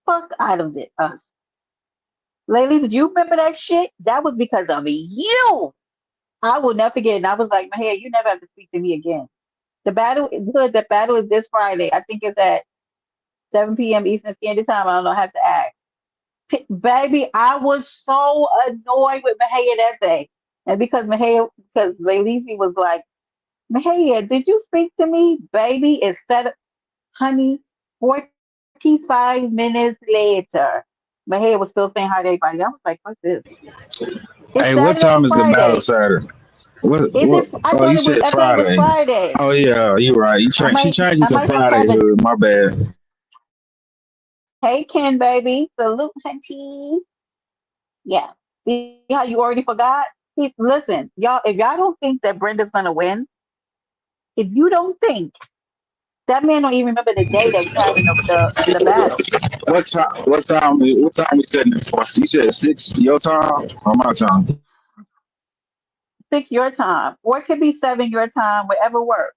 fuck out of us. Ladies, do you remember that shit? That was because of you. I will never forget. And I was like, Mahia, you never have to speak to me again. The battle is good. The battle is this Friday. I think it's at 7 p.m. Eastern Standard Time. I don't know. I have to ask. Baby, I was so annoyed with Mahia that day. And because Lalisi was like, Mahia, did you speak to me? Baby, it said, honey, 45 minutes later, Mahia was still saying hi to everybody. I was like, what's this? It's Hey, what Saturday or time is the battle Friday. Saturday? What? Is it? What? Oh, you said I thought it was Friday. Friday. Oh yeah, you right. She changed it I to might Friday. have a My bad. hey Ken baby. Salute, hunty. Yeah. See how you already forgot? Listen, y'all, if y'all don't think that Brenda's gonna win, if you don't think that man don't even remember the day that we having the battle. What time? What time? What time we setting it for? You said 6 your time or my time? 6 your time. Or it could be 7 your time, whatever works.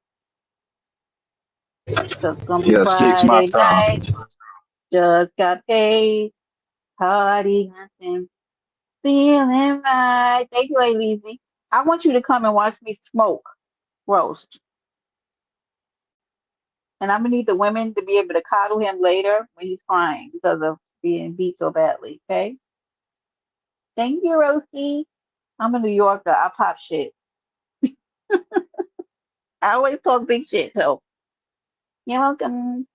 So it's gonna be Yeah, 6 my Friday time. night. Just got paid. Party hunting, feeling right. Thank you, Lady. I want you to come and watch me smoke roast. And I'm gonna need the women to be able to coddle him later when he's crying because of being beat so badly. Okay? Thank you, Roasty. I'm a New Yorker. I pop shit. I always talk big shit, so you're welcome.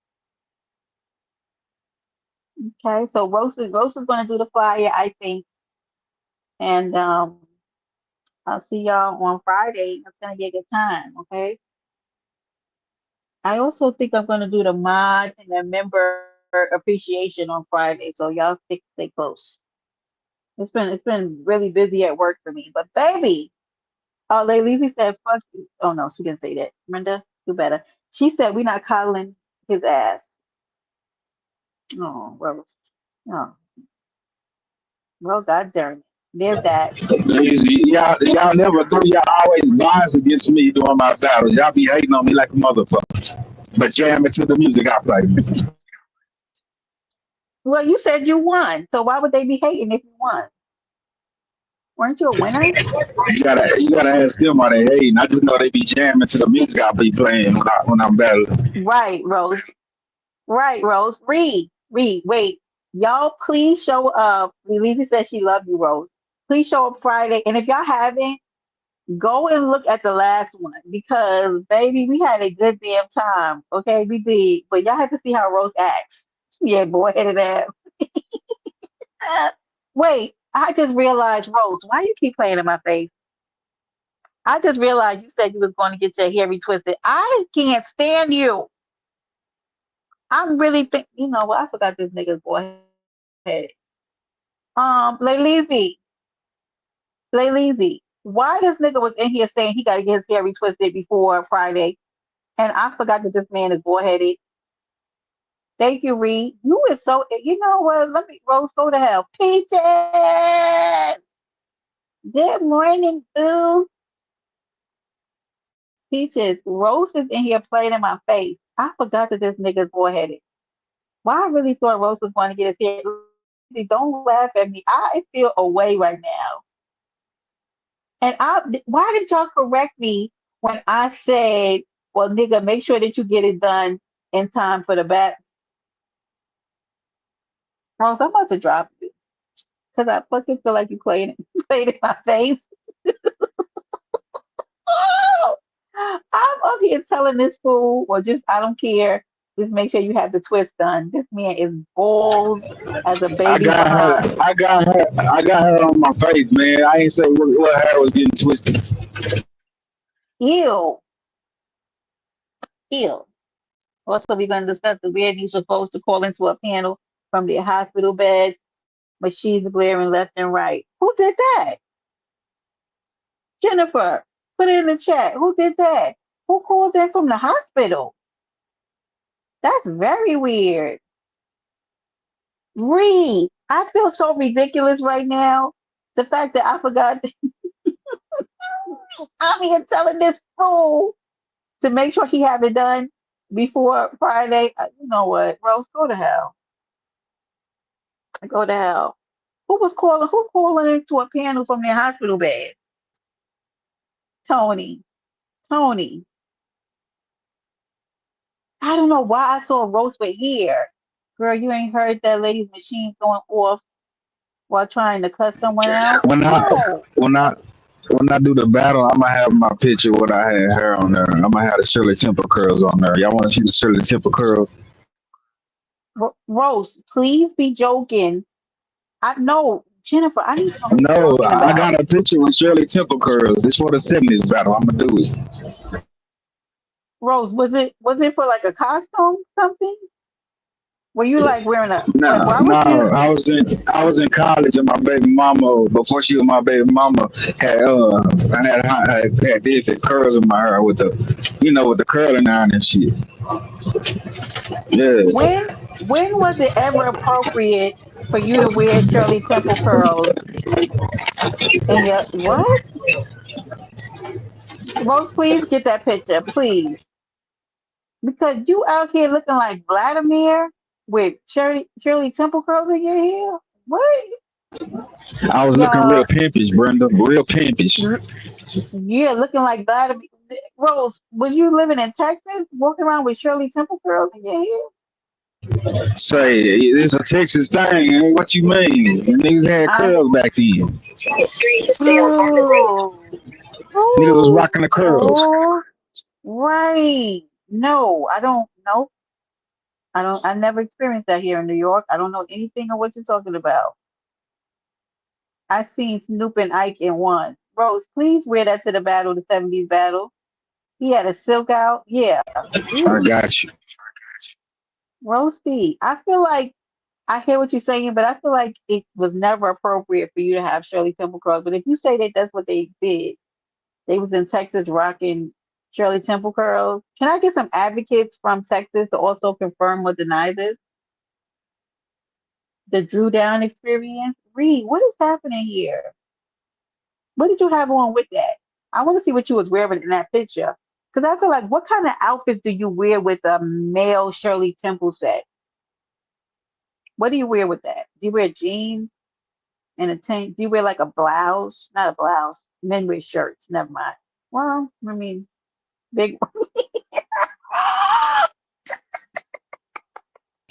Okay, so Roast is gonna do the flyer, I think, and I'll see y'all on Friday. It's gonna be a good time. Okay. I also think I'm gonna do the mod and the member appreciation on Friday, so y'all stay close. It's been really busy at work for me, but baby, oh, Lady said fuck you. Oh no, she didn't say that. Brenda, do better. She said we're not coddling his ass. Oh, Roast. Oh, well, God darn it. There's that. Y'all never throw y'all always bias against me during my battles. Y'all be hating on me like a motherfucker. But jamming to the music I play. Well, you said you won, so why would they be hating if you won? Weren't you a winner? You gotta ask them why they hating. I just know they be jamming to the music I be playing when I'm battling. Right, Rose. Right, Rose. Read. Wait. Y'all, please show up. Lizzie says she loved you, Rose. Please show up Friday. And if y'all haven't, go and look at the last one because, baby, we had a good damn time. Okay, we did. But y'all have to see how Rose acts. Yeah, boy, headed ass. Wait, I just realized, Rose, why you keep playing in my face? I just realized you said you was going to get your hair retwisted. I can't stand you. I'm really think. You know what? I forgot this nigga's boy head. Lay Lazy. Why this nigga was in here saying he got to get his hair retwisted before Friday, and I forgot that this man is bullheaded. Thank you, Reed. You is so. You know what? Let me Rose go to hell. Peaches. Good morning, boo. Peaches. Rose is in here playing in my face. I forgot that this nigga is bullheaded. Why I really thought Rose was going to get his hair. Lazy, don't laugh at me. I feel away right now. And why did y'all correct me when I said, well, nigga, make sure that you get it done in time for the bat? Rose, I'm about to drop you because I fucking feel like you played, played in my face. Oh, I'm up here telling this fool, or just, I don't care. Just make sure you have the twist done. This man is bald as a I baby got her. behind. I got her on my face, man. I ain't say what hair was getting twisted. Ew, ew. Also, we're going to discuss the weirdness of folks to call into a panel from their hospital bed, machines blaring left and right. Who did that? Jennifer, put it in the chat. Who did that? Who called in from the hospital? That's very weird. Reed, I feel so ridiculous right now. The fact that I forgot I'm here telling this fool to make sure he have it done before Friday. You know what? Rose, go to hell. Go to hell. Who calling into a panel from their hospital bed? Tony. Tony. I don't know why I saw Rose with here. Girl, you ain't heard that lady's machine going off while trying to cut someone out? When I No. when I when I do the battle, I'm gonna have my picture what I had hair on there. I'm gonna have the Shirley Temple curls on there. Y'all want to see the Shirley Temple curls? Rose, please be joking. I know, Jennifer, I need to know who you're No, talking I about. got a picture with Shirley Temple curls. It's for the '70s battle. I'm gonna do it. Rose, was it for like a costume something? Were you like wearing a No, why no, would you I was in college and my baby mama before she was my baby mama had I had did the curls in my hair with the curling iron and shit. Yeah, when was it ever appropriate for you to wear Shirley Temple curls in your what? Rose, please get that picture, please. Because you out here looking like Vladimir with Shirley Temple curls in your hair. What? I was looking real Y'all, pimpish, Brenda. Real pimpish. yeah, looking like that. Rose, was you living in Texas, walking around with Shirley Temple curls in your hair? Say, it's a Texas thing. Ain't what you mean? And niggas had I curls back then. oh, Niggas was oh, rocking the curls. oh, right. No, I don't. Nope. I don't. I never experienced that here in New York. I don't know anything of what you're talking about. I seen Snoop and Ike in one. Rose, please wear that to the battle, the '70s battle. He had a silk out. Yeah. I Ooh, got you. roasty. I feel like I hear what you're saying, but I feel like it was never appropriate for you to have Shirley Temple curls. But if you say that that's what they did, they was in Texas rocking Shirley Temple curls. Can I get some advocates from Texas to also confirm or deny this? The Drew Down experience? Reed, what is happening here? What did you have on with that? I want to see what you was wearing in that picture. Because I feel like, what kind of outfits do you wear with a male Shirley Temple set? What do you wear with that? Do you wear jeans and a tank? Do you wear like a blouse? Not a blouse. Men wear shirts. Never mind. Well, I mean, big.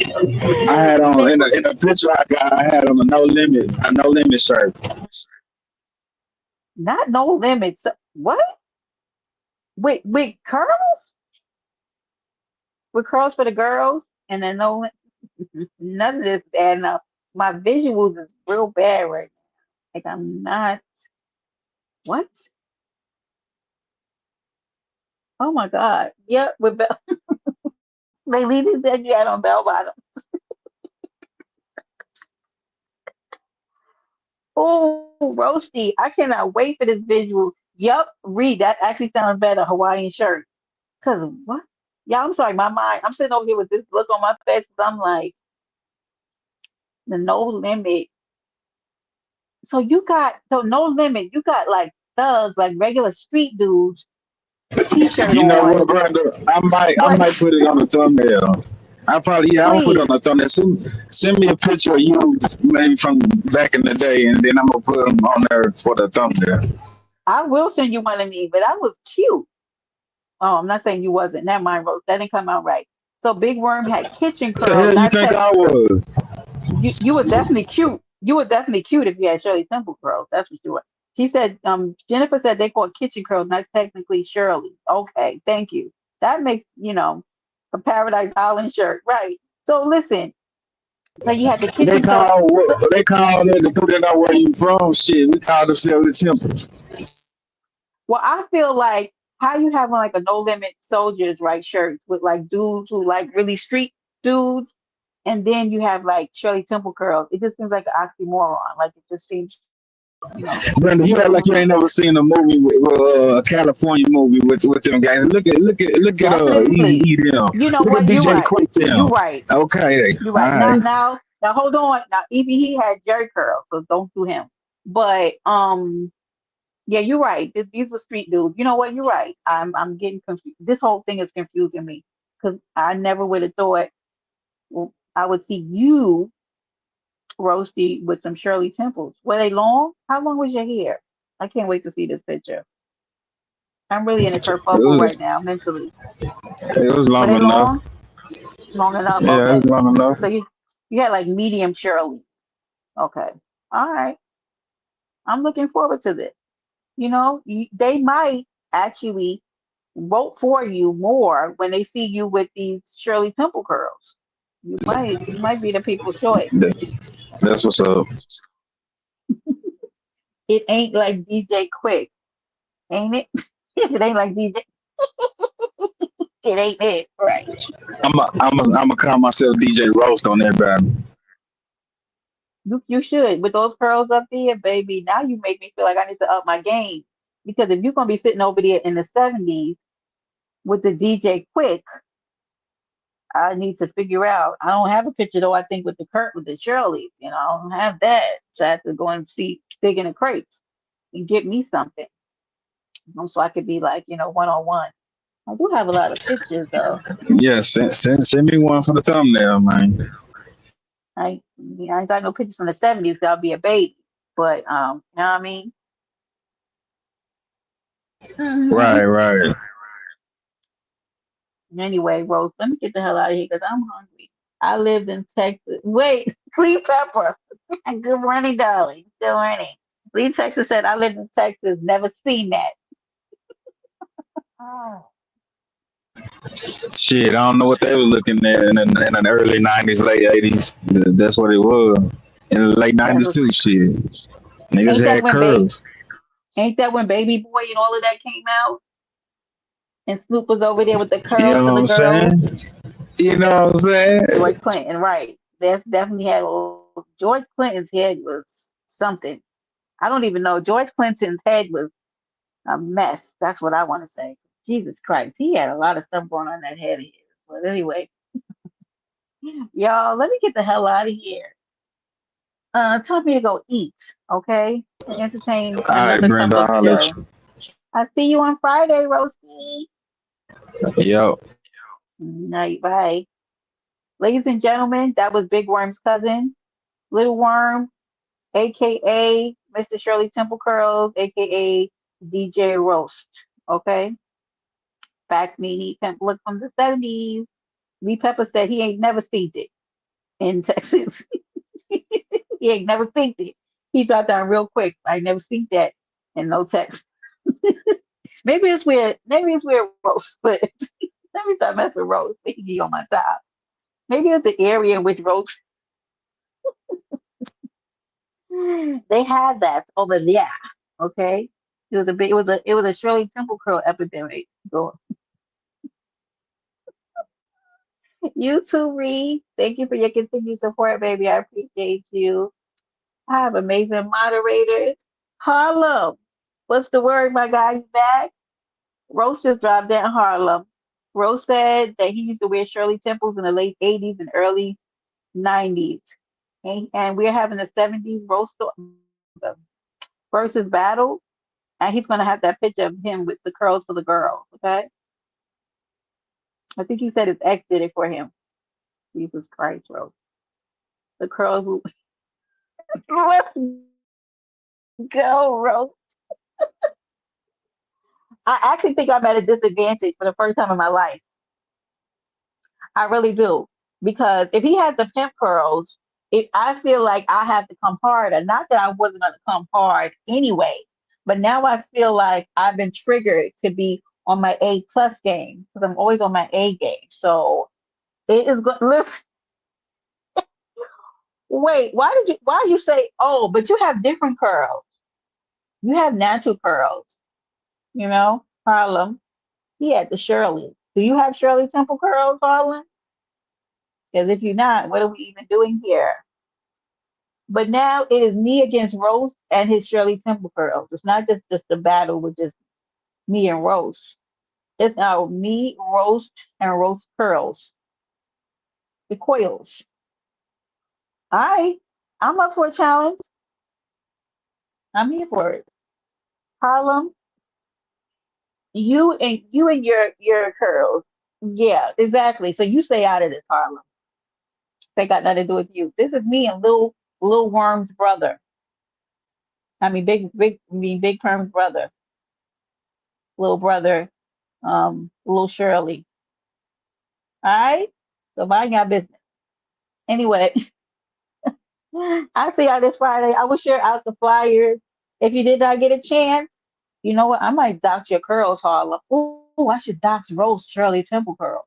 I had on Big in the picture I got. I had on a no limit shirt. not no limits. What? With curls? With curls for the girls? And then no, none of this is adding up. My visuals is real bad right now. Like I'm not. What? Oh my God. Yep, with bell. They Lady said you had on bell bottom. Oh, roasty. I cannot wait for this visual. Yep, Reed, that actually sounds better. Hawaiian shirt. Cause what? Yeah, I'm sorry, my mind. I'm sitting over here with this look on my face. 'Cause I'm like, the no limit. So you got so no limit. You got like thugs, like regular street dudes, t-shirt You know what, on. Brenda? I What? might put it on the thumbnail. I probably I'm gonna put it on Please, the thumbnail. Send me a picture of you maybe from back in the day, and then I'm gonna put them on there for the thumbnail. I will send you one of me, but I was cute. Oh, I'm not saying you wasn't. Never mind, Rose. That didn't come out right. So Big Worm had kitchen What the curls, hell you not think tech. I was? You were definitely cute. You were definitely cute if you had Shirley Temple curls. That's for sure. She said, Jennifer said they call kitchen curls, not technically Shirley. Okay, thank you. That makes, a Paradise Island shirt. Right. So listen, so you had the kitchen curls. So They call it to put it on where you from. Shit, we call it the temple. well, I feel like how you have like a no limit soldiers, right, shirts with like dudes who like really street dudes, and then you have like Shirley Temple curls. It just seems like an oxymoron. Like it just seems, Brenda, you act like you mm, ain't never seen a movie a California movie with them guys. Look at Easy definitely. E them. You know Look at what? You're DJ right. Quick them. You're right. Okay, You're all right. Now, right. now, hold on. Now, Easy he had Jerry curls, so don't do him. But yeah, you're right. These were street dudes. You know what? You're right. I'm getting confused. This whole thing is confusing me because I never would have thought I would see you roasty with some Shirley Temples. Were they long? How long was your hair? I can't wait to see this picture. I'm really in a It kerfuffle right was now mentally. it was Were long they enough. long? Long enough. Yeah, it Okay. was long enough. So you had like medium Shirley's. Okay. All right. I'm looking forward to this. They might actually vote for you more when they see you with these Shirley Temple curls. You might be the people's choice. That's what's up. It ain't like DJ Quick, ain't it? If it ain't like DJ, it ain't it, right? I'm a call myself DJ Roast on everybody. You should with those curls up there, baby. Now you make me feel like I need to up my game because if you're gonna be sitting over there in the '70s with the DJ Quick, I need to figure out. I don't have a picture though. I think with the Shirleys, I don't have that. So I have to go and see dig in the crates and get me something, so I could be like, 1-on-one. I do have a lot of pictures though. Yeah, send me one for the thumbnail, man. I ain't got no pictures from the 70s. I'll be a baby. But you know what I mean? Right, Hmm. right. Anyway, Rose, let me get the hell out of here because I'm hungry. I lived in Texas. Wait, Clea Pepper. Good morning, darling. Good morning. Lee Texas said, I lived in Texas, never seen that. Oh. Shit, I don't know what they were looking at in the early '90s, late '80s. That's what it was. In the late That '90s was, too. Shit, niggas ain't that had when curls. ain't that when Baby Boy and all of that came out? And Snoop was over there with the You curls know for what the I'm saying? girls. You know what I'm saying? George Clinton, right. That's definitely had George Clinton's head was something. I don't even know. George Clinton's head was a mess. That's what I want to say. Jesus Christ. He had a lot of stuff going on in that head of his. But anyway, y'all, let me get the hell out of here. Time for me to go eat, okay? And entertain All right, another Brenda, come up I'll let show. you. I see you on Friday, Roasty. Yo. Night, bye. Ladies and gentlemen, that was Big Worm's cousin, Little Worm, aka Mr. Shirley Temple Curls, aka DJ Roast. Okay? Fact me, he can look from the 70s. Lee Pepper said he ain't never seen it in Texas. He ain't never seen it. He dropped down real quick. I never seen that in no text. Maybe it's weird. Maybe it's weird roast, but let me stop messing with roast. He can be on my top. Maybe it's the area in which roast they had that over there. Okay. It was a Shirley Temple Curl epidemic. So you too, Reed. Thank you for your continued support, baby. I appreciate you. I have amazing moderators. Harlem. What's the word, my guy? You back? Rose just dropped in Harlem. Rose said that he used to wear Shirley Temples in the late 80s and early 90s. And we're having the 70s roast versus battle. And he's going to have that picture of him with the curls for the girls. Okay. I think he said his ex did it for him. Jesus Christ, Rose. The curls. Let's go, Rose. I actually think I'm at a disadvantage for the first time in my life. I really do. Because if he has the pimp curls, I feel like I have to come harder. Not that I wasn't going to come hard anyway, but now I feel like I've been triggered to be on my A plus game because I'm always on my A game. So it is good. Listen, wait, why you say, oh, but you have different curls? You have natural curls, Harlem. He had the Shirley. Do you have Shirley Temple curls, Harlem? Because if you're not, what are we even doing here? But now it is me against Rose and his Shirley Temple curls. It's not just a battle with just me and Rose. It's now me, Roast, and Roast curls. The coils. All right. I'm up for a challenge. I'm here for it. Harlem, you and your curls. Yeah, exactly. So you stay out of this, Harlem. They got nothing to do with you. This is me and Lil Worm's brother. I mean Big Perm's brother. Little brother, little Shirley. All right? So mind your business. Anyway, I see y'all this Friday. I will share out the flyers. If you did not get a chance, you know what? I might dox your curls, Harlem. Ooh, I should dox Rose Shirley Temple curls.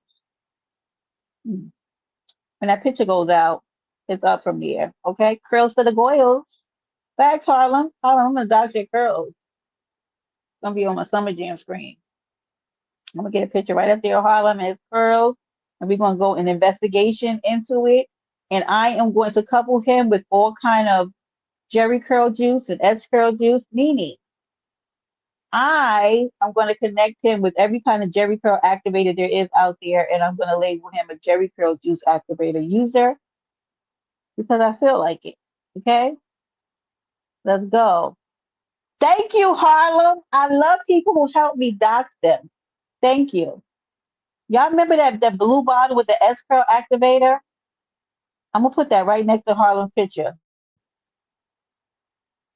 Hmm. When that picture goes out, it's up from there. Okay? Curls for the Goyles. Facts, Harlem. Harlem, I'm gonna dox your curls. It's gonna be on my Summer Jam screen. I'm gonna get a picture right up there, Harlem, and his curls, and we're gonna go an investigation into it. And I am going to couple him with all kind of Jerry curl juice and S curl juice, meaning I am going to connect him with every kind of Jerry curl activator there is out there, and I'm going to label him a Jerry curl juice activator user because I feel like it. Okay, let's go. Thank you, Harlem. I love people who help me dox them. Thank you. Y'all remember that blue bottle with the S curl activator? I'm gonna put that right next to Harlem picture.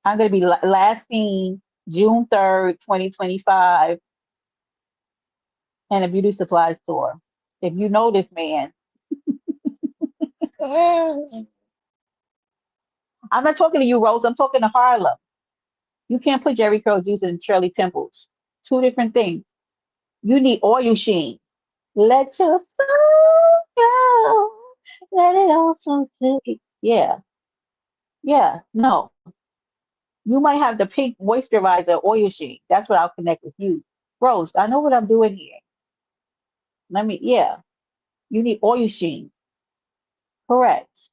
I'm gonna be last seen June 3rd, 2025, in a beauty supply store. If you know this man, I'm not talking to you, Rose. I'm talking to Harlem. You can't put Jerry Curl juice in Shirley Temples. Two different things. You need oil sheen. Let your soul go. Let it all so silky. Yeah. Yeah. No. You might have the pink moisturizer oil sheen. That's what I'll connect with you. Rose, I know what I'm doing here. Yeah. You need oil sheen. Correct.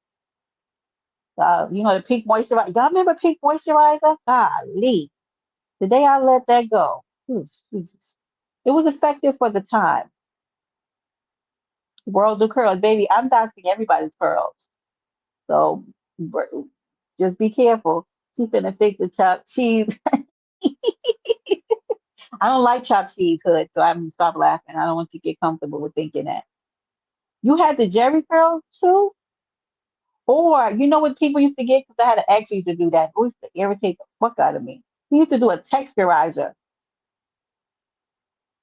The pink moisturizer. Y'all remember pink moisturizer? Golly. The day I let that go. Ooh, Jesus. It was effective for the time. World of curls, baby. I'm doxing everybody's curls. So just be careful. She finna fix the chopped cheese. I don't like chopped cheese, Hood, so I'm gonna stop laughing. I don't want you to get comfortable with thinking that. You had the Jerry curl too? Or you know what people used to get? Because I had an ex who used to do that. It used to irritate the fuck out of me. He used to do a texturizer.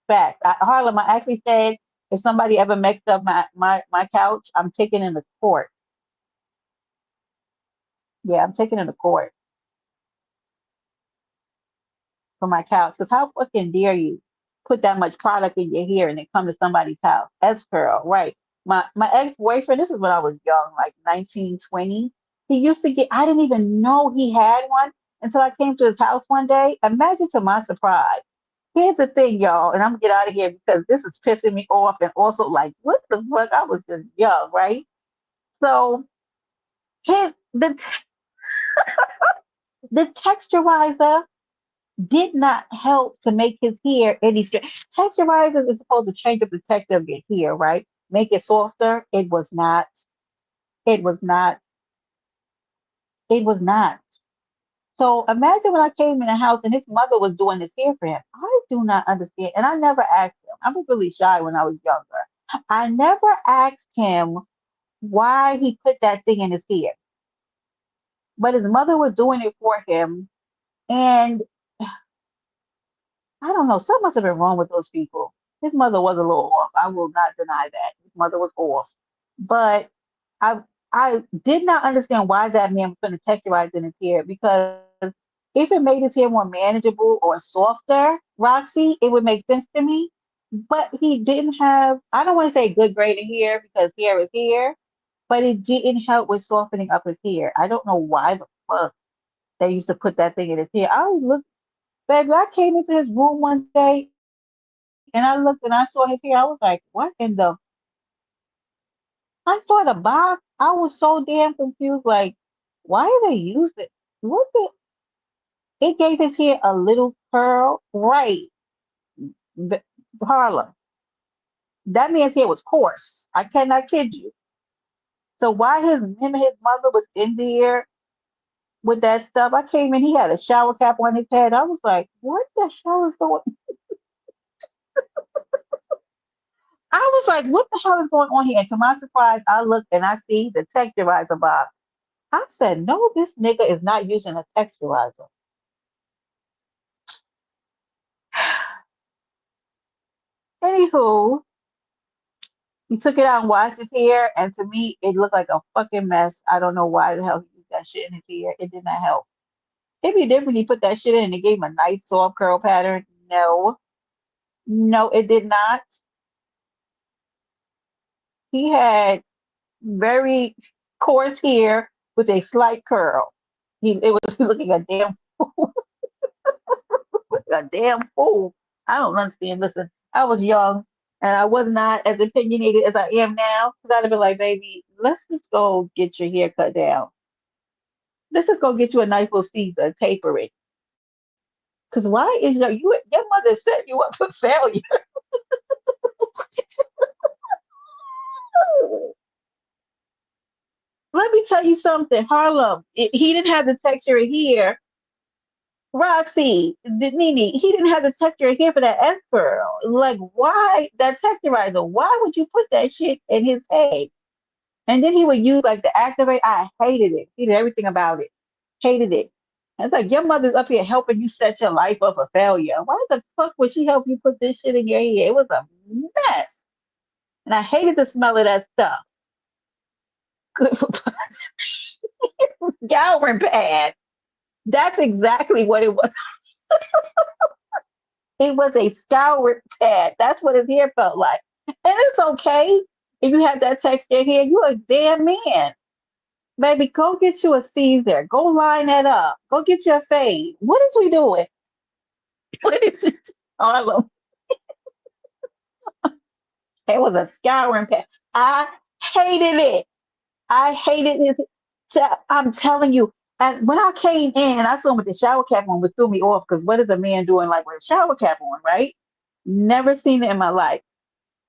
Fact. Harlem, I actually said if somebody ever messed up my couch, I'm taking him to court. Yeah, I'm taking him to court for my couch. Because how fucking dare you put that much product in your hair and then come to somebody's house? S curl, right? My ex boyfriend. This is when I was young, like 19, 20. He used to get. I didn't even know he had one until I came to his house one day. Imagine to my surprise. Here's the thing, y'all, and I'm gonna get out of here because this is pissing me off, and also like, what the fuck? I was just young, right? So his the texturizer did not help to make his hair any straight. Texturizers is supposed to change up the texture of your hair, right? Make it softer. It was not. It was not. It was not. So imagine when I came in the house and his mother was doing his hair for him. I do not understand. And I never asked him. I was really shy when I was younger. I never asked him why he put that thing in his hair. But his mother was doing it for him. And I don't know, something must have been wrong with those people. His mother was a little off. I will not deny that. His mother was off. But I I did not understand why that man was putting texturize in his hair because if it made his hair more manageable or softer, Roxy, it would make sense to me. But he didn't have, I don't want to say good grading hair because hair is hair, but it didn't help with softening up his hair. I don't know why the fuck they used to put that thing in his hair. I was look, baby, I came into his room one day and I looked and I saw his hair. I was like, what in the, I saw the box. I was so damn confused. Like, why are they using what the? It gave his hair a little curl, right? The, Harlem. That man's hair was coarse. I cannot kid you. So why him and his mother was in there with that stuff? I came in, he had a shower cap on his head. I was like, what the hell is going? I was like, what the hell is going on here? And to my surprise, I look and I see the texturizer box. I said, no, this nigga is not using a texturizer. Anywho, he took it out and washed his hair, and to me, it looked like a fucking mess. I don't know why the hell he used that shit in his hair. It did not help. It'd be different. He put that shit in and it gave him a nice soft curl pattern. No, no, it did not. He had very coarse hair with a slight curl. It was looking a damn a damn fool. I don't understand. Listen, I was young and I was not as opinionated as I am now. Because I'd have been like, baby, let's just go get your hair cut down. Let's just go get you a nice little Caesar, taper it. Because why is your mother set you up for failure? Let me tell you something, Harlem. He didn't have the texture here. Roxy, Nene, he didn't have the texture here for that S curl. Like, why that texturizer? Why would you put that shit in his head? And then he would use like the activate. I hated it. Hated everything about it. Hated it. It's like your mother's up here helping you set your life up for failure. Why the fuck would she help you put this shit in your head? It was a mess. And I hated the smell of that stuff. Good for scouring pad. That's exactly what it was. It was a scouring pad. That's what his hair felt like. And it's okay if you have that texture hair. You're a damn man. Baby, go get you a Caesar. Go line that up. Go get your fade. What is we doing? What is it? Harlem. It was a scouring pad. I hated it. I hated his. I'm telling you. And when I came in and I saw him with the shower cap on, it threw me off because what is a man doing like with a shower cap on, right? Never seen it in my life.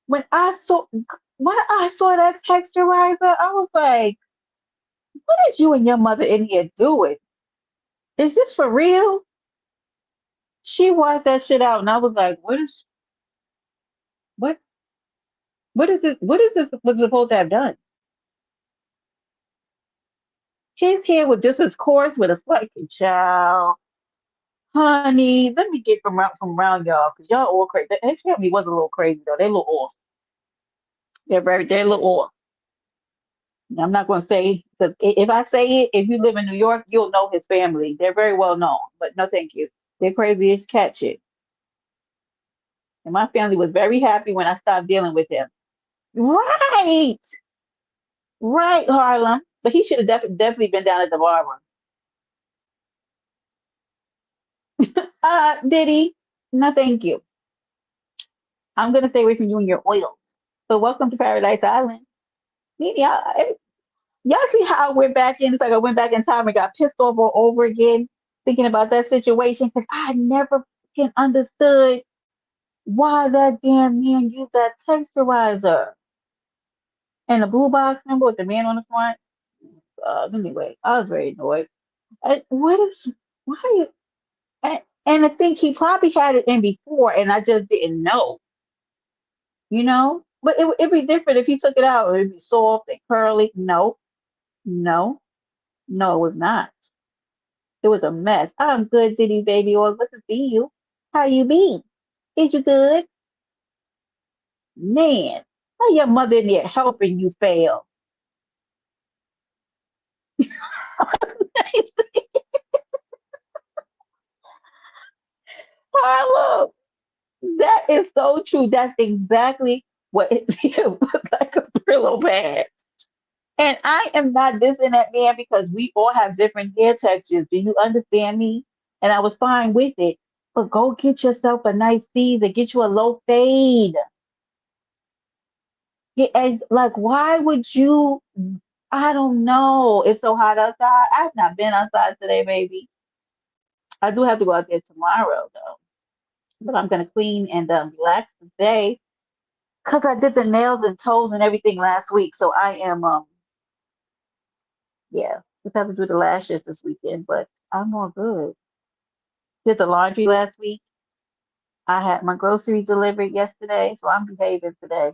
When I saw that texturizer, I was like, "What is you and your mother in here doing? Is this for real?" She washed that shit out, and I was like, what what is this? What is this was supposed to have done? His hair was just as coarse with a slight child. Honey, let me get from around y'all, because y'all all crazy. His family was a little crazy though. They're a little off. They're a little off. I'm not going to say, because if I say it, if you live in New York, you'll know his family. They're very well known, but no, thank you. They're crazy as cat shit. And my family was very happy when I stopped dealing with him. Right, right, Harlem. But he should have definitely been down at the barber. Did he? No, thank you. I'm gonna stay away from you and your oils. So welcome to Paradise Island. Y'all see how I went back in? It's like I went back in time and got pissed off all over again, thinking about that situation because I never fucking understood why that damn man used that texturizer and the blue box. Remember with the man on the front? Anyway, I was very annoyed. What is why? And I think he probably had it in before, and I just didn't know. You know, but it'd be different if he took it out. It'd be soft and curly. No, no, no, it was not. It was a mess. I'm good, Diddy baby. Or good to see you. How you been? Is you good? Man, how your mother in there helping you fail? Harlow, that is so true. That's exactly what it, it was like a Brillo pad. And I am not dissing that man because we all have different hair textures. Do you understand me? And I was fine with it. But go get yourself a nice Caesar. Get you a low fade. Like, why would you? I don't know. It's so hot outside. I've not been outside today, baby. I do have to go out there tomorrow, though. But I'm gonna clean and relax today because I did the nails and toes and everything last week. So I am yeah, just have to do the lashes this weekend. But I'm all good. Did the laundry last week. I had my groceries delivered yesterday, so I'm behaving today.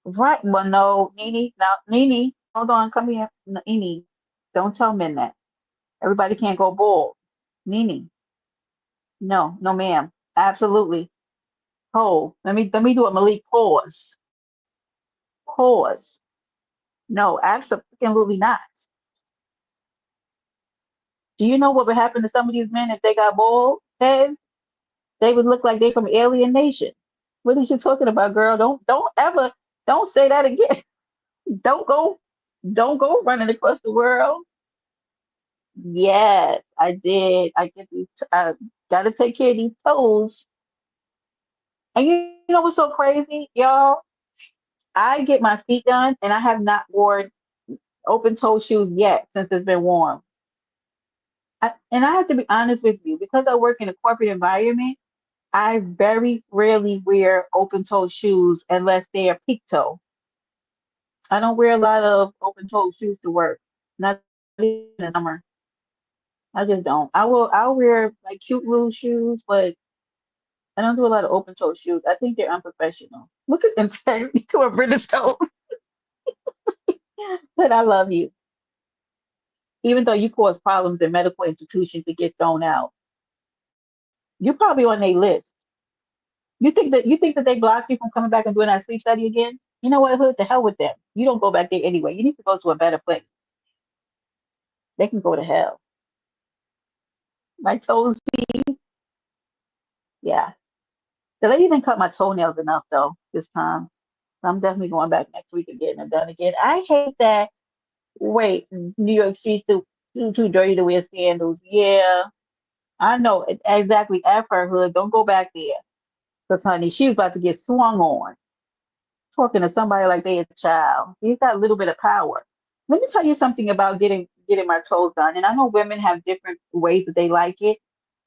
Right. Well, no, Nene. Now, Nene, hold on. Come here. Nene, don't tell men that. Everybody can't go bald. Nene, no, no, ma'am. Absolutely. Hold. Let me do a Malik pause. Pause. No, absolutely not. Do you know what would happen to some of these men if they got bald heads? They would look like they from alien nation. What is you talking about, girl? Don't ever don't say that again. Don't go don't go running across the world. Yes, I did. I get these. Gotta take care of these toes. And you know what's so crazy, y'all? I get my feet done, and I have not worn open toe shoes yet since it's been warm. And I have to be honest with you, because I work in a corporate environment, I very rarely wear open toe shoes unless they are peak toe. I don't wear a lot of open toe shoes to work, not even in the summer. I just don't. I'll wear like cute little shoes, but I don't do a lot of open toe shoes. I think they're unprofessional. Look at integrity to a British toes. But I love you. Even though you cause problems in medical institutions to get thrown out, you're probably on their list. You think that they block you from coming back and doing that sleep study again? You know what? Hood, the hell with them. You don't go back there anyway. You need to go to a better place. They can go to hell. My toes, yeah. The lady didn't cut my toenails enough though this time. So I'm definitely going back next week and getting them done again. I hate that. Wait, New York Street's too dirty to wear sandals. Yeah, I know exactly. F her hood. Don't go back there. Because honey, she was about to get swung on. Talking to somebody like they a child. He's got a little bit of power. Let me tell you something about getting my toes done. And I know women have different ways that they like it.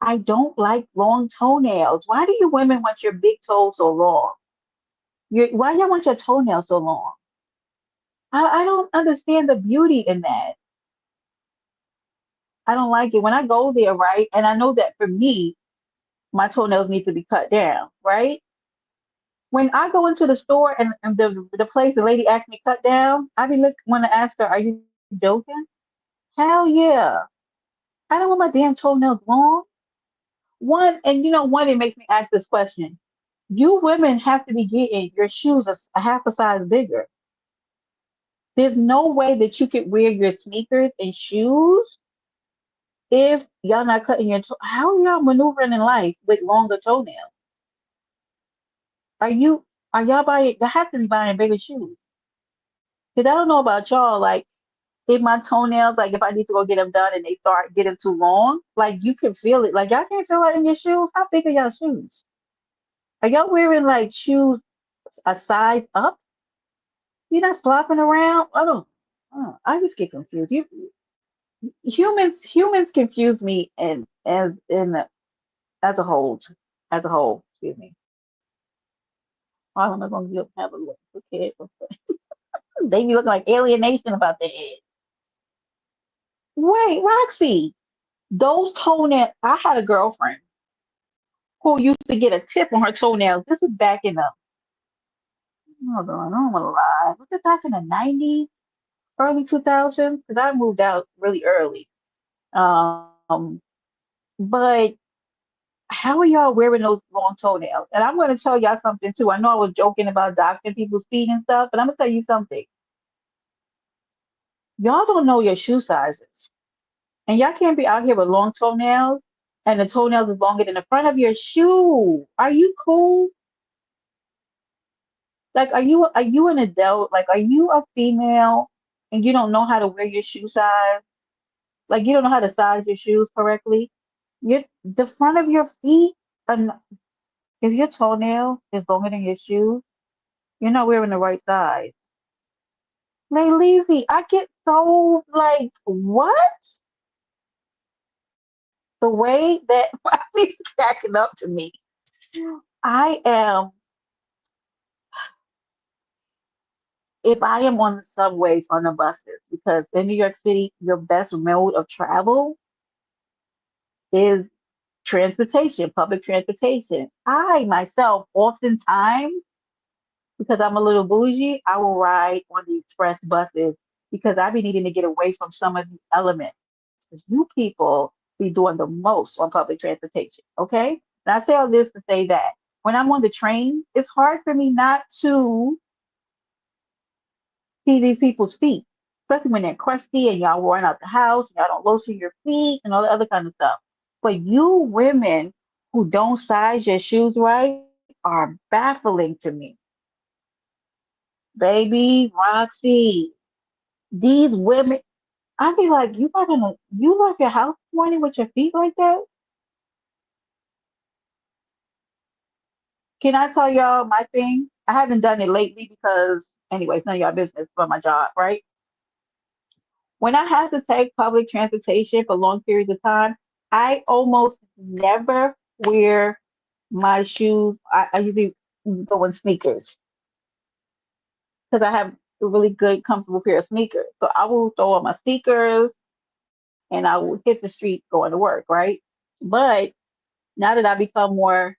I don't like long toenails. Why do you women want your big toes so long? Why y'all want your toenails so long? I don't understand the beauty in that. I don't like it. When I go there, right? And I know that for me, my toenails need to be cut down, right? When I go into the store and the place the lady asked me cut down, I be want to ask her, "Are you joking?" Hell yeah! I don't want my damn toenails long. One, and one, it makes me ask this question: you women have to be getting your shoes a half a size bigger. There's no way that you could wear your sneakers and shoes if y'all not cutting your toe. How are y'all maneuvering in life with longer toenails? Are you are y'all buying? You have to be buying bigger shoes. Cause I don't know about y'all, like if my toenails, like if I need to go get them done and they start getting too long, like you can feel it. Like y'all can't feel it in your shoes. How big are y'all shoes? Are y'all wearing like shoes a size up? You're not flopping around. I just get confused. Humans confuse me and as a whole, Excuse me. I don't know if I'm gonna have a look. Okay, they be looking like alienation about their head. Wait, Roxy, those toenails. I had a girlfriend who used to get a tip on her toenails. This was back in the, hold on, I don't want to lie. Was it back in the 90s, early 2000s? Because I moved out really early. Um, but how are y'all wearing those long toenails? And I'm going to tell y'all something too. I know I was joking about doxing people's feet and stuff, but I'm going to tell you something. Y'all don't know your shoe sizes. And y'all can't be out here with long toenails and the toenails is longer than the front of your shoe. Are you cool? Like, are you an adult? Like, are you a female and you don't know how to wear your shoe size? Like, you don't know how to size your shoes correctly? The front of your feet, and if your toenail is longer than your shoe, you're not wearing the right size. Like, lazy, I get so like, what? The way that he's cracking up to me. I am, if I am on the subways, on the buses, because in New York City, your best mode of travel is transportation, public transportation. I myself, oftentimes, because I'm a little bougie, I will ride on the express buses because I be needing to get away from some of the elements. Because you people be doing the most on public transportation, okay? And I say all this to say that when I'm on the train, it's hard for me not to see these people's feet, especially when they're crusty and y'all worn out the house, y'all don't lotion your feet and all the other kind of stuff. But you women who don't size your shoes right are baffling to me. Baby Roxy, these women, I be like, you left your house this morning with your feet like that? Can I tell y'all my thing? I haven't done it lately because, anyway, it's none of y'all business for my job, right? When I have to take public transportation for long periods of time, I almost never wear my shoes. I usually go in sneakers because I have a really good, comfortable pair of sneakers. So I will throw on my sneakers and I will hit the streets going to work, right? But now that I become more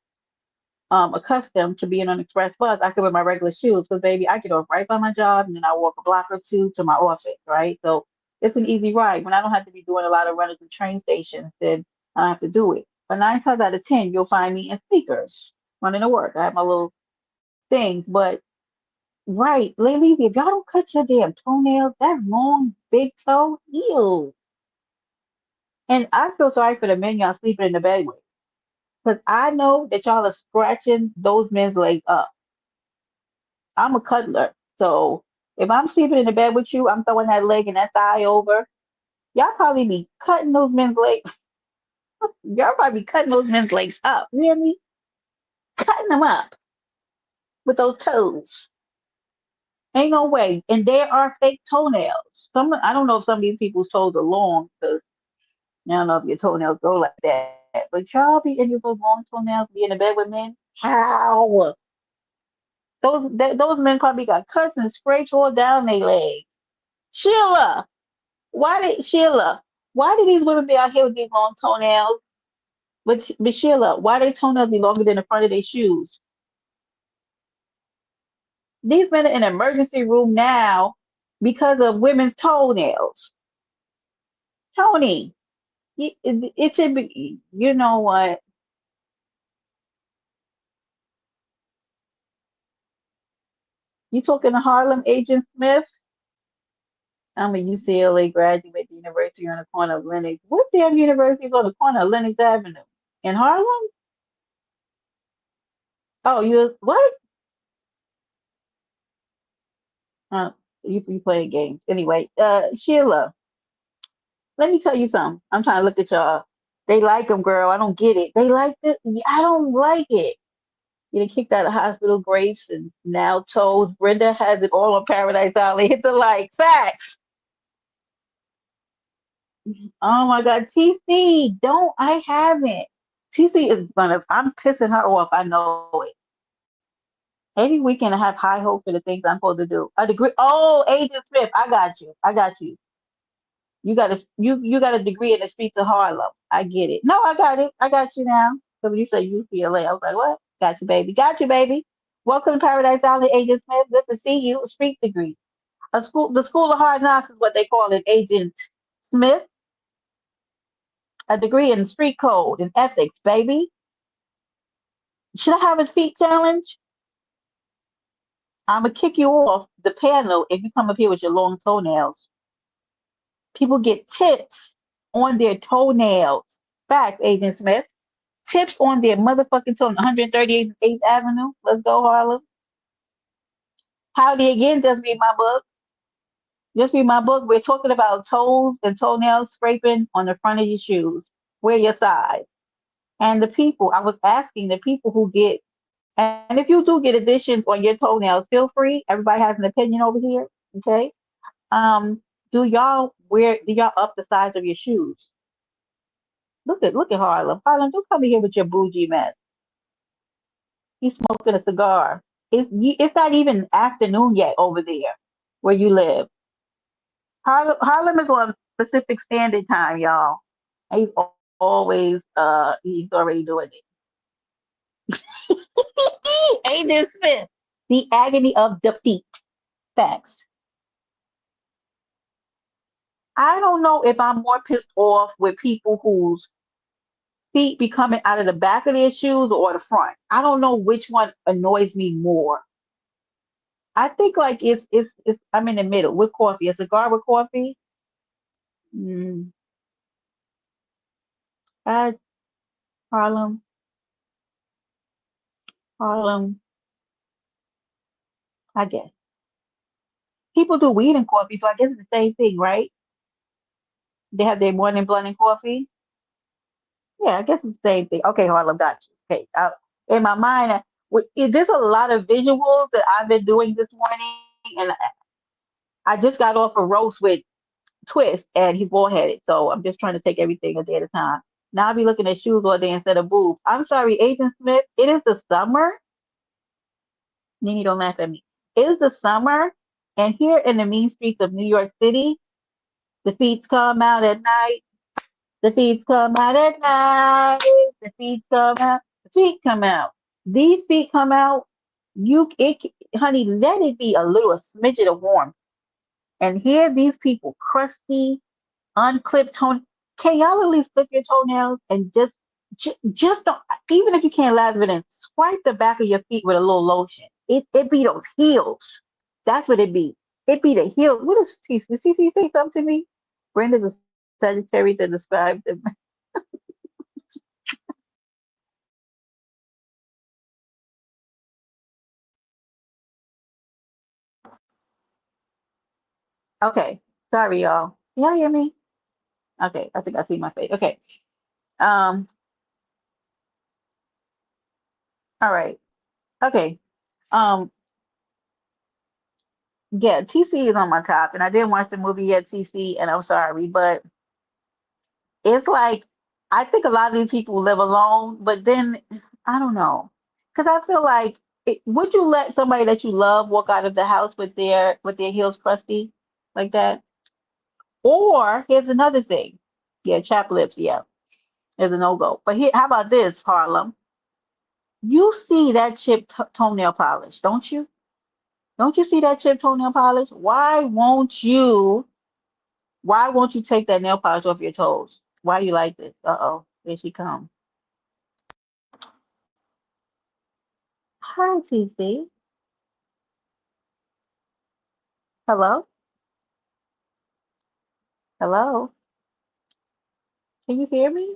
accustomed to being on express bus, I could wear my regular shoes because baby, I get off right by my job and then I walk a block or two to my office, right? So it's an easy ride. When I don't have to be doing a lot of running to train stations, then I don't have to do it. But 9 times out of 10, you'll find me in sneakers running to work. I have my little things, but right, ladies, if y'all don't cut your damn toenails, that long big toe, ew. And I feel sorry for the men y'all sleeping in the bed with. Because I know that y'all are scratching those men's legs up. I'm a cuddler. So if I'm sleeping in the bed with you, I'm throwing that leg and that thigh over. Y'all probably be cutting those men's legs. Y'all probably be cutting those men's legs up. You hear me? Cutting them up with those toes. Ain't no way. And there are fake toenails. I don't know if some of these people's toes are long because I don't know if your toenails grow like that. But y'all be in your those long toenails, be in the bed with men. How? Those men probably got cuts and scrapes all down their leg. Sheila, Sheila? Why do these women be out here with these long toenails? But Sheila, why they toenails be longer than the front of their shoes? These men are in an emergency room now because of women's toenails. Tony, it should be. You know what? You talking to Harlem Agent Smith? I'm a UCLA graduate, the university on the corner of Lenox. What damn university is on the corner of Lenox Avenue? In Harlem? Oh, you what? Uh, you playing games. Anyway, Sheila, let me tell you something. I'm trying to look at y'all. They like them, girl. I don't get it. They like it. I don't like it. You get kicked out of hospital, Grace, and now toes. Brenda has it all on Paradise Island. Hit the like. Facts. Oh my God, TC, don't I haven't. TC is gonna. I'm pissing her off. I know it. Every weekend I have high hopes for the things I'm supposed to do. A degree. Oh, Agent Smith, I got you. I got you. You got a degree in the streets of Harlem. I get it. No, I got it. I got you now. So when you say UCLA, I was like, what? Got you, baby. Got you, baby. Welcome to Paradise Island, Agent Smith. Good to see you. A street degree. The school of hard knocks is what they call it, Agent Smith. A degree in street code and ethics, baby. Should I have a feet challenge? I'm gonna kick you off the panel if you come up here with your long toenails. People get tips on their toenails. Facts, Agent Smith. Tips on their motherfucking toenails. 138th Avenue. Let's go, Harlem. Howdy again. Just read my book. Just read my book. We're talking about toes and toenails scraping on the front of your shoes. Wear your size. And the people, I was asking the people who get, and if you do get additions on your toenails, feel free. Everybody has an opinion over here. Okay. Um, do y'all up the size of your shoes? Look at Harlem. Harlem, don't come in here with your bougie mess. He's smoking a cigar. It's not even afternoon yet over there where you live. Harlem is on Pacific Standard Time, y'all. And he's already doing it. Agent Smith, the agony of defeat. Facts. I don't know if I'm more pissed off with people whose feet be coming out of the back of their shoes or the front. I don't know which one annoys me more. I think like it's I'm in the middle with coffee. A cigar with coffee. Mm, I, Harlem, Harlem. I guess people do weed and coffee, so I guess it's the same thing, right? They have their morning blunt and coffee. Yeah, I guess it's the same thing. Okay, Harlem, got you. Okay, in my mind, there's a lot of visuals that I've been doing this morning, and I just got off a roast with Twist, and he's bald-headed, so I'm just trying to take everything a day at a time. Now I'll be looking at shoes all day instead of boobs. I'm sorry, Agent Smith. It is the summer. Nene, don't laugh at me. It is the summer, and here in the mean streets of New York City, the feet come out at night. The feet come out at night. The feet come out. The feet come out. These feet come out, honey, let it be a little a smidget of warmth. And here these people, crusty, unclipped tone. Can y'all at least clip your toenails and just don't, even if you can't lather it in, swipe the back of your feet with a little lotion. It be those heels. That's what it be. It be the heels. What does CC say something to me? Brenda's a Sagittarius that described them. Okay. Sorry, y'all. Can y'all hear me? Okay, I think I see my face. Okay. Um, all right. Okay. Um, yeah, TC is on my top, and I didn't watch the movie yet, TC, and I'm sorry, but it's like I think a lot of these people live alone, but then I don't know, because I feel like would you let somebody that you love walk out of the house with their heels crusty like that? Or here's another thing. Yeah, chap lips, yeah, is a no-go. But here, how about this, Harlem? You see that chip toenail polish, don't you? Don't you see that chip toenail polish? Why won't you take that nail polish off your toes? Why you like this? Uh-oh, here she comes. Hi, TC. Hello? Hello? Can you hear me?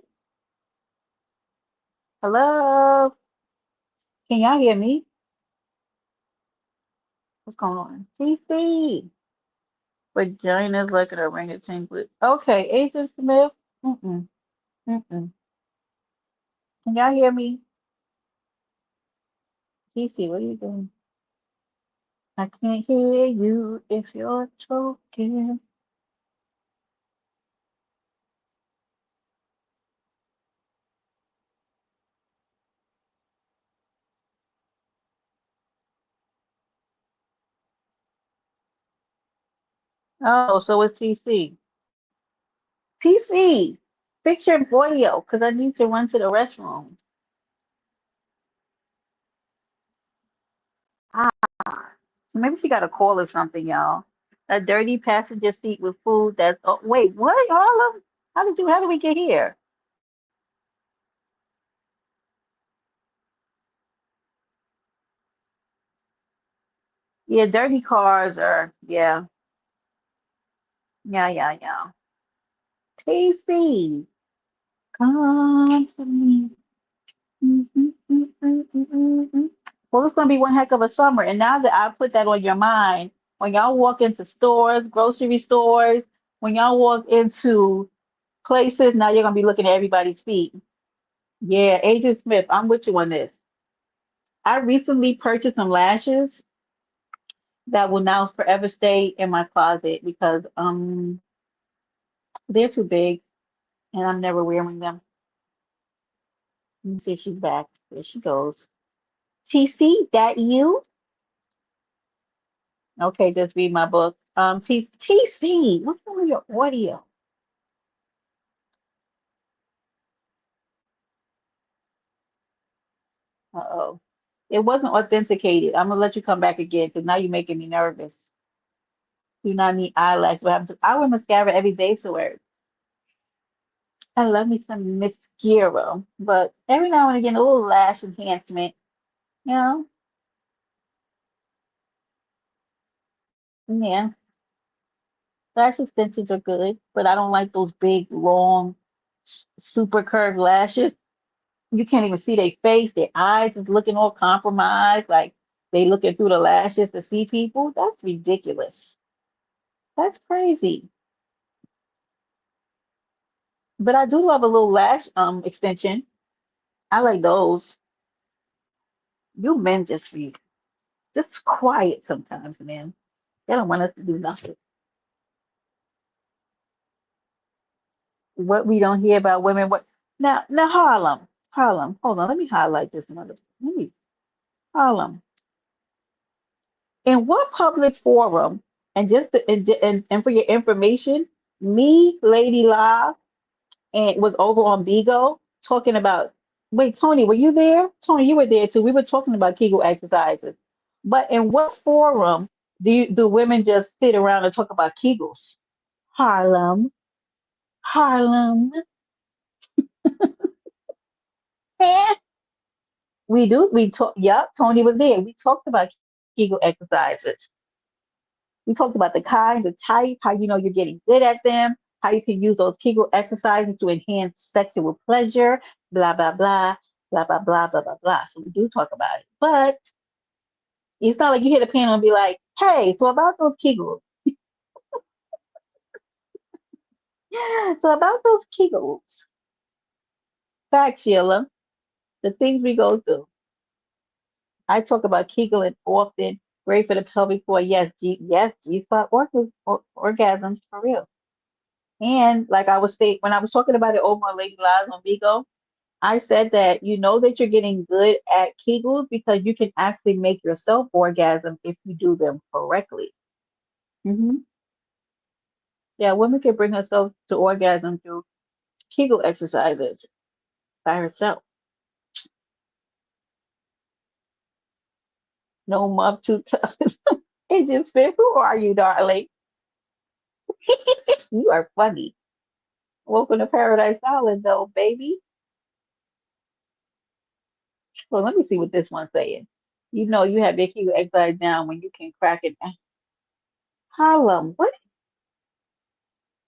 Hello? Can y'all hear me? What's going on? TC. Vagina's like an orangutan. Okay, Agent Smith. Mm-mm, mm-mm. Can y'all hear me? TC, what are you doing? I can't hear you if you're talking. Oh, so it's TC. TC, fix your audio because I need to run to the restroom. Ah, so maybe she got a call or something, y'all. A dirty passenger seat with food that's. Oh, wait, what, Harlem? How did we get here? Yeah, dirty cars are, yeah, yeah. TC, come to me. Well, it's going to be one heck of a summer. And now that I put that on your mind, when y'all walk into stores, grocery stores, when y'all walk into places, now you're going to be looking at everybody's feet. Yeah, Agent Smith, I'm with you on this. I recently purchased some lashes that will now forever stay in my closet because they're too big and I'm never wearing them. Let me see if she's back. There she goes. TC, that you? Okay, just read my book. TC, what's on your audio? Uh-oh. It wasn't authenticated. I'm gonna let you come back again because now you're making me nervous. Do not need eyelashes. What happens? I wear mascara every day to work. I love me some mascara, but every now and again, a little lash enhancement. You know, yeah, lash extensions are good, but I don't like those big, long, super curved lashes. You can't even see their face. Their eyes is looking all compromised, like they looking through the lashes to see people. That's ridiculous. That's crazy. But I do love a little lash extension. I like those. You men just be just quiet sometimes, man. They don't want us to do nothing. What we don't hear about women. What now, Harlem. Hold on, let me highlight this mother. Let me Harlem. In what public forum? And just to, and for your information, me, Lady La, and was over on Bigo talking about. Wait, Tony, were you there? Tony, you were there too. We were talking about Kegel exercises. But in what forum do women just sit around and talk about Kegels? Harlem, Harlem. Eh, we do. We talk. Yup, Tony was there. We talked about Kegel exercises. We talked about the kind, the type, how you know you're getting good at them, how you can use those Kegel exercises to enhance sexual pleasure, blah, blah, blah, blah, blah, blah, blah, blah, blah. So we do talk about it. But it's not like you hit a panel and be like, hey, so about those Kegels. Yeah, so about those Kegels. Fact, Sheila, the things we go through. I talk about Kegel often. Great for the pelvic floor. Yes, G spot orgasms for real. And like I was saying, when I was talking about it over on Lady Lives on Vigo, I said that you know that you're getting good at Kegels because you can actually make yourself orgasm if you do them correctly. Hmm. Yeah, women can bring herself to orgasm through Kegel exercises by herself. No mom too tough. It just fit. Who are you, darling? You are funny. Welcome to Paradise Island, though, baby. Well, let me see what this one's saying. You know you have your Kegel exercise down when you can crack it. Harlem, what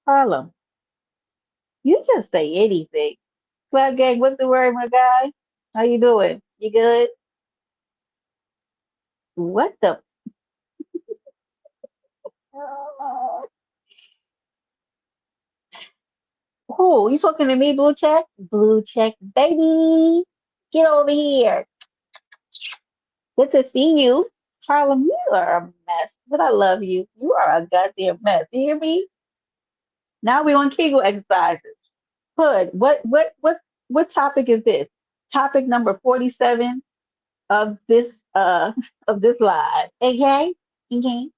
Harlem? You just say anything. Club gang, what's the word, my guy? How you doing? You good? What the? Who? You talking to me, blue check? Blue check, baby. Get over here. Good to see you. Harlem, you are a mess, but I love you. You are a goddamn mess. You hear me? Now we're on Kegel exercises. Hood, what topic is this? Topic number 47 of this live. Okay? Okay.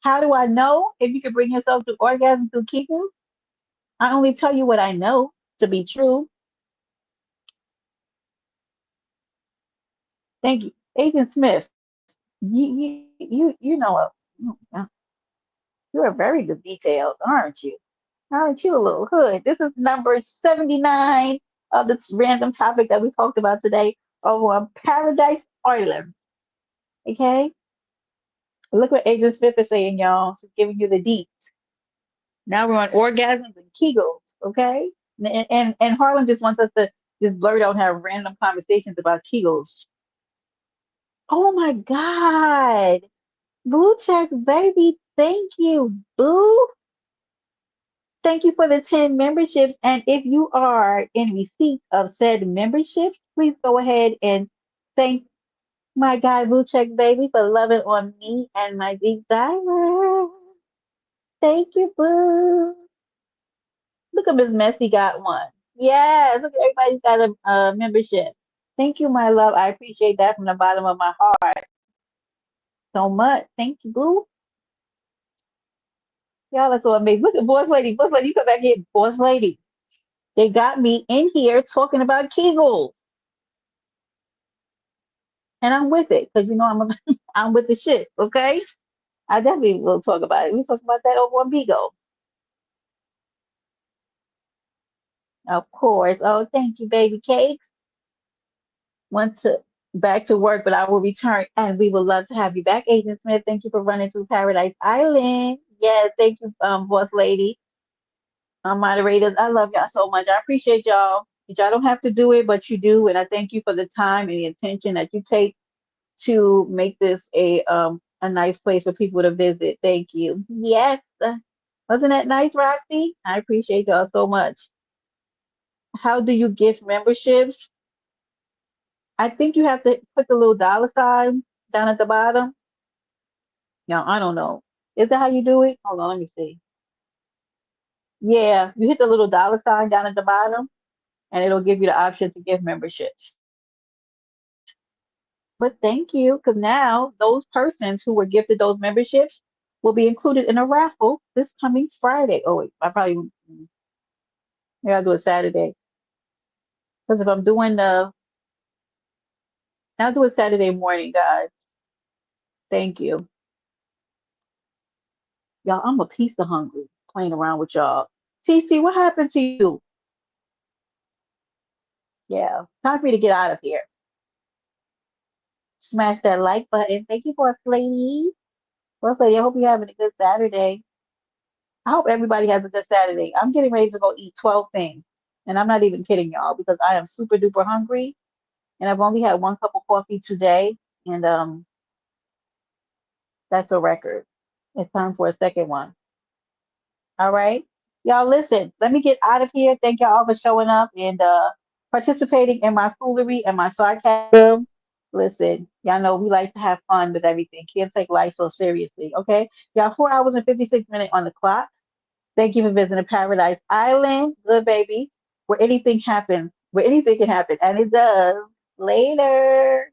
How do I know if you can bring yourself to orgasm through Kegel? I only tell you what I know to be true. Thank you. Agent Smith, you know you are very good detailed, aren't you? Aren't you a little hood? This is number 79 of this random topic that we talked about today over on Paradise Island. Okay? Look what Agent Smith is saying, y'all. She's giving you the deets. Now we're on orgasms and Kegels, okay? And Harlan just wants us to just blurt out and have random conversations about Kegels. Oh my God. Blue check, baby. Thank you, boo. Thank you for the 10 memberships. And if you are in receipt of said memberships, please go ahead and thank my guy, Blue Check Baby, for loving on me and my deep diver. Thank you, boo. Look at Miss Messy got one. Yes, look at everybody's got a membership. Thank you, my love. I appreciate that from the bottom of my heart so much. Thank you, boo. Y'all are so amazing. Look at Boss Lady. Boss Lady, you come back here. Boss Lady. They got me in here talking about Kegel. And I'm with it because you know I'm with the shits, okay? I definitely will talk about it. We talk about that over on Bigo. Of course. Oh, thank you, baby cakes. Went to back to work, but I will return and we would love to have you back, Agent Smith. Thank you for running through Paradise Island. Yes, thank you, boss lady, moderators. I love y'all so much. I appreciate y'all. Y'all don't have to do it, but you do, and I thank you for the time and the attention that you take to make this a nice place for people to visit. Thank you. Yes. Wasn't that nice, Roxy? I appreciate y'all so much. How do you gift memberships? I think you have to put the little dollar sign down at the bottom. No, I don't know. Is that how you do it? Hold on, let me see. Yeah, you hit the little dollar sign down at the bottom, and it'll give you the option to give memberships. But thank you, because now those persons who were gifted those memberships will be included in a raffle this coming Friday. Oh wait, I probably Maybe I'll do it Saturday. Because if I'm doing I'll do it Saturday morning, guys. Thank you. Y'all, I'm a piece of hungry playing around with y'all. TC, what happened to you? Yeah, time for me to get out of here. Smash that like button. Thank you for us, lady. Well, lady, I hope you're having a good Saturday. I hope everybody has a good Saturday. I'm getting ready to go eat 12 things. And I'm not even kidding y'all because I am super duper hungry and I've only had one cup of coffee today. And that's a record. It's time for a second one. All right. Y'all listen, let me get out of here. Thank y'all all for showing up and participating in my foolery and my sarcasm. Listen, y'all know we like to have fun with everything. Can't take life so seriously. Okay. Y'all 4 hours and 56 minutes on the clock. Thank you for visiting Paradise Island. Good baby. Where anything happens. Where anything can happen. And it does. Later.